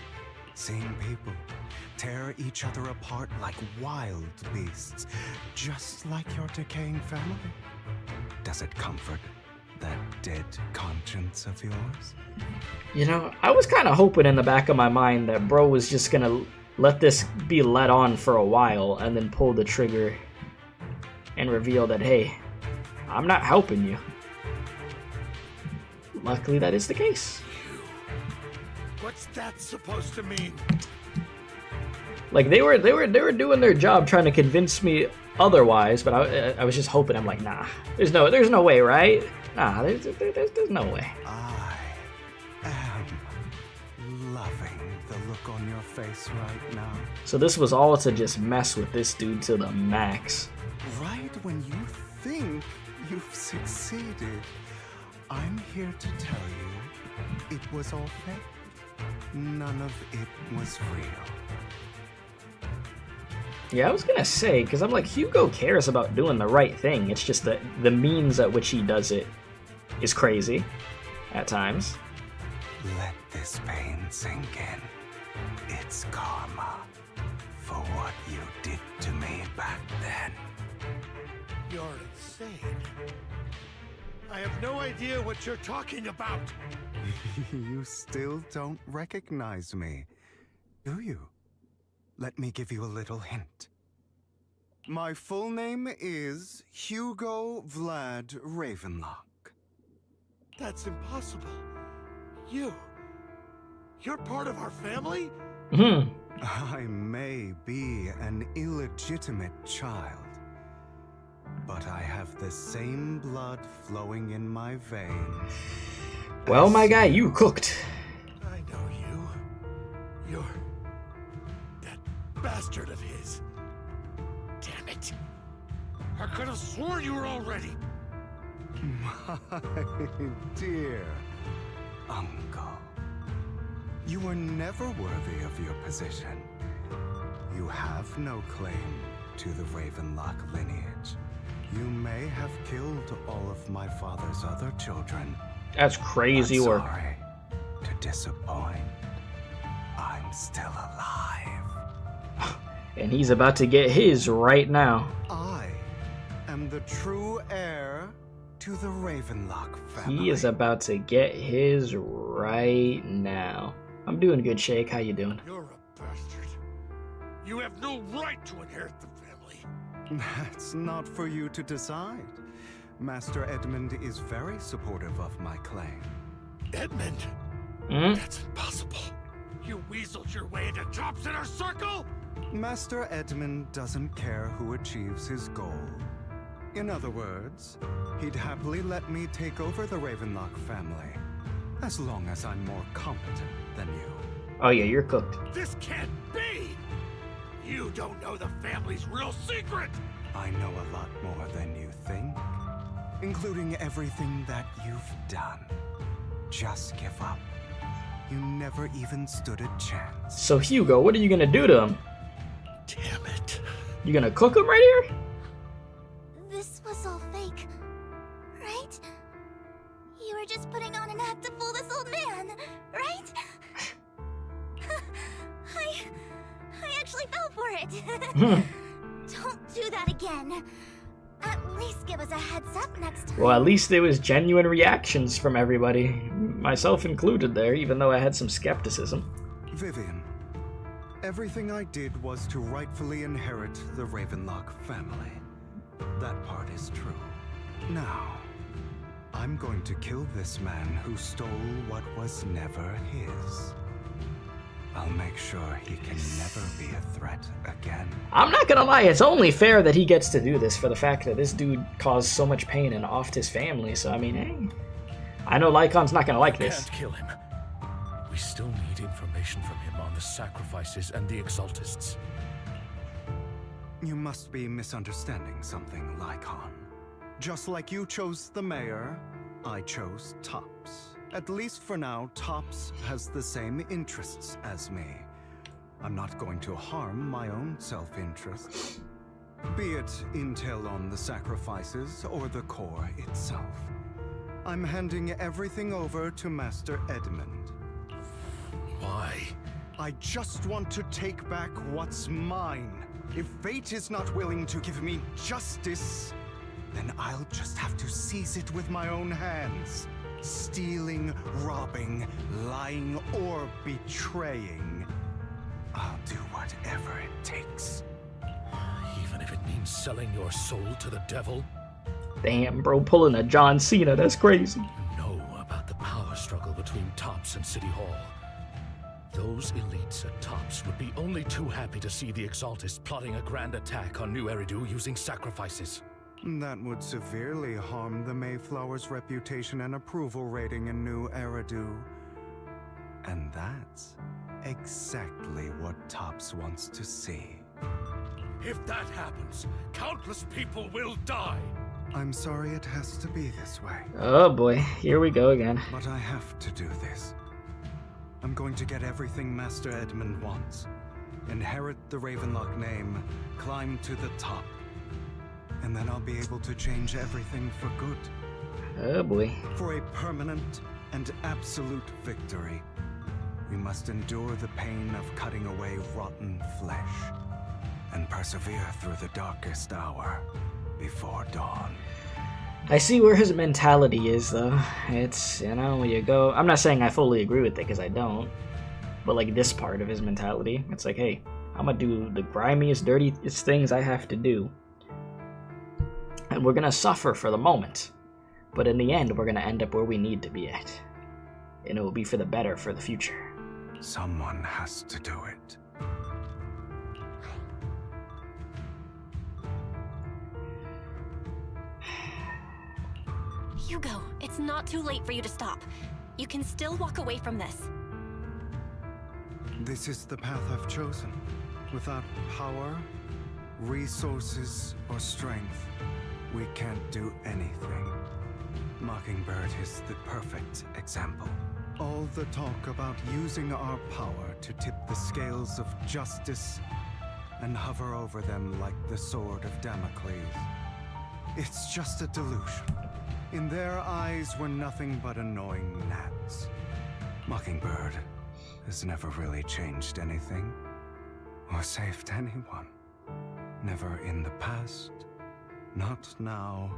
Seeing people tear each other apart like wild beasts, just like your decaying family. Does it comfort that dead conscience of yours? You know, I was kind of hoping in the back of my mind that bro was just gonna let this be let on for a while and then pull the trigger and reveal that, hey, I'm not helping you. Luckily, that is the case. What's that supposed to mean? Like they were doing their job trying to convince me otherwise, but I was just hoping. I'm like, nah, there's no way, right? Nah, there's no way. I am loving the look on your face right now. So this was all to just mess with this dude to the max. Right when you think you've succeeded, I'm here to tell you it was all fake. None of it was real. Yeah, I was gonna say, because I'm like, Hugo cares about doing the right thing. It's just that the means at which he does it is crazy at times. Let this pain sink in. It's karma for what you did to me back then. You're insane. I have no idea what you're talking about. You still don't recognize me, do you? Let me give you a little hint. My full name is Hugo Vlad Ravenlock. That's impossible. You're part of our family? I may be an illegitimate child, but I have the same blood flowing in my veins. Well, my guy, you cooked. I know you. You're that bastard of his. Damn it. I could have sworn you were already. My dear uncle, you were never worthy of your position. You have no claim to the Ravenlock lineage. You may have killed all of my father's other children. That's crazy work. Sorry to disappoint. I'm still alive. And he's about to get his right now. I am the true heir to the Ravenlock family. He is about to get his right now. I'm doing good, Shake. How you doing? You're a bastard. You have no right to inherit the family. That's not for you to decide. Master Edmund is very supportive of my claim. Edmund? That's impossible. You weaseled your way into Top's inner circle? Master Edmund doesn't care who achieves his goal. In other words, he'd happily let me take over the Ravenlock family, as long as I'm more competent than you. Oh yeah, you're cooked. This can't be! You don't know the family's real secret! I know a lot more than you think, including everything that you've done. Just give up. You never even stood a chance. So Hugo, what are you gonna do to him? Damn it. You gonna cook him right here? This was all fake, right? You were just putting on an act to fool this old man, right? I actually fell for it. Don't do that again. At least give us a heads up next time. Well, at least there was genuine reactions from everybody, myself included there, even though I had some skepticism. Vivian, everything I did was to rightfully inherit the Ravenlock family. That part is true. Now, I'm going to kill this man who stole what was never his. I'll make sure he can never be a threat again. I'm not gonna lie, it's only fair that he gets to do this for the fact that this dude caused so much pain and offed his family, so I mean, hey. I know Lycaon's not gonna like this. Can't kill him. We still need information from him on the sacrifices and the Exaltists. You must be misunderstanding something, Lycaon. Just like you chose the mayor, I chose Tops. At least for now, Tops has the same interests as me. I'm not going to harm my own self-interest. Be it intel on the sacrifices or the core itself. I'm handing everything over to Master Edmund. Why? I just want to take back what's mine. If fate is not willing to give me justice, then I'll just have to seize it with my own hands. Stealing, robbing, lying, or betraying. I'll do whatever it takes. Even if it means selling your soul to the devil? Damn, bro, pulling a John Cena, that's crazy. You know about the power struggle between Tops and City Hall. Those elites at Tops would be only too happy to see the Exaltists plotting a grand attack on New Eridu using sacrifices. That would severely harm the Mayflower's reputation and approval rating in New Eridu. And that's exactly what Tops wants to see. If that happens, countless people will die. I'm sorry it has to be this way. Oh boy, here we go again. But I have to do this. I'm going to get everything Master Edmund wants. Inherit the Ravenlock name, climb to the top. And then I'll be able to change everything for good. Oh boy. For a permanent and absolute victory, we must endure the pain of cutting away rotten flesh and persevere through the darkest hour before dawn. I see where his mentality is, though. It's, you know, you go... I'm not saying I fully agree with it, because I don't. But, like, this part of his mentality, it's like, hey, I'm gonna do the grimiest, dirtiest things I have to do. And we're gonna suffer for the moment. But in the end, we're gonna end up where we need to be at. And it will be for the better for the future. Someone has to do it. Hugo, it's not too late for you to stop. You can still walk away from this. This is the path I've chosen. Without power, resources, or strength, we can't do anything. Mockingbird is the perfect example. All the talk about using our power to tip the scales of justice and hover over them like the sword of Damocles. It's just a delusion. In their eyes, we're nothing but annoying gnats. Mockingbird has never really changed anything or saved anyone. Never in the past, not now,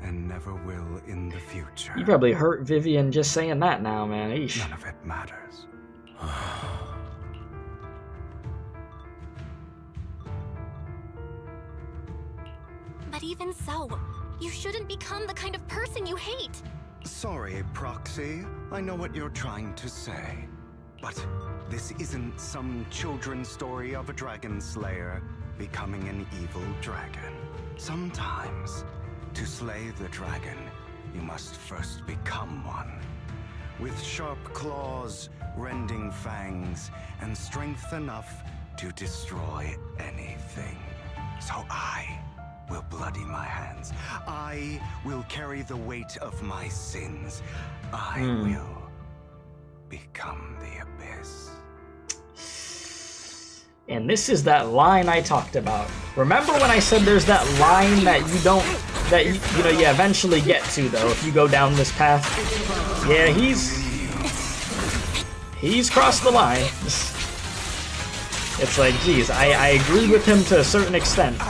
and never will in the future. You probably hurt Vivian just saying that now, man. Eesh. None of it matters. But even so, you shouldn't become the kind of person you hate. Sorry, Proxy. I know what you're trying to say. But this isn't some children's story of a dragon slayer becoming an evil dragon. Sometimes, to slay the dragon, you must first become one. With sharp claws, rending fangs, and strength enough to destroy anything. So I will bloody my hands. I will carry the weight of my sins. I will become the abyss. And this is that line I talked about. Remember when I said there's that line that you don't, that you know, you eventually get to, though, if you go down this path? Yeah, he's crossed the line. It's like, geez, I agreed with him to a certain extent,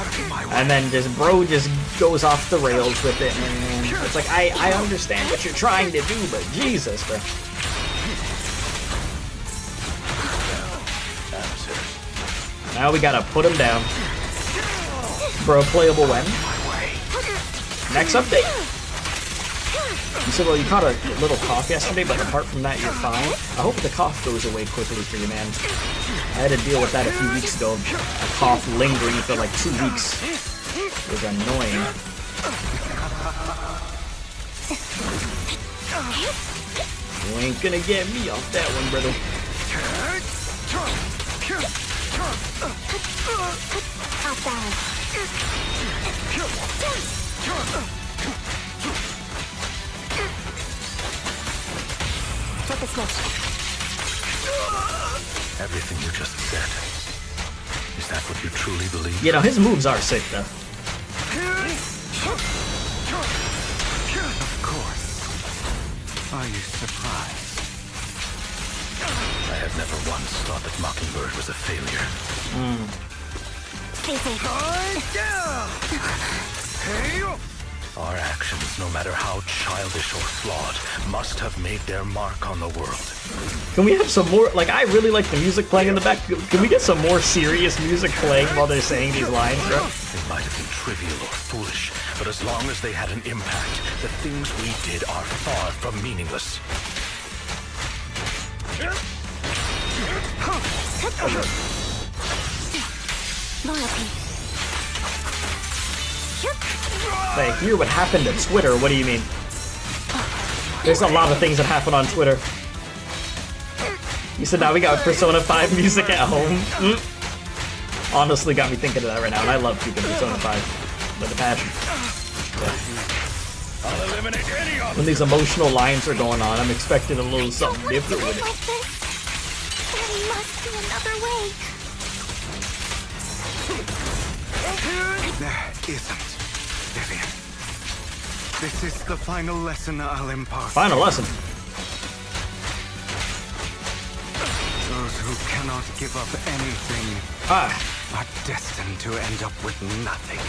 and then this bro just goes off the rails with it, and it's like, I understand what you're trying to do, but Jesus, bro. Now we gotta put him down. Bro, playable when? Next update. You said, well, you caught a little cough yesterday, but apart from that, you're fine. I hope the cough goes away quickly for you, man. I had to deal with that a few weeks ago. A cough lingering for like 2 weeks. It was annoying. You ain't gonna get me off that one, brother. Off balance. Flip the switch. Everything you just said. Is that what you truly believe? You know, his moves are sick, though. Of course. Are you surprised? I have never once thought that Mockingbird was a failure. Our actions, no matter how childish or flawed, must have made their mark on the world. Can we have some more, like, I really like the music playing in the back. Can we get some more serious music playing while they're saying these lines, bro? They might have been trivial or foolish, but as long as they had an impact, the things we did are far from meaningless. Like, hear what happened to Twitter, what do you mean? There's a lot of things that happen on Twitter. You said now we got Persona 5 music at home? Honestly got me thinking of that right now, and I love keeping Persona 5 with a passion. I'll eliminate any of When these emotional lines are going on, I'm expecting a little something different with it. There must be another way. There isn't, Vivian. This is the final lesson I'll impart. Final lesson? Those who cannot give up anything are destined to end up with nothing.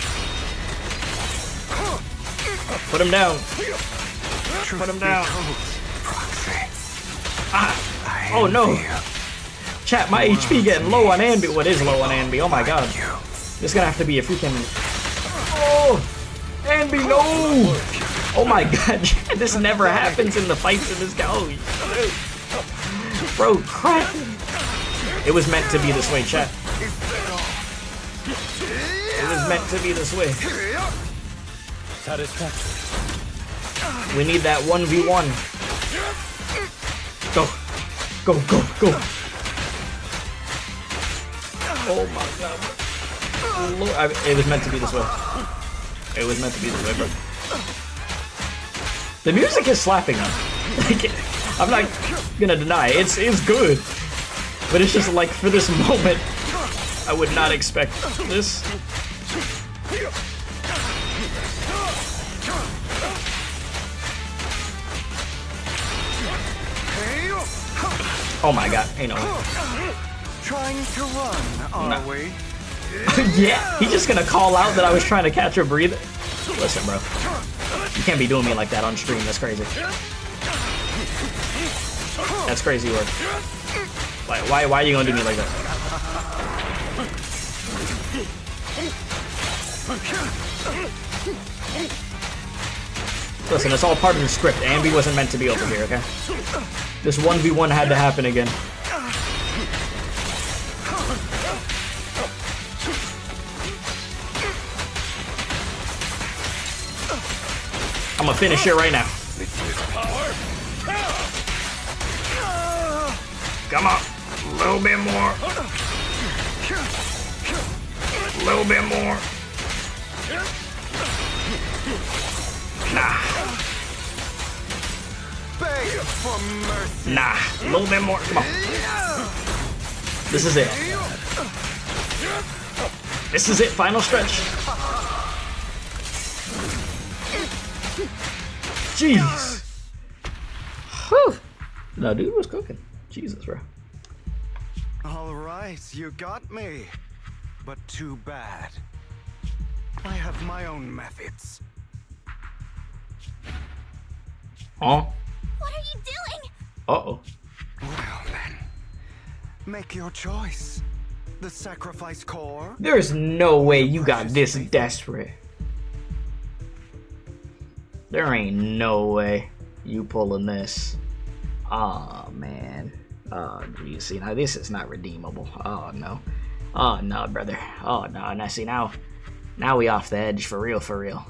Put him down. Put him down. Ah. Oh no. Chat, my HP getting low on Anby. What is low on Anby? Oh my god. This is gonna have to be a freaking... Oh! Anby, no! Oh my god, this never happens in the fights in this game. Holy shit. Bro, crap. It was meant to be this way, chat. It was meant to be this way. Satisfactory. We need that 1v1. Go. Go, go, go. Oh my god. Lord. It was meant to be this way. It was meant to be this way, bro. The music is slapping. Like, I'm not gonna deny it's good, but it's just like for this moment, I would not expect this. Oh my god, ain't no way. Trying to run, are we? Yeah, he's just gonna call out that I was trying to catch her breathe. Listen, bro. You can't be doing me like that on stream. That's crazy. That's crazy work. Why are you gonna do me like that? Listen, it's all part of the script. Anby wasn't meant to be over here, okay? This 1v1 had to happen again. I'm gonna finish it right now. Come on. A little bit more. A little bit more. Nah. Beg for mercy. Nah. A little bit more. Come on. This is it. This is it. Final stretch. Jeez. Whew. No, dude was cooking. Jesus, bro. All right, you got me. But too bad. I have my own methods. Huh? What are you doing? Uh-oh. Well then, make your choice. The sacrifice core? There's no way you got this desperate. There ain't no way you pulling this. Oh man. Oh geez. See, now this is not redeemable. Oh no. Oh no, brother. Oh no. Now see, now we off the edge for real, for real.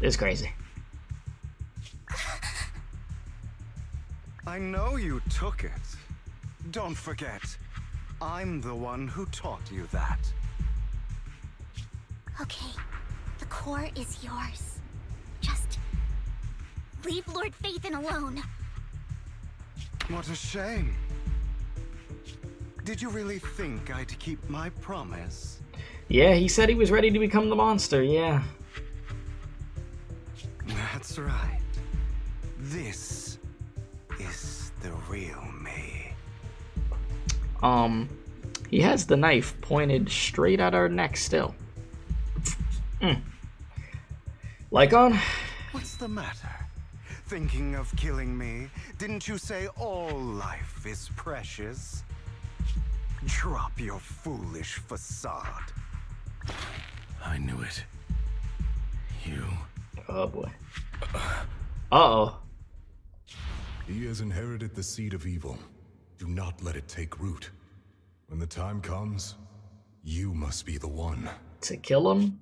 This is crazy. I know you took it. Don't forget, I'm the one who taught you that. Okay, the core is yours. Just leave Lord Phaethon alone. What a shame. Did you really think I'd keep my promise? Yeah, he said he was ready to become the monster, yeah. That's right. This is the real me. He has the knife pointed straight at our neck still. Lycaon? What's the matter? Thinking of killing me? Didn't you say all life is precious? Drop your foolish facade. I knew it. You. Oh boy. Uh-oh. He has inherited the seed of evil. Do not let it take root. When the time comes, you must be the one. To kill him?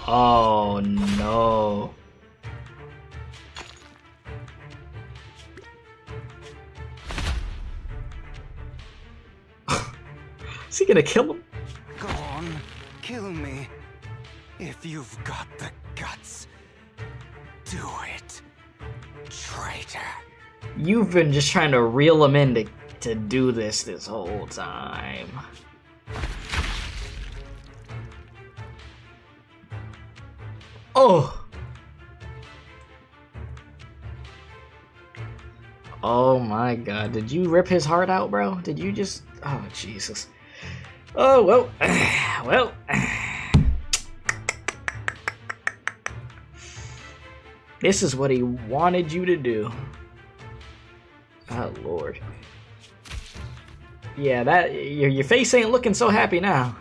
Oh no. Is he gonna kill him? Go on, kill me. If you've got the guts, do it, traitor. You've been just trying to reel him in to do this whole time. Oh! Oh my god, did you rip his heart out, bro? Did you just... Oh, Jesus. Oh, well. Well. This is what he wanted you to do. Oh, Lord. Yeah, that your face ain't looking so happy now.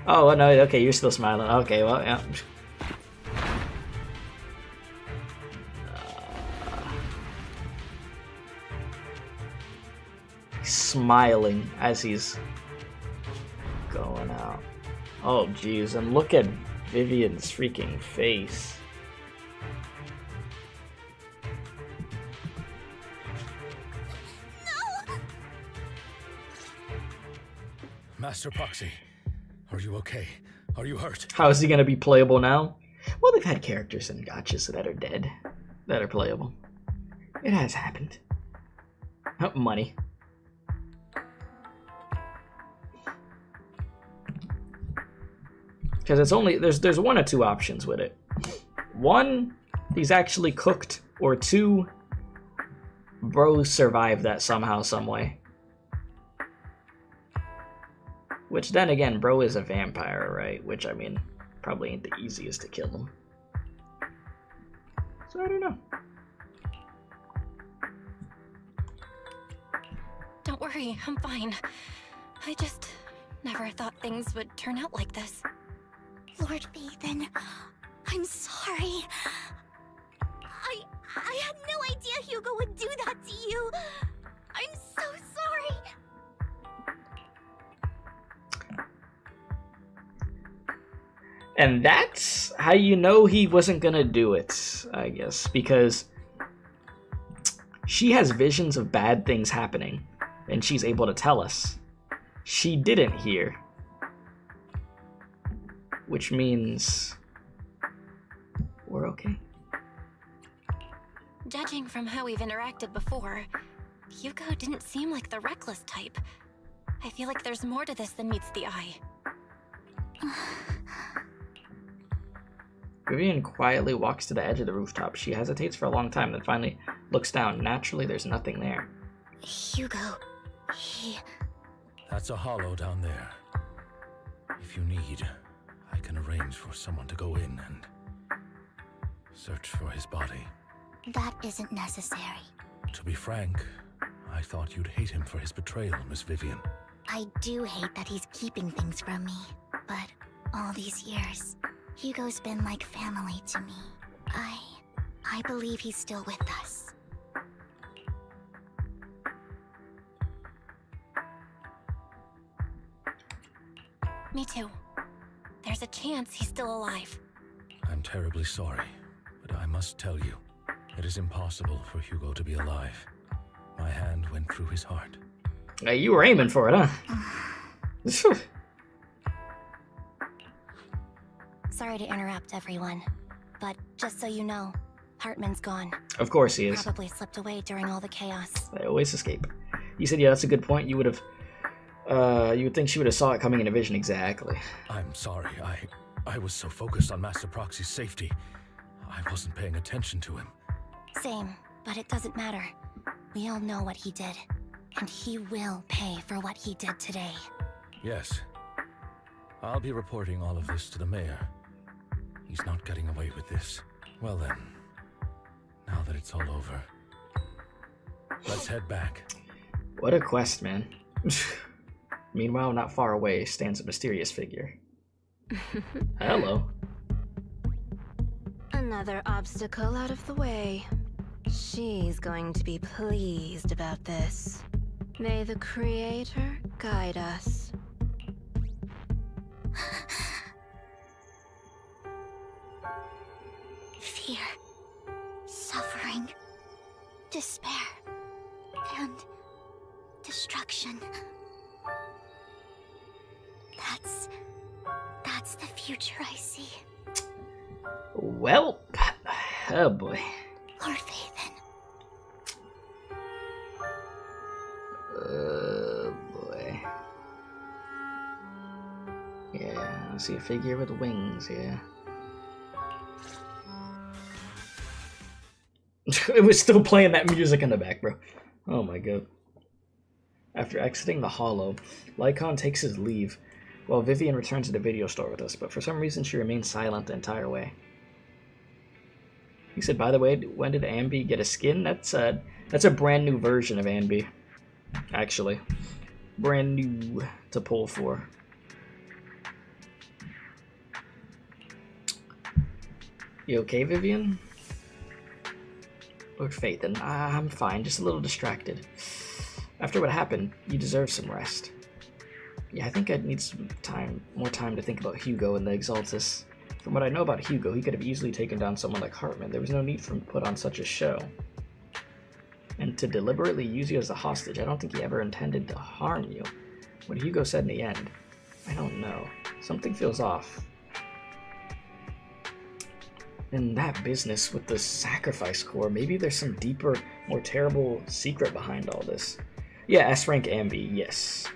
Oh, no, okay, you're still smiling. Okay, well, yeah. Smiling as he's going out. Oh, jeez, and look at Vivian's freaking face. Master Proxy, are you okay? Are you hurt? How is he gonna be playable now? Well, they've had characters in gotchas that are dead, that are playable. It has happened. Oh, money. Because it's only there's one or two options with it. One, he's actually cooked, or two, bro survived that somehow, some way. Which then again, bro is a vampire, right? Which, I mean, probably ain't the easiest to kill him. So I don't know. Don't worry, I'm fine. I just never thought things would turn out like this. Lord Bathan, I'm sorry. I had no idea Hugo would do that to you. I'm so sorry. And that's how you know he wasn't gonna do it, I guess, because she has visions of bad things happening, and she's able to tell us. She didn't hear. Which means we're okay. Judging from how we've interacted before, Hugo didn't seem like the reckless type. I feel like there's more to this than meets the eye. Vivian quietly walks to the edge of the rooftop. She hesitates for a long time, then finally looks down. Naturally, there's nothing there. Hugo, he... That's a hollow down there. If you need, I can arrange for someone to go in and search for his body. That isn't necessary. To be frank, I thought you'd hate him for his betrayal, Miss Vivian. I do hate that he's keeping things from me, but all these years, Hugo's been like family to me. I believe he's still with us. Me too. There's a chance he's still alive. I'm terribly sorry, but I must tell you, it is impossible for Hugo to be alive. My hand went through his heart. Hey, you were aiming for it, huh? Sorry to interrupt, everyone. But just so you know, Hartman's gone. Of course he is. Probably slipped away during all the chaos. They always escape. You said, yeah, that's a good point. You would have... you would think she would have saw it coming in a vision. Exactly. I'm sorry. I was so focused on Master Proxy's safety. I wasn't paying attention to him. Same, but it doesn't matter. We all know what he did. And he will pay for what he did today. Yes. I'll be reporting all of this to the mayor. He's not getting away with this. Well then, now that it's all over, let's head back. What a quest, man. Meanwhile, not far away stands a mysterious figure. Hello. Another obstacle out of the way. She's going to be pleased about this. May the Creator guide us. Fear, suffering, despair, and destruction. That's the future I see. Well, oh boy. Lord Vathan. Oh boy. Yeah, I see a figure with wings here. It was still playing that music in the back, bro. Oh my god. After exiting the hollow, Lycaon takes his leave, while Vivian returns to the video store with us, but for some reason she remains silent the entire way. He said, by the way, when did Ambi get a skin? That's a brand new version of Ambi, actually. Brand new to pull for. You okay, Vivian? Lord Phaethon, I'm fine, just a little distracted. After what happened, you deserve some rest. Yeah, I think I'd need some time, more time to think about Hugo and the Exaltus. From what I know about Hugo, he could have easily taken down someone like Hartman. There was no need for him to put on such a show. And to deliberately use you as a hostage, I don't think he ever intended to harm you. What Hugo said in the end, I don't know. Something feels off. In that business with the Sacrifice Corps, maybe there's some deeper, more terrible secret behind all this. Yeah, S. Rank Ambi, yes.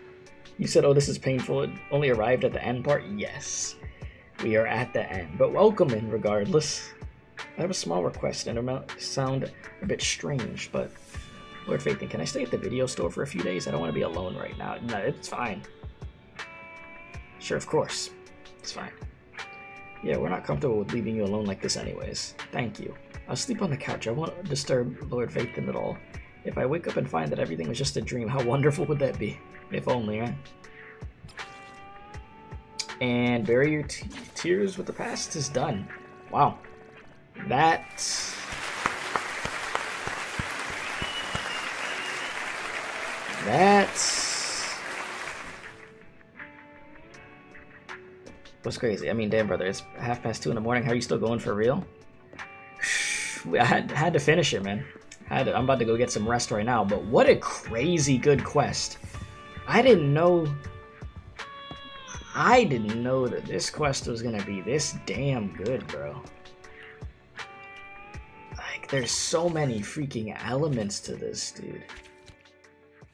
You said, oh, this is painful, it only arrived at the end part? Yes. We are at the end, but welcome in regardless. I have a small request, and it might sound a bit strange, but Lord Phaethon, can I stay at the video store for a few days? I don't want to be alone right now. No, it's fine. Sure, of course. It's fine. Yeah, we're not comfortable with leaving you alone like this anyways. Thank you. I'll sleep on the couch. I won't disturb Lord Phaethon at all. If I wake up and find that everything was just a dream, how wonderful would that be? If only, right? And bury your tears with the past is done. Wow. That's what's crazy. I mean, damn, brother, it's 2:30 in the morning. How are you still going for real? I had to finish it, man. I'm about to go get some rest right now, but what a crazy good quest. I didn't know that this quest was gonna be this damn good, bro. Like, there's so many freaking elements to this, dude.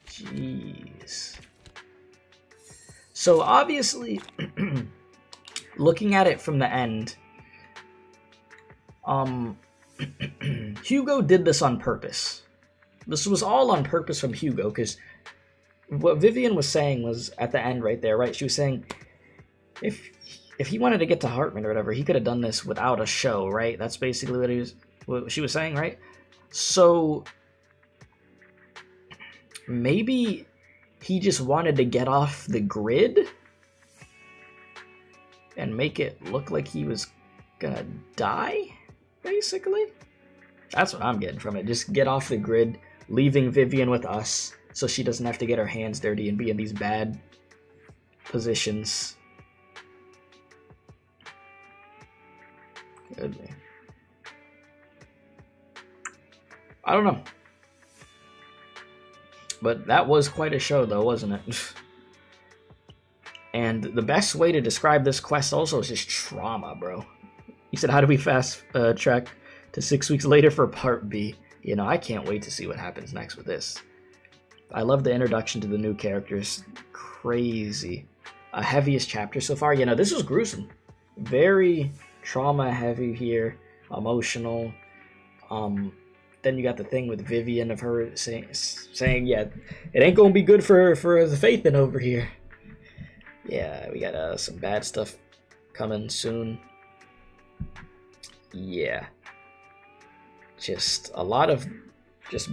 Jeez. So obviously, looking at it from the end, Hugo did this on purpose. This was all on purpose from Hugo, because what Vivian was saying was at the end right there, right? She was saying if he wanted to get to Hartman or whatever, he could have done this without a show, right? That's basically what she was saying, right? So maybe he just wanted to get off the grid and make it look like he was gonna die, basically. That's what I'm getting from it. Just get off the grid, leaving Vivian with us so she doesn't have to get her hands dirty and be in these bad positions. Could be. I don't know. But that was quite a show, though, wasn't it? And the best way to describe this quest also is just trauma, bro. He said, how do we fast track to 6 weeks later for part B? You know, I can't wait to see what happens next with this. I love the introduction to the new characters. Crazy. Heaviest chapter so far. You know, this was gruesome. Very trauma heavy here. Emotional. Then you got the thing with Vivian of her saying, yeah, it ain't gonna be good for the Phaethon over here. Yeah, we got some bad stuff coming soon. Yeah. Just a lot of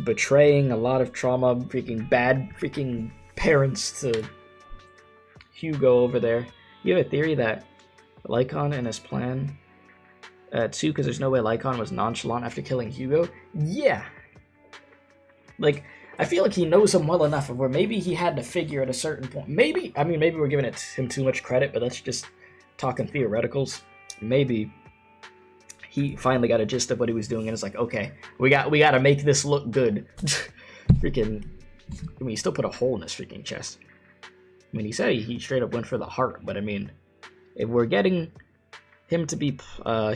betraying, a lot of trauma, freaking bad freaking parents to Hugo over there. You have a theory that Lycaon and his plan, too, because there's no way Lycaon was nonchalant after killing Hugo? Yeah. Like, I feel like he knows him well enough of where maybe he had to figure at a certain point. Maybe we're giving him too much credit, but that's just talking theoreticals. Maybe he finally got a gist of what he was doing and it's like, okay, we got to make this look good. Freaking, I mean, he still put a hole in his freaking chest. I mean, he said he straight up went for the heart, but I mean, if we're getting him to be,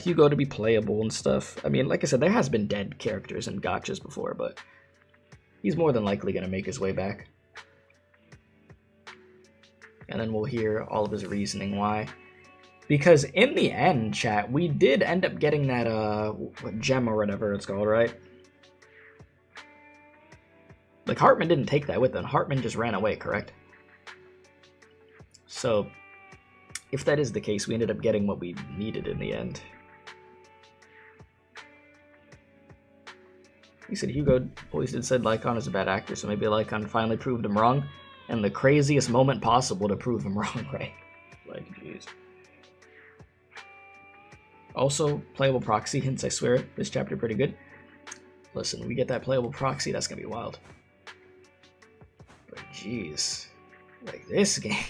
Hugo to be playable and stuff, I mean, like I said, there has been dead characters and gotchas before, but he's more than likely going to make his way back. And then we'll hear all of his reasoning why. Because in the end, chat, we did end up getting that, what gem or whatever it's called, right? Like, Hartman didn't take that with him. Hartman just ran away, correct? So, if that is the case, we ended up getting what we needed in the end. He said Hugo always said Lycaon is a bad actor, so maybe Lycaon finally proved him wrong, and the craziest moment possible to prove him wrong, right? Like, jeez. Also, playable proxy hints, I swear, this chapter pretty good. Listen, we get that playable proxy, that's gonna be wild. But jeez, like this game.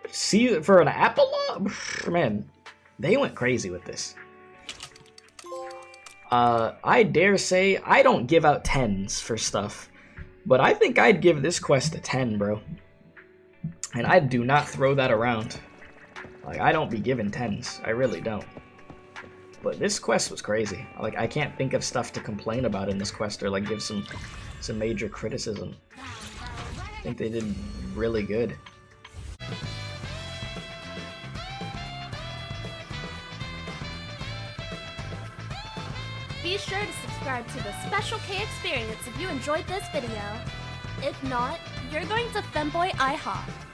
See, for an epilogue, man, they went crazy with this. I dare say I don't give out 10s for stuff, but I think I'd give this quest a 10, bro. And I do not throw that around. Like, I don't be giving 10s. I really don't. But this quest was crazy. Like, I can't think of stuff to complain about in this quest or like give some major criticism. I think they did really good. Be sure to subscribe to the Special K experience if you enjoyed this video. If not, you're going to Femboy IHOP.